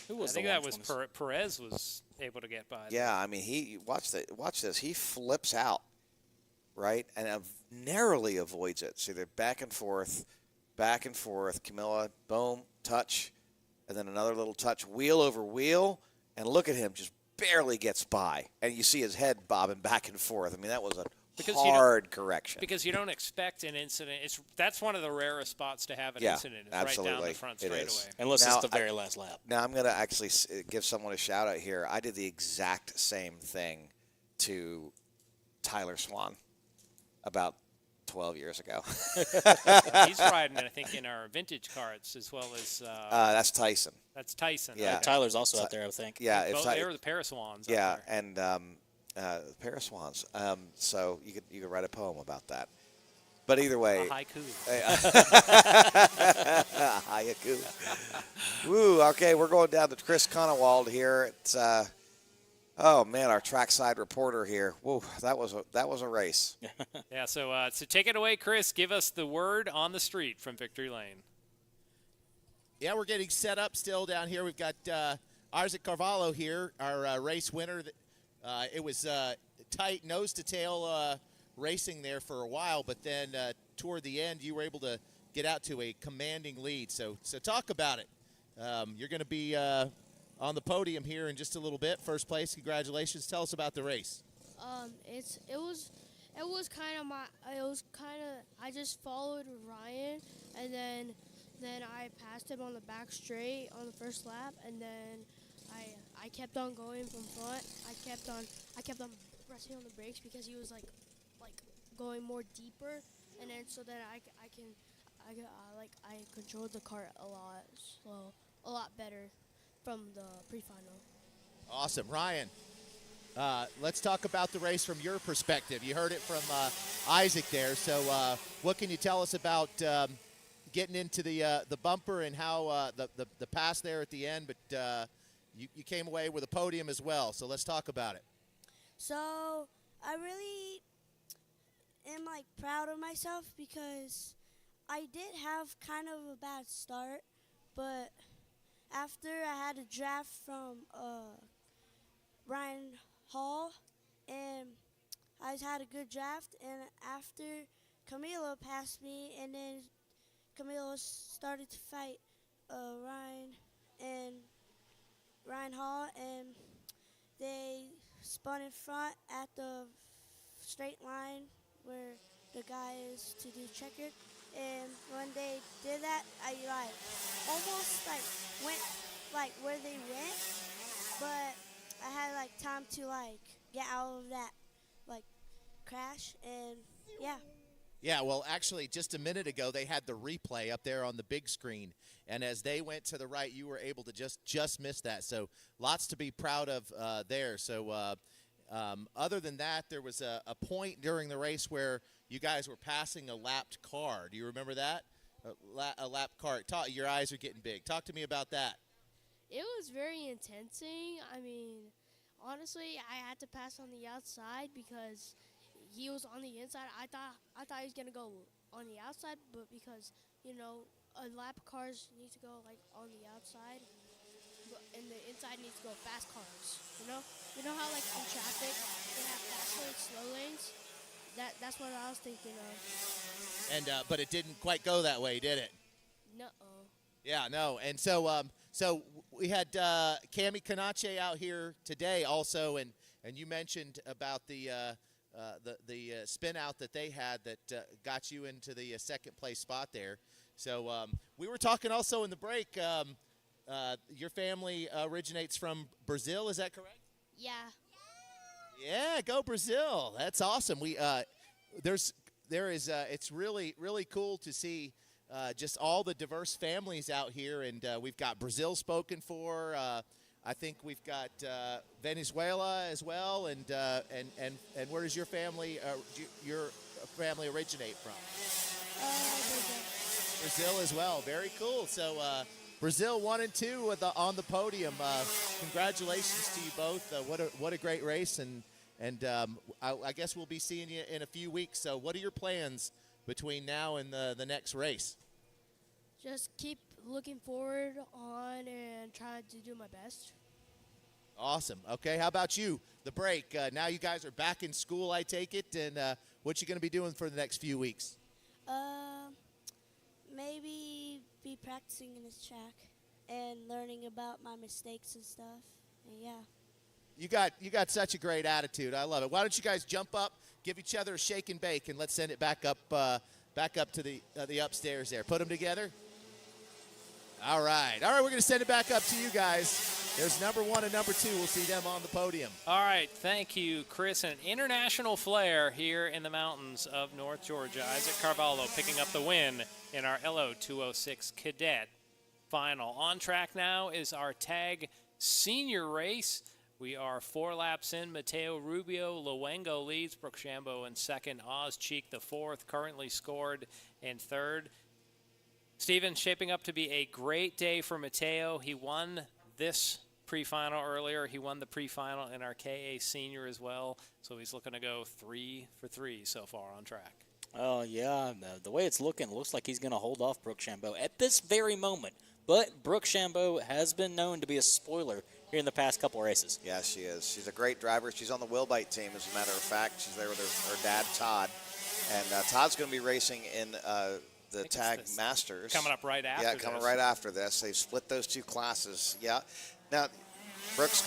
Who was I think that was Perez was able to get by. Yeah, I mean, he watch this. He flips out, right, and narrowly avoids it. So they're back and forth. Camilla, boom, touch, and then another little touch, wheel over wheel, and look at him, just barely gets by, and you see his head bobbing back and forth. I mean, that was a hard correction. Because you don't expect an incident. That's one of the rarest spots to have an incident. It's absolutely. Right down the front straightaway. Unless it's the very last lap. Now I'm going to actually give someone a shout out here. I did the exact same thing to Tyler Swan about 12 years ago. He's riding, I think, in our vintage carts as well as. That's Tyson. That's Tyson. Yeah, okay. Tyler's also out there, I think. Yeah, they were the Paris Swans. Yeah, and Paris Swans. So you could write a poem about that. But either way, a haiku. Haiku. Woo. Okay, we're going down to Chris Conowald here. It's oh man, our trackside reporter here. Whoa, that was a race. Yeah. So take it away, Chris. Give us the word on the street from Victory Lane. Yeah, we're getting set up still down here. We've got Isaac Carvalho here, our race winner. It was tight nose-to-tail racing there for a while, but then toward the end, you were able to get out to a commanding lead. So talk about it. You're going to be on the podium here in just a little bit. First place, congratulations. Tell us about the race. I just followed Ryan, and then I passed him on the back straight on the first lap, and then I kept on going from front. I kept on pressing on the brakes because he was like going more deeper, and then so that I controlled the cart a lot better from the pre-final. Awesome. Ryan, let's talk about the race from your perspective. You heard it from Isaac there. So what can you tell us about getting into the bumper and how the pass there at the end, but you came away with a podium as well. So let's talk about it. So I really am proud of myself because I did have kind of a bad start, but after I had a draft from Ryan Hall, and I had a good draft, and after Camilo passed me, and then Camilo started to fight Ryan Hall, and they spun in front at the straight line where the guy is to do checkered. And when they did that, I almost went where they went, but I had time to get out of that crash, and yeah. Yeah, well, actually, just a minute ago, they had the replay up there on the big screen, and as they went to the right, you were able to just miss that. So lots to be proud of there. So other than that, there was a point during the race where you guys were passing a lapped car. Do you remember that? A lapped car. Your eyes are getting big. Talk to me about that. It was very intensing. I mean, honestly, I had to pass on the outside because he was on the inside. I thought he was gonna go on the outside, but because a lap cars need to go on the outside, and the inside needs to go fast cars. You know how in traffic they have fast lanes, slow lanes. That's what I was thinking of. And but it didn't quite go that way, did it? No. Yeah, no. And so so we had Cami Canache out here today also, and you mentioned about the spin out that they had that got you into the second place spot there. So we were talking also in the break. Your family originates from Brazil, is that correct? Yeah. Yeah, go Brazil. That's awesome. It's really cool to see just all the diverse families out here, and we've got Brazil spoken for. I think we've got Venezuela as well, and where does your family originate from? Brazil as well. Very cool. So Brazil 1 and 2 on the podium. Congratulations to you both. What a great race, and I guess we'll be seeing you in a few weeks. So what are your plans between now and the next race? Just keep looking forward on and trying to do my best. Awesome. Okay, how about you? The break. Now you guys are back in school, I take it, and what you going to be doing for the next few weeks? Maybe be practicing in this track and learning about my mistakes and stuff. And yeah. You got such a great attitude. I love it. Why don't you guys jump up, give each other a shake and bake, and let's send it back up to the upstairs there. Put them together. All right. We're going to send it back up to you guys. There's number 1 and number 2. We'll see them on the podium. All right. Thank you, Chris. An international flair here in the mountains of North Georgia. Isaac Carvalho picking up the win in our LO206 Cadet final. On track now is our tag senior race. We are 4 laps in. Mateo Rubio, Luengo leads. Brooke Shambo in second. Oz Cheek the fourth, currently scored in third. Steven, shaping up to be a great day for Mateo. He won this pre-final earlier. He won the pre-final in our KA senior as well. So he's looking to go 3 for 3 so far on track. Oh, yeah. The way it's looking, it looks like he's going to hold off Brooke Shambo at this very moment. But Brooke Shambo has been known to be a spoiler here in the past couple races. Yeah, she is. She's a great driver. She's on the Wilbite team, as a matter of fact. She's there with her dad, Todd. And Todd's going to be racing in the Tag Masters. Coming up right after this. Yeah, coming right after this. They've split those two classes. Yeah. Now, Brooks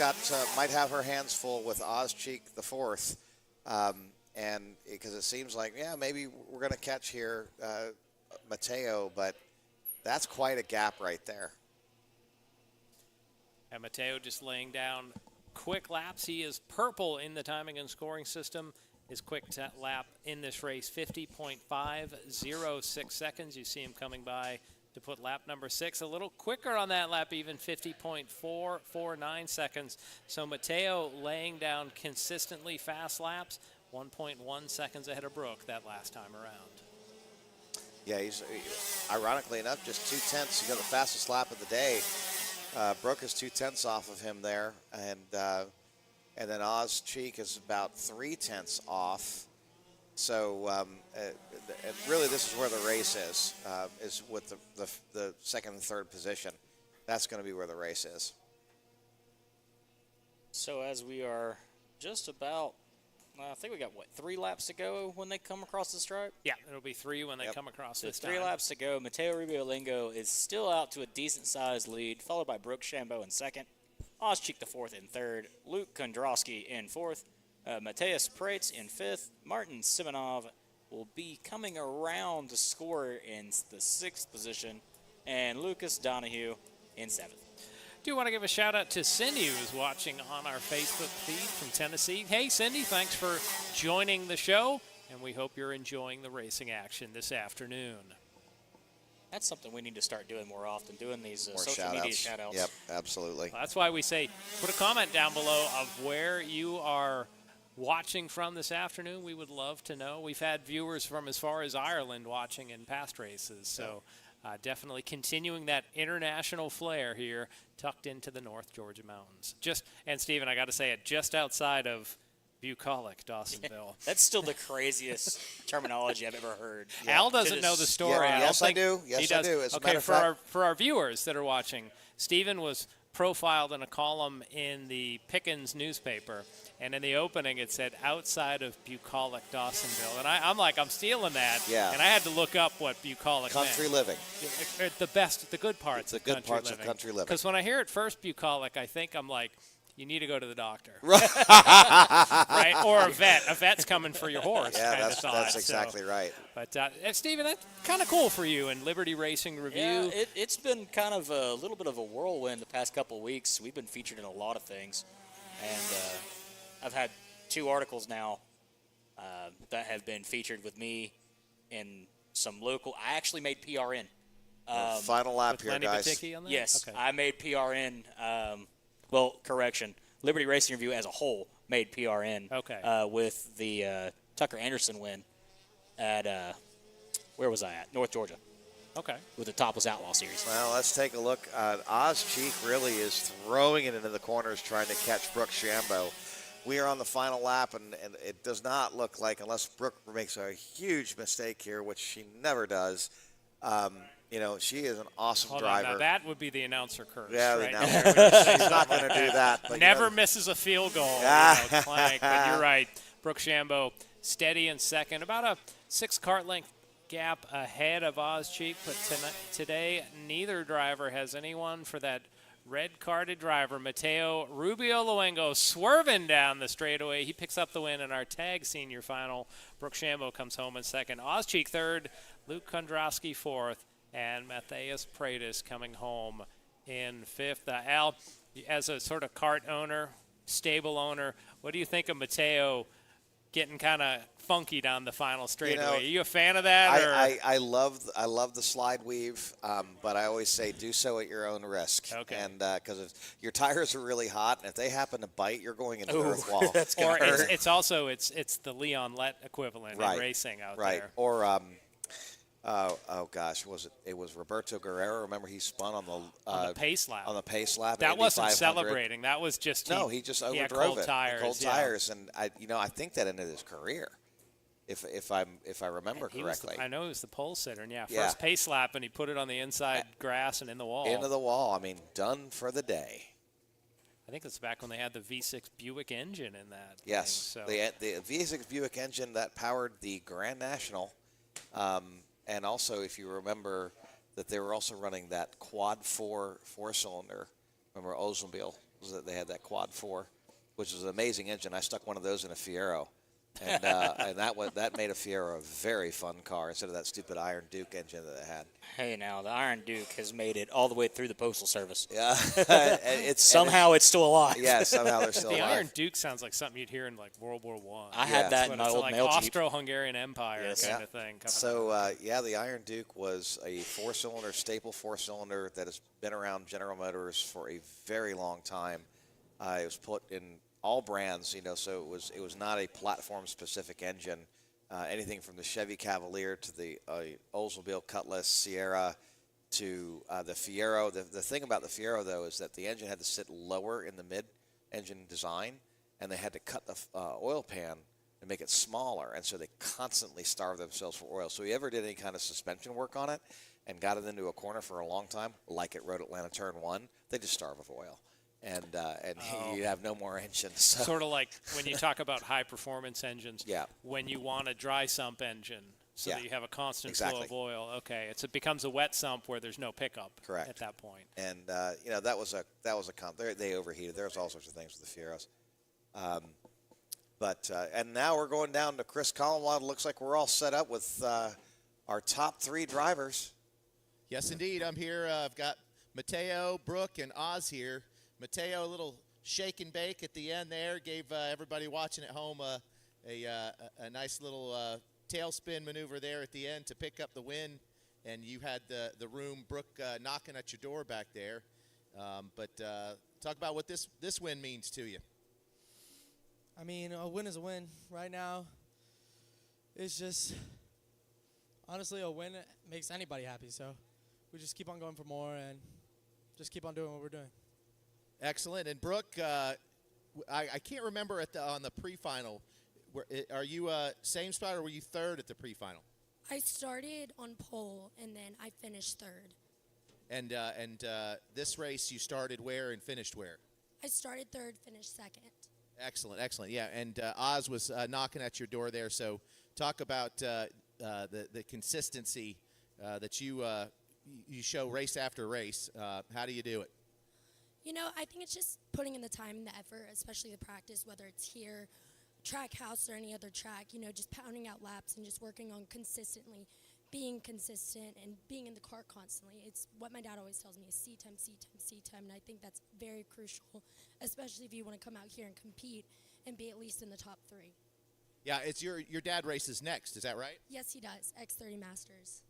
might have her hands full with Ozcheek the fourth, and because it seems like maybe we're going to catch here Mateo, but that's quite a gap right there. And Mateo just laying down quick laps. He is purple in the timing and scoring system. His quick lap in this race, 50.506 seconds. You see him coming by to put lap number 6. A little quicker on that lap, even 50.449 seconds. So Mateo laying down consistently fast laps, 1.1 seconds ahead of Brooke that last time around. Yeah, he's ironically enough just 2/10. He got the fastest lap of the day. Brooke is 2/10 off of him there, and then Ozcheek is about 3/10 off. So really, this is where the race is with the second and third position. That's going to be where the race is. So as we are just about, I think we got, 3 laps to go when they come across the stripe? Yeah, it'll be 3 when they come across So this 3 time. laps to go. Mateo Rubio-Lingo is still out to a decent-sized lead, followed by Brooke Shambo in second, Ozcheek the fourth in third, Luke Kondraski in fourth, Mateus Prates in fifth, Martin Simonov will be coming around to score in the 6th position, and Lucas Donahue in 7th. Do want to give a shout out to Cindy, who's watching on our Facebook feed from Tennessee. Hey, Cindy, thanks for joining the show, and we hope you're enjoying the racing action this afternoon. That's something we need to start doing more often, doing these More social media shout-outs. Yep, absolutely. Well, that's why we say put a comment down below of where you are watching from this afternoon. We would love to know. We've had viewers from as far as Ireland watching in past races, so definitely continuing that international flair here, tucked into the North Georgia mountains. And Stephen, I got to say it, just outside of Bucolic, Dawsonville. That's still the craziest terminology I've ever heard. Al doesn't know the story. Yeah, yes, I do. Yes, I do. As a matter of fact, for our viewers that are watching, Stephen was profiled in a column in the Pickens newspaper, and in the opening it said outside of Bucolic, Dawsonville, and I'm stealing that. Yeah. And I had to look up what Bucolic country meant. living. The good parts. The good parts of country living. Because when I hear it first, Bucolic, I think I'm like, you need to go to the doctor. Right. Or a vet. A vet's coming for your horse. Yeah, that's exactly right. But, Stephen, that's kind of cool for you in Liberty Racing Review. Yeah, it's been kind of a little bit of a whirlwind the past couple of weeks. We've been featured in a lot of things. And I've had 2 articles now that have been featured with me in some local. I actually made PRN. Final lap here, Lenny guys. Baticki on that? Yes, Okay. I made PRN. Well, correction. Liberty Racing Review as a whole made PRN. Okay. With the Tucker Anderson win at where was I at? North Georgia. Okay. With the Topless Outlaw Series. Well, let's take a look. Ozcheek really is throwing it into the corners trying to catch Brooke Shambo. We are on the final lap, and it does not look like, unless Brooke makes a huge mistake here, which she never does, she is an awesome Hold driver. on, now that would be the announcer curse. Yeah, the right? announcer. He's not going to do that. But Never misses a field goal. Clank. But you're right. Brooke Shambo steady in second. About a 6 kart length gap ahead of Ozcheek. But today, neither driver has anyone for that red carded driver. Mateo Rubio-Luengo swerving down the straightaway. He picks up the win in our tag senior final. Brooke Shambo comes home in second. Ozcheek third. Luke Kondraski fourth. And Mateus Prates coming home in fifth. Al, as a sort of cart owner, stable owner, what do you think of Mateo getting kind of funky down the final straightaway? Are you a fan of that? I love the slide weave, but I always say do so at your own risk. Okay. And because if your tires are really hot, and if they happen to bite, you're going into the earth wall. That's gonna hurt. It's also it's the Leon Lett equivalent in racing out there. Or oh gosh, it was Roberto Guerrero. Remember he spun on the pace lap. On the pace lap. That wasn't celebrating. That was just he just overdrove had cold it. Tires, cold tires, and I think that ended his career, if I remember correctly. I know he was the pole sitter, and first pace lap, and he put it on the inside grass and in the wall. Into the wall. I mean, done for the day. I think it's back when they had the V6 Buick engine in that. Yes, thing, the V6 Buick engine that powered the Grand National. And also, if you remember, that they were also running that quad 4 4-cylinder. Remember Oldsmobile was that they had that Quad 4, which was an amazing engine. I stuck one of those in a Fiero. And, and that made a Fiero a very fun car instead of that stupid Iron Duke engine that it had. Hey, now the Iron Duke has made it all the way through the Postal Service. Yeah, it's still alive. Yeah, somehow they're still the alive. Iron Duke sounds like something you'd hear in like World War One. I had that in my old like mail Jeep. Austro-Hungarian Empire kind of thing. So the Iron Duke was a 4-cylinder, staple 4-cylinder that has been around General Motors for a very long time. It was put in all brands, so it was not a platform-specific engine. Anything from the Chevy Cavalier to the Oldsmobile Cutlass, Sierra, to the Fiero. The thing about the Fiero, though, is that the engine had to sit lower in the mid-engine design, and they had to cut the oil pan and make it smaller, and so they constantly starved themselves for oil. So if you ever did any kind of suspension work on it and got it into a corner for a long time, like at Road Atlanta Turn 1, they just starve of oil. And you have no more engines. So. Sort of like when you talk about high-performance engines, yeah. when you want a dry sump engine so that you have a constant flow of oil. Okay, it becomes a wet sump where there's no pickup at that point. And, that was a comp. They overheated. There was all sorts of things with the Fieros. And now we're going down to Chris Collinwatt. Looks like we're all set up with our top 3 drivers. Yes, indeed. I'm here. I've got Mateo, Brooke, and Oz here. Mateo, a little shake and bake at the end there, gave everybody watching at home a nice little tailspin maneuver there at the end to pick up the win, and you had the room, Brooke, knocking at your door back there. But talk about what this win means to you. I mean, a win is a win. Right now, it's just, honestly, a win makes anybody happy. So we just keep on going for more and just keep on doing what we're doing. Excellent. And Brooke, I can't remember on the pre-final. Are you same spot or were you third at the pre-final? I started on pole and then I finished third. And this race you started where and finished where? I started third, finished second. Excellent, excellent. Yeah, and Oz was knocking at your door there. So talk about the consistency that you show race after race. How do you do it? I think it's just putting in the time and the effort, especially the practice, whether it's here, track house, or any other track, just pounding out laps and just working on consistently being consistent and being in the car constantly. It's what my dad always tells me is C time, C time, C time, and I think that's very crucial, especially if you want to come out here and compete and be at least in the top 3. Yeah, it's your dad races next, is that right? Yes, he does, X30 Masters.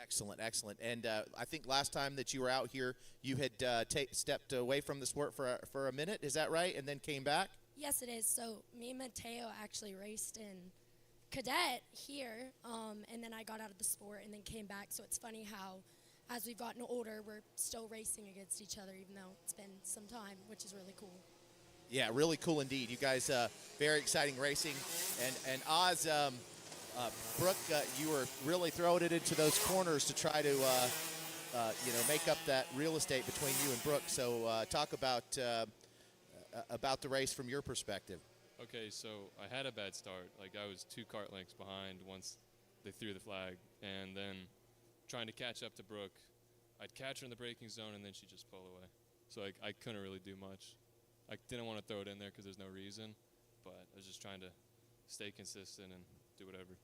Excellent, excellent. And I think last time that you were out here, you had stepped away from the sport for a minute. Is that right? And then came back? Yes, it is. So me and Mateo actually raced in Cadet here, and then I got out of the sport and then came back. So it's funny how as we've gotten older, we're still racing against each other, even though it's been some time, which is really cool. Yeah, really cool indeed. You guys, very exciting racing. And Oz, Brooke, you were really throwing it into those corners to try to, make up that real estate between you and Brooke. So talk about the race from your perspective. Okay, so I had a bad start. Like, I was 2 kart lengths behind once they threw the flag. And then trying to catch up to Brooke, I'd catch her in the braking zone, and then she'd just pull away. So I couldn't really do much. I didn't want to throw it in there because there's no reason. But I was just trying to stay consistent and do whatever.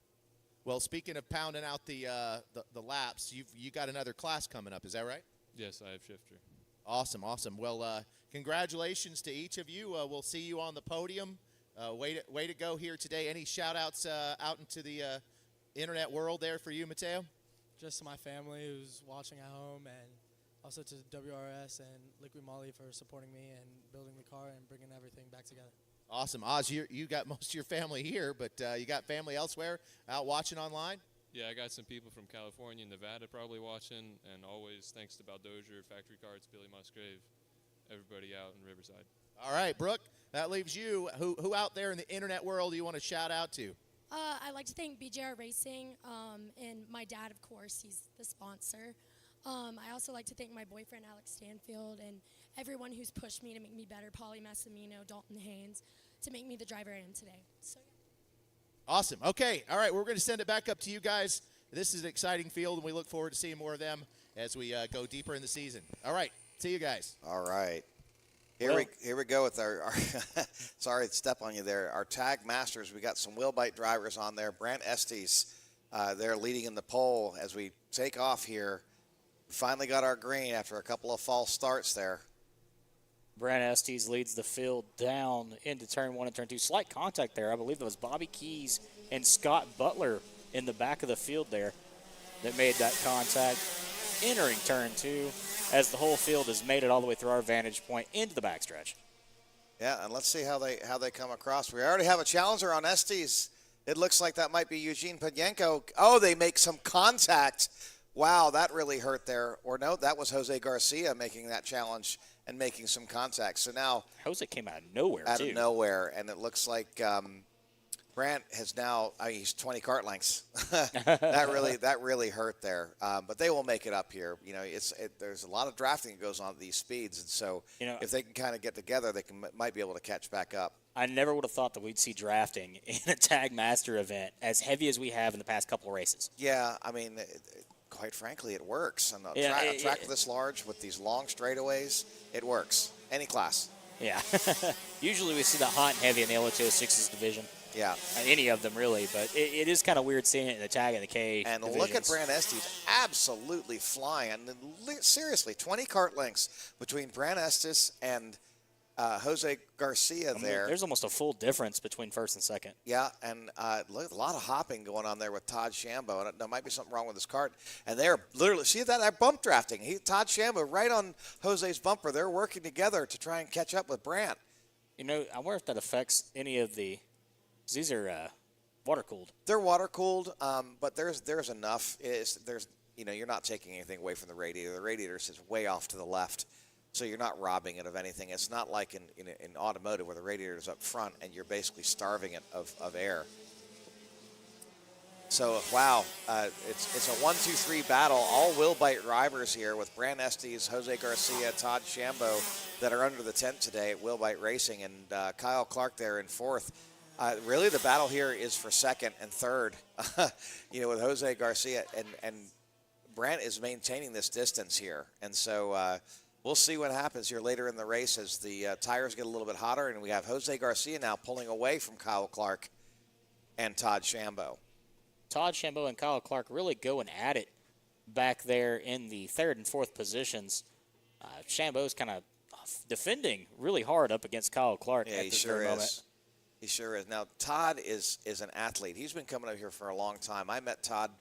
Well, speaking of pounding out the laps, you got another class coming up. Is that right? Yes, I have shifter. Awesome, awesome. Well, congratulations to each of you. We'll see you on the podium. Way to go here today. Any shout-outs out into the internet world there for you, Mateo? Just to my family who's watching at home, and also to WRS and Liquid Molly for supporting me and building the car and bringing everything back together. Awesome. Oz, you got most of your family here, but you got family elsewhere out watching online? Yeah, I got some people from California and Nevada probably watching, and always thanks to Baldozer, Factory Carts, Billy Musgrave, everybody out in Riverside. All right, Brooke, that leaves you. Who out there in the internet world do you want to shout out to? I'd like to thank BJR Racing and my dad, of course. He's the sponsor. I also like to thank my boyfriend, Alex Stanfield, and everyone who's pushed me to make me better, Polly Massimino, Dalton Haynes, to make me the driver I am today. So, yeah. Awesome. Okay. All right, we're going to send it back up to you guys. This is an exciting field, and we look forward to seeing more of them as we go deeper in the season. All right. See you guys. All right. Here we go with our sorry to step on you there. Our tag masters, we got some wheelbite drivers on there. Brant Estes, they're leading in the pole as we take off here. We finally got our green after a couple of false starts there. Brant Estes leads the field down into turn 1 and turn 2. Slight contact there. I believe that was Bobby Keys and Scott Butler in the back of the field there that made that contact. Entering turn 2 as the whole field has made it all the way through our vantage point into the backstretch. Yeah, and let's see how they come across. We already have a challenger on Estes. It looks like that might be Eugene Padienko. Oh, they make some contact. Wow, that really hurt there. Or no, that was Jose Garcia making that challenge and making some contact. So now Jose came out of nowhere, Out of nowhere, and it looks like Brant has now. He's 20 kart lengths. that really hurt there. But they will make it up here. You know, there's a lot of drafting that goes on at these speeds, and so if they can kind of get together, they might be able to catch back up. I never would have thought that we'd see drafting in a tag master event as heavy as we have in the past couple of races. Yeah, I mean, quite frankly, it works. And a track this large with these long straightaways, it works. Any class. Yeah. Usually we see the hot and heavy in the LO206's division. Yeah. Any of them, really. But it is kind of weird seeing it in the tag and the K And divisions. look at Brant Estes absolutely flying. Seriously, 20 kart lengths between Brant Estes and Jose Garcia there. There's almost a full difference between first and second. Yeah, and look, a lot of hopping going on there with Todd Shambo. And there might be something wrong with his kart. And they're literally, see that bump drafting. Todd Shambo right on Jose's bumper. They're working together to try and catch up with Brant. You know, I wonder if that affects any of the, because these are water-cooled. They're water-cooled, but there's enough. You're not taking anything away from the radiator. The radiator sits way off to the left. So you're not robbing it of anything. It's not like in automotive where the radiator is up front and you're basically starving it of air. So, wow, it's a 1-2-3 battle. All Willbite drivers here with Brant Estes, Jose Garcia, Todd Shambo that are under the tent today at Willbite Racing, and Kyle Clark there in fourth. Really, the battle here is for second and third, with Jose Garcia. And Brant is maintaining this distance here. And so we'll see what happens here later in the race as the tires get a little bit hotter, and we have Jose Garcia now pulling away from Kyle Clark and Todd Shambo. Todd Shambo and Kyle Clark really going at it back there in the third and fourth positions. Shambo's kind of defending really hard up against Kyle Clark. Yeah, he sure is. He sure is. Now, Todd is an athlete. He's been coming up here for a long time. I met Todd,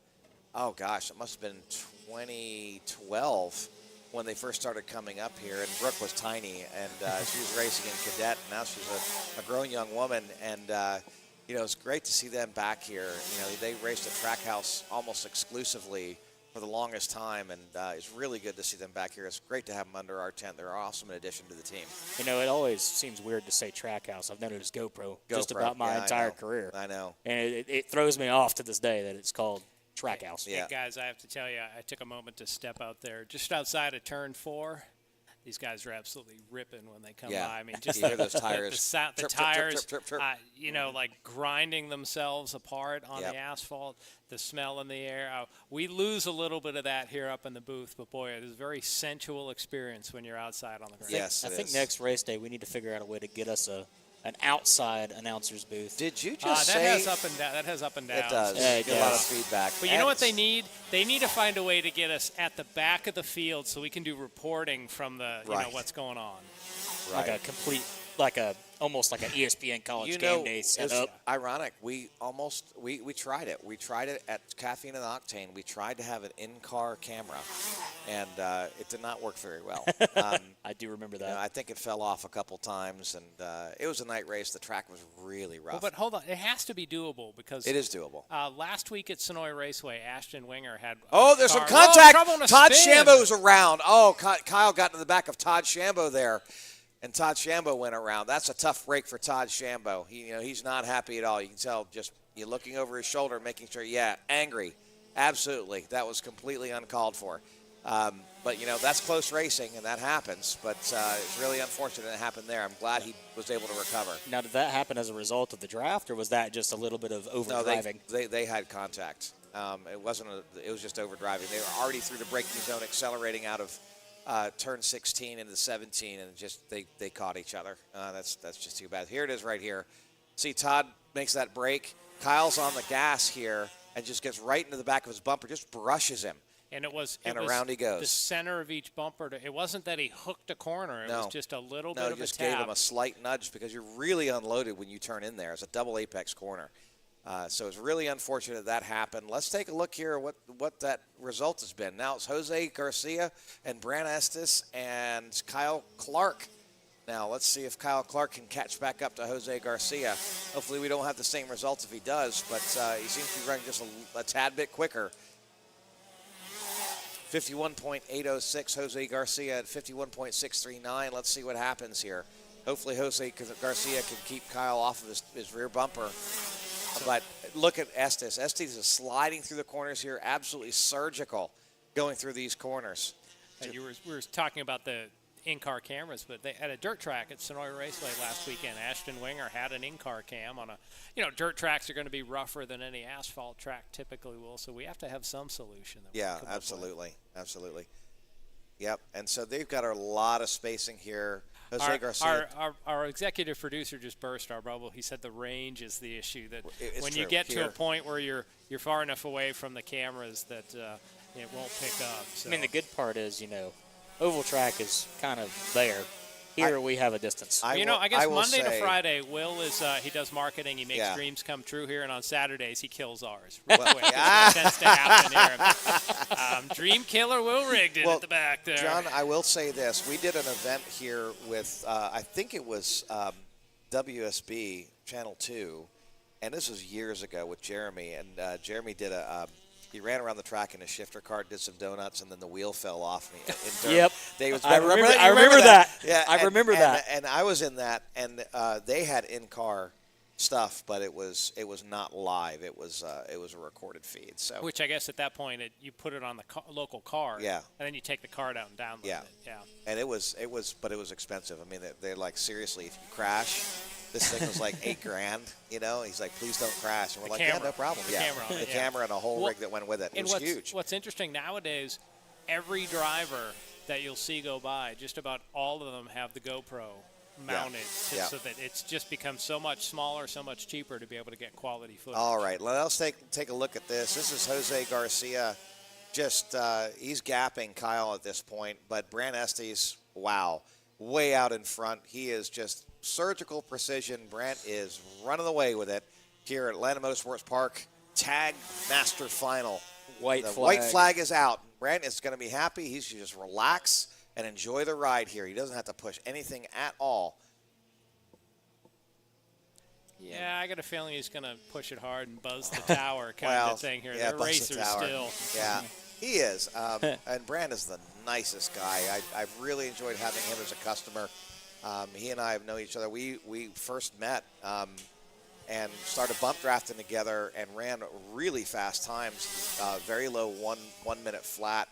it must have been 2012. When they first started coming up here, and Brooke was tiny, and she was racing in Cadet, and now she's a grown young woman, and it's great to see them back here. They raced at Trackhouse almost exclusively for the longest time, and it's really good to see them back here. It's great to have them under our tent. They're awesome in addition to the team. It always seems weird to say Trackhouse. I've known it as GoPro just about my entire career. I know. And it throws me off to this day that it's called Trackhouse. Yeah. Hey guys, I have to tell you, I took a moment to step out there just outside of turn 4. These guys are absolutely ripping when they come by. I mean, just you hear those tires. The tires, like grinding themselves apart on the asphalt, the smell in the air. We lose a little bit of that here up in the booth, but boy, it is a very sensual experience when you're outside on the ground. Yes, I think next race day we need to figure out a way to get us an outside announcer's booth. Did you just say? That has up and down. That has up and down. It does. Yeah, a lot of feedback. But you know what they need? They need to find a way to get us at the back of the field so we can do reporting from the, what's going on. Right. Almost like an ESPN college game day setup. Ironic. We tried it. We tried it at Caffeine and Octane. We tried to have an in-car camera, and it did not work very well. I do remember that. I think it fell off a couple times, and it was a night race. The track was really rough. Well, but hold on. It has to be doable because it is doable. Last week at Sonoy Raceway, Ashton Winger had there's some contact. Todd Shambo's around. Kyle got to the back of Todd Shambo there. And Todd Shambo went around. That's a tough break for Todd Shambo. He's not happy at all. You can tell just you're looking over his shoulder, making sure, angry. Absolutely. That was completely uncalled for. But, that's close racing, and that happens. But it's really unfortunate it happened there. I'm glad he was able to recover. Now, did that happen as a result of the draft, or was that just a little bit of overdriving? No, they had contact. It was just overdriving. They were already through the braking zone, accelerating out of turn 16 into 17, and just they caught each other. That's just too bad. Here it is right here. See, Todd makes that break. Kyle's on the gas here and just gets right into the back of his bumper, just brushes him. And it was around he goes. The center of each bumper. It wasn't that he hooked a corner. It was just a little bit of a tap. No, just gave him a slight nudge because you're really unloaded when you turn in there. It's a double apex corner. So it's really unfortunate that happened. Let's take a look here at what that result has been. Now it's Jose Garcia and Brant Estes and Kyle Clark. Now let's see if Kyle Clark can catch back up to Jose Garcia. Hopefully we don't have the same results if he does, but he seems to be running just a tad bit quicker. 51.806, Jose Garcia at 51.639. Let's see what happens here. Hopefully Jose Garcia can keep Kyle off of his rear bumper. But look at Estes. Estes is sliding through the corners here, absolutely surgical going through these corners. We were talking about the in-car cameras, but they at a dirt track at Sonoy Raceway last weekend, Ashton Winger had an in-car cam on a, dirt tracks are going to be rougher than any asphalt track typically will, so we have to have some solution. Yeah, absolutely. Yep, and so they've got a lot of spacing here. Jose Garcia. Our executive producer just burst our bubble. He said the range is the issue. That when true. You get Here. to a point where you're far enough away from the cameras that it won't pick up. So. I mean, the good part is, oval track is kind of there. Here we have a distance. I guess Monday to Friday, Will is he does marketing. He makes dreams come true here, and on Saturdays he kills ours. Real quick. That tends to happen here. Dream killer Will rigged it at the back there. John, I will say this: we did an event here with I think it was WSB Channel 2, and this was years ago with Jeremy. And Jeremy did he ran around the track in a shifter cart, did some donuts, and then the wheel fell off me. Yep. I remember that. Yeah, I remember that. And I was in that, and they had in-car stuff, but it was not live. It was a recorded feed. So which I guess at that point you put it on the local card. Yeah. And then you take the card out and download it. Yeah. And it was expensive. I mean, they're like, seriously, if you crash. This thing was like $8,000, He's like, please don't crash. And we're like, yeah, no problem. The camera and a whole rig that went with it. It was huge. What's interesting nowadays, every driver that you'll see go by, just about all of them have the GoPro mounted so that it's just become so much smaller, so much cheaper to be able to get quality footage. All right, let's take a look at this. This is Jose Garcia. Just he's gapping Kyle at this point, but Brant Estes, wow, way out in front. He is just surgical precision. Brant is running away with it here at Atlanta Motorsports Park. Tag Master Final. White flag is out. Brant is going to be happy. He should just relax and enjoy the ride here. He doesn't have to push anything at all. Yeah, I got a feeling he's going to push it hard and buzz the tower kind of thing here. Yeah, They're racers still. Yeah, he is. And Brant is the nicest guy. I've really enjoyed having him as a customer. He and I have known each other. We first met and started bump drafting together and ran really fast times, very low 1 minute flat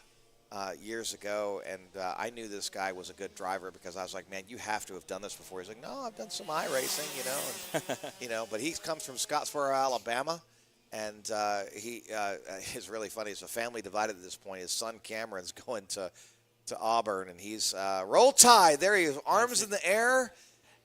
years ago. And I knew this guy was a good driver because I was like, man, you have to have done this before. He's like, no, I've done some iRacing, and, but he comes from Scottsboro, Alabama. And he is really funny. He's a family divided at this point. His son Cameron's going to Auburn, and he's roll tide. There he is, arms in the air.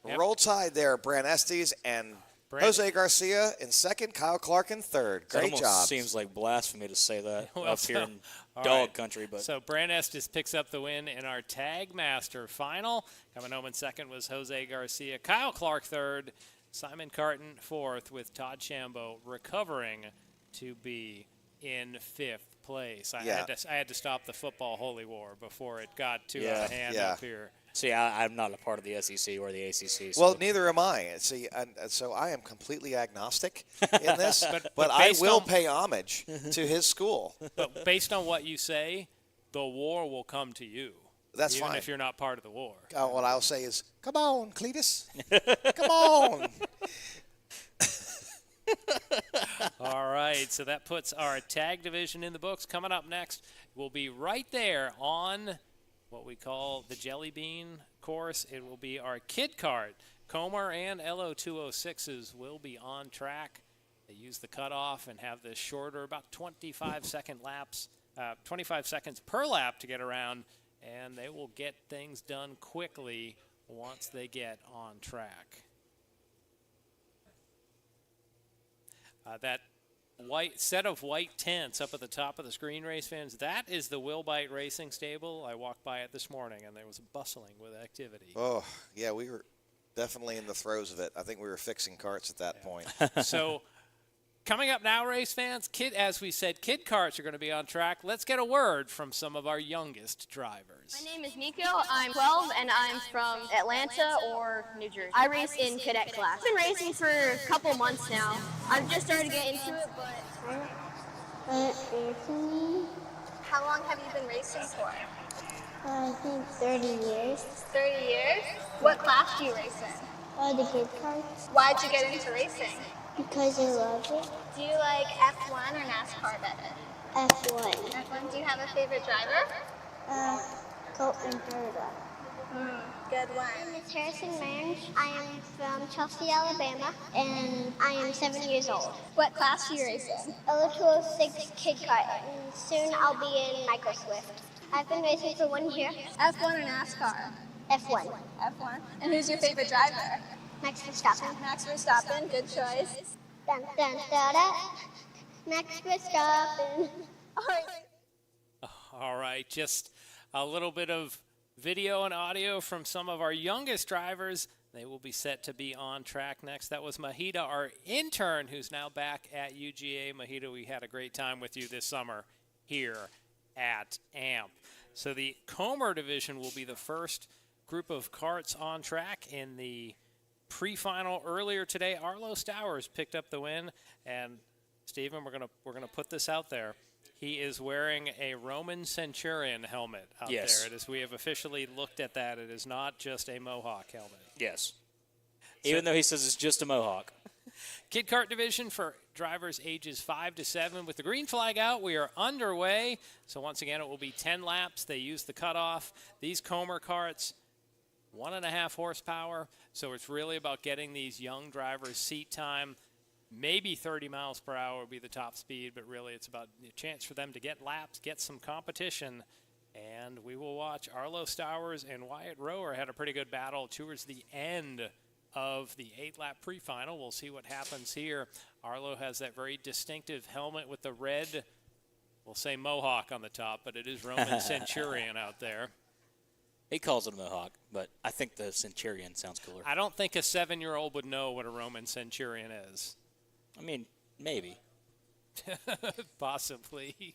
Yep. Roll tide there, Brant Estes and Jose Garcia in second, Kyle Clark in third. Great job. job. Seems like blasphemy to say that up here in dog country. But so Brant Estes picks up the win in our Tag Master final. Coming home in second was Jose Garcia. Kyle Clark third. Simon Carton fourth, with Todd Shambo recovering to be in fifth place. I had to stop the football holy war before it got too out of hand up here. See, I'm not a part of the SEC or the ACC. So. Well, neither am I. See, so I am completely agnostic in this, but I will pay homage to his school. But based on what you say, the war will come to you. That's even fine. if you're not part of the war. What I'll say is, come on, Cletus. Come on. All right, so that puts our tag division in the books. Coming up next, we'll be right there on what we call the Jelly Bean course. It will be our Kid Kart. Comer and LO206s will be on track. They use the cutoff and have the shorter, about 25 seconds per lap to get around and they will get things done quickly once they get on track. That white set of white tents up at the top of the screen, race fans, that is the Wilbite Racing Stable. I walked by it this morning, and there was bustling with activity. Oh, yeah, we were definitely in the throes of it. I think we were fixing carts at that point. So coming up now, race fans, as we said, kid karts are going to be on track. Let's get a word from some of our youngest drivers. My name is Nico. I'm 12 and I'm from Atlanta or New Jersey. I race in cadet class. I've been racing for a couple months now. I've just started to get into it, but... How long have you been racing for? I think 30 years. 30 years? What class do you race in? The kid carts. Why'd you get into racing? Because I love it. Do you like F1 or NASCAR better? F1. F1. Do you have a favorite driver? Colt and Herda. Good one. My name is Harrison Mange. I am from Chelsea, Alabama, and I am 7 years old. What class do you race in? LO206 Kid Kart, and soon I'll be in Micro Swift. I've been racing for 1 year. F1 or NASCAR? F1. F1. And who's your favorite driver? Max Verstappen. Max Verstappen. Good choice. Dun dun da da. Max Verstappen. All right, just a little bit of video and audio from some of our youngest drivers. They will be set to be on track next. That was Mahida, our intern, who's now back at UGA. Mahida, we had a great time with you this summer here at AMP. So the Comer division will be the first group of karts on track in the pre-final earlier today. Arlo Stowers picked up the win, and Stephen, we're gonna put this out there. He is wearing a Roman Centurion helmet out there. It is, we have officially looked at that. It is not just a Mohawk helmet. Yes. Even though he says it's just a Mohawk. Kid Kart division for drivers ages 5 to 7. With the green flag out, we are underway. So once again, it will be 10 laps. They use the cutoff. These Comer karts, 1.5 horsepower. So it's really about getting these young drivers seat time. Maybe 30 miles per hour would be the top speed, but really it's about a chance for them to get laps, get some competition. And we will watch Arlo Stowers and Wyatt Rower had a pretty good battle towards the end of the 8-lap pre-final. We'll see what happens here. Arlo has that very distinctive helmet with the red, we'll say Mohawk on the top, but it is Roman Centurion out there. He calls it a Mohawk, but I think the Centurion sounds cooler. I don't think a 7-year-old would know what a Roman Centurion is. I mean, maybe. Possibly.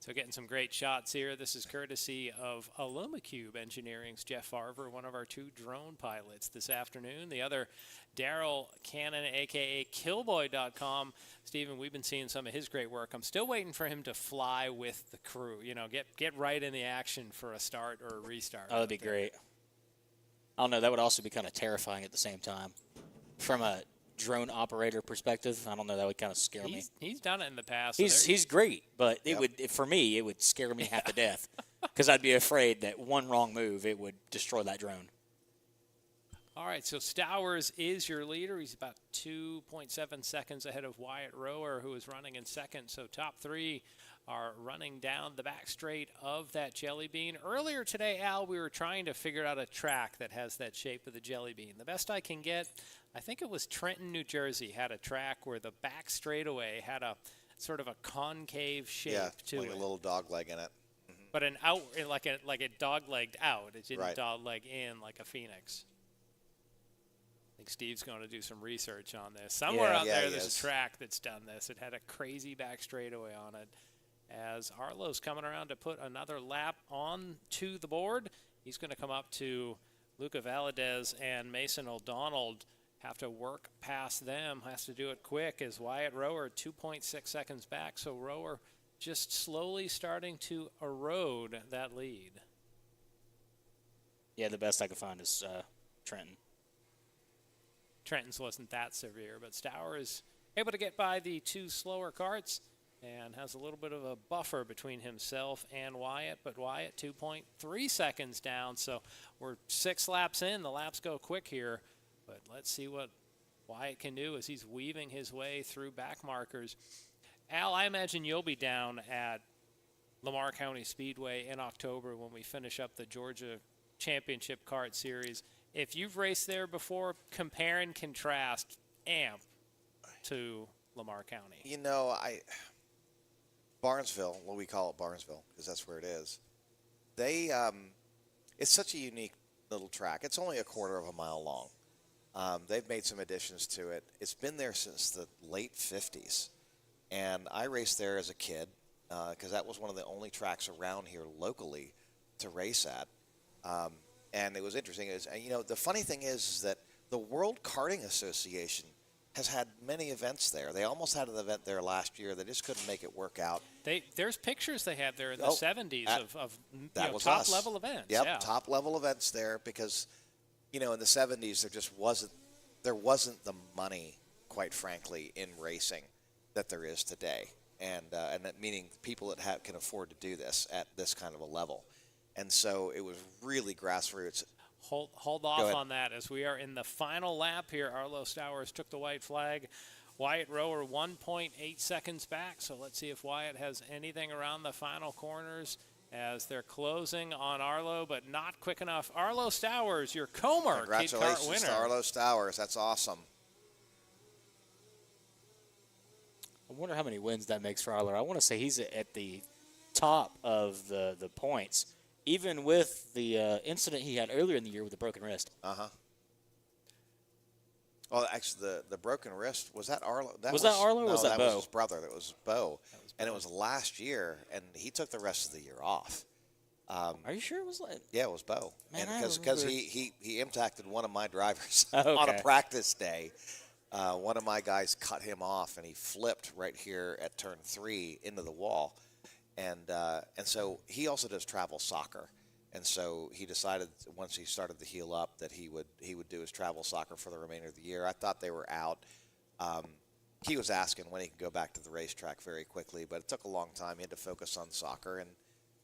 So getting some great shots here. This is courtesy of Alumacube Engineering's Jeff Farver, one of our 2 drone pilots this afternoon. The other, Daryl Cannon, a.k.a. Killboy.com. Stephen, we've been seeing some of his great work. I'm still waiting for him to fly with the crew. You know, get right in the action for a start or a restart. Oh, that'd be great. I don't know. That would also be kind of terrifying at the same time. From a drone operator perspective, I don't know, that would kind of scare me. He's done it in the past. He's great, but it would, for me, it would scare me half to death because I'd be afraid that one wrong move, it would destroy that drone. All right, so Stowers is your leader. He's about 2.7 seconds ahead of Wyatt Rower, who is running in second. So top 3 are running down the back straight of that jelly bean. Earlier today, Al, we were trying to figure out a track that has that shape of the jelly bean. The best I can get, I think it was Trenton, New Jersey, had a track where the back straightaway had a sort of a concave shape to like it. a little dog leg in it. But an out, like a dog-legged out. It didn't Right. dog-leg in like a Phoenix. I think Steve's going to do some research on this. Somewhere out there, there's a track that's done this. It had a crazy back straightaway on it. As Arlo's coming around to put another lap on to the board, he's going to come up to Luca Valadez and Mason O'Donnell. Have to work past them, has to do it quick as Wyatt Rower 2.6 seconds back. So Rower just slowly starting to erode that lead. Yeah, the best I could find is Trenton. Trenton's wasn't that severe, but Stour is able to get by the 2 slower karts and has a little bit of a buffer between himself and Wyatt, but Wyatt 2.3 seconds down, so we're 6 laps in. The laps go quick here, but let's see what Wyatt can do as he's weaving his way through back markers. Al, I imagine you'll be down at Lamar County Speedway in October when we finish up the Georgia Championship Kart Series. If you've raced there before, compare and contrast AMP to Lamar County. You know, Barnesville, well, we call it Barnesville because that's where it is. It's such a unique little track. It's only a quarter of a mile long. They've made some additions to it. It's been there since the late 50s. And I raced there as a kid because that was one of the only tracks around here locally to race at. And it was interesting. You know, the funny thing is that the World Karting Association has had many events there. They almost had an event there last year. They just couldn't make it work out. There's pictures they had there in the 70s of top-level events. Yep, yeah. top-level events there because, you know, in the 70s there wasn't the money, quite frankly, in racing that there is today. And that meaning people that can afford to do this at this kind of a level. And so it was really grassroots. Hold off on that as we are in the final lap here. Arlo Stowers took the white flag. Wyatt Rower 1.8 seconds back, so let's see if Wyatt has anything around the final corners as they're closing on Arlo, but not quick enough. Arlo Stowers, your Comer Congratulations Kart winner. to Arlo Stowers. That's awesome. I wonder how many wins that makes for Arlo. I want to say he's at the top of the points, even with the incident he had earlier in the year with the broken wrist. Uh-huh. Well, actually, the broken wrist, was that Arlo? Was that Arlo or was that Bo? Was his brother. That was Bo. And it was last year, and he took the rest of the year off. Are you sure it was like? Yeah, it was Bo. Man, because he impacted one of my drivers Okay. on a practice day. One of my guys cut him off, and he flipped right here at turn 3 into the wall. And so he also does travel soccer. And so he decided once he started to heal up that he would do his travel soccer for the remainder of the year. I thought they were out. He was asking when he could go back to the racetrack very quickly, but it took a long time. He had to focus on soccer. And,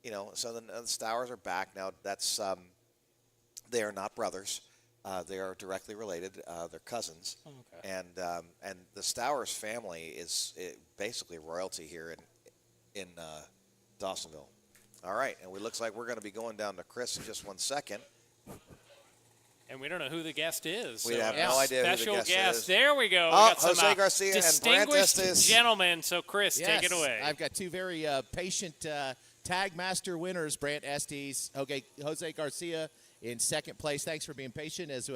you know, so the Stowers are back. Now, that's they are not brothers. They are directly related. They're cousins. Okay. And the Stowers family is basically royalty here in Dawsonville. All right, and it looks like we're going to be going down to Chris in just 1 second. And we don't know who the guest is. We have no idea who the Special guest guest. is. There we go. Oh, We got some Jose Garcia and Brant distinguished Estes. gentlemen. So, Chris, Yes, take it away. I've got two very patient tag master winners, Brant Estes, Jose Garcia in second place. Thanks for being patient as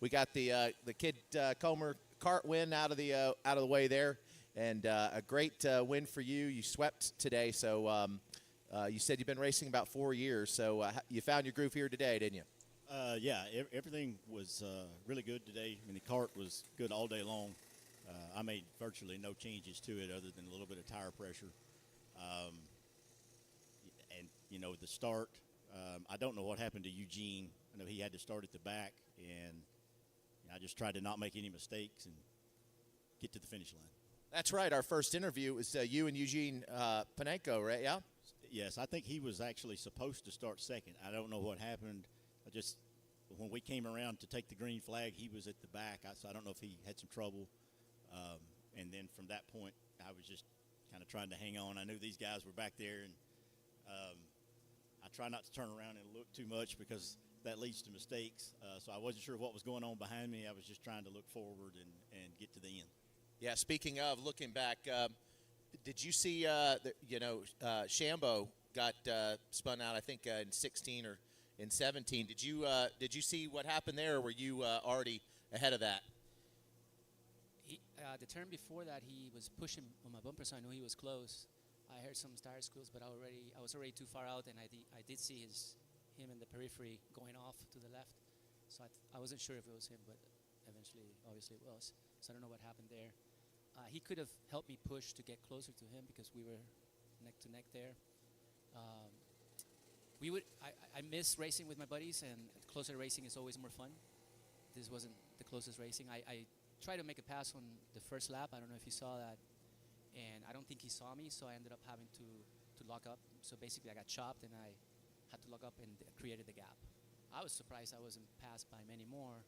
we got the kid Comer Kart win out of the way there, and a great win for you. You swept today, so you said you've been racing about 4 years, so you found your groove here today, didn't you? Yeah, everything was really good today. I mean, the kart was good all day long. I made virtually no changes to it other than a little bit of tire pressure. And, you know, the start, I don't know what happened to Eugene. I know he had to start at the back, and I just tried to not make any mistakes and get to the finish line. That's right. Our first interview was you and Eugene Panenko, right? Yeah? Yes, I think he was actually supposed to start second. I don't know what happened. When we came around to take the green flag, he was at the back. So I don't know if he had some trouble. And then from that point, I was just kind of trying to hang on. I knew these guys were back there, and I try not to turn around and look too much because that leads to mistakes. So I wasn't sure what was going on behind me. I was just trying to look forward and get to the end. Yeah, speaking of looking back, did you see, Shambo got spun out, I think, in 16 or in 17. Did you see what happened there, or were you already ahead of that? The turn before that, he was pushing on my bumper, so I knew he was close. I heard some tire squeals, but I was already too far out, and I did see him in the periphery going off to the left. So I wasn't sure if it was him, but eventually, obviously, it was. So I don't know what happened there. He could have helped me push to get closer to him because we were neck to neck there. I miss racing with my buddies, and closer racing is always more fun. This wasn't the closest racing. I tried to make a pass on the first lap. I don't know if you saw that. And I don't think he saw me, so I ended up having to lock up. So basically, I got chopped, and I had to lock up and created the gap. I was surprised I wasn't passed by many more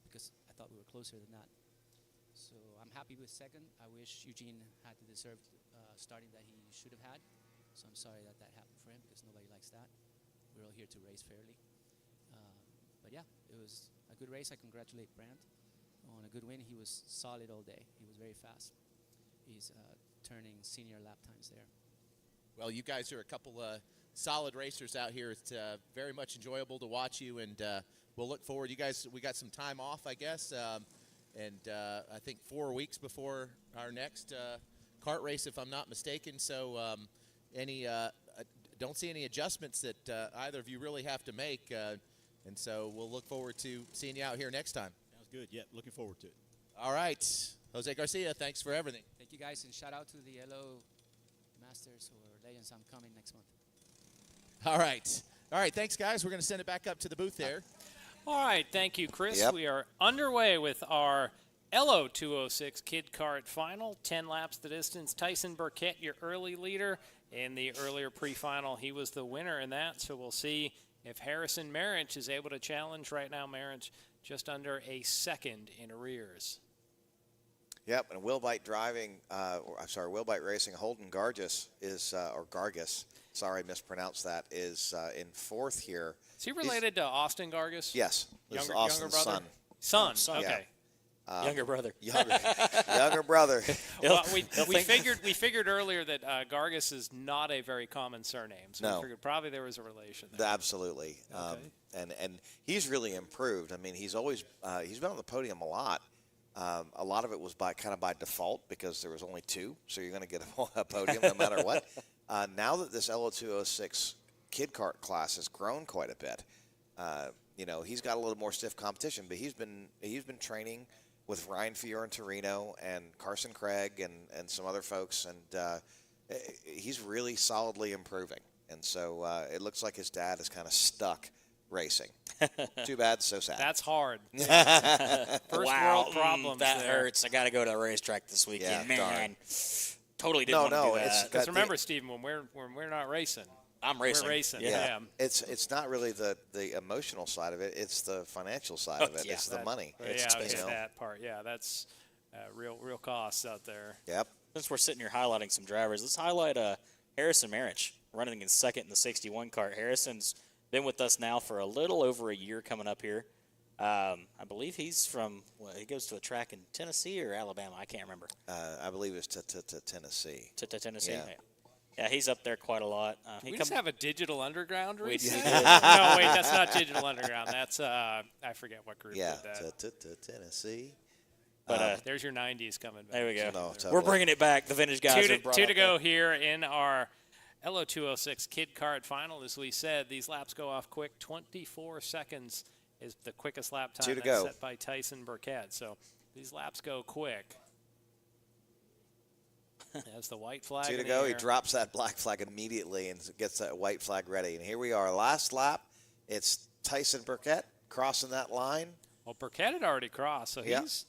because I thought we were closer than that. So I'm happy with second. I wish Eugene had the deserved starting that he should have had. So I'm sorry that that happened for him because nobody likes that. We're all here to race fairly. But yeah, it was a good race. I congratulate Brandt on a good win. He was solid all day. He was very fast. He's turning senior lap times there. Well, you guys are a couple solid racers out here. It's very much enjoyable to watch you, and we'll look forward. You guys, we got some time off, I guess, and I think 4 weeks before our next kart race, if I'm not mistaken. So don't see any adjustments that either of you really have to make, and so we'll look forward to seeing you out here next time. Sounds good. Yeah, looking forward to it. All right. Jose Garcia, thanks for everything. Thank you, guys, and shout out to the LO Masters or Legends. I'm coming next month. All right. All right, thanks, guys. We're going to send it back up to the booth there. All right, thank you, Chris. Yep. We are underway with our LO206 Kid Kart Final. 10 laps the distance. Tyson Burkett, your early leader. In the earlier pre-final, he was the winner in that, so we'll see if Harrison Marich is able to challenge. Right now, Marich just under a second in arrears. Yep, and Wilbite Wilbite Racing, Holden Gargis is, or Gargis, sorry, I mispronounced that, is in fourth here. Is he related to Austin Gargis? Yes, this is Younger Austin's brother? son. Son, okay. Younger brother. Younger brother. Well, we figured earlier that Gargis is not a very common surname, so No. we figured probably there was a relation there. Absolutely. And he's really improved. I mean, he's always he's been on the podium a lot. A lot of it was by default because there was only two, so you're going to get a podium no matter what. Now that this LO206 Kid Kart class has grown quite a bit, he's got a little more stiff competition. But he's been training with Ryan Fiorentorino and Carson Craig and some other folks, and he's really solidly improving. And so it looks like his dad is kind of stuck racing. Too bad, so sad. That's hard. First Wow, world problems. that there. hurts. I got to go to the racetrack this weekend. Yeah, Man, darn. totally didn't want to do that. Because remember, Stephen, when we're not racing, I'm racing. We're racing. Yeah. It's not really the emotional side of it. It's the financial side of it. Yeah. It's the money. Yeah, that part. Yeah, that's real costs out there. Yep. Since we're sitting here highlighting some drivers, let's highlight Harrison Marich running in second in the 61 kart. Harrison's been with us now for a little over a year coming up here. I believe he's from, he goes to a track in Tennessee or Alabama. I can't remember. I believe it's Tennessee. Tennessee? Yeah. Yeah, he's up there quite a lot. We just have a Digital Underground race? We do. No, wait, that's not Digital Underground. That's, I forget what group Yeah, did that. Tennessee. But there's your 90s coming back. There we go. No, totally. We're bringing it back. The vintage guys Two have brought to it go back. here in our LO206 Kid Kart Final. As we said, these laps go off quick. 24 seconds is the quickest lap time Two to go. set by Tyson Burkett. So these laps go quick. As the white flag. Two in to the go. He air. drops that black flag immediately and gets that white flag ready. And here we are, last lap. It's Tyson Burkett crossing that line. Well, Burkett had already crossed, so Yeah. he's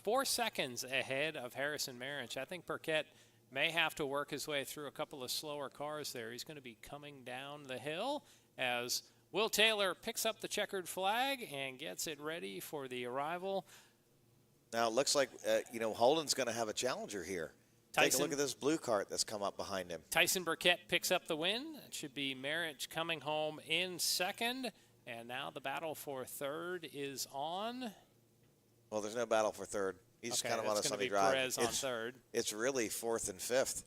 4 seconds ahead of Harrison Marich. I think Burkett may have to work his way through a couple of slower cars there. He's going to be coming down the hill as Will Taylor picks up the checkered flag and gets it ready for the arrival. Now it looks like, Holden's going to have a challenger here. Take a look at this blue cart that's come up behind him. Tyson Burkett picks up the win. It should be Marich coming home in second. And now the battle for third is on. Well, there's no battle for third. He's Okay, kind of on a that's gonna sunny be drive. Perez on third. It's really fourth and fifth.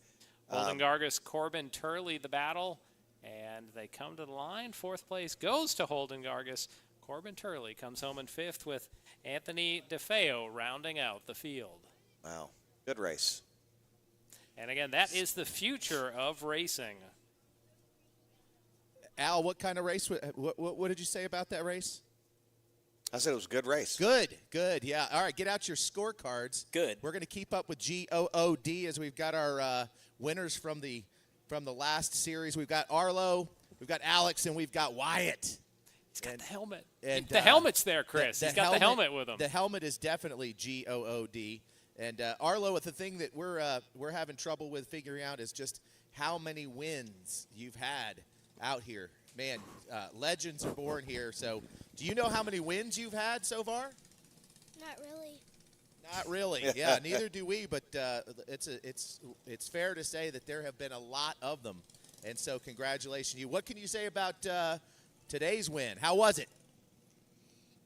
Holden Gargis, Corbin Turley, the battle. And they come to the line. Fourth place goes to Holden Gargis. Corbin Turley comes home in fifth with Anthony DeFeo rounding out the field. Wow, good race. And again, that is the future of racing. Al, what kind of race? What did you say about that race? I said it was a good race. Good. Yeah. All right, get out your scorecards. Good. We're going to keep up with GOOD as we've got our winners from the last series. We've got Arlo, we've got Alex, and we've got Wyatt. He's got the helmet. And the helmet's there, Chris. He's got the helmet with him. The helmet is definitely GOOD. And Arlo, the thing that we're having trouble with figuring out is just how many wins you've had out here. Man, legends are born here. So do you know how many wins you've had so far? Not really. Not really. Yeah, neither do we. But it's fair to say that there have been a lot of them, and so congratulations to you. What can you say about today's win? How was it?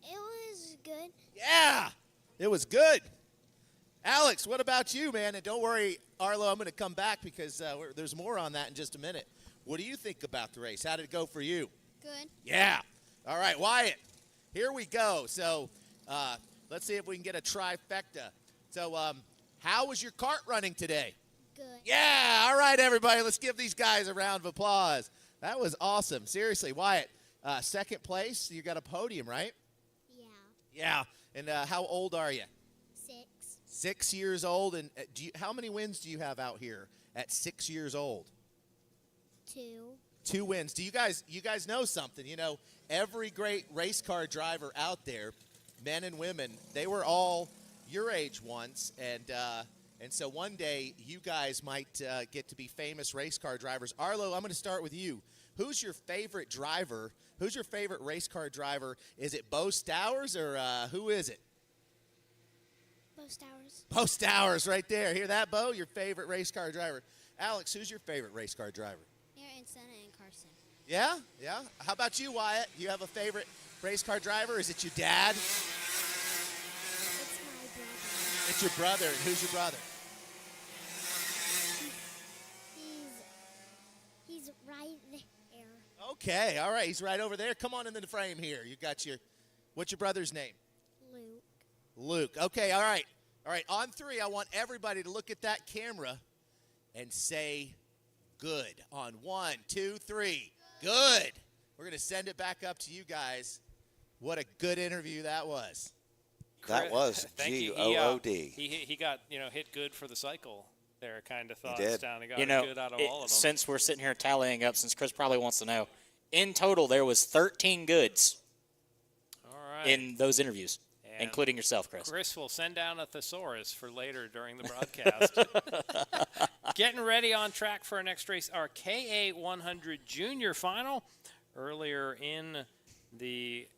It was good. Yeah, it was good. Alex, what about you, man? And don't worry, Arlo, I'm going to come back because there's more on that in just a minute. What do you think about the race? How did it go for you? Good. Yeah. All right, Wyatt, here we go. So let's see if we can get a trifecta. So how was your kart running today? Good. Yeah. All right, everybody, let's give these guys a round of applause. That was awesome. Seriously, Wyatt, second place. You got a podium, right? Yeah. Yeah. And how old are you? 6. 6 years old. And how many wins do you have out here at 6 years old? 2. 2 wins. Do you guys know something? You know, every great race car driver out there, men and women, they were all your age once, and so one day you guys might get to be famous race car drivers. Arlo, I'm going to start with you. Who's your favorite driver? Who's your favorite race car driver? Is it Bo Stowers or who is it? Bo Stowers. Bo Stowers right there. Hear that, Bo? Your favorite race car driver. Alex, who's your favorite race car driver? Aaron Senna and Carson. Yeah? Yeah? How about you, Wyatt? You have a favorite race car driver? Is it your dad? It's my brother. It's your brother. And who's your brother? He's right there. Okay, all right. He's right over there. Come on into the frame here. You got what's your brother's name? Luke. Luke. Okay, all right. All right, on 3, I want everybody to look at that camera and say good. On 1, 2, 3. Good. We're going to send it back up to you guys. What a good interview that was. That was G-O-O-D. He got hit good for the cycle. There, kind of thoughts did. down. He got good out of all of them. Since we're sitting here tallying up, since Chris probably wants to know, in total there was 13 goods in those interviews, including yourself, Chris. Chris will send down a thesaurus for later during the broadcast. Getting ready on track for our next race, our KA100 Junior Final. Earlier in the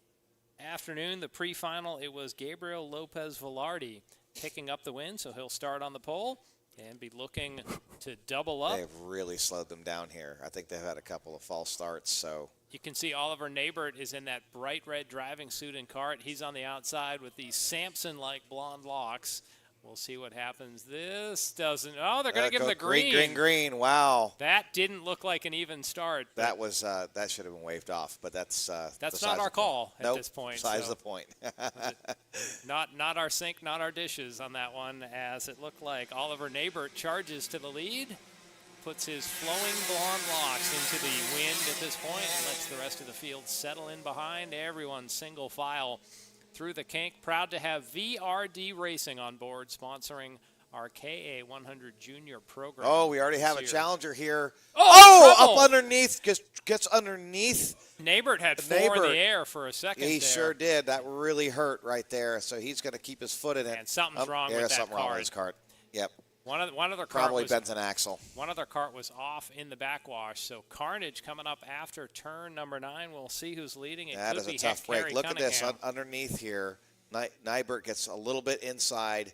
afternoon, the pre-final, it was Gabriel Lopez Velarde picking up the win, so he'll start on the pole and be looking to double up. They've really slowed them down here. I think they've had a couple of false starts. So you can see Oliver Nabert is in that bright red driving suit and kart. He's on the outside with these Samson-like blonde locks. We'll see what happens. This doesn't. Oh, they're going to give him the green. Green. Wow. That didn't look like an even start. That was that should have been waved off, but that's not our call at nope, this point. Besides the point. not our sink, not our dishes on that one, as it looked like Oliver Nabert charges to the lead, puts his flowing blonde locks into the wind at this point, and lets the rest of the field settle in behind. Everyone single file through the kink. Proud to have VRD Racing on board, sponsoring our KA100 Junior program. Oh, we already have a challenger here. Oh, up underneath, gets underneath. Nabert had 4 in the air for a second. He there. sure did. That really hurt right there. So he's going to keep his foot in it. And something's wrong with that something wrong with his cart. Yep. One other Probably cart bent an axle. One other cart was off in the backwash, so carnage coming up after turn number 9. We'll see who's leading. That is a tough break. Look at this underneath here. Nybert gets a little bit inside,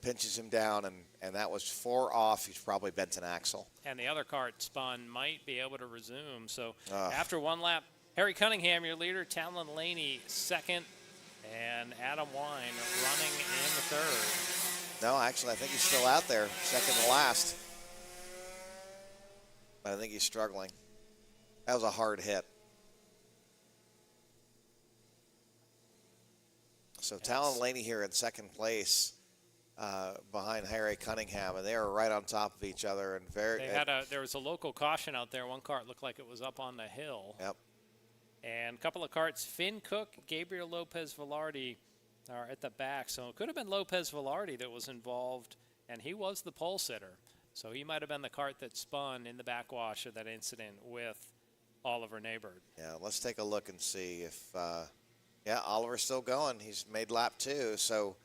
pinches him down, and that was 4 off. He's probably bent an axle. And the other cart spun, might be able to resume. So after one lap, Harry Cunningham, your leader, Talon Laney second, and Adam Wine running in the third. No, actually, I think he's still out there, second to last. But I think he's struggling. That was a hard hit. So Talon Laney here in second place behind Harry Cunningham, and they are right on top of each other. And there was a local caution out there. One cart looked like it was up on the hill. Yep. And a couple of carts, Finn Cook, Gabriel Lopez Velarde, are at the back. So it could have been Lopez Velarde that was involved, and he was the pole sitter. So he might have been the cart that spun in the backwash of that incident with Oliver Nabert. Yeah, let's take a look and see if, Oliver's still going. He's made lap 2, so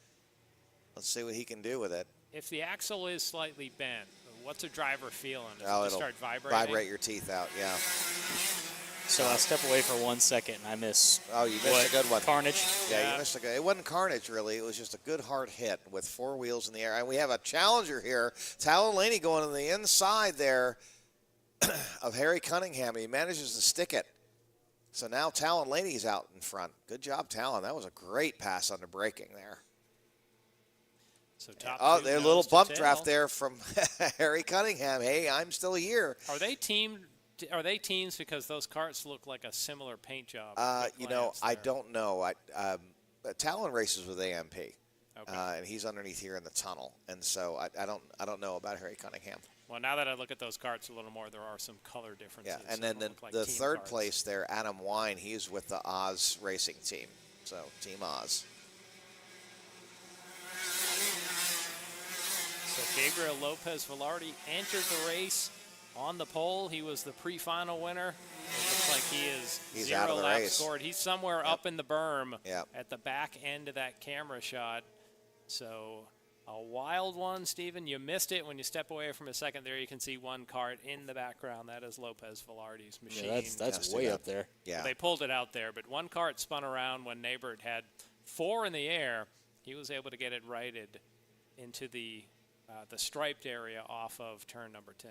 let's see what he can do with it. If the axle is slightly bent, what's a driver feeling? Does it it'll start vibrating? Vibrate your teeth out, yeah. So I step away for 1 second and I miss. Oh, you missed a good one. Carnage? Yeah, you missed a good. It wasn't carnage, really. It was just a good hard hit with 4 wheels in the air. And we have a challenger here. Talon Laney going on the inside there of Harry Cunningham. He manages to stick it. So now Talon Laney's out in front. Good job, Talon. That was a great pass under braking there. So top oh, two there's a nose little to bump tail. draft there from Harry Cunningham. Hey, I'm still here. Are they teamed? Are they teams because those carts look like a similar paint job? You know, I don't know. Talon races with AMP, and he's underneath here in the tunnel, and so I don't know about Harry Cunningham. Well, now that I look at those carts a little more, there are some color differences. Yeah, and then Some look like the team third carts. place there, Adam Wine, he's with the Oz Racing Team, so Team Oz. So Gabriel Lopez Velarde entered the race on the pole. He was the pre-final winner. It looks like he's out of zero the laps race. scored. He's somewhere up in the berm Yep. at the back end of that camera shot. So a wild one, Stephen. You missed it when you step away from a second there. You can see one cart in the background. That is Lopez Velarde's machine. Yeah, that's way up there. Yeah. They pulled it out there, but one cart spun around when Neighbor had 4 in the air. He was able to get it righted into the striped area off of turn number 10.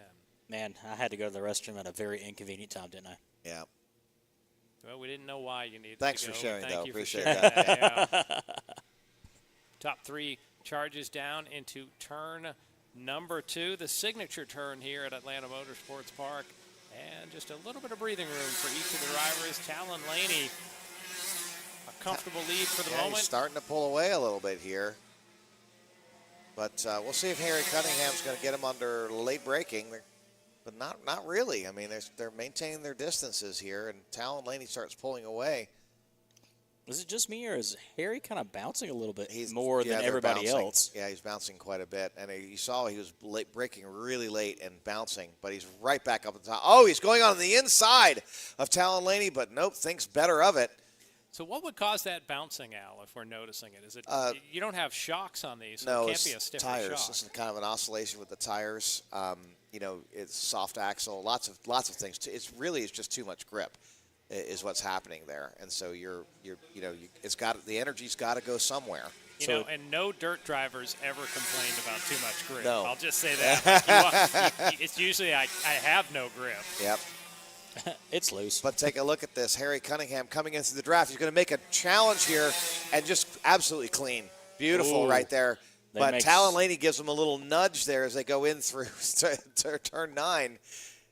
Man, I had to go to the restroom at a very inconvenient time, didn't I? Yeah. Well, we didn't know why you needed Thanks to go. for sharing, Thank though. you Appreciate for sharing that. Yeah. Top 3 charges down into turn number 2, the signature turn here at Atlanta Motorsports Park. And just a little bit of breathing room for each of the drivers. Talon Laney, a comfortable lead for the Yeah, moment. he's starting to pull away a little bit here. But we'll see if Harry Cunningham's going to get him under late braking. But not really. I mean, they're maintaining their distances here, and Talon Laney starts pulling away. Is it just me, or is Harry kind of bouncing a little bit more than they're everybody bouncing. else? Yeah, he's bouncing quite a bit. And you saw he was braking really late and bouncing, but he's right back up at the top. Oh, he's going on the inside of Talon Laney, but nope, thinks better of it. So what would cause that bouncing, Al, if we're noticing it? Is it you don't have shocks on these, so No, it can't it's be a stiffer tires. shock. It's kind of an oscillation with the tires. You know, it's soft axle, lots of things. It's really just too much grip, is what's happening there. And so it's got the energy's got to go somewhere. You know, and no dirt drivers ever complained about too much grip. No. I'll just say that. It's usually I have no grip. Yep. It's loose. But take a look at this. Harry Cunningham coming into the draft. He's going to make a challenge here and just absolutely clean. Beautiful Ooh, right there. that But makes- Talon Laney gives him a little nudge there as they go in through to turn 9.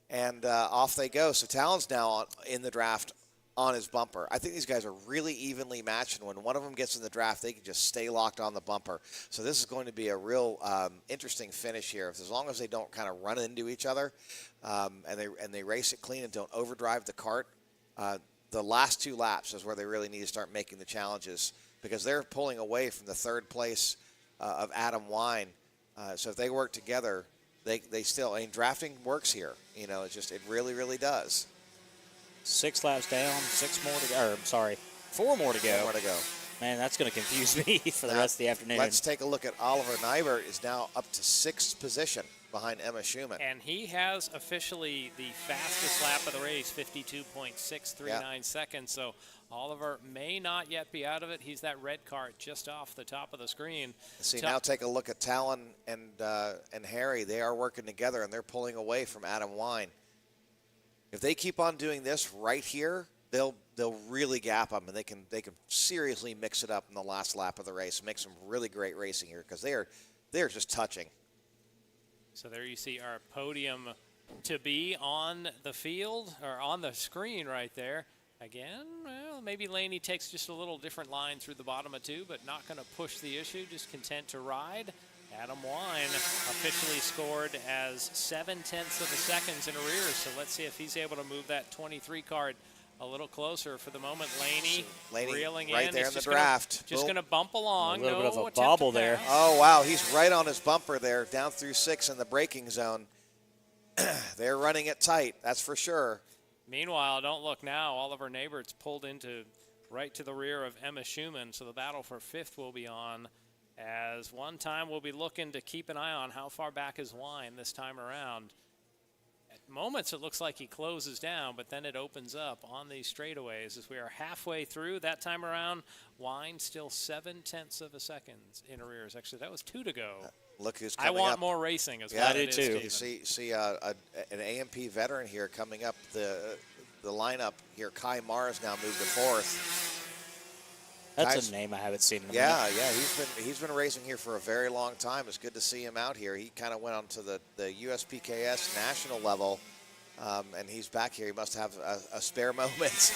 And off they go. So Talon's now in the draft on his bumper. I think these guys are really evenly matched, and when one of them gets in the draft, they can just stay locked on the bumper. So this is going to be a real interesting finish here. As long as they don't kind of run into each other, and they race it clean and don't overdrive the cart, the last 2 laps is where they really need to start making the challenges, because they're pulling away from the 3rd place of Adam Wine. So if they work together, they still, I mean, drafting works here. You know, it really, really does. 6 laps down, 6 more to go. Or, sorry, 4 more to go. 4 more to go. Man, that's going to confuse me for the Now, rest of the afternoon. Let's take a look at Oliver Nybert is now up to 6th position behind Emma Schumann. And he has officially the fastest lap of the race, 52.639 seconds. So Oliver may not yet be out of it. He's that red cart just off the top of the screen. See, now take a look at Talon and Harry. They are working together, and they're pulling away from Adam Wine. If they keep on doing this right here, they'll really gap them, and they can seriously mix it up in the last lap of the race. Make some really great racing here, because they're just touching. So there you see our podium to be on the field, or on the screen right there. Again, well, maybe Laney takes just a little different line through the bottom of 2, but not going to push the issue, just content to ride. Adam Wine officially scored as 0.7 seconds in arrears, so let's see if he's able to move that 23 card a little closer. For the moment, Laney reeling right in. there He's in the just draft. Just going to bump along. A little bit of a attempt bobble to there. pass. Oh, wow, he's right on his bumper there, down through 6 in the braking zone. They're running it tight, that's for sure. Meanwhile, don't look now. Oliver Neighbort's pulled into right to the rear of Emma Schumann, so the battle for 5th will be on. As one time we'll be looking to keep an eye on how far back is Wine this time around. At moments it looks like he closes down, but then it opens up on these straightaways as we are halfway through. That time around, Wine still 0.7 of a second in arrears. Actually, that was 2 to go. Look who's I coming want up. more racing as Yeah, well. I do too. You see an AMP veteran here coming up the lineup here. Kai Mars now moved to 4th. That's a name I haven't seen in a minute. Yeah, he's been racing here for a very long time. It's good to see him out here. He kind of went on to the USPKS national level, and he's back here. He must have a spare moment.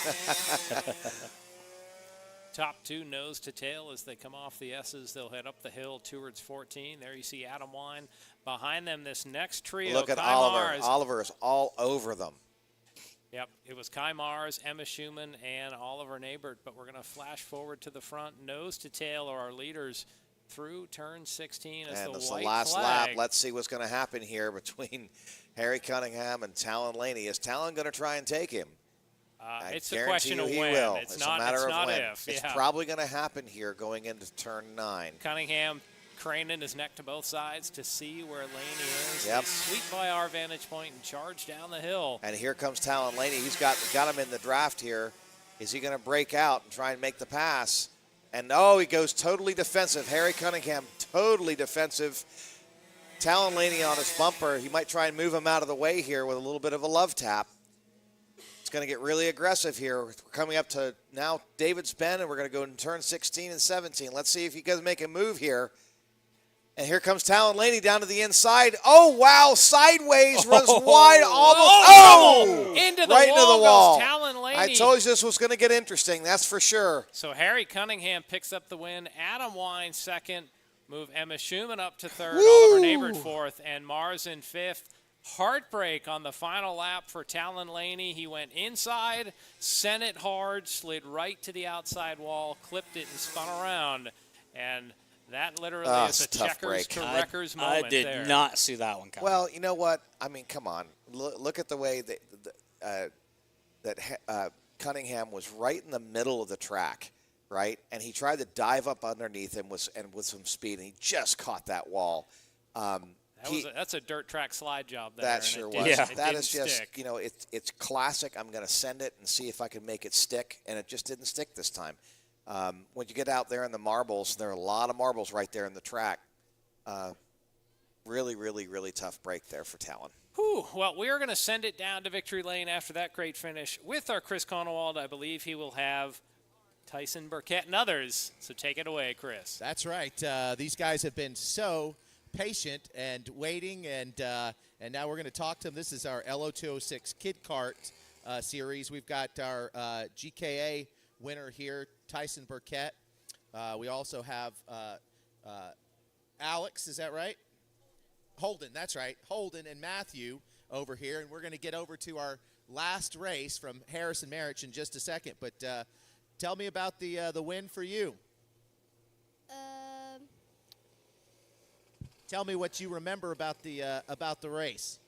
Top 2 nose to tail as they come off the S's. They'll head up the hill towards 14. There you see Adam Wine. Behind them, this next trio. Look at Kai Oliver. Mars. Oliver is all over them. Yep, it was Kai Mars, Emma Schumann, and Oliver Nabert. But we're going to flash forward to the front. Nose to tail are our leaders through turn 16 as And the it's white the last flag. lap. Let's see what's going to happen here between Harry Cunningham and Talon Laney. Is Talon going to try and take him? It's a question of he when. will. It's It's not, a matter it's of not when. if. It's Yeah. probably going to happen here going into turn 9. Cunningham craning his neck to both sides to see where Laney is. Yep. They sweep by our vantage point and charge down the hill. And here comes Talon Laney. He's got him in the draft here. Is he going to break out and try and make the pass? And he goes totally defensive. Harry Cunningham totally defensive. Talon Laney on his bumper. He might try and move him out of the way here with a little bit of a love tap. It's going to get really aggressive here. We're coming up to now David's Bend, and we're going to go in turn 16 and 17. Let's see if he can make a move here. And here comes Talon Laney down to the inside. Oh, wow, sideways, runs wide, almost, into the right wall into the wall. goes Talon Laney. I told you this was going to get interesting, that's for sure. So Harry Cunningham picks up the win. Adam Wine second. Move Emma Schumann up to third. Woo! Oliver Nabert fourth. And Mars in fifth. Heartbreak on the final lap for Talon Laney. He went inside, sent it hard, slid right to the outside wall, clipped it, and spun around. And that literally is a checkers to wreckers moment. I did there. not see that one coming. Well, you know what? I mean, come on. Look at the way that Cunningham was right in the middle of the track, right? And he tried to dive up underneath him with some speed, and he just caught that wall. That's a dirt track slide job there. That sure was. Yeah. That is just, it's classic. I'm going to send it and see if I can make it stick, and it just didn't stick this time. When you get out there in the marbles, there are a lot of marbles right there in the track. Really, really, really tough break there for Talon. Whew. Well, we are going to send it down to victory lane after that great finish with our Chris Conowald. I believe he will have Tyson Burkett and others. So take it away, Chris. That's right. These guys have been so patient and waiting, and now we're going to talk to them. This is our LO206 Kid Kart series. We've got our GKA winner here, Tyson Burkett. We also have Alex, is that right? Holden, that's right. Holden and Matthew over here, and we're going to get over to our last race from Harrison Marich in just a second. But tell me about the win for you. Tell me what you remember about the race.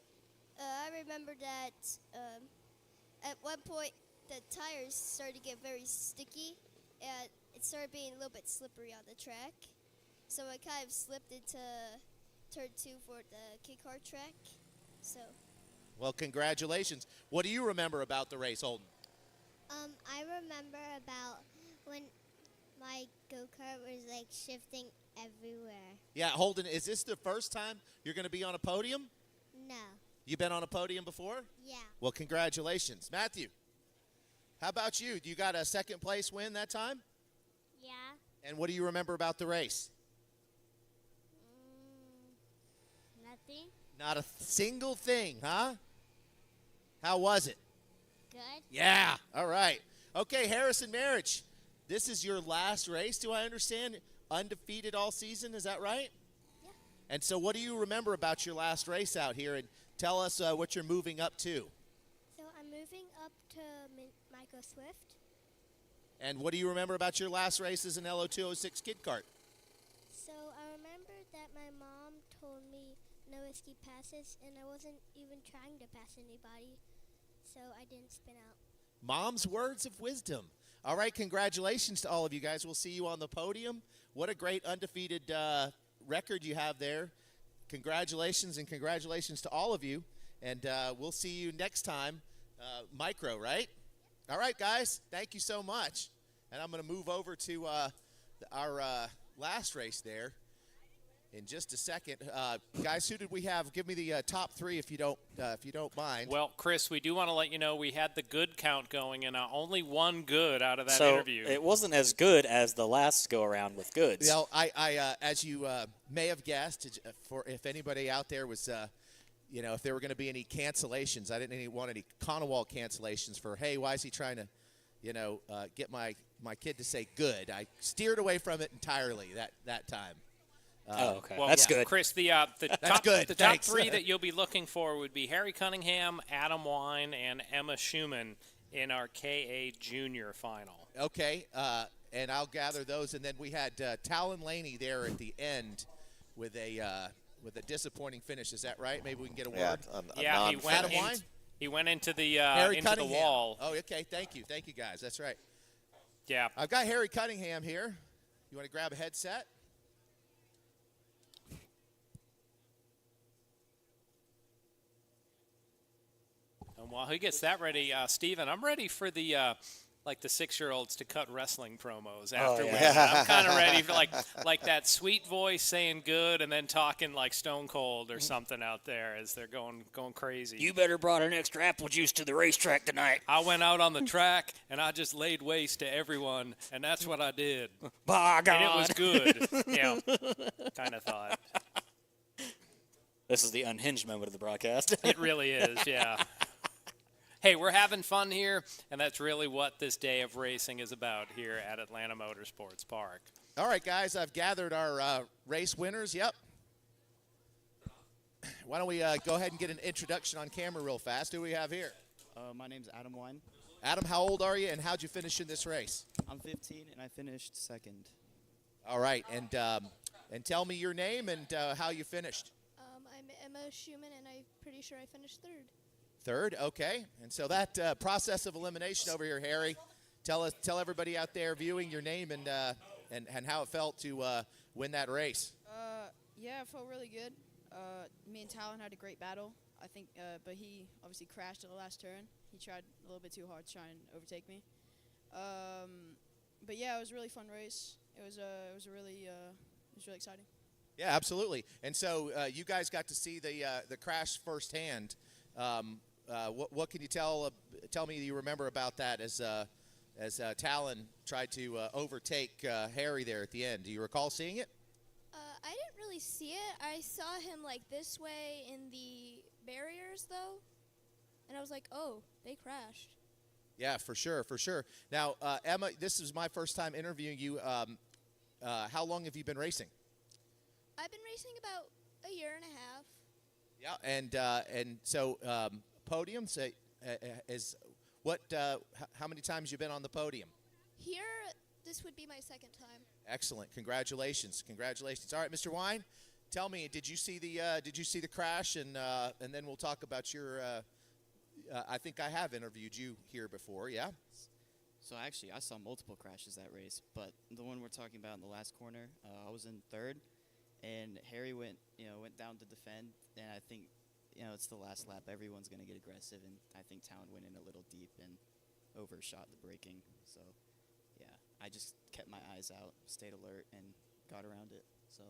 I remember that at one point the tires started to get very sticky, and it started being a little bit slippery on the track. So I kind of slipped into turn 2 for the kid car track. So. Well, congratulations. What do you remember about the race, Holden? I remember about when my go-kart was like shifting everywhere. Yeah, Holden, is this the first time you're going to be on a podium? No. You've been on a podium before? Yeah. Well, congratulations. Matthew, how about you? You got a second place win that time? Yeah. And what do you remember about the race? Nothing. Not a single thing, huh? How was it? Good. Yeah. All right. Okay, Harrison Marich, this is your last race, do I understand? Undefeated all season, is that right? Yeah. And so what do you remember about your last race out here? And tell us what you're moving up to. So I'm moving up to Micro Swift. And what do you remember about your last race as an LO206 Kid Kart? So I remember that my mom told me no risky passes, and I wasn't even trying to pass anybody, so I didn't spin out. Mom's words of wisdom. All right, congratulations to all of you guys. We'll see you on the podium. What a great undefeated record you have there. Congratulations, and congratulations to all of you. and we'll see you next time. Micro, right? All right, guys. Thank you so much. And I'm going to move over to our last race there in just a second. Guys, who did we have? Give me the top three if you don't mind. Well, Chris, we do want to let you know we had the good count going, and only one good out of that So interview. it wasn't as good as the last go around with goods. You know, I as you may have guessed, for if anybody out there was, if there were going to be any cancellations, I didn't want any Conowall cancellations for, hey, why is he trying to, get my kid to say good. I steered away from it entirely that time. Okay. Well, That's good. Chris, the That's good. The Thanks. top three that you'll be looking for would be Harry Cunningham, Adam Wine, and Emma Schumann in our KA Junior final. Okay, and I'll gather those. And then we had Talon Laney there at the end with a disappointing finish. Is that right? Maybe we can get a word. He went into the Harry into Cunningham. the wall. Oh, okay. Thank you, guys. That's right. Yeah. I've got Harry Cunningham here. You want to grab a headset? And while he gets that ready, Steven, I'm ready for the the 6-year-olds to cut wrestling promos after. I'm kind of ready for like that sweet voice saying good and then talking like Stone Cold or something out there as they're going crazy. You better brought an extra apple juice to the racetrack tonight. I went out on the track and I just laid waste to everyone, and that's what I did. By God. And it was good. Yeah, kind of thought. This is the unhinged moment of the broadcast. It really is, yeah. Hey, we're having fun here, and that's really what this day of racing is about here at Atlanta Motorsports Park. All right, guys, I've gathered our race winners. Yep. Why don't we go ahead and get an introduction on camera real fast? Who do we have here? My name's Adam Wine. Adam, how old are you, and how'd you finish in this race? I'm 15, and I finished second. All right, and tell me your name and how you finished. I'm Emma Schumann, and I'm pretty sure I finished third. Third, okay. And so that process of elimination over here, Harry, tell everybody out there viewing your name and how it felt to win that race. Yeah, it felt really good. Me and Talon had a great battle, I think, but he obviously crashed at the last turn. He tried a little bit too hard to try and overtake me. But yeah, it was a really fun race. It was really exciting. Yeah, absolutely. And so you guys got to see the crash firsthand. What can you tell me you remember about that as Talon tried to overtake Harry there at the end? Do you recall seeing it? I didn't really see it. I saw him like this way in the barriers, though, and I was like, oh, they crashed. Yeah, for sure. Now, Emma, this is my first time interviewing you. How long have you been racing? I've been racing about a year and a half. Yeah, and so podium is what? How many times you been on the podium? Here, this would be my second time. Excellent, congratulations. All right, Mr. Wine, tell me, did you see the crash? And then we'll talk about your. I think I have interviewed you here before. Yeah. So actually, I saw multiple crashes that race, but the one we're talking about in the last corner, I was in third. And Harry went down to defend, and I think, it's the last lap. Everyone's going to get aggressive, and I think Talon went in a little deep and overshot the braking. So, yeah, I just kept my eyes out, stayed alert, and got around it. So,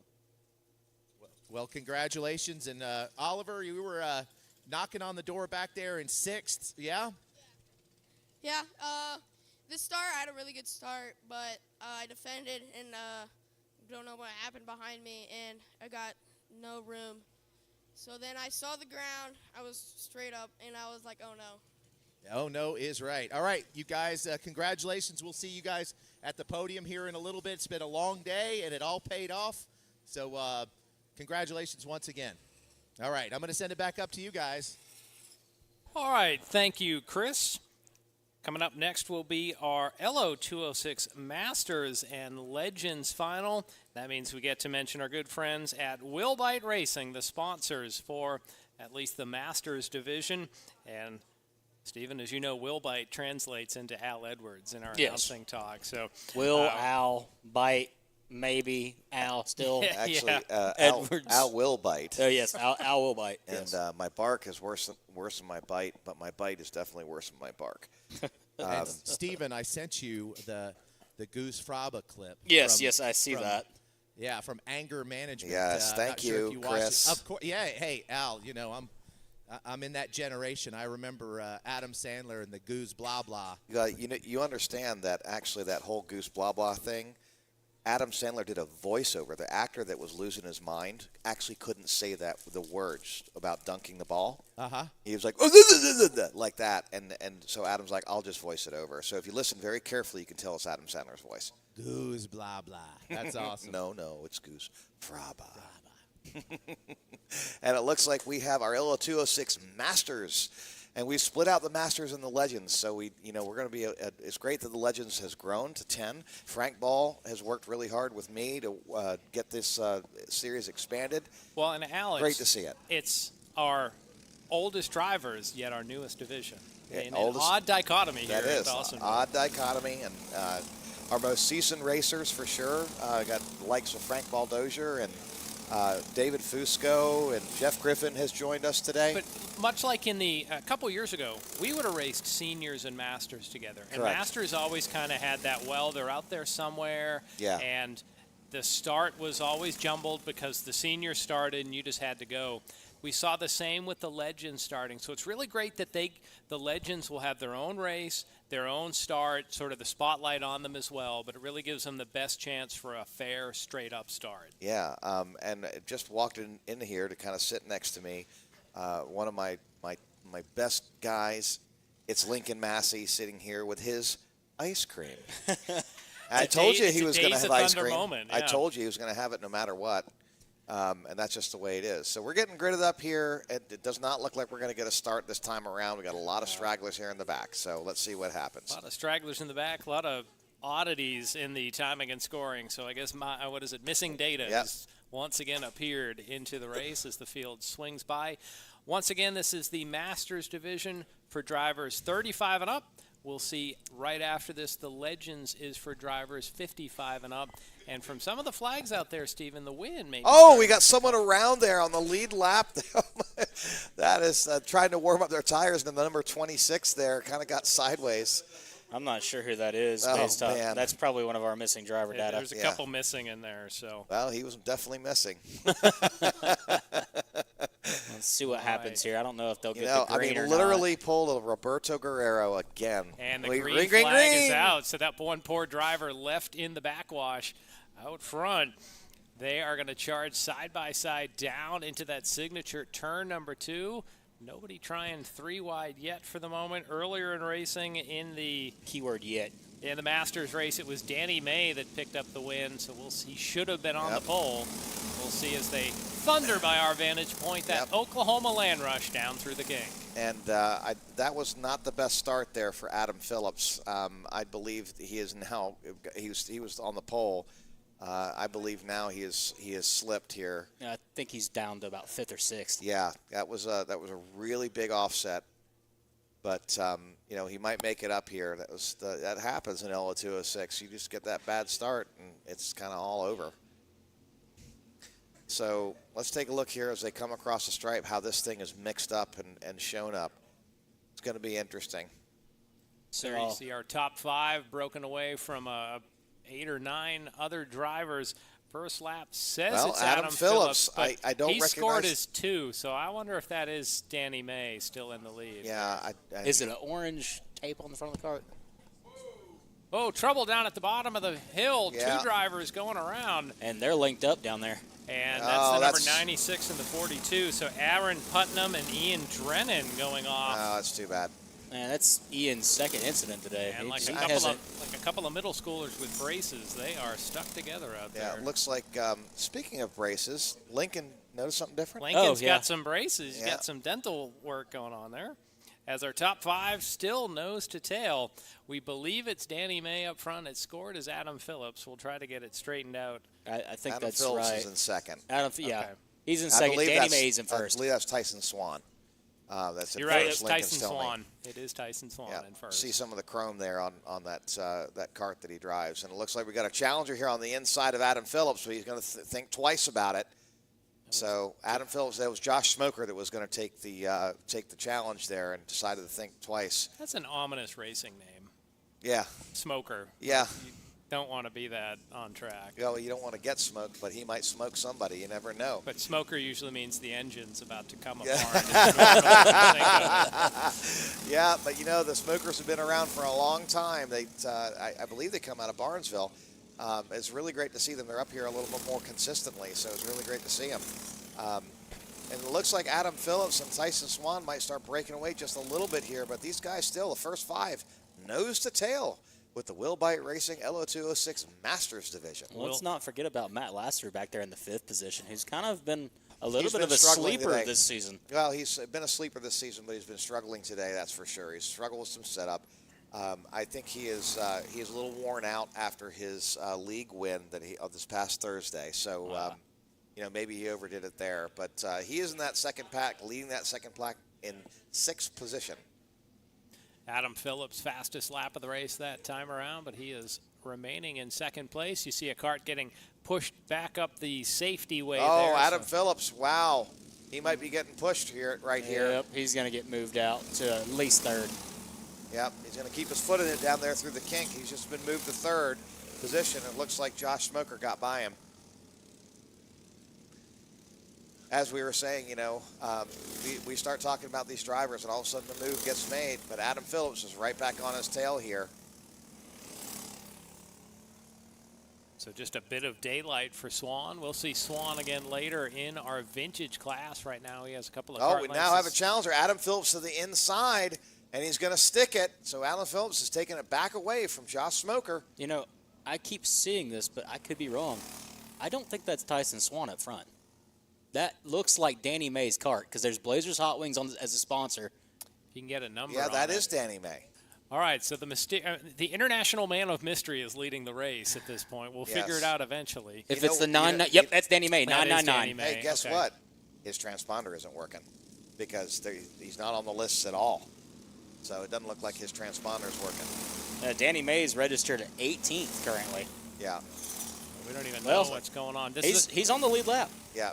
well, congratulations. And Oliver, you were knocking on the door back there in sixth, yeah? Yeah, this start, I had a really good start, but I defended, and don't know what happened behind me, and I got no room. So then I saw the ground, I was straight up, and I was like, oh no. Oh no is right. All right, you guys, congratulations. We'll see you guys at the podium here in a little bit. It's been a long day, and it all paid off. So congratulations once again. All right, I'm going to send it back up to you guys. All right, thank you, Chris. Coming up next will be our LO206 Masters and Legends final. That means we get to mention our good friends at Willbite Racing, the sponsors for at least the Masters division. And, Stephen, as you know, Willbite translates into Al Edwards in our announcing talk. So Al, Bite, maybe Al still. Actually, Edwards. Al will bite. Oh yes, Al will bite. And Yes. my bark is worse than my bite, but my bite is definitely worse than my bark. And Steven, I sent you the Goose Fraba clip. Yes, I see that. Yeah, from Anger Management. Yes, thank not sure you, if you watched Chris. it. Of course, yeah. Hey, Al, I'm in that generation. I remember Adam Sandler and the Goose Blah Blah. You understand that actually that whole Goose Blah Blah thing, Adam Sandler did a voiceover. The actor that was losing his mind actually couldn't say the words about dunking the ball. Uh-huh. He was like, like that. And so Adam's like, I'll just voice it over. So if you listen very carefully, you can tell it's Adam Sandler's voice. Goose Blah Blah. That's awesome. No, it's Goose Fraba. And it looks like we have our LO206 Masters. And we've split out the Masters and the Legends, so we're going to be. It's great that the Legends has grown to 10. Frank Ball has worked really hard with me to get this series expanded. Well, and Alex, great to see it. It's our oldest drivers, yet our newest division. Yeah, An odd dichotomy here that at is Dawsonville. odd dichotomy, and our most seasoned racers for sure. Got the likes of Frank Ball Dozier and David Fusco, and Jeff Griffin has joined us today. But much like in a couple years ago, we would have raced seniors and masters together. And Correct. masters always kind of had that, they're out there somewhere. Yeah. And the start was always jumbled because the seniors started and you just had to go. We saw the same with the Legends starting. So it's really great that the Legends will have their own race, their own start, sort of the spotlight on them as well. But it really gives them the best chance for a fair, straight-up start. Yeah, and just walked in here to kind of sit next to me. One of my best guys, it's Lincoln Massey sitting here with his ice cream. I told you he was going to have ice cream. Moment, yeah. I told you he was going to have it no matter what. And that's just the way it is. So we're getting gridded up here. It does not look like we're going to get a start this time around. We got a lot of stragglers here in the back. So let's see what happens. A lot of stragglers in the back, a lot of oddities in the timing and scoring. So I guess missing data has once again appeared into the race as the field swings by. Once again, this is the Masters division for drivers 35 and up. We'll see right after this, the Legends is for drivers 55 and up. And from some of the flags out there, Stephen, the win may be We got someone around there on the lead lap. That is trying to warm up their tires, and the number 26 there kind of got sideways. I'm not sure who that is. Man. That's probably one of our missing driver data. There's a couple missing in there. So. Well, he was definitely missing. Let's see what happens here. I don't know if they'll get the green or literally pulled a Roberto Guerrero again. And the green flag is out, so that one poor driver left in the backwash out front. They are going to charge side by side down into that signature turn number 2. Nobody trying 3 wide yet for the moment. Earlier in racing in the keyword yet. In the Masters race, it was Danny May that picked up the win, so we'll see. He should have been on the pole. We'll see as they thunder by our vantage point that Oklahoma land rush down through the king. And that was not the best start there for Adam Phillips. I believe he is now. He was on the pole. I believe now he is slipped here. I think he's down to about 5th or 6th. Yeah, that was a really big offset. But he might make it up here. That happens in LO206. You just get that bad start, and it's kind of all over. So let's take a look here as they come across the stripe, how this thing is mixed up and shown up. It's going to be interesting. So you see our top 5 broken away from 8 or 9 other drivers. First lap says it's Adam Phillips. I don't recognize. He scored his 2, so I wonder if that is Danny May still in the lead. Yeah. Is it an orange tape on the front of the cart? Oh, trouble down at the bottom of the hill. 2 drivers going around. And they're linked up down there. And that's the number 96 and the 42. So Aaron Putnam and Ian Drennan going off. Oh, that's too bad. Man, that's Ian's second incident today. And like a couple of middle schoolers with braces, they are stuck together out there. Yeah, it looks like, speaking of braces, Lincoln noticed something different? Lincoln's got some braces. He's got some dental work going on there. As our top 5 still nose to tail, we believe it's Danny May up front. It's scored as Adam Phillips. We'll try to get it straightened out. I think Adam that's Phillips right. is in second. He's in second. Danny May's in first. I believe that's Tyson Swan. That's You're at right. first, It's Lincoln Tyson Stoney. Swan. It is Tyson Swan Yeah, in first. see some of the chrome there on that that cart that he drives, and it looks like we got a challenger here on the inside of Adam Phillips, so he's going to think twice about it. So Adam Phillips, that was Josh Smoker that was going to take the challenge there, and decided to think twice. That's an ominous racing name. Yeah. Smoker. Yeah. You don't want to be that on track. Well, you don't want to get smoked, but he might smoke somebody. You never know. But smoker usually means the engine's about to come Yeah. apart. Yeah, but you know, the smokers have been around for a long time. I believe they come out of Barnesville. It's really great to see them. They're up here a little bit more consistently, so it's really great to see them. And it looks like Adam Phillips and Tyson Swan might start breaking away just a little bit here, but these guys still, the first 5, nose to tail with the Will Bite Racing LO206 Masters Division. Well, let's not forget about Matt Lasseter back there in the 5th position, who's kind of been a little He's bit been of a struggling sleeper today. this season. Well, he's been a sleeper this season, but he's been struggling today, that's for sure. He's struggled with some setup. I think he is a little worn out after his league win of this past Thursday. So, you know, maybe he overdid it there. But he is in that second pack, leading that second pack in 6th position. Adam Phillips, fastest lap of the race that time around, but he is remaining in second place. You see a cart getting pushed back up the safety way there. Oh, Adam Phillips, wow. He might be getting pushed here, right here. Yep, he's going to get moved out to at least 3rd. Yep, he's going to keep his foot in it down there through the kink. He's just been moved to 3rd position. It looks like Josh Smoker got by him. As we were saying, you know, we start talking about these drivers, and all of a sudden the move gets made. But Adam Phillips is right back on his tail here. So just a bit of daylight for Swan. We'll see Swan again later in our vintage class. Right now he has a couple of Oh, cart we now lengths. have a challenger. Adam Phillips to the inside, and he's going to stick it. So Adam Phillips is taking it back away from Josh Smoker. You know, I keep seeing this, but I could be wrong. I don't think that's Tyson Swan up front. That looks like Danny May's cart because there's Blazers Hot Wings as a sponsor. You can get a number Yeah, on that it. is Danny May. All right, so the international man of mystery is leading the race at this point. We'll figure it out eventually. If it's the 9, yep, that's Danny May, That is 999. Danny May. Hey, guess Okay. what? His transponder isn't working because he's not on the lists at all. So it doesn't look like his transponder is working. Danny May is registered at 18th currently. Yeah. We don't even Well, know what's going on. He's on the lead lap. Yeah,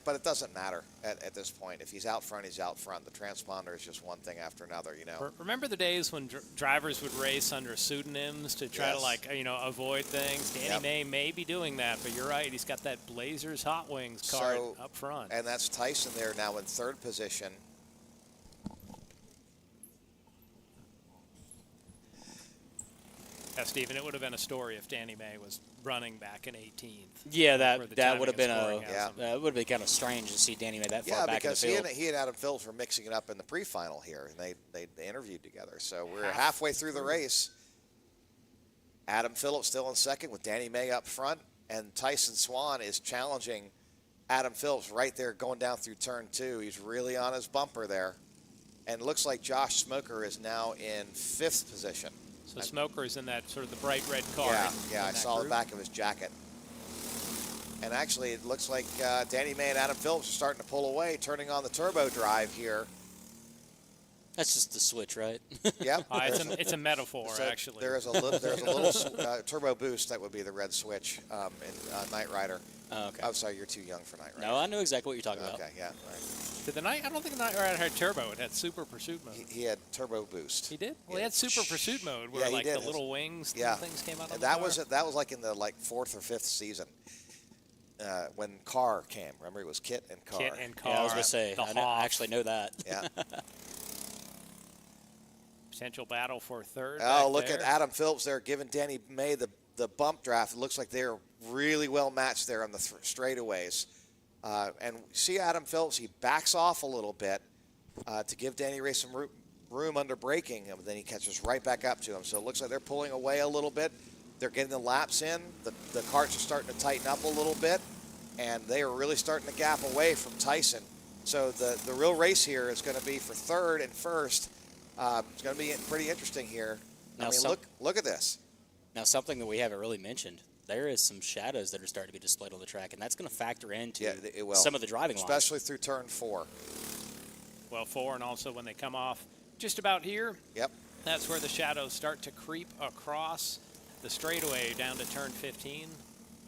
but it doesn't matter at this point. If he's out front, he's out front. The transponder is just one thing after another, you know. Remember the days when drivers would race under pseudonyms to try to avoid things? Danny may be doing that, but you're right. He's got that Blazers Hot Wings cart up front. And that's Tyson there now in 3rd position. Yeah, Stephen, it would have been a story if Danny May was running back in 18th. Yeah, that where the would have timing been of scoring has him. it would have been kind of strange to see Danny May that far Yeah, back in the because field. he and Adam Phillips were mixing it up in the pre-final here, and they interviewed together. So we're halfway through the race. Adam Phillips still in 2nd with Danny May up front, and Tyson Swan is challenging Adam Phillips right there going down through turn 2. He's really on his bumper there. And it looks like Josh Smoker is now in 5th position. So Smoker's in that sort of the bright red car. Yeah, I saw the back of his jacket. And actually, it looks like Danny May and Adam Phillips are starting to pull away, turning on the turbo drive here. That's just the switch, right? Yeah, it's a metaphor, actually. There's a little turbo boost that would be the red switch in Knight Rider. Oh, okay. I'm sorry, you're too young for Knight Rider. No, I know exactly what you're talking about. Okay, yeah, right. Did I don't think the Knight Rider had turbo. It had super pursuit mode. He had turbo boost. He did? Well, he had super pursuit mode where he like did. the little wings Yeah. things came out of that the car. that was like in the 4th or 5th season when Car came. Remember, it was Kit and Car. Kit and Car. Yeah, I was going to say, I actually know that. Yeah. Potential battle for 3rd. Oh, look at Adam Phillips there giving Danny May the bump draft. It looks like they're really well matched there on the straightaways. And see Adam Phillips, he backs off a little bit to give Danny Ray some room under braking, and then he catches right back up to him. So it looks like they're pulling away a little bit. They're getting the laps in. The carts are starting to tighten up a little bit, and they are really starting to gap away from Tyson. So the real race here is going to be for 3rd and 1st. It's going to be pretty interesting here. Now, I mean, look at this. Now, something that we haven't really mentioned, there is some shadows that are starting to be displayed on the track, and that's going to factor into some of the driving lines. Especially through turn 4. Well, 4, and also when they come off just about here. Yep. That's where the shadows start to creep across the straightaway down to turn 15.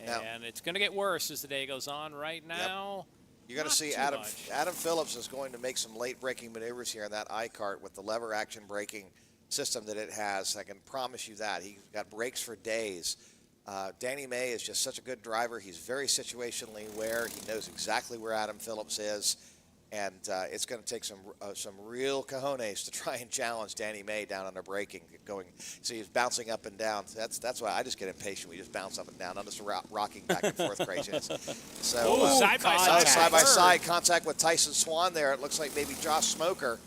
And it's going to get worse as the day goes on. Right now, you're going to see Adam Phillips is going to make some late braking maneuvers here in that iCart with the lever action braking system that it has. I can promise you that. He's got brakes for days. Danny May is just such a good driver. He's very situationally aware. He knows exactly where Adam Phillips is. And it's going to take some real cojones to try and challenge Danny May down under braking. So he's bouncing up and down. That's why I just get impatient. We just bounce up and down. I'm just rocking back and forth craziness. So side by side contact with Tyson Swan there. It looks like maybe Josh Smoker.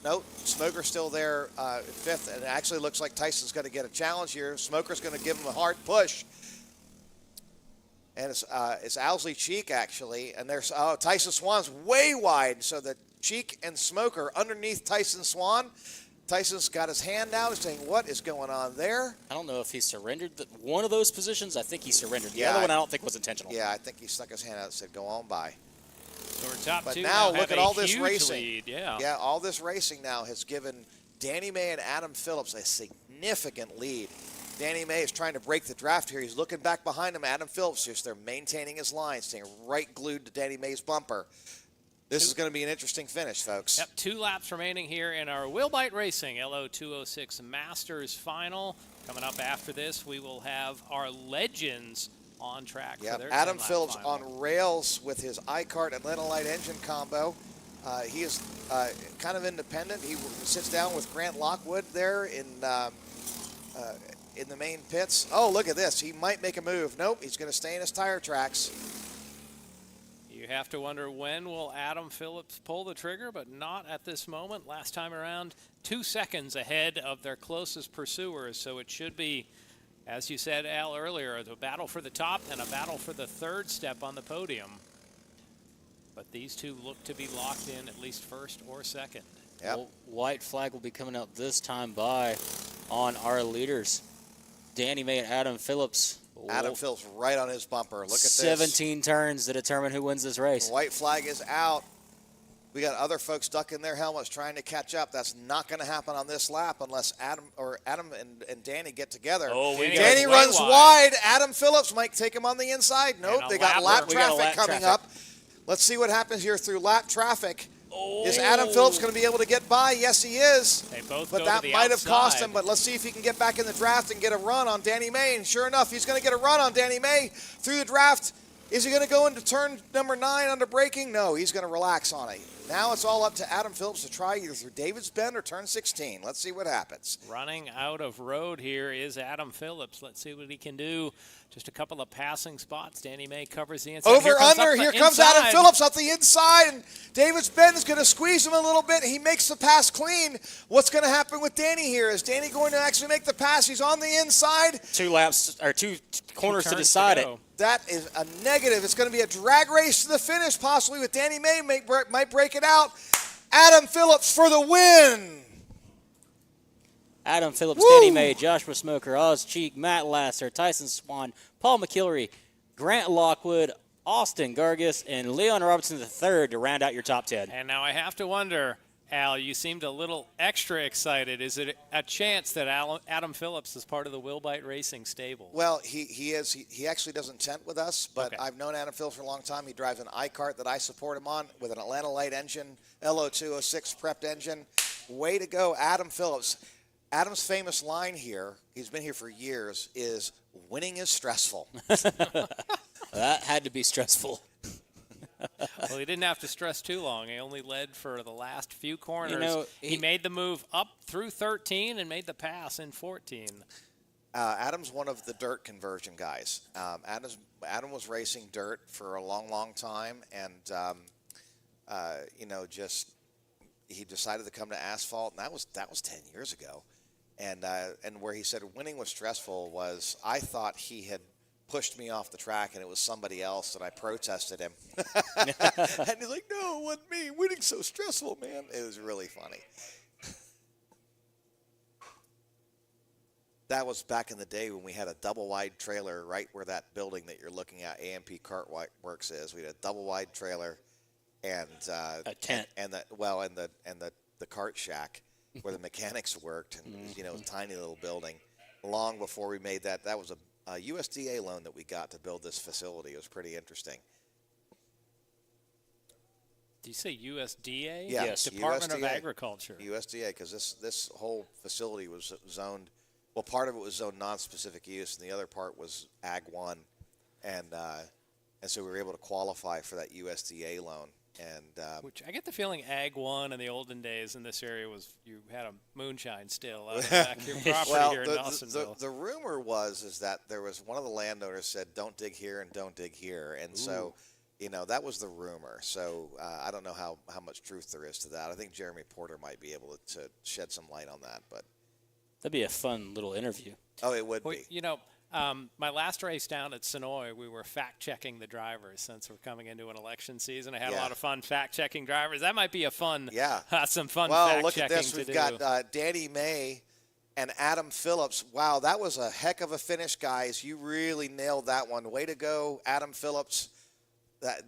No, Smoker's still there at 5th, and it actually looks like Tyson's going to get a challenge here. Smoker's going to give him a hard push. And it's Owsley Cheek, actually. And there's Tyson Swan's way wide. So the Cheek and Smoker underneath Tyson Swan. Tyson's got his hand out. He's saying, what is going on there? I don't know if he surrendered one of those positions. I think he surrendered. The Yeah, other one I don't think was intentional. Yeah, I think he stuck his hand out and said, go on by. So we're top But two now have look at a all this huge racing. lead, yeah. Yeah, all this racing now has given Danny May and Adam Phillips a significant lead. Danny May is trying to break the draft here. He's looking back behind him. Adam Phillips just there maintaining his line, staying right glued to Danny May's bumper. This is going to be an interesting finish, folks. Yep, 2 laps remaining here in our Wilbite Racing LO206 Masters Final. Coming up after this, we will have our legends on track for their Adam 10-lap Phillips final. on rails with his iCart Atlanta Light engine combo. He is kind of independent. He sits down with Grant Lockwood there in the main pits. Oh, look at this. He might make a move. Nope, he's going to stay in his tire tracks. You have to wonder when will Adam Phillips pull the trigger, but not at this moment. Last time around, 2 seconds ahead of their closest pursuers, so it should be, as you said, Al, earlier, a battle for the top and a battle for the 3rd step on the podium. But these two look to be locked in at least 1st or 2nd. Yep. Well, white flag will be coming out this time by on our leaders. Danny May and Adam Phillips. Adam Phillips right on his bumper. Look at this. 17 turns to determine who wins this race. The white flag is out. We got other folks ducking their helmets trying to catch up. That's not going to happen on this lap unless Adam and Danny get together. Oh, Danny runs wide. Adam Phillips might take him on the inside. Nope, they got lap traffic coming up. Let's see what happens here through lap traffic. Is Adam Phillips going to be able to get by? Yes, he is. They both but go that to the might have cost outside. him. But let's see if he can get back in the draft and get a run on Danny May. And sure enough, he's going to get a run on Danny May through the draft. Is he going to go into turn number 9 under braking? No, he's going to relax on it. Now it's all up to Adam Phillips to try either through David's Bend or turn 16. Let's see what happens. Running out of road here is Adam Phillips. Let's see what he can do. Just a couple of passing spots. Danny May covers the inside. Over, under. Here comes Adam Phillips up the inside, and David's Bend is going to squeeze him a little bit. He makes the pass clean. What's going to happen with Danny here? Is Danny going to actually make the pass? He's on the inside. 2 laps, or 2 corners to decide it. That is a negative. It's going to be a drag race to the finish, possibly with Danny May might break it out. Adam Phillips for the win. Adam Phillips, Danny May, Joshua Smoker, Oz Cheek, Matt Lasser, Tyson Swan, Paul McKillary, Grant Lockwood, Austin Gargis, and Leon Robertson III to round out your top 10. And now I have to wonder, Al, you seemed a little extra excited. Is it a chance that Adam Phillips is part of the Wilbite Racing stable? Well, he is. He actually doesn't tent with us, but I've known Adam Phillips for a long time. He drives an iCart that I support him on with an Atlanta Light engine, LO206 prepped engine. Way to go, Adam Phillips. Adam's famous line here, he's been here for years, is winning is stressful. That had to be stressful. Well, he didn't have to stress too long. He only led for the last few corners. You know, he made the move up through 13 and made the pass in 14. Adam's one of the dirt conversion guys. Adam was racing dirt for a long, long time, and he decided to come to asphalt, and that was 10 years ago. And where he said winning was stressful was I thought he had pushed me off the track and it was somebody else, and I protested him. And he's like, no, it wasn't me. Winning's so stressful, man. It was really funny. That was back in the day when we had a double-wide trailer right where that building that you're looking at, AMP Kart Works is. We had a double-wide trailer, and a tent, and the kart shack where the mechanics worked, and you know, a tiny little building. Long before we made that, that was a USDA loan that we got to build this facility. It was pretty interesting. Did you say USDA? Yeah, Yes. Department of USDA. Agriculture. USDA, because this whole facility was zoned. Well, part of it was zoned non-specific use, and the other part was Ag 1, and so we were able to qualify for that USDA loan. And Which I get the feeling Ag 1 in the olden days in this area was you had a moonshine still out of the back of your property well, here in Dawsonville. the rumor is that there was one of the landowners said, "Don't dig here and don't dig here," and so. You know, that was the rumor. So I don't know how much truth there is to that. I think Jeremy Porter might be able to shed some light on that. But that'd be a fun little interview. Oh, it would be. You know, my last race down at Sonoy, we were fact-checking the drivers since we're coming into an election season. I had a lot of fun fact-checking drivers. That might be a fun, some fun fact-checking look at this. We've got Danny May and Adam Phillips. Wow, that was a heck of a finish, guys. You really nailed that one. Way to go, Adam Phillips.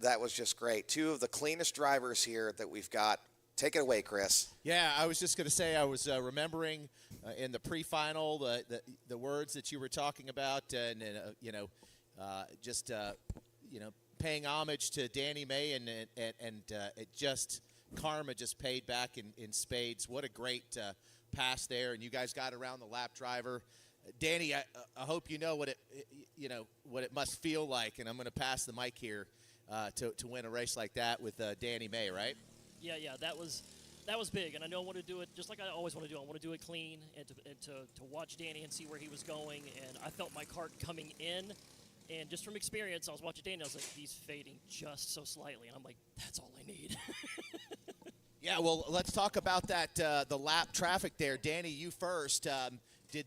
That was just great. Two of the cleanest drivers here that we've got. Take it away, Chris. Yeah, I was just going to say I was remembering in the pre-final the words that you were talking about, and you know, just you know, paying homage to Danny May, and it just karma just paid back in spades. What a great pass there, and you guys got around the lap driver. Danny, I hope you know what it must feel like, and I'm going to pass the mic here. To win a race like that with Danny May, right? Yeah, that was big, and I know I want to do it just like I always want to do. I want to do it clean and to watch Danny and see where he was going, and I felt my kart coming in, and just from experience, I was watching Danny, I was like, he's fading just so slightly, and I'm like, that's all I need. Yeah, well, let's talk about that the lap traffic there. Danny, you first. Did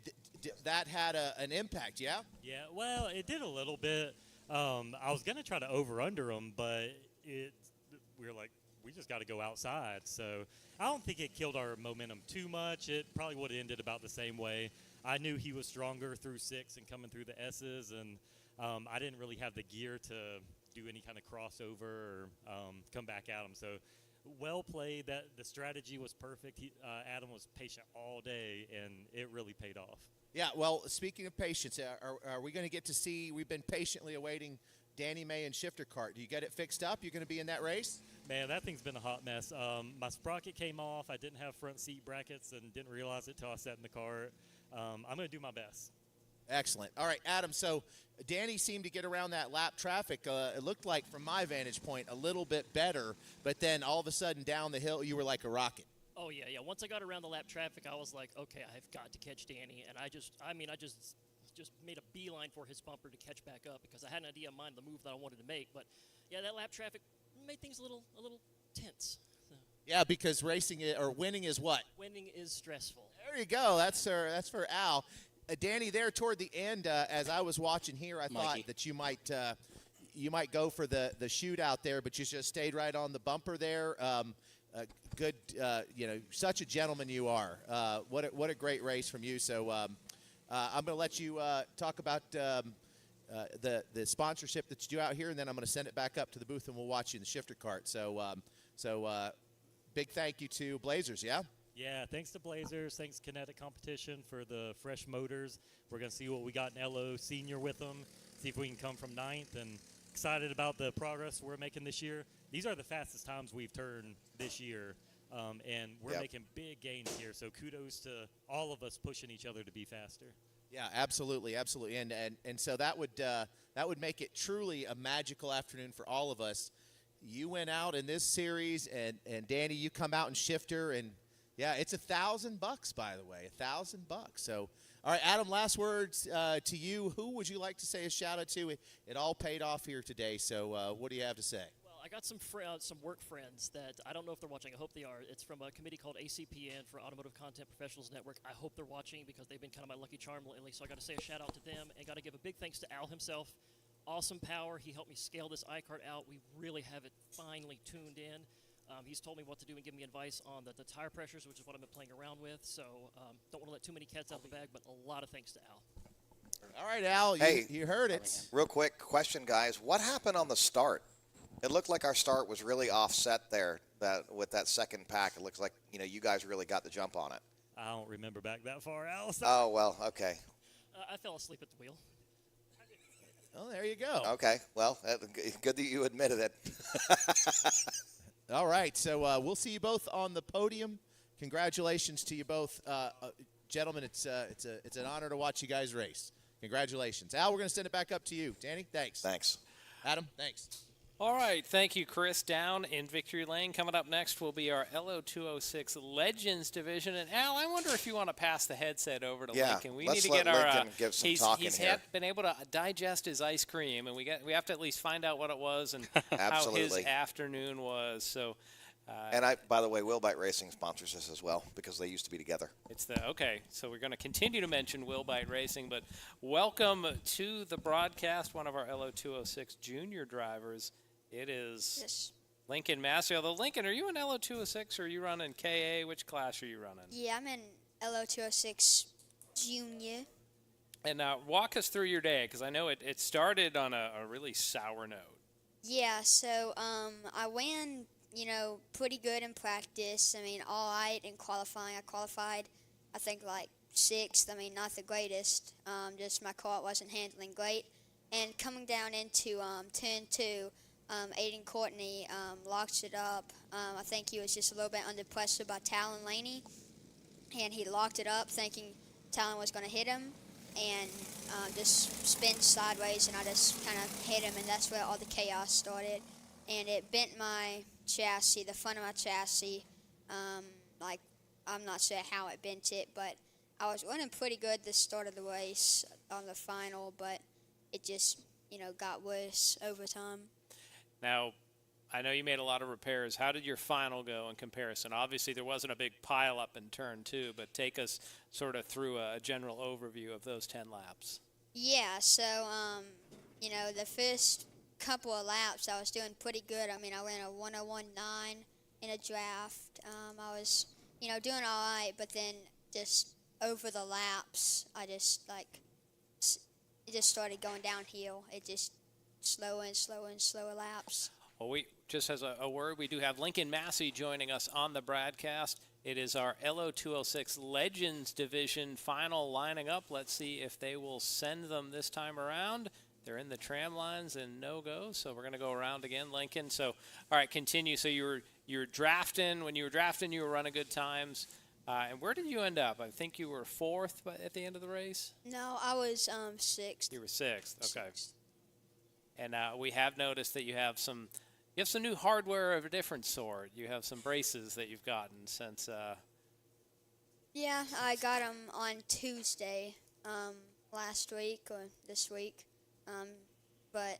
that had an impact? Yeah. Yeah, well, it did a little bit. I was going to try to over-under them, but we were like, we just got to go outside. So I don't think it killed our momentum too much. It probably would have ended about the same way. I knew he was stronger through 6 and coming through the S's, and I didn't really have the gear to do any kind of crossover or come back at him. So well played. That the strategy was perfect. Adam was patient all day, and it really paid off. Yeah, well, speaking of patience, are we going to get to see, we've been patiently awaiting Danny May and Shifter Kart. Do you get it fixed up? You're going to be in that race? Man, that thing's been a hot mess. My sprocket came off. I didn't have front seat brackets and didn't realize it till I sat in the cart. I'm going to do my best. Excellent. All right, Adam, so Danny seemed to get around that lap traffic. It looked like, from my vantage point, a little bit better, but then all of a sudden down the hill, you were like a rocket. Oh, yeah. Once I got around the lap traffic, I was like, okay, I've got to catch Danny. And I just made a beeline for his bumper to catch back up because I had an idea in mind the move that I wanted to make. But, yeah, that lap traffic made things a little tense. So. Yeah, because winning is what? Winning is stressful. There you go. That's for Al. Danny, there toward the end, as I was watching here, I thought that you might go for the shootout there, but you just stayed right on the bumper there. Good, such a gentleman you are. What a great race from you. So I'm going to let you talk about the sponsorship that you do out here, and then I'm going to send it back up to the booth, and we'll watch you in the shifter cart. So big thank you to Blazers, yeah? Yeah, thanks to Blazers. Thanks Kinetic Competition for the fresh motors. We're going to see what we got in LO Senior with them, see if we can come from 9th, and excited about the progress we're making this year. These are the fastest times we've turned this year, and we're making big gains here. So kudos to all of us pushing each other to be faster. Yeah, absolutely, and so that would make it truly a magical afternoon for all of us. You went out in this series, and Danny, you come out in shifter, and yeah, it's $1,000, by the way, $1,000. So, all right, Adam, last words to you. Who would you like to say a shout out to? It all paid off here today. So, what do you have to say? Well, I got some work friends that I don't know if they're watching. I hope they are. It's from a committee called ACPN for Automotive Content Professionals Network. I hope they're watching because they've been kind of my lucky charm lately. So I got to say a shout out to them, and got to give a big thanks to Al himself. Awesome power. He helped me scale this iCart out. We really have it finally tuned in. He's told me what to do and given me advice on the tire pressures, which is what I've been playing around with. So don't want to let too many cats out the bag, but a lot of thanks to Al. All right, Al, you heard it. Real quick question, guys. What happened on the start? It looked like our start was really offset there. That with that second pack, it looks like you guys really got the jump on it. I don't remember back that far, Alice. Oh well, okay. I fell asleep at the wheel. Oh, there you go. Okay, well, good that you admitted it. All right, so we'll see you both on the podium. Congratulations to you both, gentlemen. It's an honor to watch you guys race. Congratulations, Al. We're going to send it back up to you. Danny, thanks. Thanks. Adam, thanks. All right, thank you, Chris. Down in Victory Lane. Coming up next will be our LO206 Legends Division. And Al, I wonder if you want to pass the headset over to Lincoln. We need to get our. Lincoln give some talking he's here. been able to digest his ice cream, and we have to at least find out what it was and how his afternoon was. So. And by the way, Willbite Racing sponsors us as well because they used to be together. Okay. So we're going to continue to mention Willbite Racing, but welcome to the broadcast. One of our LO206 Junior drivers. It is Lincoln Massey. Although Lincoln, are you in LO206 or are you running KA? Which class are you running? Yeah, I'm in LO206 Junior. And walk us through your day because I know it started on a really sour note. Yeah, so I ran, pretty good in practice. I mean, all right in qualifying. I qualified, I think, like 6th. I mean, not the greatest. Just my car wasn't handling great. And coming down into turn 2, Aiden Courtney locked it up. I think he was just a little bit under pressure by Talon Laney. And he locked it up thinking Talon was going to hit him. And just spin sideways, and I just kind of hit him. And that's where all the chaos started. And it bent my chassis, the front of my chassis. I'm not sure how it bent it, but I was running pretty good the start of the race on the final, but it just, got worse over time. Now, I know you made a lot of repairs. How did your final go in comparison? Obviously, there wasn't a big pile-up in turn 2, but take us sort of through a general overview of those 10 laps. Yeah, so, the first couple of laps, I was doing pretty good. I mean, I ran a 101.9 in a draft. I was, doing all right, but then just over the laps, I just, it just started going downhill. It just slower and slower and slower laps. Well, we just as a word, we do have Lincoln Massey joining us on the broadcast. It is our LO206 Legends Division final lining up. Let's see if they will send them this time around. They're in the tram lines and no-go, so we're going to go around again, Lincoln. So, all right, continue. So you were drafting. When you were drafting, you were running good times. And where did you end up? I think you were 4th at the end of the race? No, I was 6th. You were 6th, okay. And we have noticed that you have some new hardware of a different sort. You have some braces that you've gotten since. Yeah, I got them on Tuesday last week or this week. But,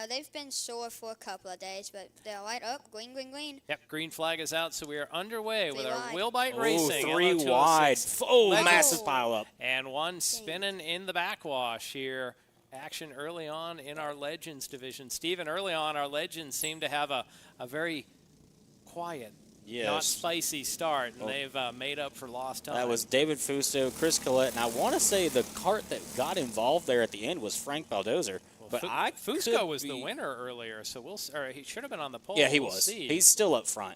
they've been sore for a couple of days, but they'll light up. Green, green, green. Yep, green flag is out, so we are underway with our wide. Willbite Racing. 3 LO206 wide. Oh, Legends. massive pile up. And one spinning in the backwash here. Action early on in our Legends division. Stephen, early on, our Legends seem to have a very quiet, not spicy start, and they've made up for lost time. That was David Fusto, Chris Collette, and I want to say the cart that got involved there at the end was Frank Baldozer. Well, but Fusco was the winner earlier, so he should have been on the pole. Yeah, he we'll was. See. He's still up front.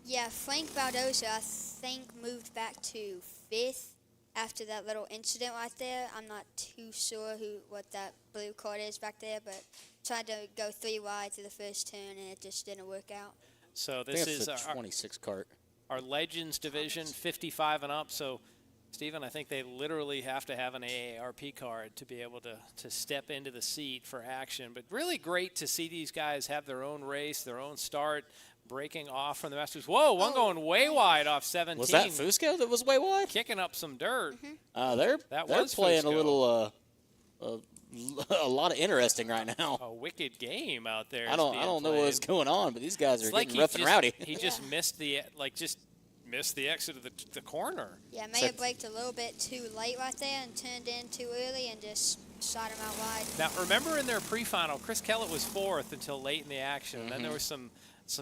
Yeah, Frank Baldoza, I think, moved back to 5th after that little incident right there. I'm not too sure what that blue card is back there, but tried to go 3 wide to the first turn, and it just didn't work out. So this is a 26 cart. Our Legends division, 55 and up. So, Stephen, I think they literally have to have an AARP card to be able to step into the seat for action. But really great to see these guys have their own race, their own start, breaking off from the Masters. Whoa, one going way wide off 17. Was that Fusco that was way wide? Kicking up some dirt. They're playing Fusco. a little, a lot of interesting right now. A wicked game out there. I don't know what's going on, but these guys are getting rough and rowdy. He just missed the missed the exit of the corner. Yeah, may have braked a little bit too late right there and turned in too early and just shot him out wide. Now, remember in their pre-final, Chris Kellett was 4th until late in the action. Then there was some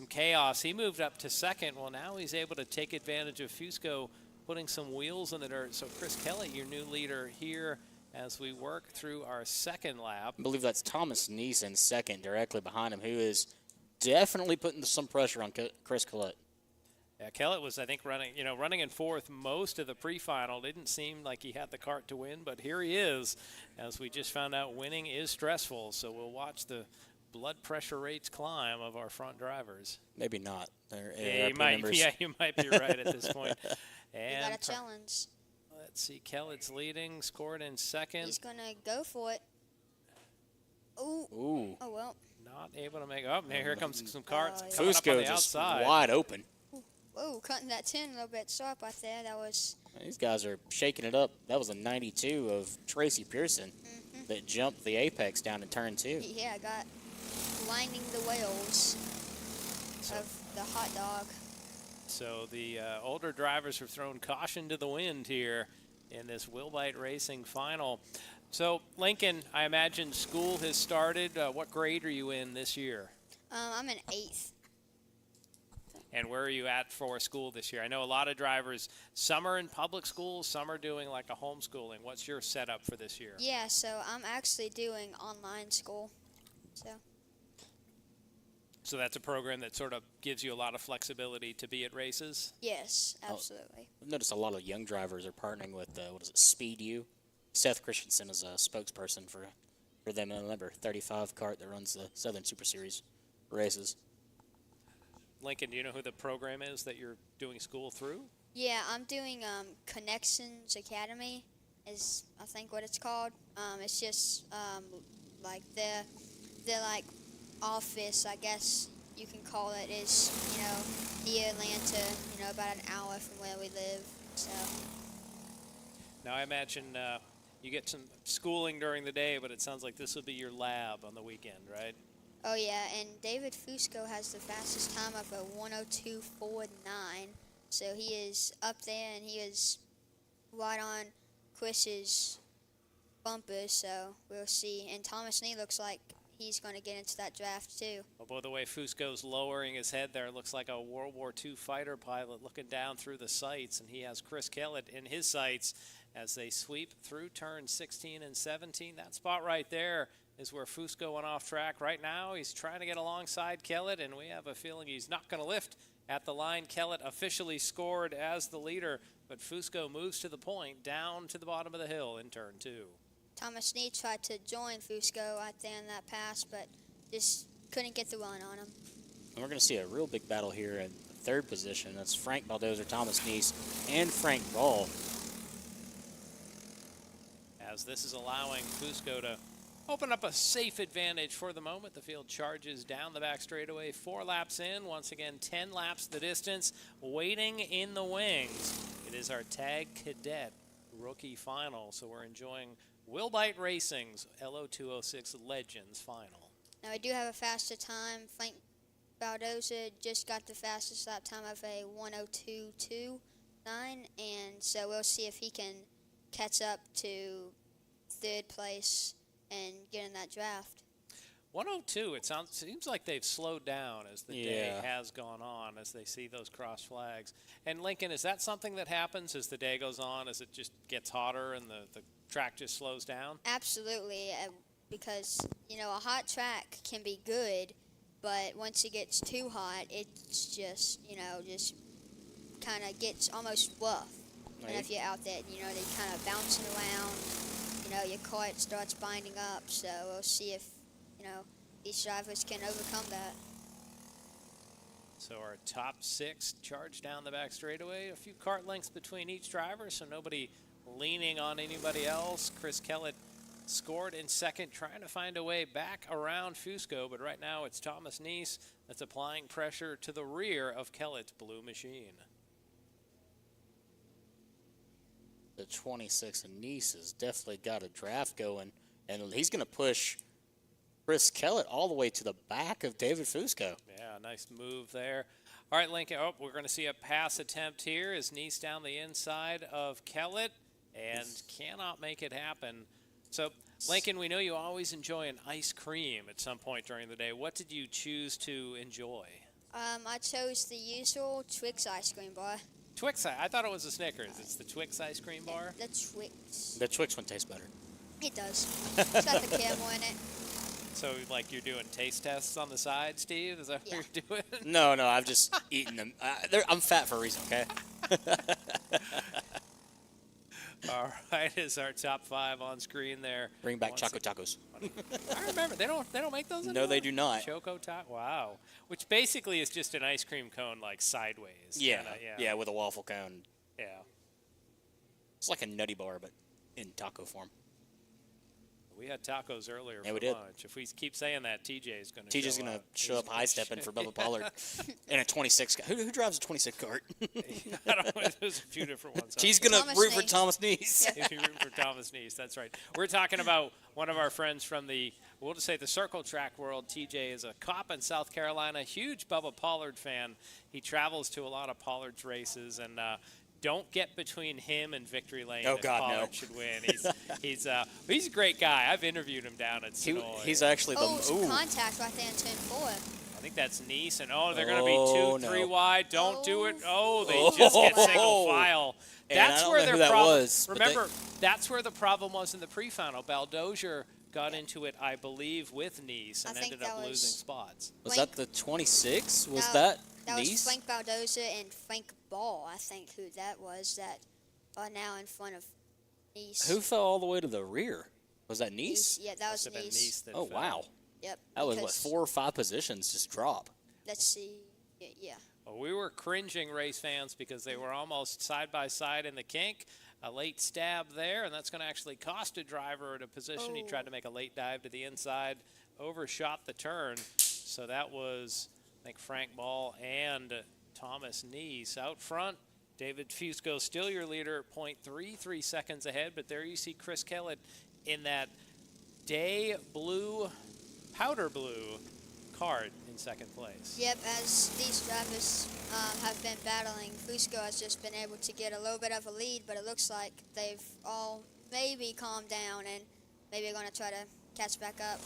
chaos. He moved up to 2nd. Well, now he's able to take advantage of Fusco putting some wheels in the dirt. So Chris Kellett, your new leader here as we work through our 2nd lap. I believe that's Thomas Neeson 2nd, directly behind him, who is definitely putting some pressure on Chris Collette. Yeah, Kellett was, I think, running in fourth most of the pre-final. Didn't seem like he had the kart to win, but here he is. As we just found out, winning is stressful, so we'll watch the blood pressure rates climb of our front drivers. Maybe not. You might be right at this point. And you got a challenge. Let's see, Kellett's leading, scored in second. He's going to go for it. Ooh. Oh, well. Not able to make up. Here comes some karts coming up Fusco on the just outside. wide open. Whoa, cutting that 10 a little bit sharp right there. That was... These guys are shaking it up. That was a 92 of Tracy Pearson that jumped the apex down in turn 2. Yeah, got blinding the whales of the hot dog. So the older drivers have thrown caution to the wind here in this Wilbite Racing final. So, Lincoln, I imagine school has started. What grade are you in this year? I'm in 8th. And where are you at for school this year? I know a lot of drivers, some are in public schools, some are doing like a homeschooling. What's your setup for this year? Yeah, so I'm actually doing online school. So that's a program that sort of gives you a lot of flexibility to be at races? Yes, absolutely. I've noticed a lot of young drivers are partnering with, Speed U. Seth Christensen is a spokesperson for them. And number 35 kart that runs the Southern Super Series races. Lincoln, do you know who the program is that you're doing school through? Yeah, I'm doing Connections Academy is I think what it's called. It's just like their like office, I guess you can call it, is near Atlanta, about an hour from where we live. So now I imagine you get some schooling during the day, but it sounds like this will be your lab on the weekend, right? Oh yeah, and David Fusco has the fastest time of a 102.49, so he is up there, and he is right on Chris's bumper, so we'll see. And Thomas Nee looks like he's going to get into that draft too. Well, by the way, Fusco's lowering his head there. It looks like a World War II fighter pilot looking down through the sights, and he has Chris Kellett in his sights as they sweep through turns 16 and 17. That spot right there is where Fusco went off track. Right now, he's trying to get alongside Kellett, and we have a feeling he's not going to lift at the line. Kellett officially scored as the leader, but Fusco moves to the point, down to the bottom of the hill in turn 2. Thomas Nee tried to join Fusco right there in that pass, but just couldn't get the run on him. And we're going to see a real big battle here in third position. That's Frank Baldozer, Thomas Neese, and Frank Ball. As this is allowing Fusco to open up a safe advantage for the moment. The field charges down the back straightaway, 4 laps in. Once again, 10 laps the distance, waiting in the wings. It is our Tag Cadet rookie final, so we're enjoying Wilbite Racing's LO206 Legends final. Now, we do have a faster time. Frank Baldoza just got the fastest lap time of a 102.29, and so we'll see if he can catch up to third place and get in that draft. 102, it seems like they've slowed down as the day has gone on, as they see those cross flags. And Lincoln, is that something that happens as the day goes on, as it just gets hotter and the track just slows down? Absolutely, because, a hot track can be good, but once it gets too hot, it's just, just kind of gets almost rough. Right. And if you're out there, they're kind of bouncing around, your kart starts binding up, so we'll see if, these drivers can overcome that. So our top 6 charge down the back straightaway. A few kart lengths between each driver, so nobody leaning on anybody else. Chris Kellett scored in second, trying to find a way back around Fusco, but right now it's Thomas Neese that's applying pressure to the rear of Kellett's blue machine. The 26 and Neese has definitely got a draft going, and he's going to push Chris Kellett all the way to the back of David Fusco. Yeah, nice move there. All right, Lincoln, we're going to see a pass attempt here as Neese down the inside of Kellett and cannot make it happen. So, Lincoln, we know you always enjoy an ice cream at some point during the day. What did you choose to enjoy? I chose the usual Twix ice cream bar. Twix, I thought it was a Snickers. It's the Twix ice cream bar? The Twix. The Twix one tastes better. It does. It's got the caramel in it. So, like, you're doing taste tests on the side, Steve? Is that what you're doing? No, I've just eaten them. I'm fat for a reason, okay? All right, is our top 5 on screen there. Bring back Choco Tacos. I remember they don't make those anymore? No, they do not. Choco Taco. Wow. Which basically is just an ice cream cone like sideways. Yeah, kinda, with a waffle cone. Yeah. It's like a nutty bar, but in taco form. We had tacos earlier Yeah, for we did. lunch. If we keep saying that, TJ's going to TJ's going to show up high stepping for Bubba Pollard in a 26. Who drives a 26 cart? I don't know. There's a few different ones. She's going to root for Thomas Neese. If you root for Thomas Neese, that's right. We're talking about one of our friends from we'll just say the circle track world. TJ is a cop in South Carolina, huge Bubba Pollard fan. He travels to a lot of Pollard's races, and don't get between him and victory lane. Oh, if God, Pollard no. should win. He's a great guy. I've interviewed him down at Sonoy. He's actually the contact right there in turn 4. I think that's Neese, and they're going to be 2, 3 no. wide. Don't do it. Oh, they just get single file. And That's I don't where know their who that problem. was, but Remember, that's where the problem was in the pre-final. Baldozier got into it, I believe, with Neese and ended up losing spots. Was that the 26? Was that That Neese? was Frank Baldoza and Frank Ball, I think, who that was, that are now in front of Neese. Who fell all the way to the rear? Was that Neese? Yeah, that was Neese. Oh, wow. Yep. That was, because- 4 or 5 positions just drop. Let's see. Yeah. Well, we were cringing, race fans, because they were almost side by side in the kink. A late stab there, and that's going to actually cost a driver at a position. He tried to make a late dive to the inside, overshot the turn. So that was, I think, Frank Ball and Thomas Neese out front. David Fusco still your leader at 0.33 seconds ahead, but there you see Chris Kellett in that day blue, powder blue cart in second place. Yep, as these drivers have been battling, Fusco has just been able to get a little bit of a lead, but it looks like they've all maybe calmed down and maybe are going to try to catch back up.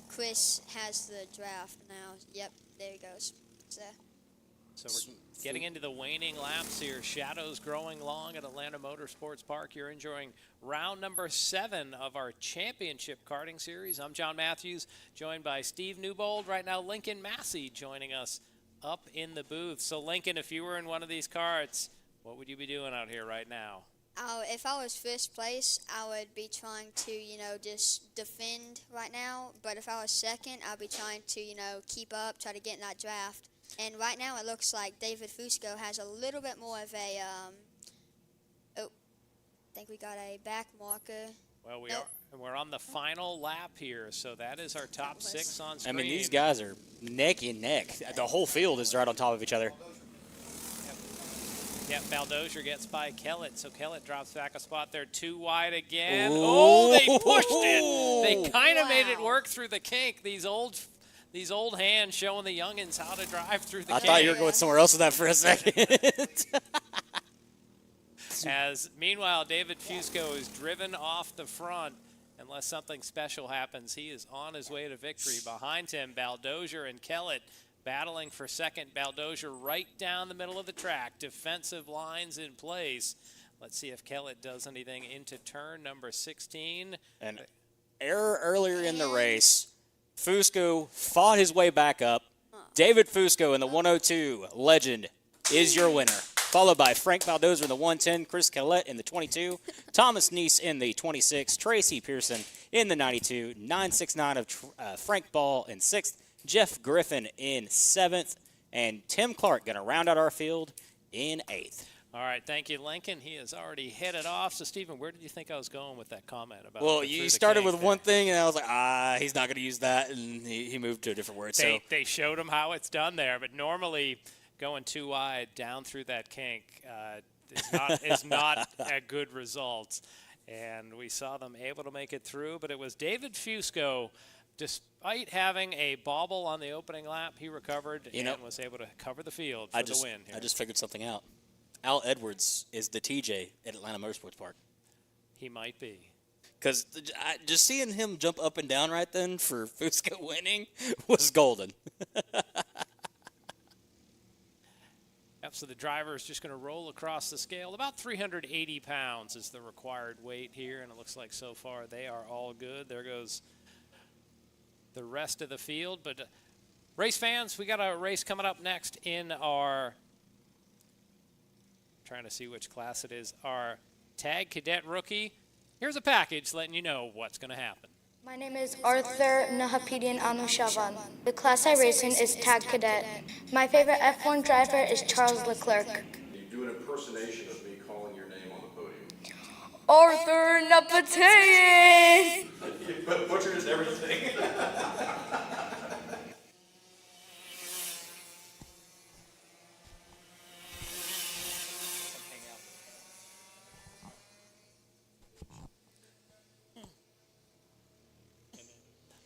Chris has the draft now. Yep, there he goes. So we're getting into the waning laps here. Shadows growing long at Atlanta Motorsports Park. You're enjoying round number 7 of our championship karting series. I'm John Matthews, joined by Steve Newbold. Right now, Lincoln Massey joining us up in the booth. So, Lincoln, if you were in one of these karts, what would you be doing out here right now? If I was first place, I would be trying to, just defend right now. But if I was second, I'd be trying to, keep up, try to get in that draft. And right now it looks like David Fusco has a little bit more of a, I think we got a back marker. Well, we are, and we're on the final lap here, so that is our top 6 on I screen. mean, these guys are neck and neck. The whole field is right on top of each other. Yep, Baldozier gets by Kellett, so Kellett drops back a spot there, 2 wide again. Ooh. Oh, they pushed it. They kind of made it work through the kink. These old hands showing the youngins how to drive through the I kink. thought you were going somewhere else with that for a second. As meanwhile, David Fusco is driven off the front. Unless something special happens, he is on his way to victory. Behind him, Baldozier and Kellett battling for second. Baldozier right down the middle of the track. Defensive lines in place. Let's see if Kellett does anything into turn number 16. An error earlier in the race. Fusco fought his way back up. David Fusco in the 102 Legend is your winner. Followed by Frank Baldozier in the 110, Chris Kellett in the 22, Thomas Neese in the 26, Tracy Pearson in the 92, 969 of Frank Ball in 6th, Jeff Griffin in 7th, and Tim Clark going to round out our field in 8th. All right, thank you, Lincoln. He has already headed off. So, Stephen, where did you think I was going with that comment about? Well, you started with one thing, and I was like, he's not going to use that, and he moved to a different word. They showed him how it's done there, but normally going 2 wide down through that kink is not a good result. And we saw them able to make it through, but it was David Fusco. Despite having a bobble on the opening lap, he recovered and was able to cover the field for the win. I just figured something out. Al Edwards is the TJ at Atlanta Motorsports Park. He might be. Because just seeing him jump up and down right then for Fusco winning was golden. Yep, so the driver is just going to roll across the scale. About 380 pounds is the required weight here, and it looks like so far they are all good. There goes the rest of the field. But race fans, we got a race coming up next in our, trying to see which class it is, our Tag Cadet Rookie. Here's a package letting you know what's going to happen. My name is Arthur Nahapedian Anushavan. The class I race in is Tag Cadet. My favorite F1 driver is Charles Leclerc. You do an impersonation of me calling your name on the podium. Arthur Nahapedian! You butchered just everything.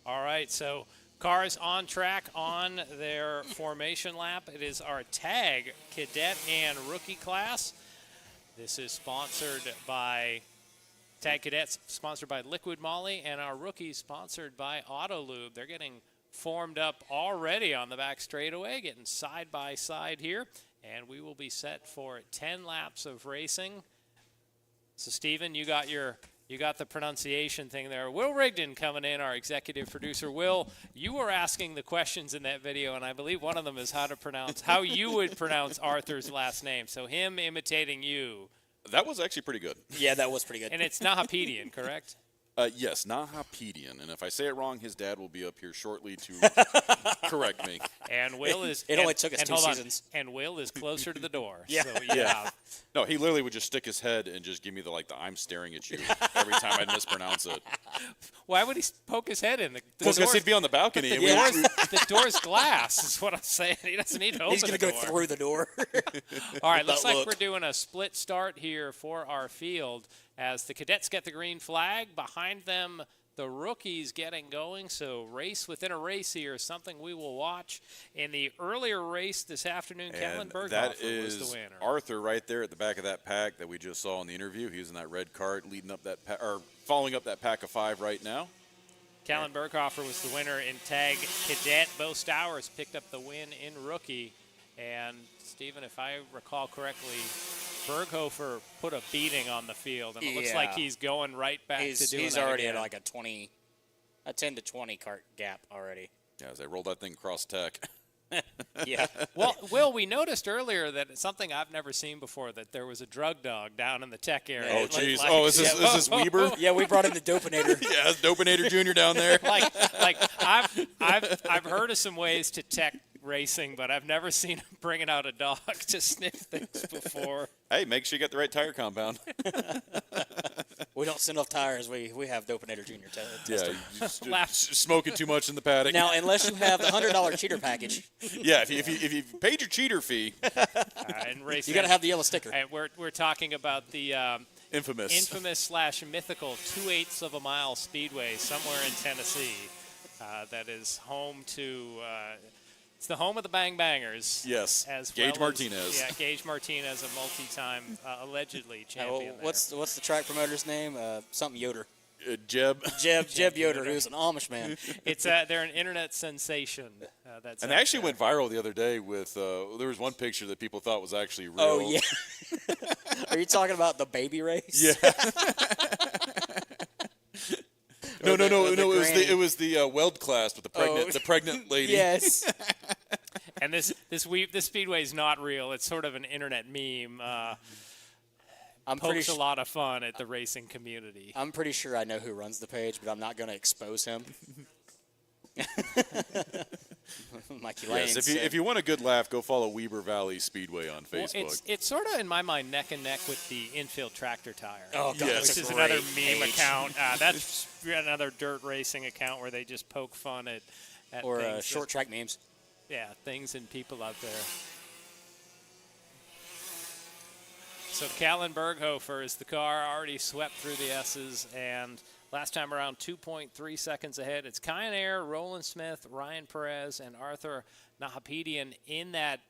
All right, so cars on track on their formation lap. It is our Tag Cadet and Rookie class. This is sponsored by Tag Cadets, sponsored by Liquid Moly, and our Rookies sponsored by Autolube. They're getting formed up already on the back straightaway, getting side by side here, and we will be set for 10 laps of racing. So, Steven, you got the pronunciation thing there. Will Rigdon coming in, our executive producer. Will, you were asking the questions in that video, and I believe one of them is how you would pronounce Arthur's last name. So him imitating you. That was actually pretty good. Yeah, that was pretty good. And it's Nahapedian, correct? Yes, Nahapedian. And if I say it wrong, his dad will be up here shortly to correct me. And Will is... It only took us 2 seasons. And Will is closer to the door. Yeah. So yeah. No, he literally would just stick his head and just give me the I'm staring at you every time I'd mispronounce it. Why would he poke his head in? Because he'd be on the balcony. The door's glass is what I'm saying. He doesn't need to open He's going to go through the door. All right, looks like we're doing a split start here for our field as the cadets get the green flag. Behind them, the rookies getting going. So race within a race here is something we will watch. In the earlier race this afternoon, Kellen Berghofer was the winner. Arthur right there at the back of that pack that we just saw in the interview. He was in that red cart leading up that or following up that pack of 5 right now. Kellen Berghofer was the winner in Tag Cadet. Bo Stowers picked up the win in Rookie. And, Stephen, if I recall correctly, Berghofer put a beating on the field, and it looks like he's going right back to doing that. He's already at like a 10 to 20 cart gap already. Yeah, as they rolled that thing cross tech. Yeah. Well, Will, we noticed earlier that it's something I've never seen before, that there was a drug dog down in the tech area. Oh, jeez. Is this Weber? Yeah, we brought in the Dopinator. Yeah, Dopinator Junior down there. I've heard of some ways to tech racing, but I've never seen him bringing out a dog to sniff things before. Hey, make sure you get the right tire compound. We don't send off tires. We have Dopinator Junior tested. Yeah, just smoking too much in the paddock. Now, unless you have the $100 cheater package. Yeah, if you paid your cheater fee. And racing, you got to have the yellow sticker. And we're talking about the infamous/mythical 2/8 of a mile speedway somewhere in Tennessee that is home to it's the home of the Bang Bangers. Yes, as Gage well Martinez. Yeah, Gage Martinez, a multi-time allegedly champion. What's the track promoter's name? Something Yoder. Jeb Yoder, who's an Amish man. It's they're an internet sensation. And they actually went viral the other day with there was one picture that people thought was actually real. Oh yeah. Are you talking about the baby race? Yeah. No. It was the weld class with the pregnant lady. Yes. And this speedway is not real. It's sort of an internet meme. Pokes a lot of fun at the racing community. I'm pretty sure I know who runs the page, but I'm not going to expose him. Mikey Lane. Yes, if you want a good laugh, go follow Weber Valley Speedway on Facebook. Well, it's sort of, in my mind, neck and neck with the Infield Tractor Tire. Oh, God, which is another meme account. That's another dirt racing account where they just poke fun at or things short track memes. Yeah, things and people out there. So Callan Berghofer is the car, already swept through the S's, and last time around 2.3 seconds ahead. It's Kyan Air, Roland Smith, Ryan Perez, and Arthur Nahapedian in that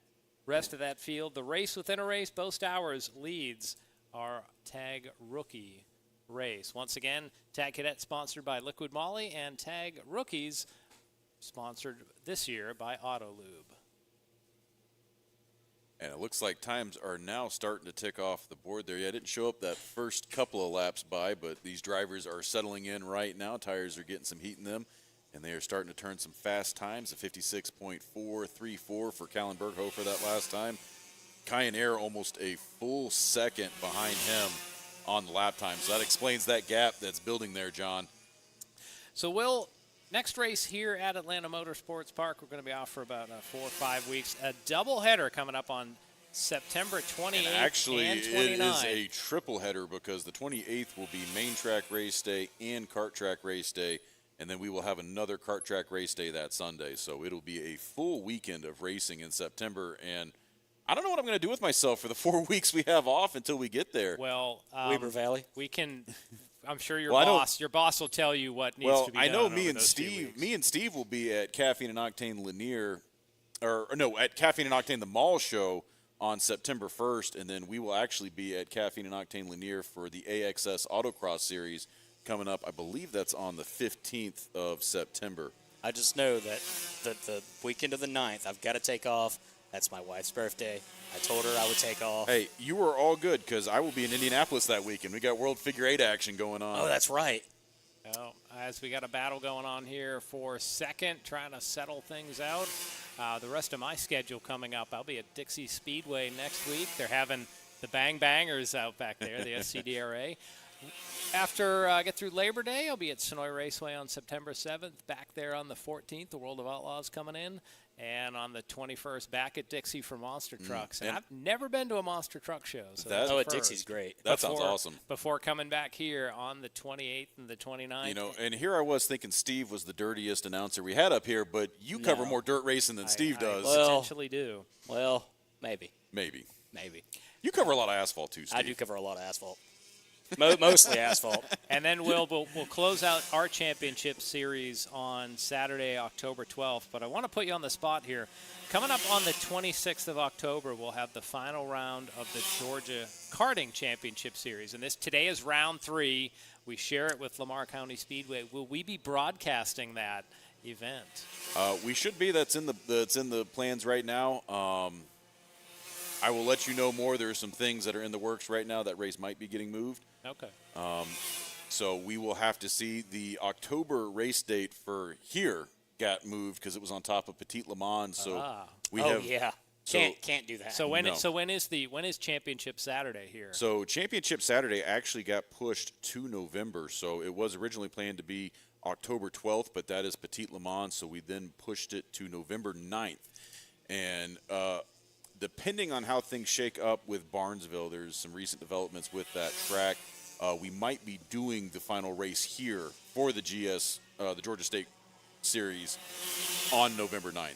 rest of that field. The race within a race, Bo Stowers leads our Tag Rookie race. Once again, Tag Cadet sponsored by Liquid Moly, and Tag Rookies sponsored this year by Autolube. And it looks like times are now starting to tick off the board there. Yeah, it didn't show up that first couple of laps by, but these drivers are settling in right now. Tires are getting some heat in them. and they are starting to turn some fast times. A 56.434 for Callan Berghofer that last time. Kyan Air almost a full second behind him on the lap time. So that explains that gap that's building there, John. So, Will, next race here at Atlanta Motorsports Park, we're going to be off for about 4 or 5 weeks. A doubleheader coming up on September 28th and actually, and it 29th. is a triple header because the 28th will be main track race day and kart track race day, and then we will have another kart track race day that Sunday. So it'll be a full weekend of racing in September, and I don't know what I'm going to do with myself for the 4 weeks we have off until we get there. Well, Weber Valley. We can. I'm sure your Well, boss will tell you what needs to be done. I know over those few weeks. me and Steve will be at Caffeine and Octane Lanier, or no, at Caffeine and Octane the Mall show on September 1st, and then we will actually be at Caffeine and Octane Lanier for the AXS Autocross Series coming up. I believe that's on the 15th of September. I just know that the weekend of the 9th, I've got to take off. That's my wife's birthday. I told her I would take off. Hey, you are all good because I will be in Indianapolis that weekend. We got World Figure 8 action going on. Oh, that's right. Well, as we got a battle going on here for second, trying to settle things out. The rest of my schedule coming up, I'll be at Dixie Speedway next week. They're having the Bang Bangers out back there, the SCDRA. After I get through Labor Day, I'll be at Sonoy Raceway on September 7th. Back there on the 14th, the World of Outlaws coming in. And on the 21st, back at Dixie for Monster Trucks. And I've never been to a Monster Truck show. So at Dixie's great. That sounds awesome. Before coming back here on the 28th and the 29th. You know, and here I was thinking Steve was the dirtiest announcer we had up here, but you cover more dirt racing than Steve does. I potentially do. Well, maybe. Maybe. You cover a lot of asphalt too, Steve. I do cover a lot of asphalt. Mostly asphalt. And then we'll close out our championship series on Saturday, October 12th. But I want to put you on the spot here. Coming up on the 26th of October, we'll have the final round of the Georgia Karting Championship Series. And today is round 3. We share it with Lamar County Speedway. Will we be broadcasting that event? We should be. That's in the plans right now. I will let you know more. There are some things that are in the works right now. That race might be getting moved. Okay. So we will have to see. The October race date for here got moved because it was on top of Petit Le Mans. So we have. Yeah. Can't do that. So when is Championship Saturday here? So Championship Saturday actually got pushed to November. So it was originally planned to be October 12th, but that is Petit Le Mans. So we then pushed it to November 9th. And depending on how things shake up with Barnesville, there's some recent developments with that track. We might be doing the final race here for the the Georgia State Series on November 9th.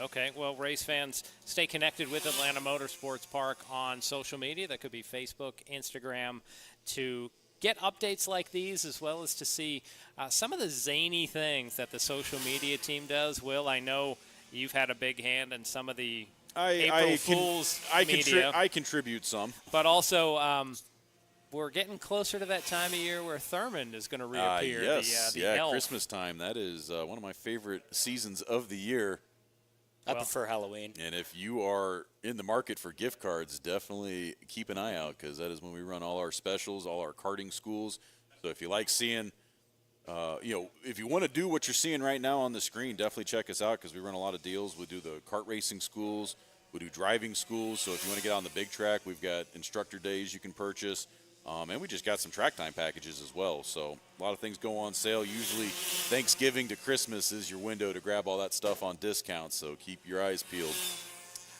Okay, well, race fans, stay connected with Atlanta Motorsports Park on social media. That could be Facebook, Instagram, to get updates like these, as well as to see some of the zany things that the social media team does. Will, I know you've had a big hand in some of the April Fool's media. I contribute some. But also, we're getting closer to that time of year where Thurmond is going to reappear. Yes, the elf. Christmas time. That is one of my favorite seasons of the year. I prefer Halloween. And if you are in the market for gift cards, definitely keep an eye out because that is when we run all our specials, all our karting schools. So if you like seeing, if you want to do what you're seeing right now on the screen, definitely check us out because we run a lot of deals. We do the kart racing schools. We do driving schools. So if you want to get on the big track, we've got instructor days you can purchase. And we just got some track time packages as well. So a lot of things go on sale. Usually Thanksgiving to Christmas is your window to grab all that stuff on discount. So keep your eyes peeled.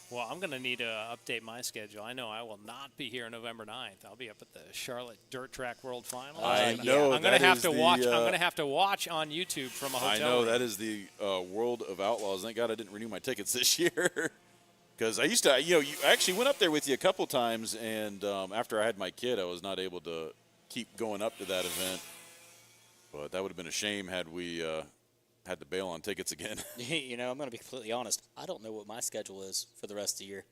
Well, I'm going to need to update my schedule. I know I will not be here November 9th. I'll be up at the Charlotte Dirt Track World Finals. I know. I'm going to have to watch. I'm going to have to watch on YouTube from a hotel. I know room. that is the World of Outlaws. Thank God I didn't renew my tickets this year. Because I used to, I actually went up there with you a couple times, and after I had my kid, I was not able to keep going up to that event. But that would have been a shame had we had to bail on tickets again. I'm going to be completely honest. I don't know what my schedule is for the rest of the year.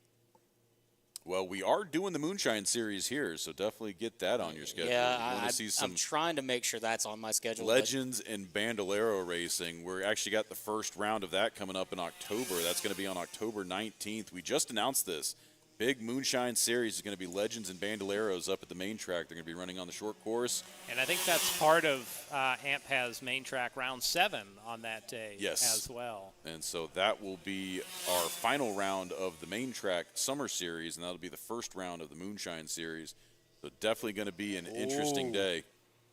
Well, we are doing the Moonshine Series here, so definitely get that on your schedule. Yeah, I'm trying to make sure that's on my schedule. Legends and Bandolero racing. We're actually got the first round of that coming up in October. That's going to be on October 19th. We just announced this. big Moonshine Series is going to be Legends and Bandoleros up at the main track. They're going to be running on the short course. And I think that's part of AMP-HA's main track round 7 on that day as well. And so that will be our final round of the main track summer series, and that'll be the first round of the Moonshine Series. So definitely going to be an interesting day.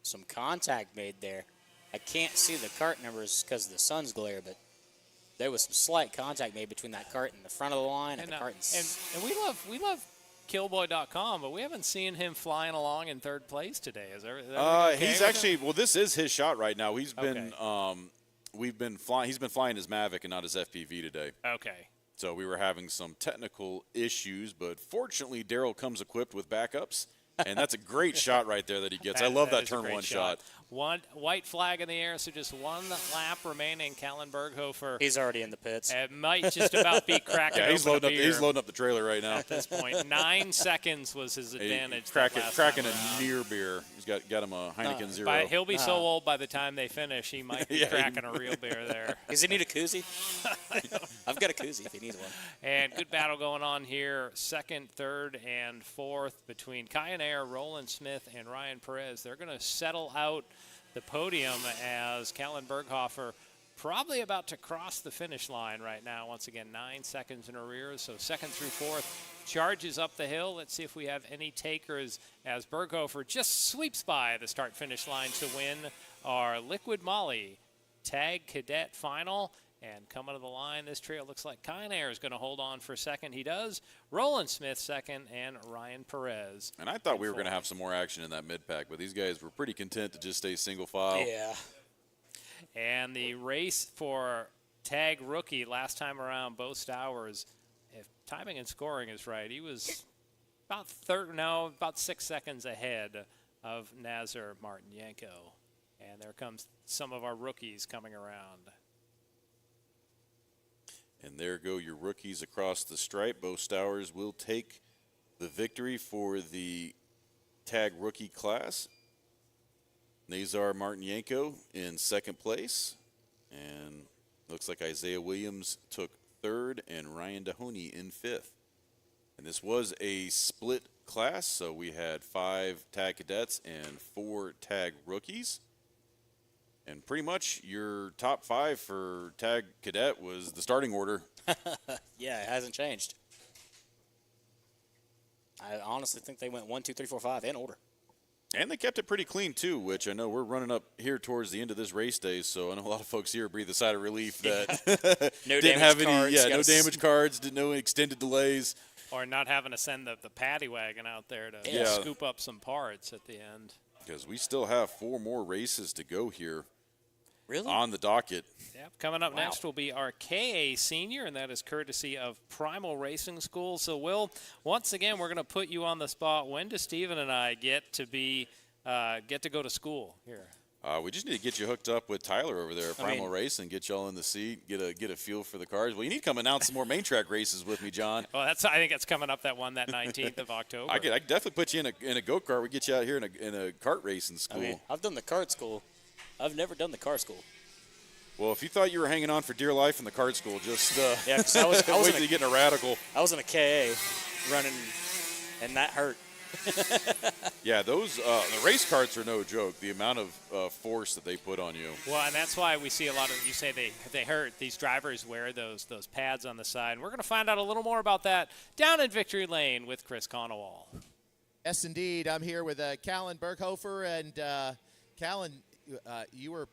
Some contact made there. I can't see the cart numbers because of the sun's glare, but there was some slight contact made between that cart in the front of the line and the cart and we love Killboy.com, but we haven't seen him flying along in third place today. Is there? He's actually this is his shot right now. He's been he's been flying his Mavic and not his FPV today. Okay. So we were having some technical issues, but fortunately Daryl comes equipped with backups, and that's a great shot right there that he gets. I love that turn one shot. One white flag in the air, so just one lap remaining. Callan Berghofer. He's already in the pits. It might just about be cracking. He's loading up the trailer right now. At this point, 9 seconds was his advantage. Cracking a near beer. He's got him a Heineken Zero. He'll be so old by the time they finish, he might be cracking a real beer there. Does he need a koozie? I've got a koozie if he needs one. And good battle going on here. Second, third, and fourth between Kyaner, Roland Smith, and Ryan Perez. They're going to settle out the podium as Callan Berghofer probably about to cross the finish line right now. Once again, 9 seconds in arrears. So second through fourth charges up the hill. Let's see if we have any takers as Berghofer just sweeps by the start-finish line to win our Liquid Molly Tag Cadet Final. And coming to the line, this trio looks like Kyaner is going to hold on for second. He does. Roland Smith second, and Ryan Perez. And I thought we were going to have some more action in that mid-pack, but these guys were pretty content to just stay single file. Yeah. And the race for Tag Rookie last time around, Bo Stowers, if timing and scoring is right, he was about 6 seconds ahead of Nazar Martinenko. And there comes some of our rookies coming around. And there go your rookies across the stripe. Bo Stowers will take the victory for the tag rookie class. Nazar Martinenko in second place. And looks like Isaiah Williams took third and Ryan Dahoney in fifth. And this was a split class, so we had 5 tag cadets and 4 tag rookies. And pretty much your top 5 for Tag Cadet was the starting order. Yeah, it hasn't changed. I honestly think they went 1, 2, 3, 4, 5 in order. And they kept it pretty clean, too, which I know we're running up here towards the end of this race day, so I know a lot of folks here breathe a sigh of relief that no didn't have any cards, no damage cards, no extended delays. Or not having to send the paddy wagon out there to scoop up some parts at the end. Because we still have 4 more races to go here. Really? On the docket. Yep. Coming up next will be our KA Senior, and that is courtesy of Primal Racing School. So, Will, once again, we're going to put you on the spot. When do Steven and I get to go to school here? We just need to get you hooked up with Tyler over there at Primal Racing, get y'all in the seat, get a feel for the cars. Well, you need to come announce some more main track races with me, John. Well, I think that's coming up that 19th of October. I could definitely put you in a go-kart. We get you out here in a kart racing school. I mean, I've done the kart school. I've never done the car school. Well, if you thought you were hanging on for dear life in the kart school, just yeah, because I was wait till you get in a radical. I was in a KA running, and that hurt. Yeah, those the race carts are no joke. The amount of force that they put on you. Well, and that's why we see a lot of, you say they hurt. These drivers wear those pads on the side. And we're going to find out a little more about that down in Victory Lane with Chris Conowall. Yes, indeed. I'm here with Callan Berghofer, and Callan, you were,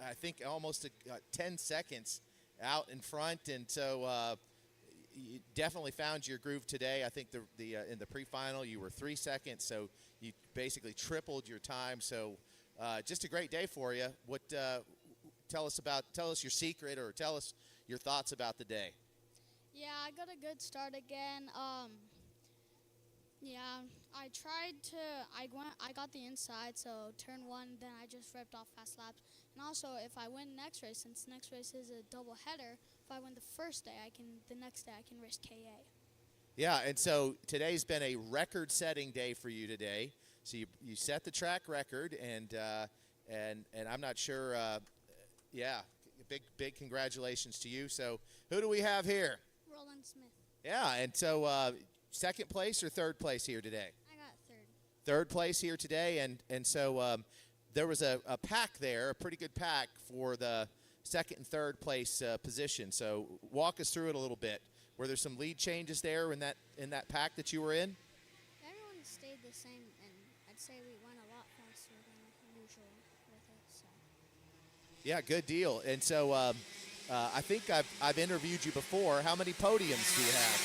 I think, almost 10 seconds out in front, and so you definitely found your groove today. I think in the pre-final you were 3 seconds, so you basically tripled your time. So just a great day for you. What tell us your secret, or tell us your thoughts about the day. Yeah, I got a good start again. Yeah, I got the inside, so turn 1, then I just ripped off fast laps. And also, if I win next race, since next race is a double header, if I win the first day, the next day I can race KA. Yeah, and so today's been a record-setting day for you today. So you set the track record, and I'm not sure. Yeah, big congratulations to you. So who do we have here? Roland Smith. Yeah, and so second place or third place here today? I got third. Third place here today, and so there was a pack there, a pretty good pack for the second and third place position. So walk us through it a little bit. Were there some lead changes there in that pack that you were in? Everyone stayed the same, and I'd say we went a lot faster than usual with it. So. Yeah, good deal. And so I think I've interviewed you before. How many podiums do you have?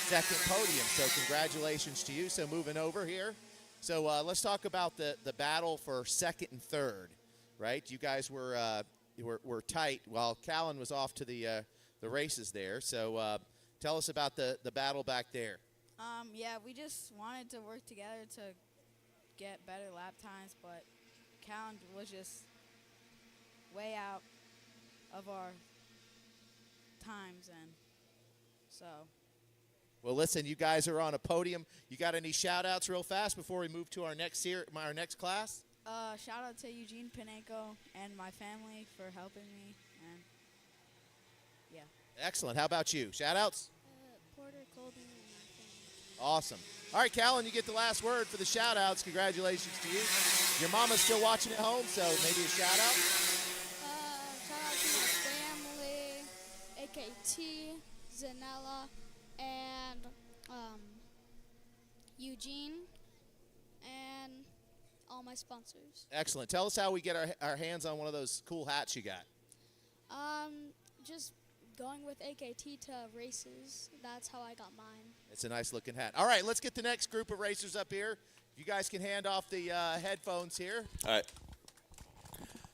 Second podium. So congratulations to you. So moving over here. So let's talk about the battle for second and third, right? You guys were tight while Callan was off to the races there. So tell us about the battle back there. Yeah, we just wanted to work together to get better lap times, but Callan was just way out of our times, and so. Well, listen, you guys are on a podium. You got any shout-outs real fast before we move to our next class? Shout out to Eugene Pinenko and my family for helping me, and yeah. Excellent. How about you? Shout-outs? Porter, Colby, and my family. Awesome. All right, Callan, you get the last word for the shout-outs. Congratulations to you. Your mama's still watching at home, so maybe a shout-out. Shout out to my family, AKT, Zanella, and Eugene, and all my sponsors. Excellent. Tell us how we get our hands on one of those cool hats you got. Just going with AKT to races. That's how I got mine. It's a nice-looking hat. All right, let's get the next group of racers up here. You guys can hand off the headphones here. All right.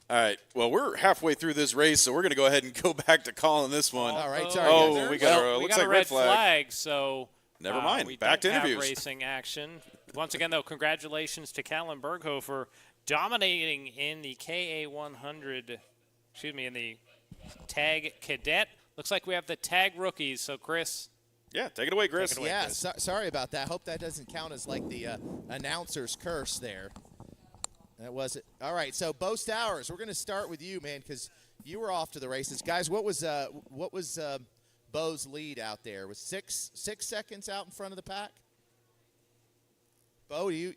All right. Well, we're halfway through this race, so we're going to go ahead and go back to calling this one. All right. Sorry. Oh, we got we got a red flag. So never mind. We Back to don't have interviews. racing action. Once again, though, congratulations to Callan Berghofer dominating in the KA100. Excuse me, in the Tag Cadet. Looks like we have the Tag rookies. So, Chris. Yeah, take it away, Chris. Sorry about that. Hope that doesn't count as like the announcer's curse there. That was it. All right, so Bo Stowers, we're going to start with you, man, because you were off to the races. Guys, what was Bo's lead out there? Was six seconds out in front of the pack? Bo, you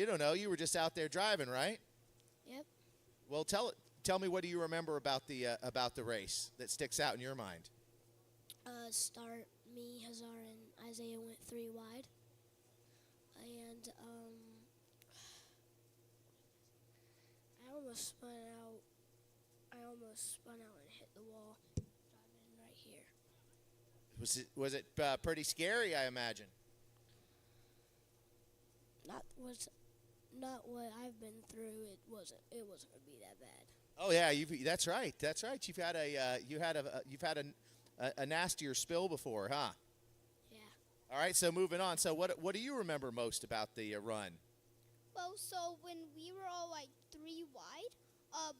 don't know. You were just out there driving, right? Yep. Well, tell me, what do you remember about the race that sticks out in your mind? Start, me, Hazar, and Isaiah went 3 wide. And I almost spun out and hit the wall driving right here. Was it pretty scary, I imagine? Not what I've been through. It wasn't gonna be that bad. Oh yeah, that's right. You've had a nastier spill before, huh? Yeah. All right, so moving on. So what do you remember most about the run? Well, so when we were all like 3 wide,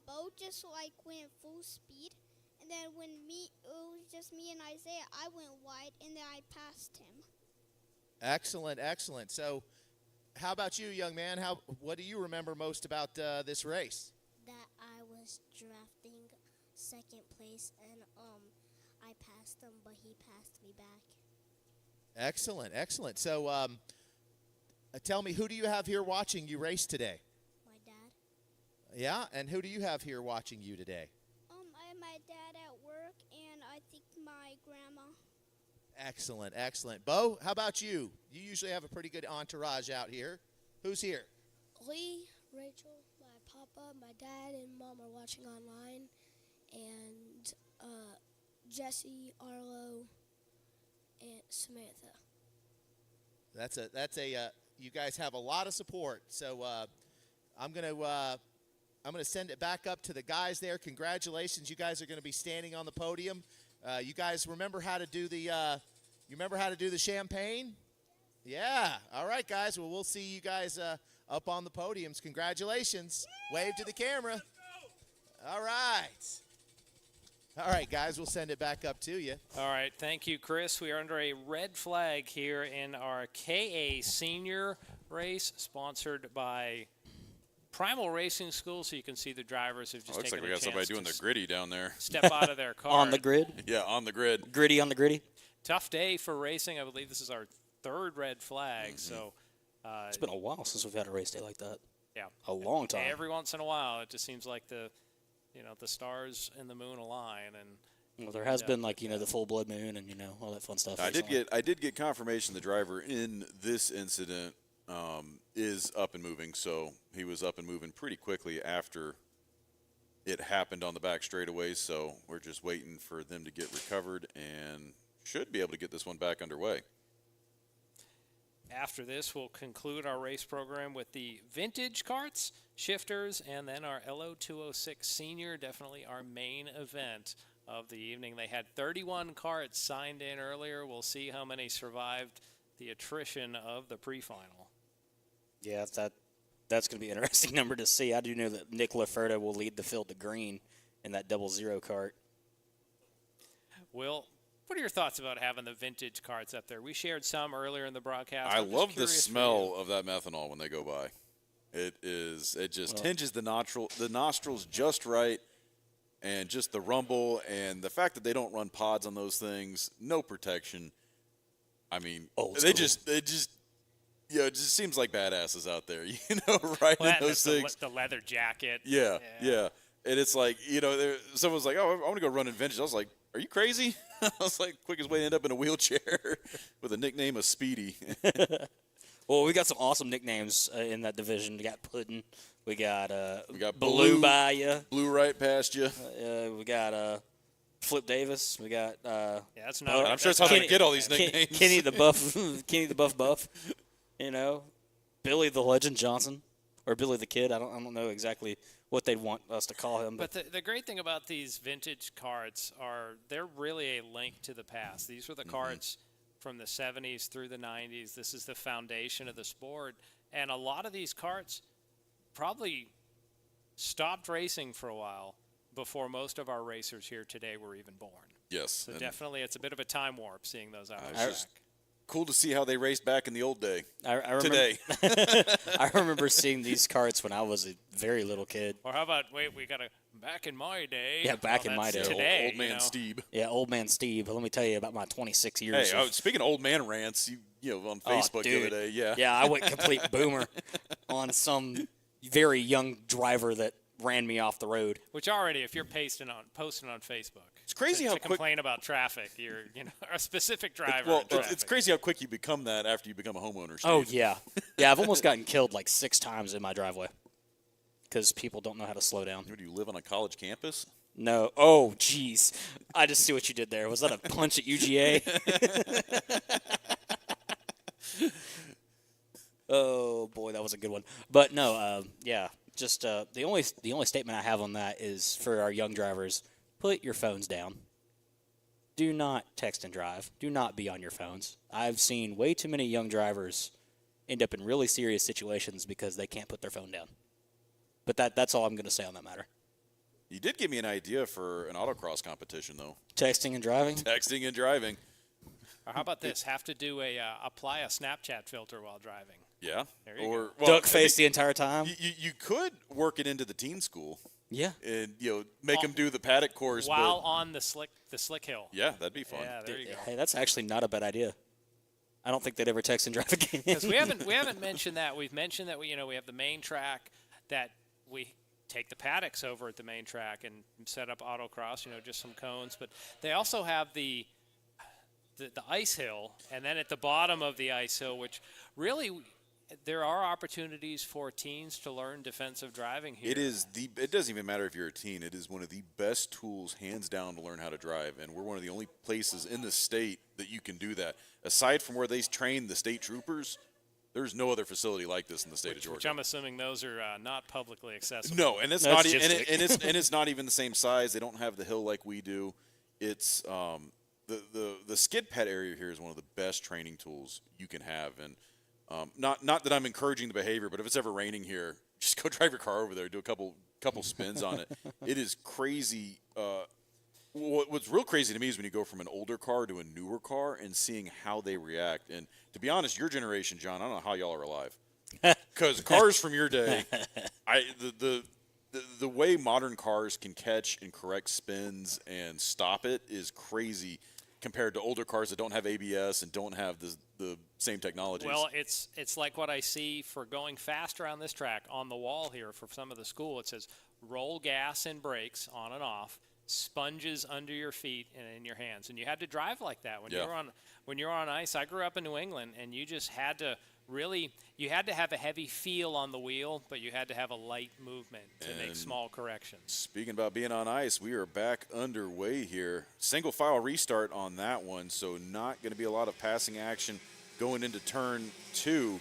Bo just like went full speed, and then when it was just me and Isaiah, I went wide, and then I passed him. Excellent. So, how about you, young man? What do you remember most about this race? That I was drafting second place, and I passed him, but he passed me back. Excellent. So, tell me, who do you have here watching you race today? My dad. Yeah, and who do you have here watching you today? I have my dad at work, and I think my grandma. Excellent. Bo, how about you? You usually have a pretty good entourage out here. Who's here? Lee, Rachel, my papa, my dad, and mom are watching online, and Jesse, Arlo, and Samantha. That's a you guys have a lot of support. So I'm gonna send it back up to the guys there. Congratulations, you guys are going to be standing on the podium. You guys remember how to do the champagne? Yeah. All right, guys. Well, we'll see you guys up on the podiums. Congratulations. Wave to the camera. All right, guys. We'll send it back up to you. All right. Thank you, Chris. We are under a red flag here in our KA Senior race, sponsored by Primal Racing School, so you can see the drivers have just looks taken like we got somebody doing the gritty down there. Step out of their car. On the grid? Yeah, on the grid. Gritty on the gritty? tough day for racing. I believe this is our third red flag. So It's been a while since we've had a race day like that. yeah, A long time. every once in a while, it just seems like the stars and the moon align. And Well, there has been like the full blood moon and all that fun stuff. I recently. did get confirmation the driver in this incident is up and moving, so he was up and moving pretty quickly after it happened on the back straightaway. So we're just waiting for them to get recovered and should be able to get this one back underway. after this, we'll conclude our race program with the vintage karts, shifters, and then our LO206 Senior, definitely our main event of the evening. They had 31 karts signed in earlier. We'll see how many survived the attrition of the pre-final. Yeah, that's going to be an interesting number to see. I do know that Nick Laferta will lead the field to green in that 00 kart. Will, what are your thoughts about having the vintage karts up there? We shared some earlier in the broadcast. I I'm just love the curious for smell of that methanol when they go by. It just tinges the nostrils just right, and just the rumble and the fact that they don't run pods on those things, no protection. I mean, it just seems like badasses out there, riding in those things. The leather jacket. Yeah. And it's like, someone's like, oh, I want to go run in vintage. I was like, are you crazy? I was like, quickest way to end up in a wheelchair with a nickname of Speedy. Well, we got some awesome nicknames in that division. We got Puddin'. We got Blue by ya. Blue right past you. We got Flip Davis. We got that's not. I'm sure it's hard to get all these nicknames. Kenny the Buff. Kenny the Buff. Billy the Legend Johnson or Billy the Kid. I don't know exactly what they'd want us to call him. But the great thing about these vintage karts are they're really a link to the past. These were the karts from the 70s through the 90s. This is the foundation of the sport. And a lot of these karts probably stopped racing for a while before most of our racers here today were even born. Yes. So definitely it's a bit of a time warp seeing those out on track. Cool to see how they raced back in the old day. I remember, today. I remember seeing these karts when I was a very little kid. Or how about, we got a back in my day. Yeah, back in my day. Today, old man Steve. Yeah, old man Steve. Let me tell you about my 26 years. Hey, speaking of old man rants, on Facebook the other day, yeah. Yeah, I went complete boomer on some very young driver that ran me off the road. Which already, if you're posting on Facebook, it's crazy how quick complain about traffic. You're a specific driver. Well, it's crazy how quick you become that after you become a homeowner. Steve. Oh yeah, yeah. I've almost gotten killed like 6 times in my driveway because people don't know how to slow down. Do you live on a college campus? No. Oh, jeez. I just see what you did there. Was that a punch at UGA? Oh boy, that was a good one. But no, yeah. Just the only statement I have on that is for our young drivers: put your phones down. Do not text and drive. Do not be on your phones. I've seen way too many young drivers end up in really serious situations because they can't put their phone down. But that's all I'm going to say on that matter. You did give me an idea for an autocross competition, though. Texting and driving? Texting and driving. Or how about this? Have to do apply a Snapchat filter while driving. Yeah. There you go. Duck face the entire time. You could work it into the teen school. Yeah. And make them do the paddock course while on the slick hill. Yeah, that'd be fun. Yeah, there you go. Hey, that's actually not a bad idea. I don't think they'd ever text and drive again. Because we haven't mentioned that. We've mentioned that we have the main track that we take the paddocks over at the main track and set up autocross. Just some cones, but they also have the ice hill, and then at the bottom of the ice hill, which really there are opportunities for teens to learn defensive driving here. It doesn't even matter if you're a teen. It is one of the best tools, hands down, to learn how to drive. And we're one of the only places in the state that you can do that. Aside from where they train the state troopers, there's no other facility like this in the state of Georgia. Which I'm assuming those are not publicly accessible. No, and it's not. It's not even the same size. They don't have the hill like we do. It's the skid pad area here is one of the best training tools you can have. And not that I'm encouraging the behavior, but if it's ever raining here, just go drive your car over there, do a couple spins on it. It is crazy. What's real crazy to me is when you go from an older car to a newer car and seeing how they react. And to be honest, your generation, John, I don't know how y'all are alive, because cars from your day, the way modern cars can catch and correct spins and stop it is crazy. compared to older cars that don't have ABS and don't have the same technologies. Well, it's like what I see for going faster on this track on the wall here for some of the school. It says roll gas and brakes on and off, sponges under your feet and in your hands. And you had to drive like that when you were on ice. I grew up in New England, and you just had to you had to have a heavy feel on the wheel, but you had to have a light movement to make small corrections. Speaking about being on ice, we are back underway here. Single file restart on that one, so not going to be a lot of passing action going into turn 2.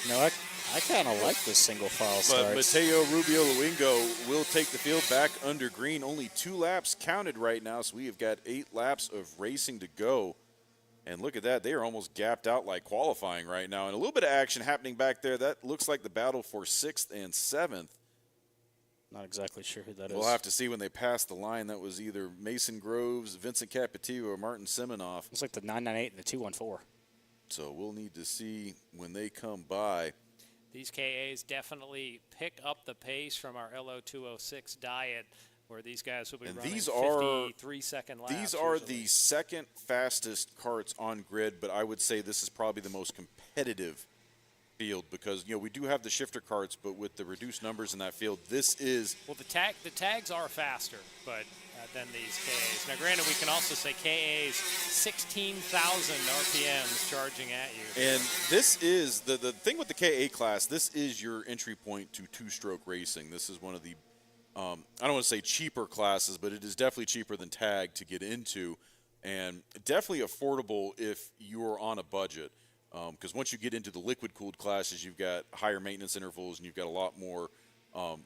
No, I kind of like this single file start. But Mateo Rubio Luingo will take the field back under green. Only 2 laps counted right now, so we have got 8 laps of racing to go. And look at that. They are almost gapped out like qualifying right now. And a little bit of action happening back there. That looks like the battle for 6th and 7th. Not exactly sure who that is. We'll have to see when they pass the line. That was either Mason Groves, Vincent Capetillo, or Martin Simonoff. Looks like the 998 and the 214. So we'll need to see when they come by. These KAs definitely pick up the pace from our LO206 diet, where these guys will be running 53-second laps. These are the second fastest karts on grid, but I would say this is probably the most competitive field because, we do have the shifter karts, but with the reduced numbers in that field, this is... Well, the tags are faster, but than these KAs. Now, granted, we can also say KAs 16,000 RPMs charging at you. And this is, the thing with the KA class, this is your entry point to two-stroke racing. This is one of the I don't want to say cheaper classes, but it is definitely cheaper than tag to get into, and definitely affordable if you're on a budget. Because once you get into the liquid-cooled classes, you've got higher maintenance intervals, and you've got a lot more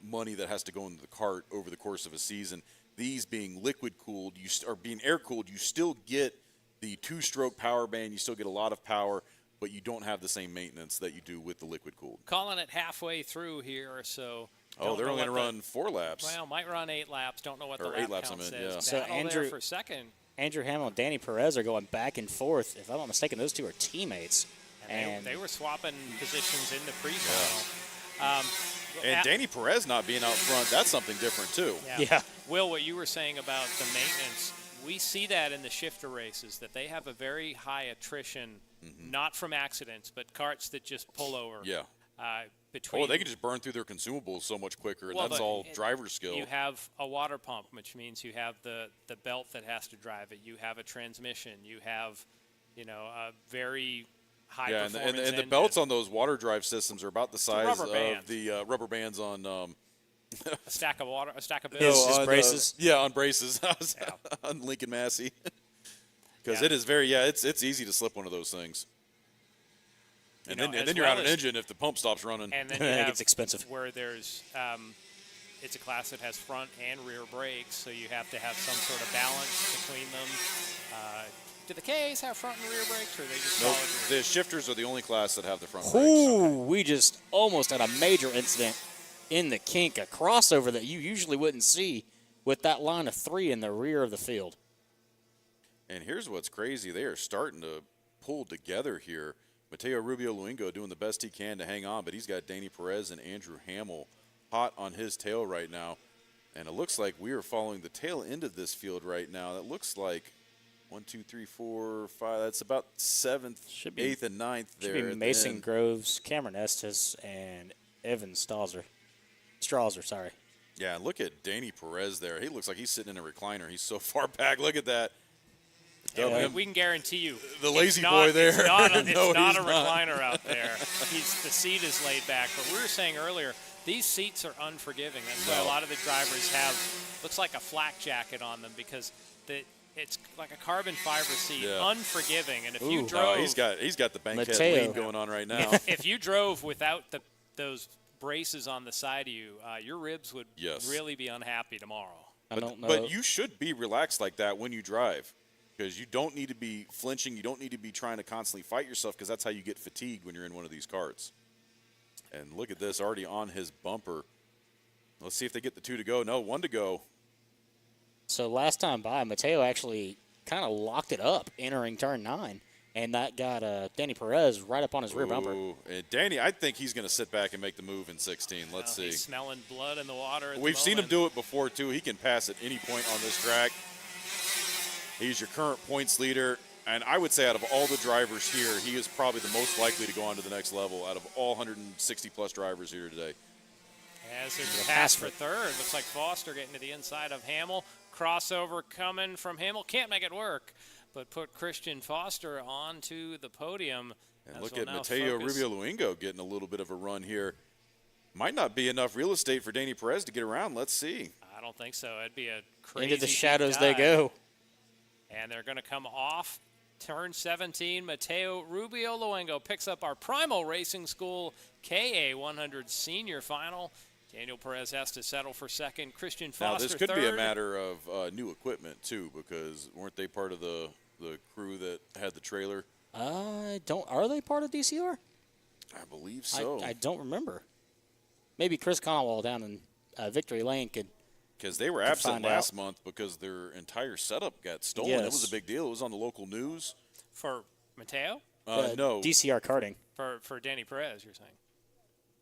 money that has to go into the cart over the course of a season. These being liquid-cooled, or being air-cooled, you still get the 2-stroke power band. You still get a lot of power, but you don't have the same maintenance that you do with the liquid-cooled. Calling it halfway through here, so... Oh, they're only going to run 4 laps. Well, might run 8 laps. Don't know what the lap 8 laps, count says. Yeah. So Andrew for second. Andrew Hamill and Danny Perez are going back and forth. If I'm not mistaken, those two are teammates. And they were swapping positions in the pre-final. And Danny Perez not being out front, that's something different, too. Yeah. Will, what you were saying about the maintenance, we see that in the shifter races, that they have a very high attrition, not from accidents, but karts that just pull over. Yeah. Between they can just burn through their consumables so much quicker, and Well, that's all driver skill. You have a water pump, which means you have the belt that has to drive it. You have a transmission. You have, a very high performance and the engine. belts on those water drive systems are about the size rubber band. of the rubber bands on a stack of bills. His braces. On braces. On Lincoln Massey. Because it is it's easy to slip one of those things. And then you're out an engine if the pump stops running. And then it gets expensive. Where there's, it's a class that has front and rear brakes, so you have to have some sort of balance between them. Do the KAs have front and rear brakes, or are they just Nope. solid rear? The shifters are the only class that have the front brakes. Ooh, we just almost had a major incident in the kink, a crossover that you usually wouldn't see with that line of 3 in the rear of the field. And here's what's crazy. They are starting to pull together here. Mateo Rubio Luingo doing the best he can to hang on, but he's got Danny Perez and Andrew Hamill hot on his tail right now. And it looks like we are following the tail end of this field right now. That looks like 1, 2, 3, 4, 5. That's about 7th, 8th, and 9th there. Should be Mason Groves, Cameron Estes, and Evan Strauser, sorry. Yeah, and look at Danny Perez there. He looks like he's sitting in a recliner. He's so far back. Look at that. We can guarantee you. The lazy boy there. It's not a, No, it's not he's a recliner out there. The seat is laid back. But we were saying earlier, these seats are unforgiving. That's why a lot of the drivers have, looks like a flak jacket on them because it's like a carbon fiber seat, unforgiving. And if you drove. He's got the bankhead lean going on right now. If you drove without those braces on the side of you, your ribs would really be unhappy tomorrow. But you should be relaxed like that when you drive. Because you don't need to be flinching. You don't need to be trying to constantly fight yourself because that's how you get fatigued when you're in one of these karts. And look at this, already on his bumper. Let's see if they get the 2 to go. No, 1 to go. So last time by, Mateo actually kind of locked it up entering turn 9. And that got Danny Perez right up on his rear bumper. And Danny, I think he's going to sit back and make the move in 16. Let's see. He's smelling blood in the water. We've seen him do it before, too. He can pass at any point on this track. He's your current points leader. And I would say out of all the drivers here, he is probably the most likely to go on to the next level out of all 160-plus drivers here today. As there's a pass for third. Looks like Foster getting to the inside of Hamill. Crossover coming from Hamill. Can't make it work, but put Christian Foster onto the podium. And look at Mateo Rubio Luengo getting a little bit of a run here. Might not be enough real estate for Danny Perez to get around. Let's see. I don't think so. It'd be a crazy Into the deep shadows they dive. go. And they're going to come off turn 17. Mateo Rubio Luengo picks up our Primal Racing School KA 100 Senior Final. Daniel Perez has to settle for second. Christian Foster Now, this could third. be a matter of new equipment, too, because weren't they part of the crew that had the trailer? Are they part of DCR? I believe so. I don't remember. Maybe Chris Conwell down in Victory Lane could. Because they were absent last month because their entire setup got stolen. Yes. It was a big deal. It was on the local news. For Mateo? No. DCR Karting. For Danny Perez, you're saying?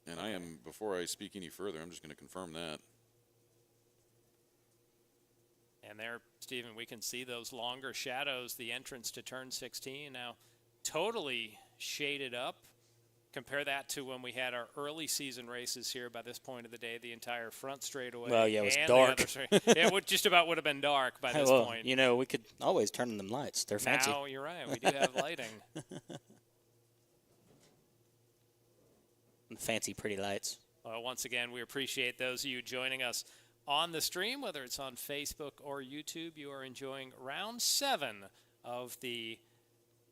And I am, before I speak any further, I'm just going to confirm that. And there, Stephen, we can see those longer shadows, the entrance to turn 16 now totally shaded up. Compare that to when we had our early season races here. By this point of the day, the entire front straightaway. Well, yeah, it was and dark. The other it would just about would have been dark by this point. You know, we could always turn on them lights. They're fancy. Now, you're right. We do have lighting. Fancy, pretty lights. Well, once again, we appreciate those of you joining us on the stream, whether it's on Facebook or YouTube. You are enjoying round 7 of the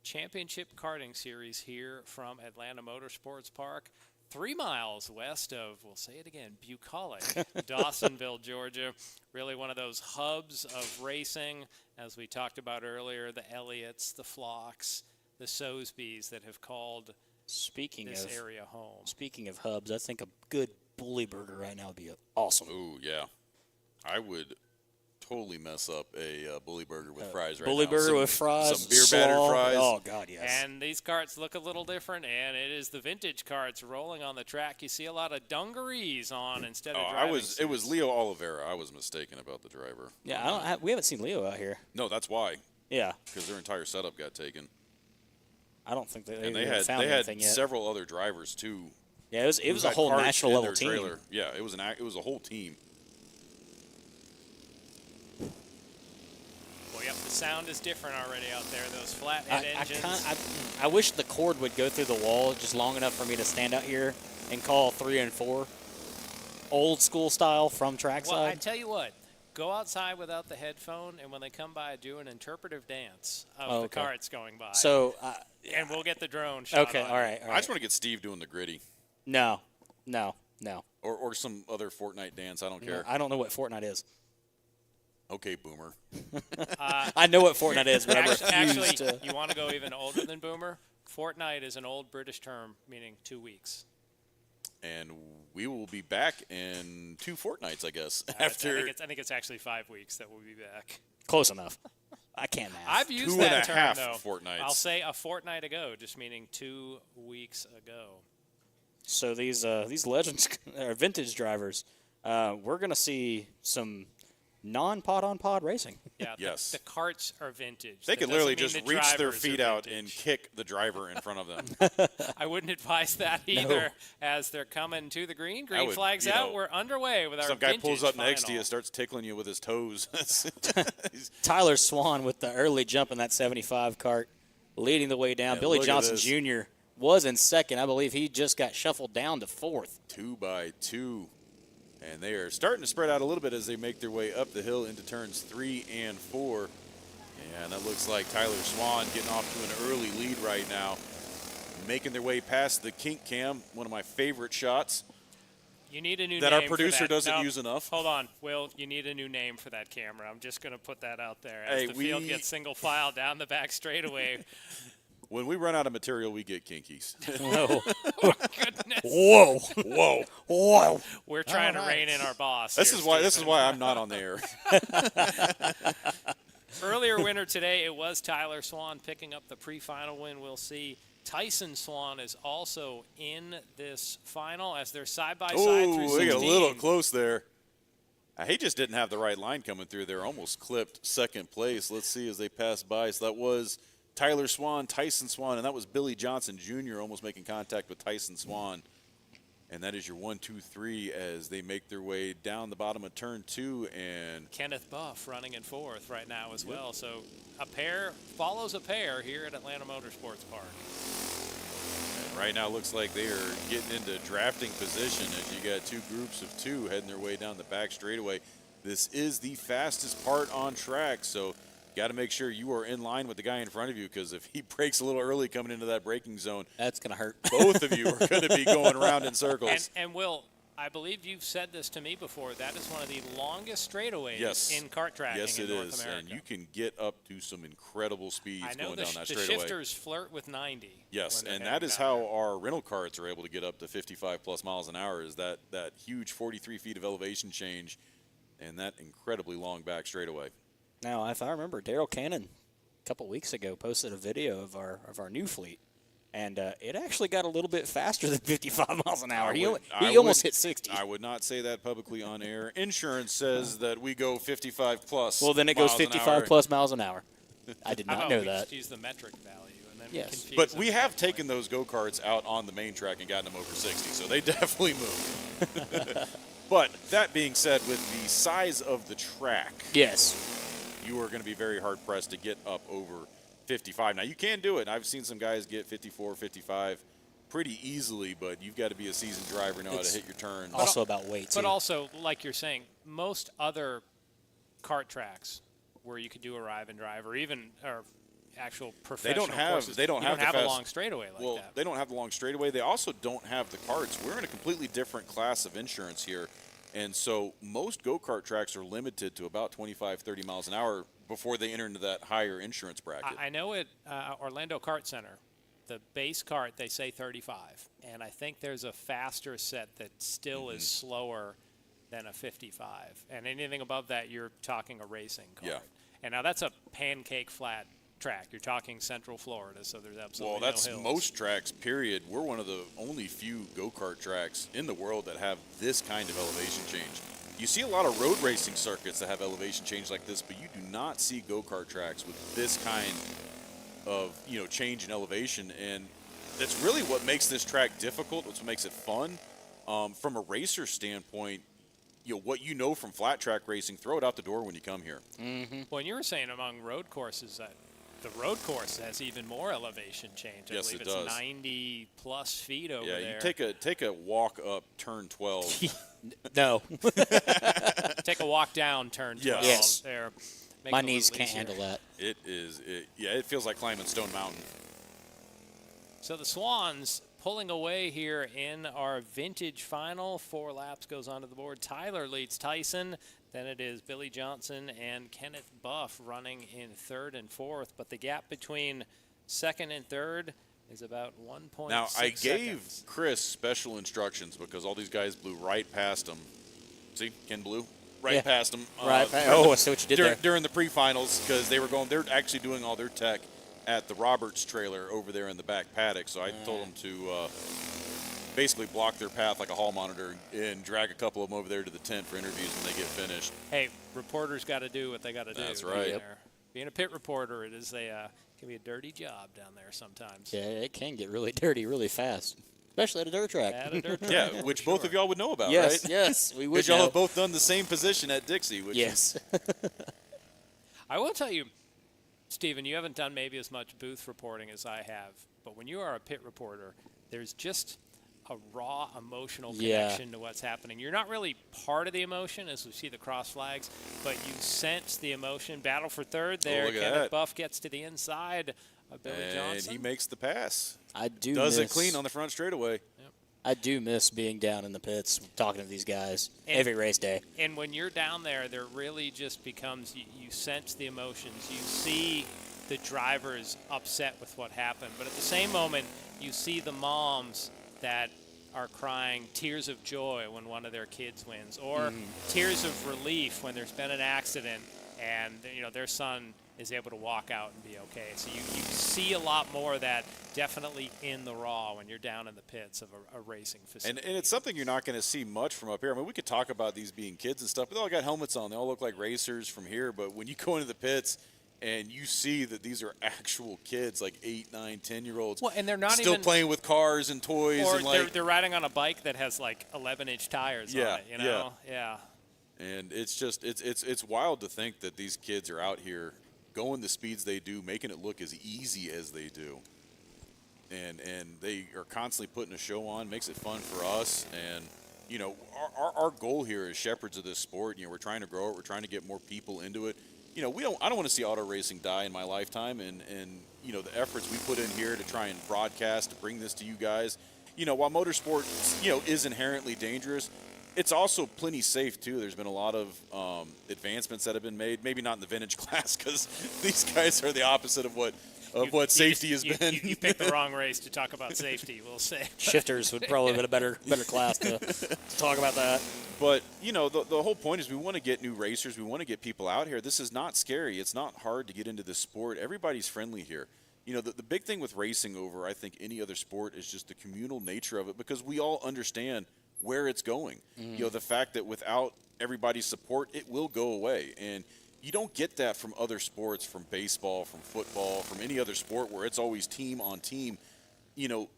Championship Karting Series here from Atlanta Motorsports Park, 3 miles west of, we'll say it again, bucolic Dawsonville, Georgia. Really one of those hubs of racing, as we talked about earlier, the Elliots, the Flocks, the Sosbys that have called this area home. Speaking of hubs, I think a good bully burger right now would be awesome. Ooh, yeah. I would totally mess up a bully burger with fries right bully now. burger with fries, some beer battered fries. Oh God, yes. And these carts look a little different, and it is the vintage carts rolling on the track. You see a lot of dungarees on instead of driving suits. It was Leo Oliveira. I was mistaken about the driver. Yeah, we haven't seen Leo out here. No, that's why. Yeah, because their entire setup got taken. I don't think they had anything yet. Several other drivers too. Yeah, it was a whole national level team. Trailer. Yeah, it was a whole team. Well, yep, the sound is different already out there. Those flathead engines. I wish the cord would go through the wall just long enough for me to stand out here and call 3 and 4, old school style from trackside. Well, I tell you what. Go outside without the headphone, and when they come by, do an interpretive dance of the carts going by. So, and we'll get the drone shot. Okay, on all right. I just want to get Steve doing the gritty. No. Or some other Fortnite dance. I don't care. I don't know what Fortnite is. Okay, Boomer. I know what Fortnite is, but actually, you want to go even older than Boomer? Fortnite is an old British term meaning 2 weeks. And we will be back in 2 fortnights, I guess. I think it's actually 5 weeks that we'll be back. Close enough. I can't math. I've used 2 that and a term, half though. fortnights. I'll say a fortnight ago, just meaning 2 weeks ago. So these legends are vintage drivers. We're gonna see some non-pod-on-pod racing. Yeah, yes. The carts are vintage. They That could literally doesn't just mean the reach their drivers feet are out vintage. and kick the driver in front of them. I wouldn't advise that either. As they're coming to the green flags out. We're underway with our some guy pulls up vintage next to you, final. starts tickling you with his toes. Tyler Swan with the early jump in that 75 cart, leading the way down. Yeah, Billy look at Johnson this. Jr. was in second. I believe he just got shuffled down to 4th. 2 by 2. And they are starting to spread out a little bit as they make their way up the hill into turns 3 and 4. And that looks like Tyler Swan getting off to an early lead right now. Making their way past the kink cam, one of my favorite shots. You need a new that name our producer for that. doesn't No, use enough. Hold on, Will. You need a new name for that camera. I'm just going to put that out there. As Hey, the field gets single file down the back straightaway. When we run out of material, we get kinkies. Whoa. Oh, goodness. Whoa. Whoa. Whoa. We're trying to rein in our boss. This here, is why I'm not on the air. Earlier winner today, it was Tyler Swan picking up the pre-final win. We'll see. Tyson Swan is also in this final as they're side by side through 16. They get a little close there. He just didn't have the right line coming through there. Almost clipped second place. Let's see as they pass by. So that was Tyler Swan, Tyson Swan, and that was Billy Johnson Jr. almost making contact with Tyson Swan. And that is your 1, 2, 3 as they make their way down the bottom of turn 2. And Kenneth Buff running in fourth right now as well. So a pair follows a pair here at Atlanta Motorsports Park. And right now looks like they are getting into drafting position as you got two groups of two heading their way down the back straightaway. This is the fastest part on track, so got to make sure you are in line with the guy in front of you, because if he breaks a little early coming into that braking zone, that's going to hurt. Both of you are going to be going around in circles. And Will, I believe you've said this to me before. That is one of the longest straightaways in kart tracking in North America. And you can get up to some incredible speeds going down that straightaway. I know the shifters flirt with 90. Yes, and that is how our rental karts are able to get up to 55+ miles an hour, is that huge 43 feet of elevation change and that incredibly long back straightaway. Now, if I remember, Daryl Cannon a couple weeks ago posted a video of our new fleet, and it actually got a little bit faster than 55 miles an hour. He almost hit 60. I would not say that publicly on air. Insurance says that we go 55 plus. Well, then it goes 55 plus miles an hour. I did not know that. Just use the metric value. And then yes. But we have taken those go-karts out on the main track and gotten them over 60, so they definitely move. But that being said, with the size of the track, yes, you are going to be very hard-pressed to get up over 55. Now, you can do it. I've seen some guys get 54, 55 pretty easily, but you've got to be a seasoned driver, know how to hit your turns. Also about weight, too. But also, like you're saying, most other kart tracks where you could do a arrive and drive, or even actual professional courses, they don't have a long straightaway like that. They don't have the long straightaway. They also don't have the karts. We're in a completely different class of insurance here. And so most go-kart tracks are limited to about 25, 30 miles an hour before they enter into that higher insurance bracket. I know at Orlando Kart Center, the base kart, they say 35. And I think there's a faster set that still is slower than a 55. And anything above that, you're talking a racing kart. Yeah. And now that's a pancake flat track. You're talking Central Florida, so there's absolutely Well, that's no hills. most tracks, period. We're one of the only few go-kart tracks in the world that have this kind of elevation change. You see a lot of road racing circuits that have elevation change like this, but you do not see go-kart tracks with this kind of, change in elevation. And that's really what makes this track difficult. It's what makes it fun. From a racer standpoint, what you know from flat track racing, throw it out the door when you come here. Well, and you were saying among road courses that the road course has even more elevation change. Yes, I believe it it's does. 90 plus feet over there. Yeah, you take a walk up turn 12. No. Take a walk down turn 12 Yes. there. Make My it a knees little can't easier. handle that. It feels like climbing Stone Mountain. So the Swans pulling away here in our vintage final. 4 laps goes onto the board. Tyler leads Tyson. Then it is Billy Johnson and Kenneth Buff running in 3rd and 4th. But the gap between 2nd and 3rd is about 1.6 Now, I gave seconds. Chris special instructions because all these guys blew right past him. See, Ken blew right past him. Right past. Oh, I see what you did there. During the pre-finals, because they're actually doing all their tech at the Roberts trailer over there in the back paddock. So I told them to basically block their path like a hall monitor and drag a couple of them over there to the tent for interviews when they get finished. Hey, reporters got to do what they got to do. That's right. Yep. Being a pit reporter, it is can be a dirty job down there sometimes. Yeah, it can get really dirty really fast, especially at a dirt track. At a dirt track. Yeah, which both of y'all would know about, Yes, right? yes, we would Because y'all know. have both done the same position at Dixie. Which Yes. I will tell you, Stephen, you haven't done maybe as much booth reporting as I have, but when you are a pit reporter, there's just a raw emotional connection to what's happening. You're not really part of the emotion as we see the cross flags, but you sense the emotion. Battle for 3rd there. look at Kenneth that. Buff gets to the inside of Billy Johnson. And he makes the pass. I do Does it miss- clean on the front straightaway. I do miss being down in the pits, talking to these guys And- every race day. And when you're down there, there really just becomes, you sense the emotions. You see the drivers upset with what happened. But at the same moment, you see the moms that are crying tears of joy when one of their kids wins, or tears of relief when there's been an accident and their son is able to walk out and be okay. So you see a lot more of that definitely in the raw when you're down in the pits of a racing facility. And it's something you're not going to see much from up here. I mean, we could talk about these being kids and stuff, but they all got helmets on. They all look like racers from here. But when you go into the pits and you see that these are actual kids, like 8, 9, 10-year-olds, well, and they're not still even playing with cars and toys. Or and they're riding on a bike that has like 11-inch tires on it, Yeah. And it's just it's wild to think that these kids are out here going the speeds they do, making it look as easy as they do. And they are constantly putting a show on, makes it fun for us. And, our goal here as shepherds of this sport, we're trying to grow it. We're trying to get more people into it. I don't want to see auto racing die in my lifetime. And the efforts we put in here to try and broadcast, to bring this to you guys, while motorsport, is inherently dangerous, it's also plenty safe, too. There's been a lot of advancements that have been made, maybe not in the vintage class, because these guys are the opposite of what safety has been. You picked the wrong race to talk about safety, we'll say. Shifters would probably have been a better class to talk about that. But, the whole point is we want to get new racers. We want to get people out here. This is not scary. It's not hard to get into this sport. Everybody's friendly here. The big thing with racing over, I think, any other sport is just the communal nature of it, because we all understand where it's going. The fact that without everybody's support, it will go away. And you don't get that from other sports, from baseball, from football, from any other sport where it's always team on team.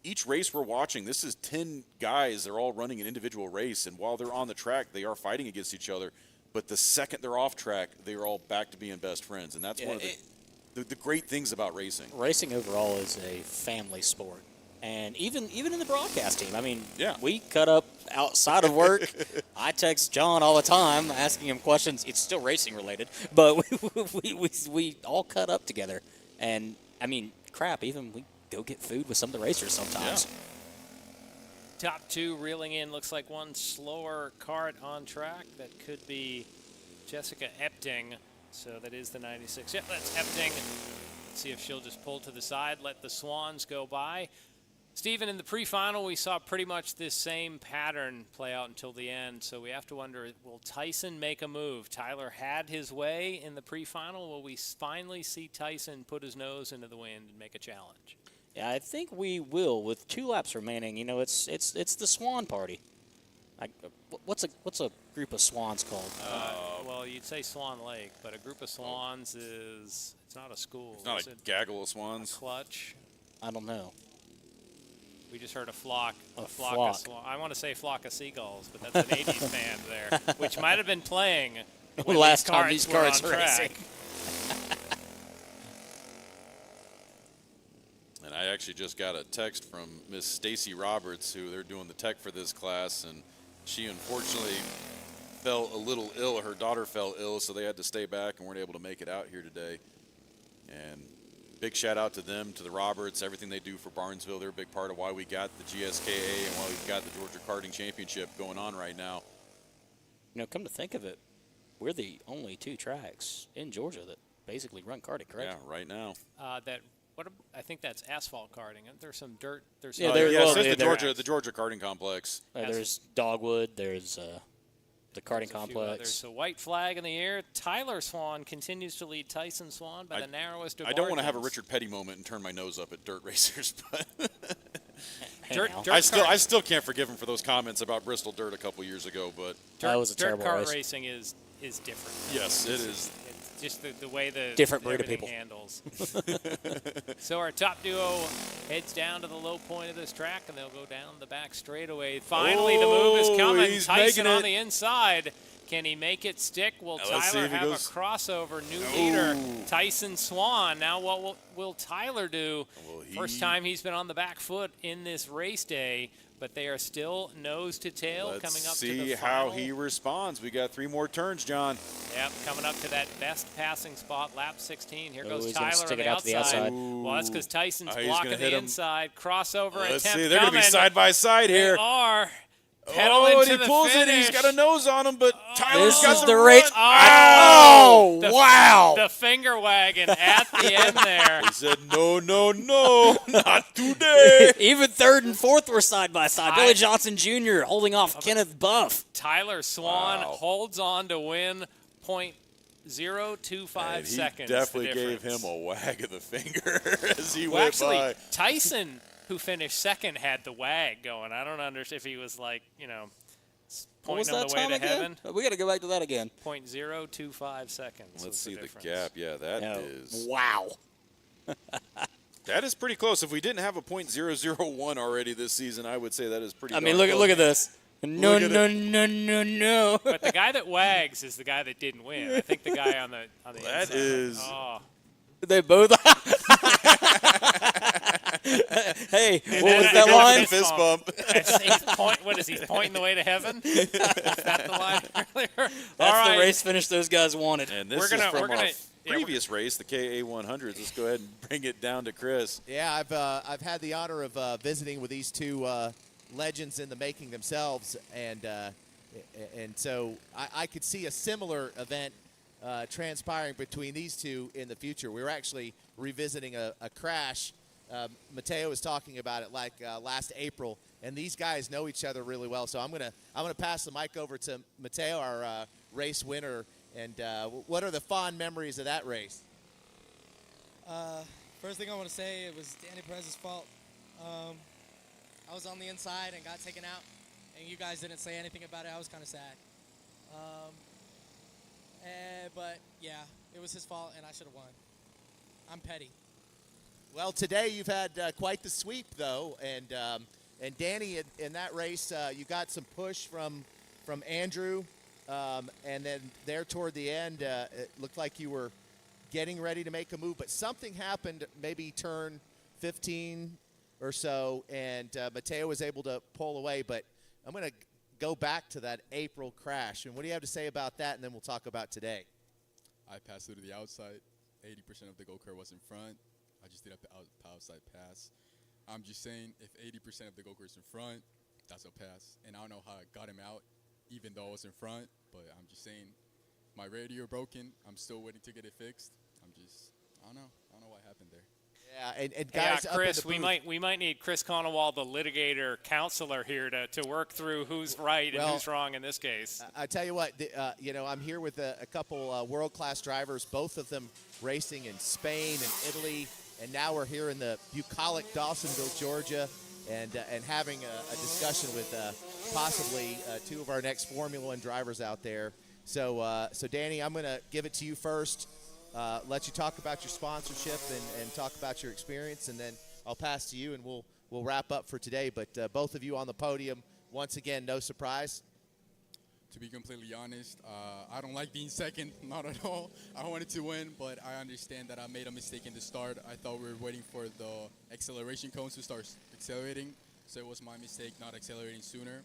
Each race we're watching, this is 10 guys. They're all running an individual race. And while they're on the track, they are fighting against each other. But the second they're off track, they are all back to being best friends. And that's one of the great things about racing. Racing overall is a family sport. And even in the broadcast team, I mean, we cut up outside of work. I text John all the time, asking him questions. It's still racing related, but we all cut up together. And I mean, crap, even we go get food with some of the racers sometimes. Top two reeling in, looks like one slower kart on track. That could be Jessica Epting. So that is the 96. Yep, that's Epting. Let's see if she'll just pull to the side, let the Swans go by. Stephen, in the pre-final, we saw pretty much this same pattern play out until the end. So we have to wonder, will Tyson make a move? Tyler had his way in the pre-final. Will we finally see Tyson put his nose into the wind and make a challenge? Yeah, I think we will. With 2 laps remaining, it's the Swan Party. What's a group of swans called? Well, you'd say Swan Lake, but a group of swans it's not a school. It's not a gaggle of swans. A clutch? I don't know. We just heard a flock. A flock. I want to say flock of seagulls, but that's an 80s band there, which might have been playing when last time these carts were were on track. racing. And I actually just got a text from Miss Stacy Roberts, who they're doing the tech for this class, and she unfortunately fell a little ill. Her daughter fell ill, so they had to stay back and weren't able to make it out here today. And big shout out to them, to the Roberts, everything they do for Barnesville. They're a big part of why we got the GSKA and why we've got the Georgia Karting Championship going on right now. Come to think of it, we're the only 2 tracks in Georgia that basically run karting, correct? Yeah, right now. I think that's asphalt karting. There's some dirt. There's the Georgia Karting Complex. There's Dogwood. There's the karting complex. So white flag in the air. Tyler Swan continues to lead Tyson Swan by the narrowest of I don't want to have a margins. Richard Petty moment and turn my nose up at dirt racers, but I still can't forgive him for those comments about Bristol Dirt a couple years ago. But that was a terrible dirt kart race. racing is different. Yes, it is. Just the way the different breed of everything people handles. So our top duo heads down to the low point of this track, and they'll go down the back straightaway. Finally, the move is coming. He's Tyson making on it. the inside. Can he make it stick? Will Let's see Tyler if he have a goes. crossover? New leader, Tyson Swan. Now what will Tyler do? First time he's been on the back foot in this race day, but they are still nose to tail Let's coming up to see the how final. he responds. We got 3 more turns, John. Yep, coming up to that best passing spot, lap 16. Here goes he's gonna Tyler on stick it the out to the outside. Well, that's because Tyson's He's blocking gonna the hit him. inside. Crossover Let's attempt see. They're going to be coming. side by side here. They are. Pedaling Oh, and to he the pulls it. finish. He's got a nose on him, but Tyler's This got is the the run. race. Oh, wow. The finger wagging at the end there. He said, no, not today. Even 3rd and 4th were side by side. Billy Johnson Jr. holding off Kenneth Buff. Tyler Swan holds on to win .025 And he seconds. definitely the gave difference. him a wag of the finger as he Well, went actually, by. Tyson, who finished second, had the wag going. I don't understand if he was like, What was pointing him that the way time to again? heaven. We got to go back to that again. .025 seconds. Let's see the difference. gap. Yeah, that is. Wow. That is pretty close. If we didn't have a .001 already this season, I would say that is pretty. I mean, darn look close. at this. No, Look at no, it. no, no, no. But the guy that wags is the guy that didn't win. I think the guy on the That inside. is- Oh. They both. Hey, And what then was I that got line? a fist bump. What is he pointing the way to heaven? Is that the line earlier? That's All right. the race finish those guys wanted. And this We're gonna- is from we're gonna- our yeah, previous race, the KA100s. Let's go ahead and bring it down to Chris. Yeah, I've had the honor of visiting with these two legends in the making themselves, and so I could see a similar event transpiring between these two in the future. We were actually revisiting a crash. Mateo was talking about it like last April, and these guys know each other really well. So I'm gonna pass the mic over to Mateo, our race winner. And what are the fond memories of that race? First thing I want to say, it was Danny Perez's fault. I was on the inside and got taken out, and you guys didn't say anything about it. I was kind of sad. But yeah, it was his fault, and I should have won. I'm petty. Well, today you've had quite the sweep, though, and Danny, in that race, you got some push from Andrew, and then there toward the end, it looked like you were getting ready to make a move, but something happened, maybe turn 15 or so, and Mateo was able to pull away. But I'm going to go back to that April crash, and what do you have to say about that, and then we'll talk about today. I passed through to the outside. 80% of the go-kart was in front. I just did a outside pass. I'm just saying, if 80% of the go-kart's in front, that's a pass. And I don't know how I got him out, even though I was in front. But I'm just saying, my radio broken. I'm still waiting to get it fixed. I don't know what happened there. Yeah, and guys, up in Chris, the we booth- might need Chris Conowall, the litigator counselor, here to work through who's right and Well, who's wrong in this case. I tell you what, I'm here with a couple world-class drivers, both of them racing in Spain and Italy, and now we're here in the bucolic Dawsonville, Georgia, and having a discussion with possibly two of our next Formula One drivers out there. So Danny, I'm going to give it to you first. Let you talk about your sponsorship and talk about your experience, and then I'll pass to you, and we'll wrap up for today. But both of you on the podium, once again, no surprise. To be completely honest, I don't like being second, not at all. I wanted to win, but I understand that I made a mistake in the start. I thought we were waiting for the acceleration cones to start accelerating, so it was my mistake not accelerating sooner.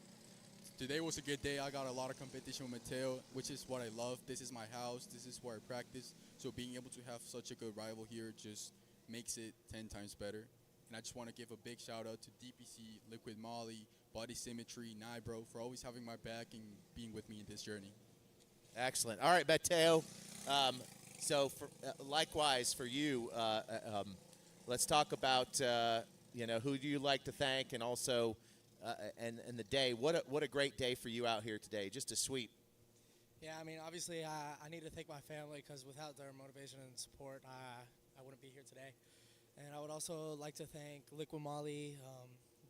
Today was a good day. I got a lot of competition with Mateo, which is what I love. This is my house. This is where I practice. So being able to have such a good rival here just makes it 10 times better. And I just want to give a big shout out to DPC, Liquid Molly, Body Symmetry, Nibro for always having my back and being with me in this journey. Excellent. All right, Mateo. Likewise for you, let's talk about who do you like to thank, and also and the day. What a great day for you out here today. Just a sweep. Yeah, I mean, obviously, I need to thank my family because without their motivation and support, I wouldn't be here today. And I would also like to thank Liquid Molly,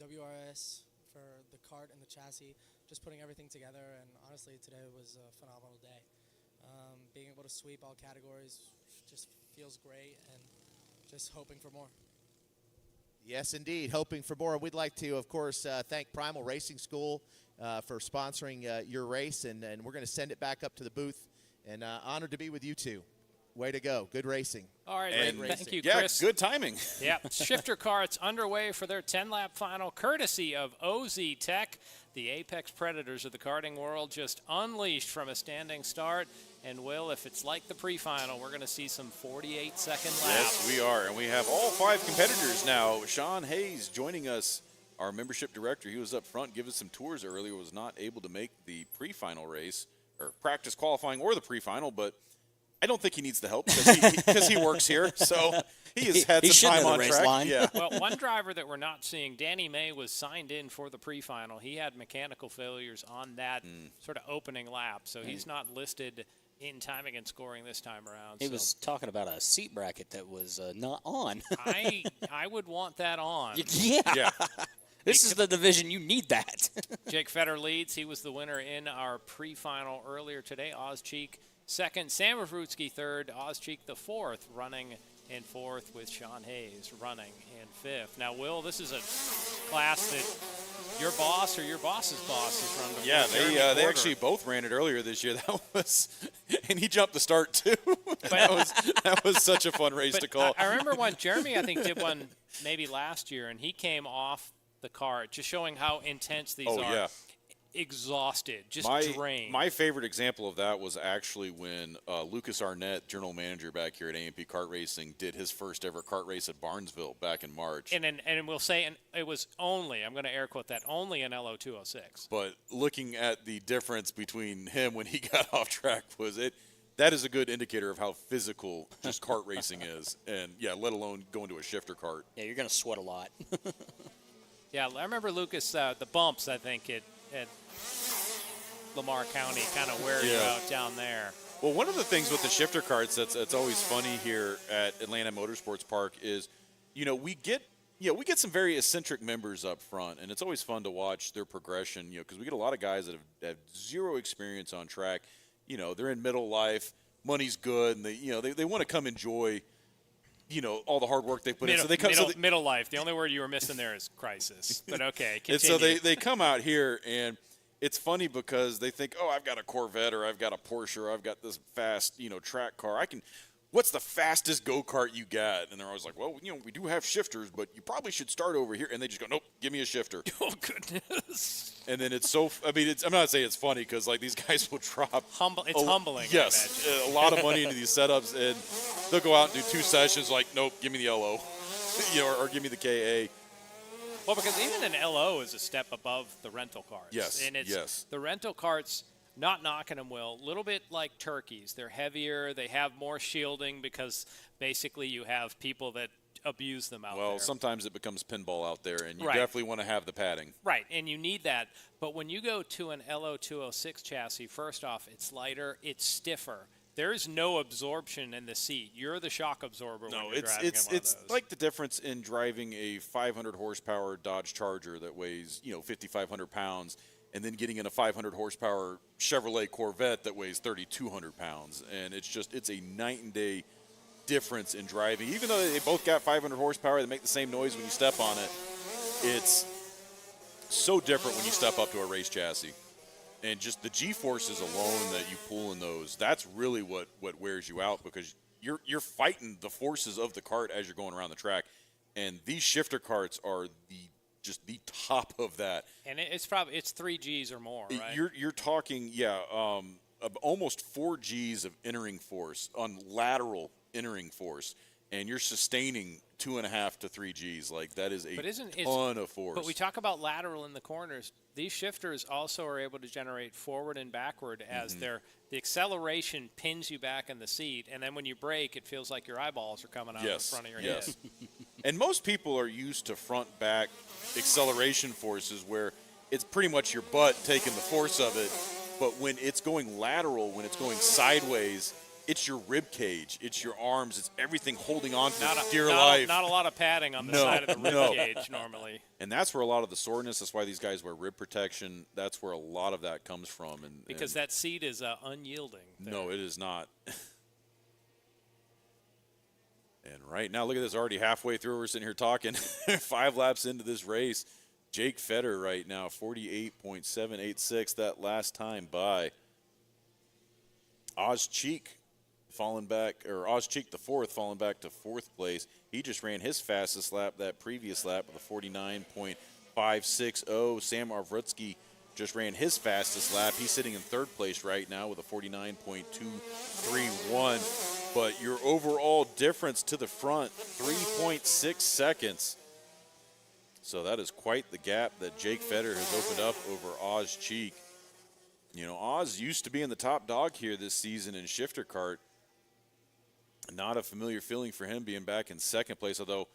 WRS for the cart and the chassis, just putting everything together. And honestly, today was a phenomenal day. Being able to sweep all categories just feels great, and just hoping for more. Yes, indeed. Hoping for more. We'd like to, of course, thank Primal Racing School for sponsoring your race, and we're going to send it back up to the booth. And honored to be with you two. Way to go. Good racing. All right, thank you, Yeah, Chris. good timing. Yeah, shifter carts underway for their 10-lap final, courtesy of OZ Tech. The apex predators of the karting world just unleashed from a standing start. And, Will, if it's like the pre-final, we're going to see some 48-second laps. Yes, we are. And we have all 5 competitors now. Sean Hayes joining us, our membership director. He was up front, giving us some tours earlier, was not able to make the pre-final race, or practice qualifying or the pre-final, but I don't think he needs the help because he works here. So he has had some time on track. Line. Yeah. Well, one driver that we're not seeing, Danny May, was signed in for the pre-final. He had mechanical failures on that sort of opening lap, so he's not listed in timing and scoring this time around. He so. was talking about a seat bracket that was not on. I would want that on. Yeah. This is the division. You need that. Jake Fetter leads. He was the winner in our pre-final earlier today. Ozcheek second, Sam Rafrutsky third, Ozcheek the fourth, running in fourth with Sean Hayes running in fifth. Now, Will, this is a class that your boss or your boss's boss has run before. Yeah, they actually both ran it earlier this year. That was, and he jumped the start too. that was such a fun race to call. I remember when Jeremy, I think, did one maybe last year, and he came off the cart, just showing how intense these are. Yeah. Exhausted, just drained. My favorite example of that was actually when Lucas Arnett, general manager back here at A&P Kart Racing, did his first ever kart race at Barnesville back in March. And we'll say, and it was only, I'm going to air quote that, only an LO206. But looking at the difference between him when he got off track that is a good indicator of how physical just kart racing is. And, yeah, let alone going to a shifter kart. Yeah, you're going to sweat a lot. Yeah, I remember Lucas, the bumps, I think, at Lamar County kind of wear you out down there. Well, one of the things with the shifter karts that's always funny here at Atlanta Motorsports Park is, we get some very eccentric members up front, and it's always fun to watch their progression, because we get a lot of guys that have zero experience on track. They're in middle life, money's good, and they want to come enjoy all the hard work they put in. So they come middle life. The only word you were missing there is crisis. But okay, continue. And so they come out here, and it's funny because they think, oh, I've got a Corvette, or I've got a Porsche, or I've got this fast, track car. What's the fastest go-kart you got? And they're always like, well, we do have shifters, but you probably should start over here. And they just go, nope, give me a shifter. Oh, goodness. And then I'm not saying it's funny because, these guys will drop. It's humbling. Yes, a lot of money into these setups. And they'll go out and do 2 sessions like, nope, give me the LO, or give me the KA. Well, because even an LO is a step above the rental carts. Yes, and it's the rental carts. Not knocking them, Will. A little bit like turkeys. They're heavier. They have more shielding because basically you have people that abuse them out there. Well, sometimes it becomes pinball out there, and you definitely want to have the padding. Right, and you need that. But when you go to an LO206 chassis, first off, it's lighter, it's stiffer. There's no absorption in the seat. You're the shock absorber when you're driving it's like the difference in driving a 500 horsepower Dodge Charger that weighs 5,500 pounds, and then getting in a 500 horsepower Chevrolet Corvette that weighs 3,200 pounds. And it's a night and day difference in driving. Even though they both got 500 horsepower, they make the same noise when you step on it. It's so different when you step up to a race chassis. And just the G-forces alone that you pull in those, that's really what wears you out, because you're fighting the forces of the kart as you're going around the track. And these shifter karts are just the top of that. And it's 3 Gs or more, right? You're talking, almost 4 Gs of entering force on lateral entering force, and you're sustaining 2.5 to 3 Gs. That is a ton of force. But we talk about lateral in the corners. These shifters also are able to generate forward and backward as the acceleration pins you back in the seat, and then when you brake, it feels like your eyeballs are coming out in front of your head. And most people are used to front-back acceleration forces where it's pretty much your butt taking the force of it, but when it's going lateral, when it's going sideways, it's your rib cage, it's your arms, it's everything holding on to dear life. Not a lot of padding on the side of the rib cage normally. And that's where a lot of the soreness, that's why these guys wear rib protection, that's where a lot of that comes from. Because that seat is unyielding. No, it is not. And right now, look at this, already halfway through, we're sitting here talking, 5 laps into this race. Jake Fetter right now, 48.786 that last time by. Ozcheek the fourth falling back to 4th place. He just ran his fastest lap that previous lap with a 49.560. Sam Arvrutsky just ran his fastest lap. He's sitting in 3rd place right now with a 49.231. But your overall difference to the front, 3.6 seconds. So that is quite the gap that Jake Fetter has opened up over Ozcheek. Oz used to be in the top dog here this season in shifter kart. Not a familiar feeling for him being back in 2nd place, although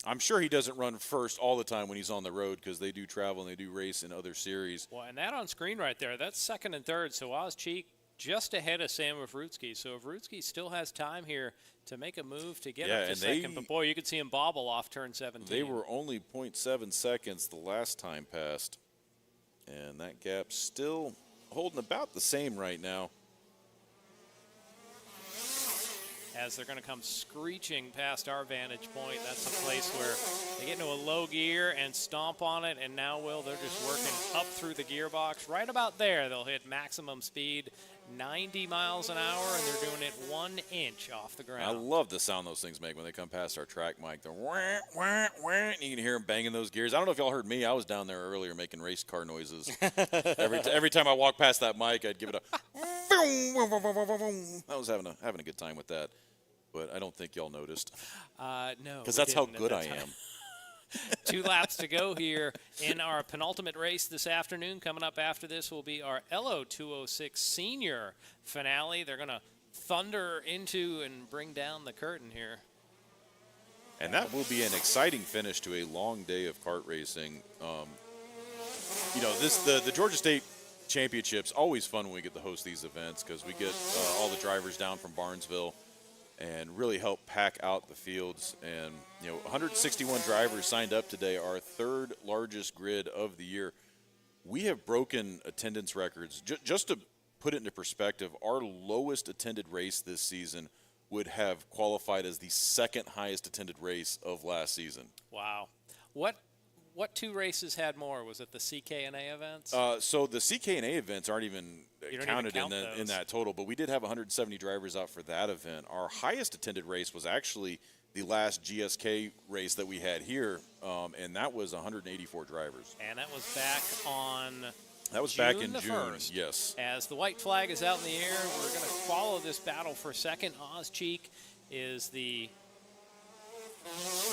I'm sure he doesn't run first all the time when he's on the road, because they do travel and they do race in other series. Well, and that on screen right there, that's 2nd and 3rd. So Ozcheek just ahead of Sam Mavrutsky. So Mavrutsky still has time here to make a move to get Yeah, up to and second. But, boy, you could see him bobble off turn 17. They were only 0.7 seconds the last time passed. And that gap still holding about the same right now. As they're going to come screeching past our vantage point. That's a place where they get into a low gear and stomp on it, and now, Will, they're just working up through the gearbox. Right about there, they'll hit maximum speed, 90 miles an hour, and they're doing it 1 inch off the ground. I love the sound those things make when they come past our track mic. They're wah, wah, wah, and you can hear them banging those gears. I don't know if y'all heard me. I was down there earlier making race car noises. every time I walk past that mic, I'd give it a I was having a good time with that. But I don't think y'all noticed. No. Because we that's how didn't good at I that am. time. 2 laps to go here in our penultimate race this afternoon. Coming up after this will be our LO206 Senior finale. They're going to thunder into and bring down the curtain here. And that will be an exciting finish to a long day of kart racing. You know, the Georgia State Championships, always fun when we get to host these events because we get all the drivers down from Barnesville and really help pack out the fields. And, 161 drivers signed up today, our 3rd largest grid of the year. We have broken attendance records. Just to put it into perspective, our lowest attended race this season would have qualified as the 2nd highest attended race of last season. Wow. What 2 races had more? Was it the CK&A events? So the CK&A events aren't even counted in that total, but we did have 170 drivers out for that event. Our highest attended race was actually the last GSK race that we had here, and that was 184 drivers. And that was back on back in the June, 1st. yes. As the white flag is out in the air, we're going to follow this battle for second. Ozcheek is the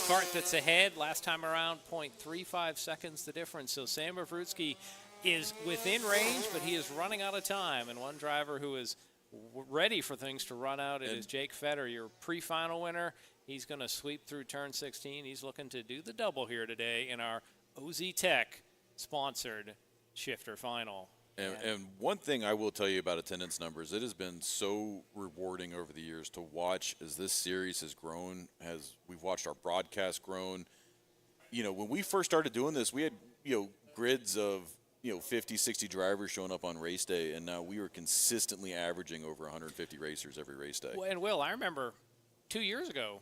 kart that's ahead. Last time around, 0.35 seconds the difference. So Sam Mavrutsky is within range, but he is running out of time. And one driver who is ready for things to run out is Jake Fetter, your pre-final winner. He's going to sweep through turn 16. He's looking to do the double here today in our OZ Tech sponsored shifter final. And one thing I will tell you about attendance numbers, it has been so rewarding over the years to watch as this series has grown, as we've watched our broadcast grown. When we first started doing this, we had, grids of, 50, 60 drivers showing up on race day, and now we are consistently averaging over 150 racers every race day. Well, and Will, I remember 2 years ago,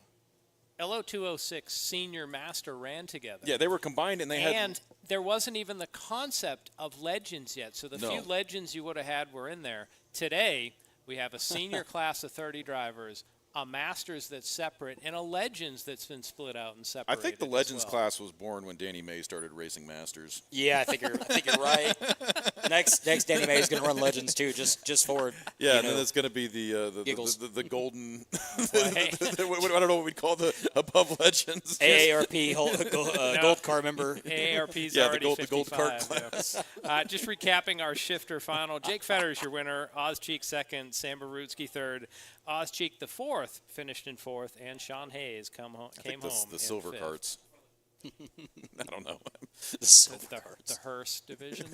LO206 Senior Master ran together. Yeah, they were combined, and they had... And there wasn't even the concept of legends yet. So the few legends you would have had were in there. Today, we have a senior class of 30 drivers, a Masters that's separate, and a Legends that's been split out and separated. I think the Legends class was born when Danny May started racing Masters. Yeah, I think you're right. Next Danny May is going to run Legends too, just for and then it's going to be the golden. Hey. I don't know what we'd call the above Legends. AARP gold car member. AARP's yeah, already the gold 55, cart class. Yeah. Just recapping our shifter final: Jake Fetter is your winner, Ozcheek second, Sam Mavrutsky third, Ozcheek the fourth finished in fourth, and Sean Hayes came home. The silver fifth. carts. I don't know. The Hearst division.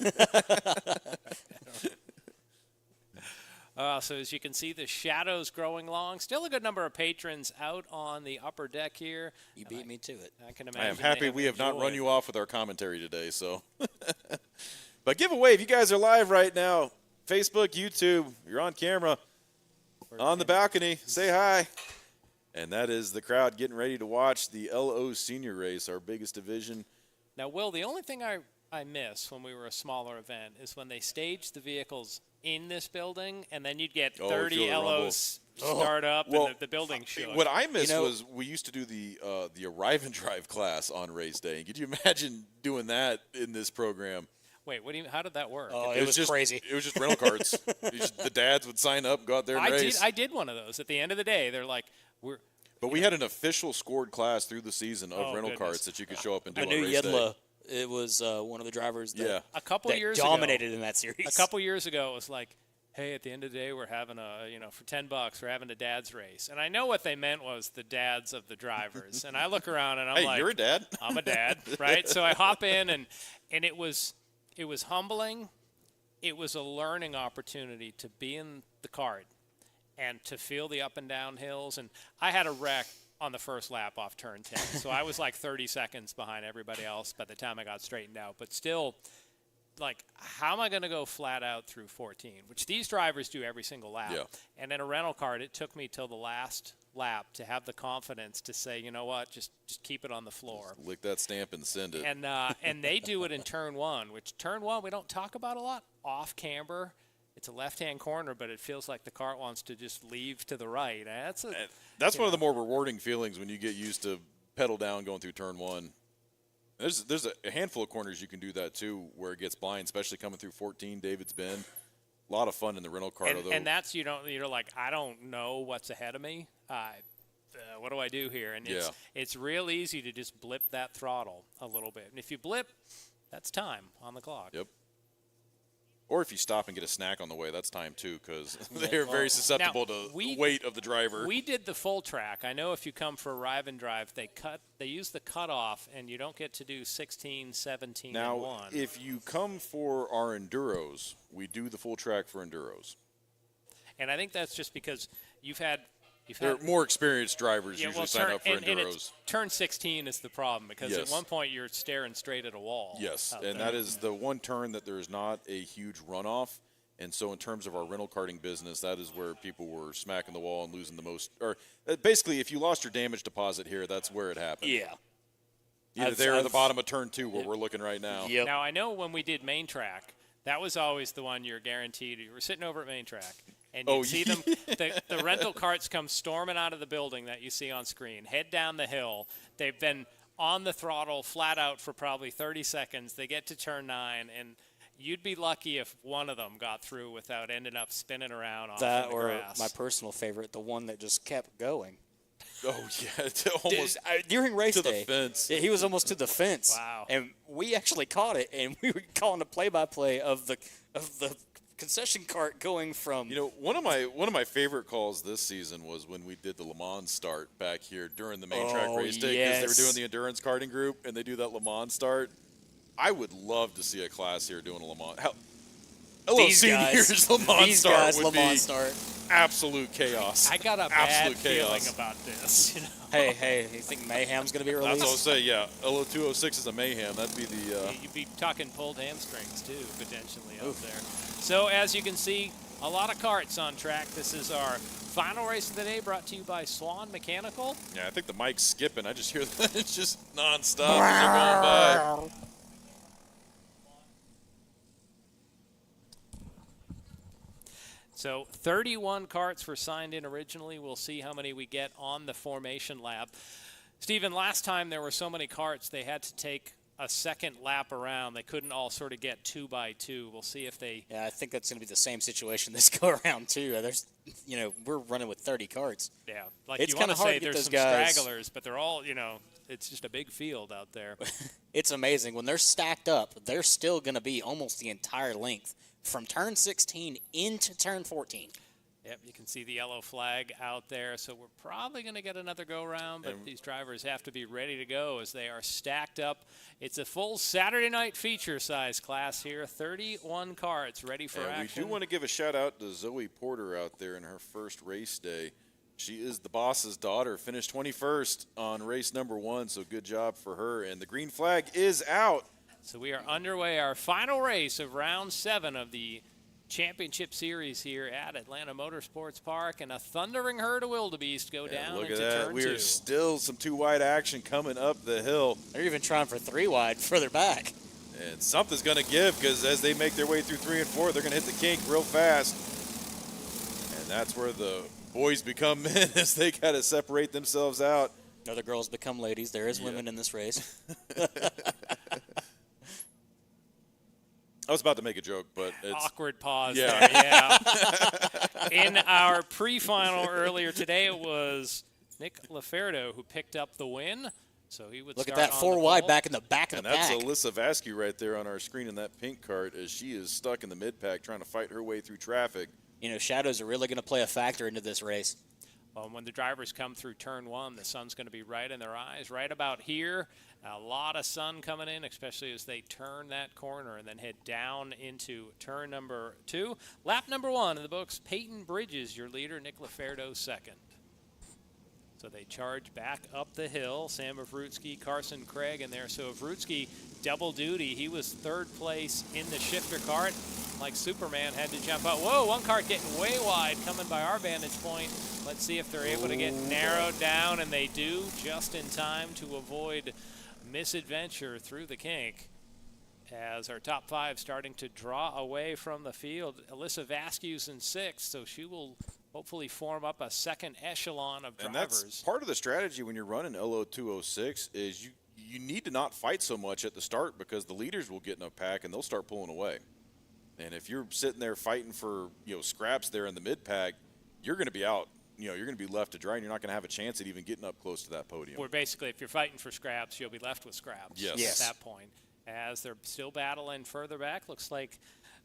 So as you can see, the shadows growing long. Still a good number of patrons out on the upper deck here. You beat me to it. I can imagine. I am happy we have not run enjoyed. you off with our commentary today. So, but giveaway, if you guys are live right now, Facebook, YouTube, you're on camera, on the balcony, say hi. And that is the crowd getting ready to watch the LO Senior race, our biggest division. Now, Will, the only thing I miss when we were a smaller event is when they staged the vehicles in this building, and then you'd get 30 LOs start up and the building shook. What I missed was we used to do the arrive and drive class on race day. Could you imagine doing that in this program? Wait, how did that work? It was just crazy. It was just rental carts. The dads would sign up, go out there and race. I did one of those. At the end of the day, they're like, But we had an official scored class through the season of rental carts that you could show up and do I on knew race day. It was one of the drivers that, a couple years dominated ago, in that series. A couple years ago, it was like, hey, at the end of the day, we're having for $10, we're having a dad's race. And I know what they meant was the dads of the drivers. And I look around and I'm hey, like, you're a dad. I'm a dad, right? So I hop in and it was humbling. it was a learning opportunity to be in the kart and to feel the up and down hills. And I had a wreck on the first lap off turn 10. So I was like 30 seconds behind everybody else by the time I got straightened out. But still, like, how am I going to go flat out through 14, which these drivers do every single lap. Yeah. And in a rental kart, it took me till the last lap to have the confidence to say, you know what, just keep it on the floor. Lick that stamp and send it. And they do it in turn 1, which turn 1 we don't talk about a lot. Off camber, it's a left-hand corner, but it feels like the kart wants to just leave to the right. That's one of the more rewarding feelings when you get used to pedal down going through turn 1. There's a handful of corners you can do that too, where it gets blind, especially coming through 14, David's Bend. A lot of fun in the rental car, though. And that's you're like, I don't know what's ahead of me. What do I do here? And it's real easy to just blip that throttle a little bit. And if you blip, that's time on the clock. Yep. Or if you stop and get a snack on the way, that's time too, because they're very susceptible to the weight of the driver. We did the full track. I know if you come for a Rive and Drive, they use the cutoff, and you don't get to do 16, 17, now, and 1. if you come for our enduros, we do the full track for enduros. And I think that's just because you've had more experienced drivers usually sign up for enduros. And turn 16 is the problem because at one point you're staring straight at a wall. Yes, and that is the one turn that there is not a huge runoff. And so in terms of our rental karting business, that is where people were smacking the wall and losing the most. Or basically, if you lost your damage deposit here, that's where it happened. Yeah. Either there or the bottom of turn 2 where we're looking right now. Yep. Now, I know when we did main track, that was always the one you're guaranteed. You were sitting over at main track. And you see them, the rental carts come storming out of the building that you see on screen, head down the hill. They've been on the throttle flat out for probably 30 seconds. They get to turn 9, and you'd be lucky if one of them got through without ending up spinning around off that the or grass. my personal favorite, the one that just kept going. Oh, yeah, almost during race to day. The fence. He was almost to the fence. Wow. And we actually caught it, and we were calling a play-by-play of the concession cart going from. One of my favorite calls this season was when we did the Le Mans start back here during the main track race day, because they were doing the endurance karting group and they do that Le Mans start. I would love to see a class here doing a Le Mans. LO Seniors Le Mans start would be absolute chaos. I got a bad feeling about this. Hey, you think Mayhem's going to be released? That's what I'll say, yeah. LO206 is a mayhem. That'd be the... You'd be talking pulled hamstrings, too, potentially, out there. So, as you can see, a lot of karts on track. This is our final race of the day, brought to you by Swan Mechanical. Yeah, I think the mic's skipping. I just hear that. It's just nonstop as they're going by. So 31 karts were signed in originally. We'll see how many we get on the formation lap. Stephen, last time there were so many karts, they had to take a second lap around. They couldn't all sort of get 2 by 2. We'll see if they... Yeah, I think that's going to be the same situation this go around, too. There's, we're running with 30 karts. Yeah, like it's you want to say there's some guys. stragglers, but they're all, it's just a big field out there. It's amazing. When they're stacked up, they're still going to be almost the entire length from turn 16 into turn 14. Yep, you can see the yellow flag out there, so we're probably going to get another go-round, but these drivers have to be ready to go as they are stacked up. It's a full Saturday night feature size class here, 31 karts ready for action. We do want to give a shout-out to Zoe Porter out there in her first race day. She is the boss's daughter, finished 21st on race number 1, so good job for her, and the green flag is out. So we are underway, our final race of round 7 of the championship series here at Atlanta Motorsports Park, and a thundering herd of wildebeest go down look into at that. turn We 2. are still some 2-wide action coming up the hill. They're even trying for 3-wide further back. And something's going to give, because as they make their way through 3 and 4, they're going to hit the kink real fast. And that's where the boys become men as they got to separate themselves out. Other girls become ladies. There is women in this race. I was about to make a joke, but it's... Awkward pause yeah. there, yeah. In our pre-final earlier today, it was Nick Laferdo who picked up the win. So he would Look at start that on 4 the wide pole. back in the back of And the that's pack. Alyssa Vasquez right there on our screen in that pink cart as she is stuck in the mid-pack trying to fight her way through traffic. Shadows are really going to play a factor into this race. When the drivers come through turn 1, the sun's going to be right in their eyes, right about here. A lot of sun coming in, especially as they turn that corner and then head down into turn number 2. Lap number 1 in the books, Peyton Bridges, your leader, Nick Laferdo second. So they charge back up the hill. Sam Avrutsky, Carson Craig in there. So Avrutsky, double duty. He was 3rd place in the shifter cart. Like Superman, had to jump out. Whoa, one cart getting way wide coming by our vantage point. Let's see if they're able to get narrowed down, and they do just in time to avoid misadventure through the kink. As our top 5 starting to draw away from the field. Alyssa Vasquez in 6th, so she will hopefully form up a second echelon of drivers. And that's part of the strategy when you're running LO206 is you need to not fight so much at the start because the leaders will get in a pack and they'll start pulling away. And if you're sitting there fighting for scraps there in the mid pack, you're going to be out. You're going to be left to dry, and you're not going to have a chance at even getting up close to that podium. Or basically, if you're fighting for scraps, you'll be left with scraps yes. at that point. As they're still battling further back, looks like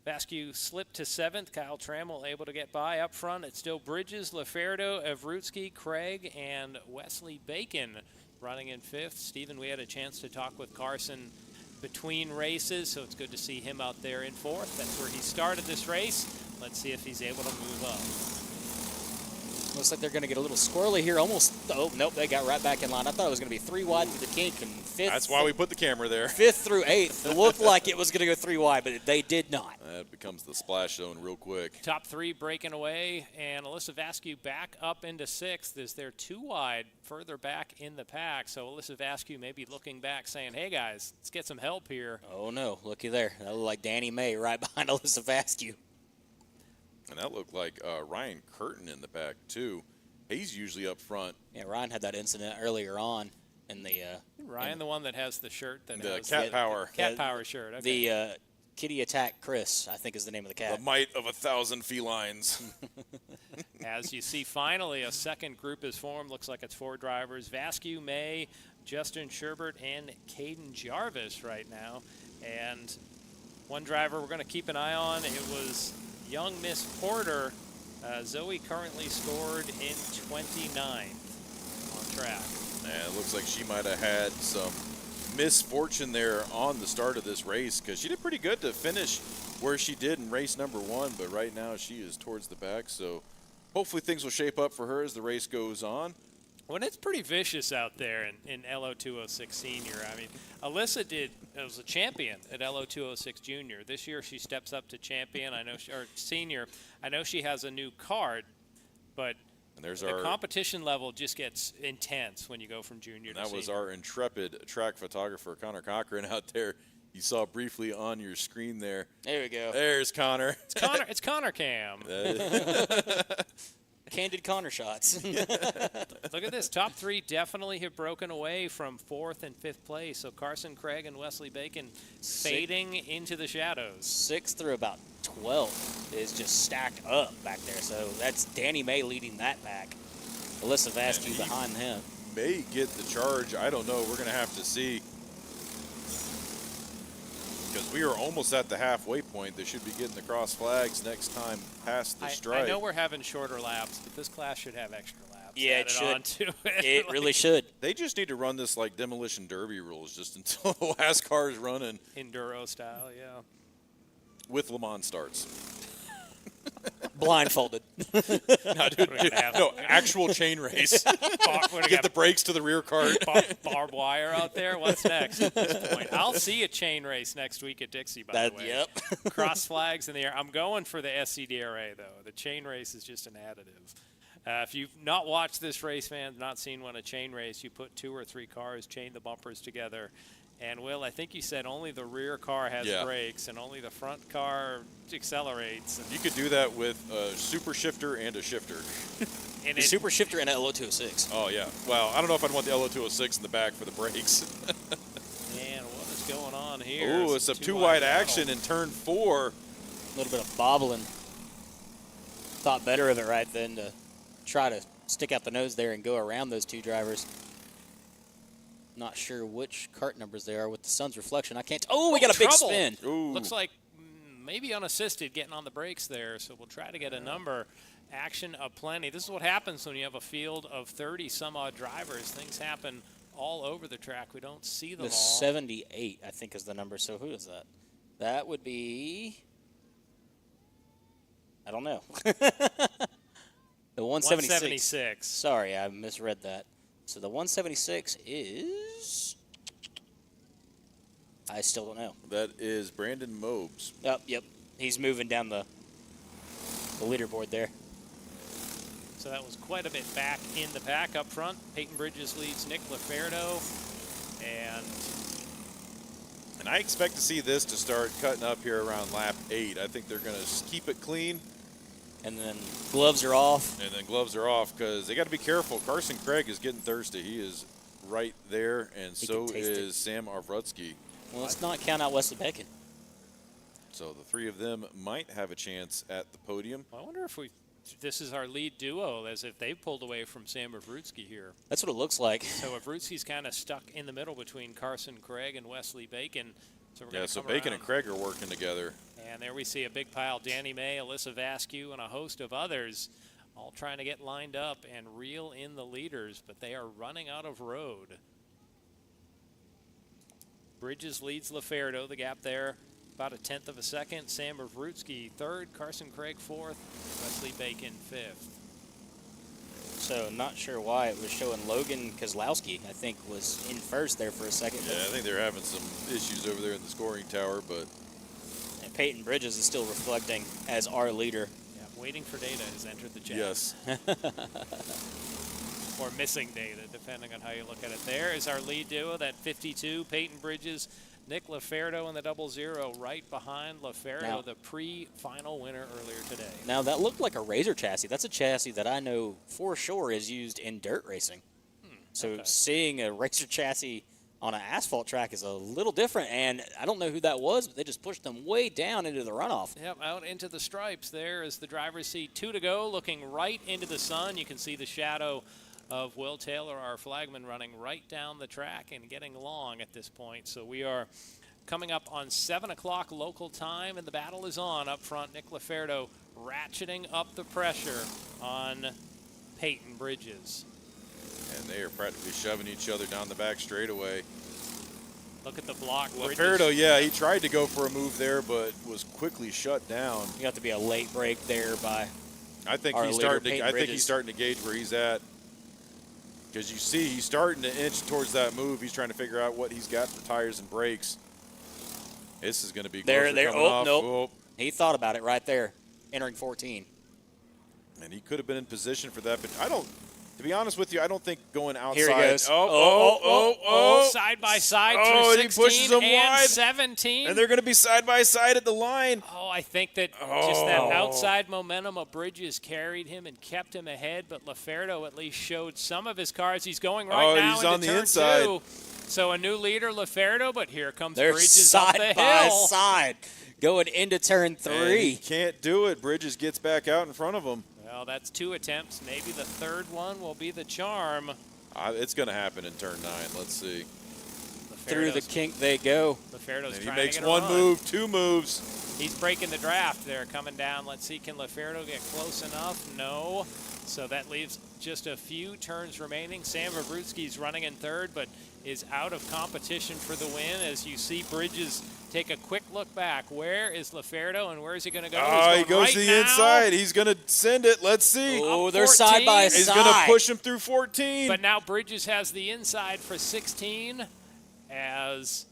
Vasquez slipped to 7th. Kyle Trammell able to get by up front. It's still Bridges, Laferdo, Avrutsky, Craig, and Wesley Bacon running in 5th. Stephen, we had a chance to talk with Carson between races, so it's good to see him out there in 4th. That's where he started this race. Let's see if he's able to move up. Looks like they're going to get a little squirrely here. Almost. Oh, nope, they got right back in line. I thought it was going to be 3 wide through the kink and 5th. That's why we put the camera there. 5th through 8th. It looked like it was going to go 3 wide, but they did not. That becomes the splash zone real quick. Top 3 breaking away, and Alyssa Vasquez back up into 6th as they're 2 wide further back in the pack. So Alyssa Vasquez may be looking back saying, hey, guys, let's get some help here. Oh, no. Looky there. That looked like Danny May right behind Alyssa Vasquez. And that looked like Ryan Curtin in the back, too. He's usually up front. Yeah, Ryan had that incident earlier on in the Ryan, the one that has the shirt that the has Cat Power. Cat Power shirt. Okay. The Kitty Attack Chris, I think is the name of the cat. The might of 1,000 felines. As you see, finally a second group is formed. Looks like it's 4 drivers: Vasquez, May, Justin Sherbert, and Caden Jarvis right now. And one driver we're going to keep an eye on. It was young Miss Porter. Zoe currently scored in 29th on track. And it looks like she might have had some misfortune there on the start of this race because she did pretty good to finish where she did in race number 1, but right now she is towards the back. So hopefully things will shape up for her as the race goes on. Well, it's pretty vicious out there in LO206 Senior. I mean, Alyssa was a champion at LO206 Junior. This year she steps up to champion. I know, or senior. I know she has a new card, but the competition level just gets intense when you go from junior to senior. That was our intrepid track photographer, Connor Cochran, out there. You saw briefly on your screen there. There we go. There's Connor. It's Connor Cam. Candid Connor shots. Look at this. Top 3 definitely have broken away from 4th and 5th place. So Carson Craig and Wesley Bacon fading into the shadows. 6 through about 12 is just stacked up back there. So that's Danny May leading that pack. Alyssa Vasquez behind him. May get the charge. I don't know. We're going to have to see. Because we are almost at the halfway point. They should be getting the cross flags next time past the stripe. I know we're having shorter laps, but this class should have extra laps. Yeah, it should. Onto it. It really should. They just need to run this like demolition derby rules just until the last car is running. Enduro style, yeah. With Le Mans starts. Blindfolded. No, actual chain race. Get the brakes to the rear cart. Barbed wire out there. What's next at this point? I'll see a chain race next week at Dixie, by the way. Yep. Cross flags in the air. I'm going for the SCDRA, though. The chain race is just an additive. If you've not watched this race, man, not seen one, a chain race, you put 2 or 3 cars, chain the bumpers together. And, Will, I think you said only the rear car has brakes and only the front car accelerates. You could do that with a super shifter and a shifter. And a super shifter and an LO206. Oh, yeah. Well, I don't know if I'd want the LO206 in the back for the brakes. Man, what is going on here? Oh, it's a 2-wide action in turn 4. A little bit of bobbling. Thought better of it right then to try to stick out the nose there and go around those 2 drivers. Not sure which cart numbers they are with the sun's reflection. I can't. Oh, we got a big spin. Ooh. Looks like maybe unassisted getting on the brakes there. So we'll try to get a number. Action aplenty. This is what happens when you have a field of 30 some odd drivers. Things happen all over the track. We don't see them The all. 78, I think, is the number. So who is that? That would be, I don't know. The 176. Sorry, I misread that. So the 176 is, I still don't know. That is Brandon Mobes. Yep. He's moving down the leaderboard there. So that was quite a bit back in the pack up front. Peyton Bridges leads Nick Laferdo. And I expect to see this to start cutting up here around lap 8. I think they're going to keep it clean. And then gloves are off. And then gloves are off because they got to be careful. Carson Craig is getting thirsty. He is right there, and so is Sam Arvrutsky. Well, let's not count out Wesley Bacon. So the three of them might have a chance at the podium. I wonder if this is our lead duo, as if they pulled away from Sam Avrutsky here. That's what it looks like. So Avrutsky's kind of stuck in the middle between Carson Craig and Wesley Bacon. So we're So Bacon and Craig are working together. And there we see a big pile. Danny May, Alyssa Vasquez, and a host of others all trying to get lined up and reel in the leaders, but they are running out of road. Bridges leads Laferdo, the gap there, about 1/10 of a second. Sam Avrutsky third, Carson Craig fourth, Wesley Bacon fifth. So not sure why it was showing Logan Kozlowski, I think, was in first there for a second. Yeah, I think they're having some issues over there in the scoring tower, but and Peyton Bridges is still reflecting as our leader. Yeah, waiting for data has entered the chat. Yes. Or missing data, depending on how you look at it. There is our lead duo, that 52, Peyton Bridges, Nick Laferdo in the 00, right behind Laferdo, Now, the pre-final winner earlier today. Now, that looked like a Razor chassis. That's a chassis that I know for sure is used in dirt racing. So seeing a Razor chassis on an asphalt track is a little different, and I don't know who that was, but they just pushed them way down into the runoff. Yep, out into the stripes there is the driver's seat. 2 to go, looking right into the sun. You can see the shadow of Will Taylor, our flagman, running right down the track and getting long at this point. So we are coming up on 7 o'clock local time, and the battle is on up front. Nick Laferdo ratcheting up the pressure on Peyton Bridges. and they are practically shoving each other down the back straightaway. Look at the block. Laferdo, yeah, he tried to go for a move there, but was quickly shut down. You have to be a late break there by I think he's starting to gauge where he's at. Because you see, he's starting to inch towards that move. He's trying to figure out what he's got for tires and brakes. This is going to be closer there. coming Oh, off. nope. Oh. He thought about it right there, entering 14. And he could have been in position for that, but to be honest with you, I don't think going outside. Here he goes. Side by side oh, through and he pushes 16 them and wide. 17. And they're going to be side by side at the line. Oh, I think that just that outside momentum of Bridges carried him and kept him ahead, but Laferdo at least showed some of his cars. He's going right now he's into on the turn inside. 2. So a new leader, Laferdo, but here comes They're Bridges side up the by hill. side going into turn 3. And he can't do it. Bridges gets back out in front of him. Well, that's 2 attempts. Maybe the third one will be the charm. It's going to happen in turn 9. Let's see. Through the kink they go. Laferdo's And he trying makes to get a one run. move, 2 moves. He's breaking the draft there, coming down. Let's see, can Laferdo get close enough? No. So that leaves just a few turns remaining. Sam Avrutsky's running in third, but is out of competition for the win. As you see Bridges take a quick look back. Where is Laferdo, and where is he going to go? He goes right to the now. inside. He's going to send it. Let's see. Oh, they're side by He's side. going to push him through 14. But now Bridges has the inside for 16 as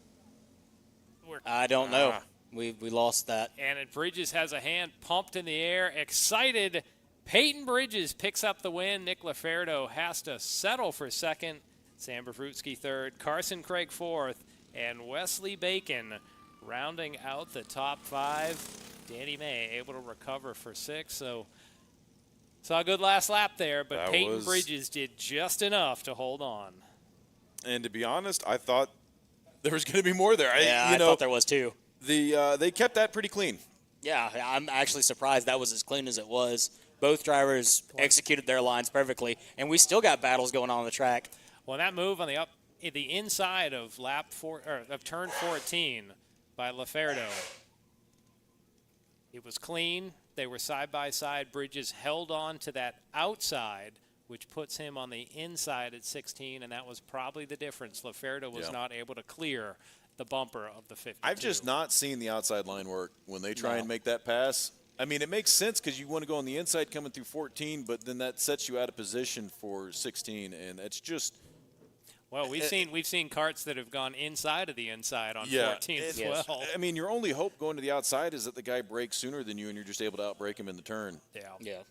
I don't know. We lost that. And Bridges has a hand pumped in the air. Excited. Peyton Bridges picks up the win. Nick Laferdo has to settle for second. Sam Avrutsky third. Carson Craig fourth. And Wesley Bacon rounding out the top 5. Danny May able to recover for 6. So saw a good last lap there, but That Peyton was- Bridges did just enough to hold on. And to be honest, I thought there was going to be more there. I thought there was too. They kept that pretty clean. Yeah, I'm actually surprised that was as clean as it was. Both drivers executed their lines perfectly, and we still got battles going on the track. Well, that move on the inside of of turn 14 by Laferdo, it was clean. They were side by side. Bridges held on to that outside which puts him on the inside at 16, and that was probably the difference. Laferdo was Yeah. not able to clear the bumper of the 52. I've just not seen the outside line work when they try and make that pass. I mean, it makes sense because you want to go on the inside coming through 14, but then that sets you out of position for 16, and it's just. Well, we've seen karts that have gone inside of the inside on 14 as Yes. well. I mean, your only hope going to the outside is that the guy breaks sooner than you, and you're just able to outbrake him in the turn. Yeah.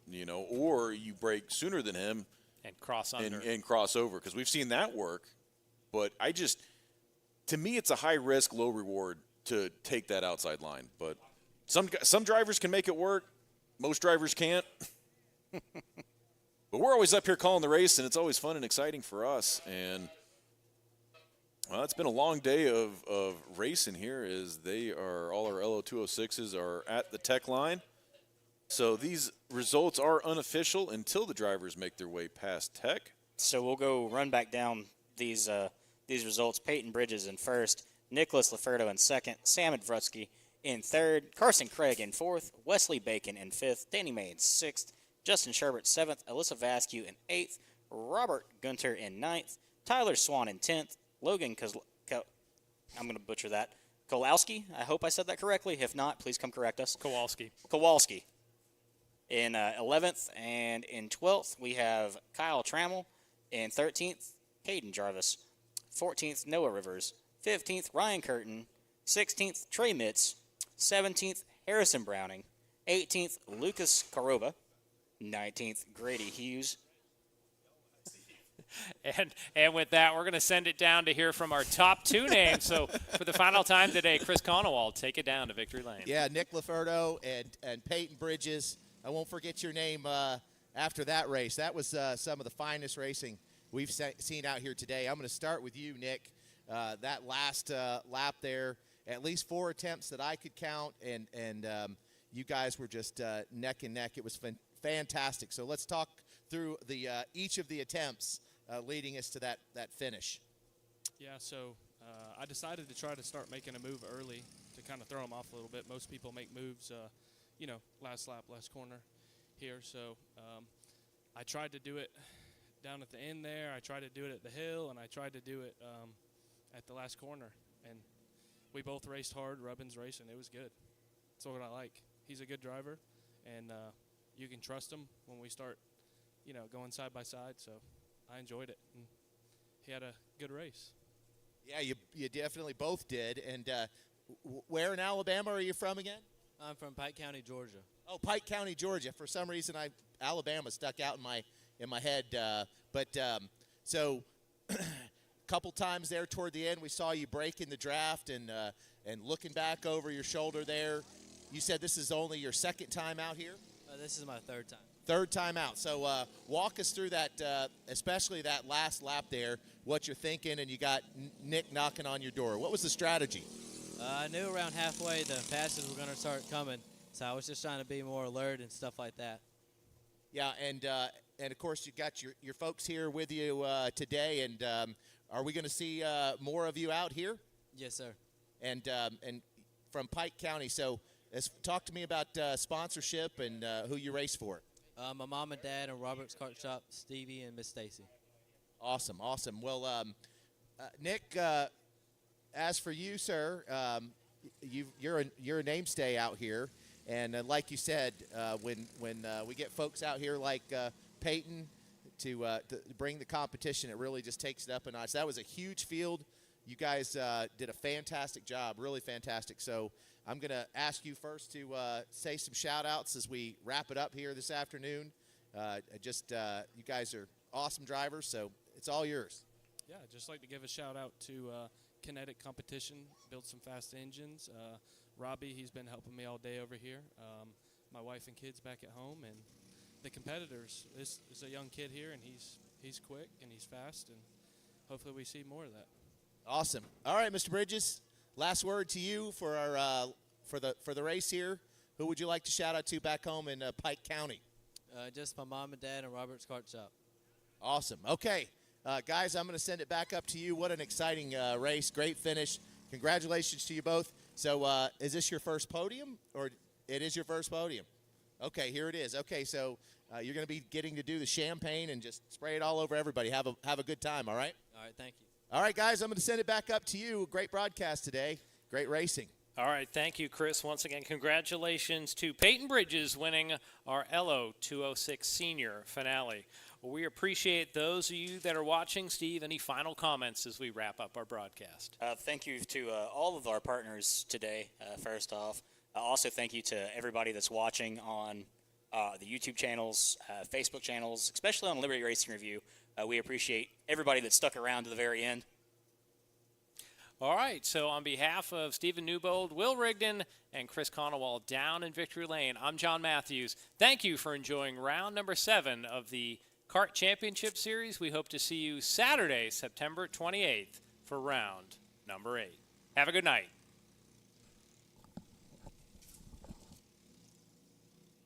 You know, or you break sooner than him and cross under and cross over, because we've seen that work. But to me, it's a high risk, low reward to take that outside line. But some drivers can make it work. Most drivers can't. But we're always up here calling the race, and it's always fun and exciting for us. And, well, it's been a long day of racing here as all our LO206s are at the tech line. So these results are unofficial until the drivers make their way past tech. So we'll go run back down these results. Peyton Bridges in first, Nicholas Laferdo in second, Sam Vretsky in third, Carson Craig in fourth, Wesley Bacon in fifth, Danny May in sixth, Justin Sherbert seventh, Alyssa Vasquez in eighth, Robert Gunter in ninth, Tyler Swan in 10th, Logan I'm going to butcher that, Kowalski. I hope I said that correctly. If not, please come correct us. Kowalski in 11th, and in 12th we have Kyle Trammell. In 13th, Caden Jarvis. 14th, Noah Rivers. 15th, Ryan Curtin. 16th, Trey Mitz. 17th, Harrison Browning. 18th, Lucas Karoba. 19th, Grady Hughes. And with that, we're going to send it down to hear from our top two names. So for the final time today, Chris Conowald, take it down to victory lane. Yeah, Nick Laferdo and Peyton Bridges. I won't forget your name after that race. That was some of the finest racing we've seen out here today. I'm going to start with you, Nick. That last lap there, at least 4 attempts that I could count, and you guys were just neck and neck. It was fantastic. So let's talk through each of the attempts leading us to that finish. Yeah, so I decided to try to start making a move early to kind of throw them off a little bit. Most people make moves, last lap, last corner here. So I tried to do it down at the end there. I tried to do it at the hill, and I tried to do it at the last corner. And we both raced hard. Rubbin's racing. It was good. That's what I like. He's a good driver, and you can trust him when we start, going side by side. So I enjoyed it, and he had a good race. Yeah, you definitely both did. And where in Alabama are you from again? I'm from Pike County, Georgia. Oh, Pike County, Georgia. For some reason, Alabama stuck out in my head. So a couple times there toward the end, we saw you break in the draft and looking back over your shoulder there. You said this is only your second time out here? This is my third time. Third time out. So walk us through that, especially that last lap there, what you're thinking, and you got Nick knocking on your door. What was the strategy? I knew around halfway the passes were going to start coming, so I was just trying to be more alert and stuff like that. Yeah, and of course you got your folks here with you today, and are we going to see more of you out here? Yes, sir. And from Pike County. So talk to me about sponsorship and who you race for. My mom and dad and Robert's Kart Shop, Stevie and Miss Stacy. Awesome. Well, Nick, as for you, sir, you're a namestay out here, and like you said, when we get folks out here like Peyton to bring the competition, it really just takes it up a notch. That was a huge field. You guys did a fantastic job, really fantastic. So I'm going to ask you first to say some shout-outs as we wrap it up here this afternoon. You guys are awesome drivers, so it's all yours. Yeah, I'd just like to give a shout-out to Kinetic Competition, build some fast engines. Robbie, he's been helping me all day over here. My wife and kids back at home, and the competitors. This is a young kid here, and he's quick and he's fast, and hopefully we see more of that. Awesome. All right, Mr. Bridges, last word to you for our for the race here. Who would you like to shout out to back home in Pike County? Just my mom and dad and Robert's Kart Shop. Awesome. Okay, guys, I'm going to send it back up to you. What an exciting race. Great finish. Congratulations to you both. So is this your first podium, or it is your first podium? Okay, here it is. Okay, so You're going to be getting to do the champagne and just spray it all over everybody. Have a good time, all right? All right, thank you. All right, guys, I'm going to send it back up to you. Great broadcast today. Great racing. All right, thank you, Chris. Once again, congratulations to Peyton Bridges winning our LO206 Senior finale. Well, we appreciate those of you that are watching. Steve, any final comments as we wrap up our broadcast? Thank you to all of our partners today, first off. Also, thank you to everybody that's watching on the YouTube channels, Facebook channels, especially on Liberty Racing Review. We appreciate everybody that stuck around to the very end. All right, so on behalf of Stephen Newbold, Will Rigdon, and Chris Conowall down in Victory Lane, I'm John Matthews. Thank you for enjoying round number 7 of the Kart Championship Series. We hope to see you Saturday, September 28th for round number 8. Have a good night.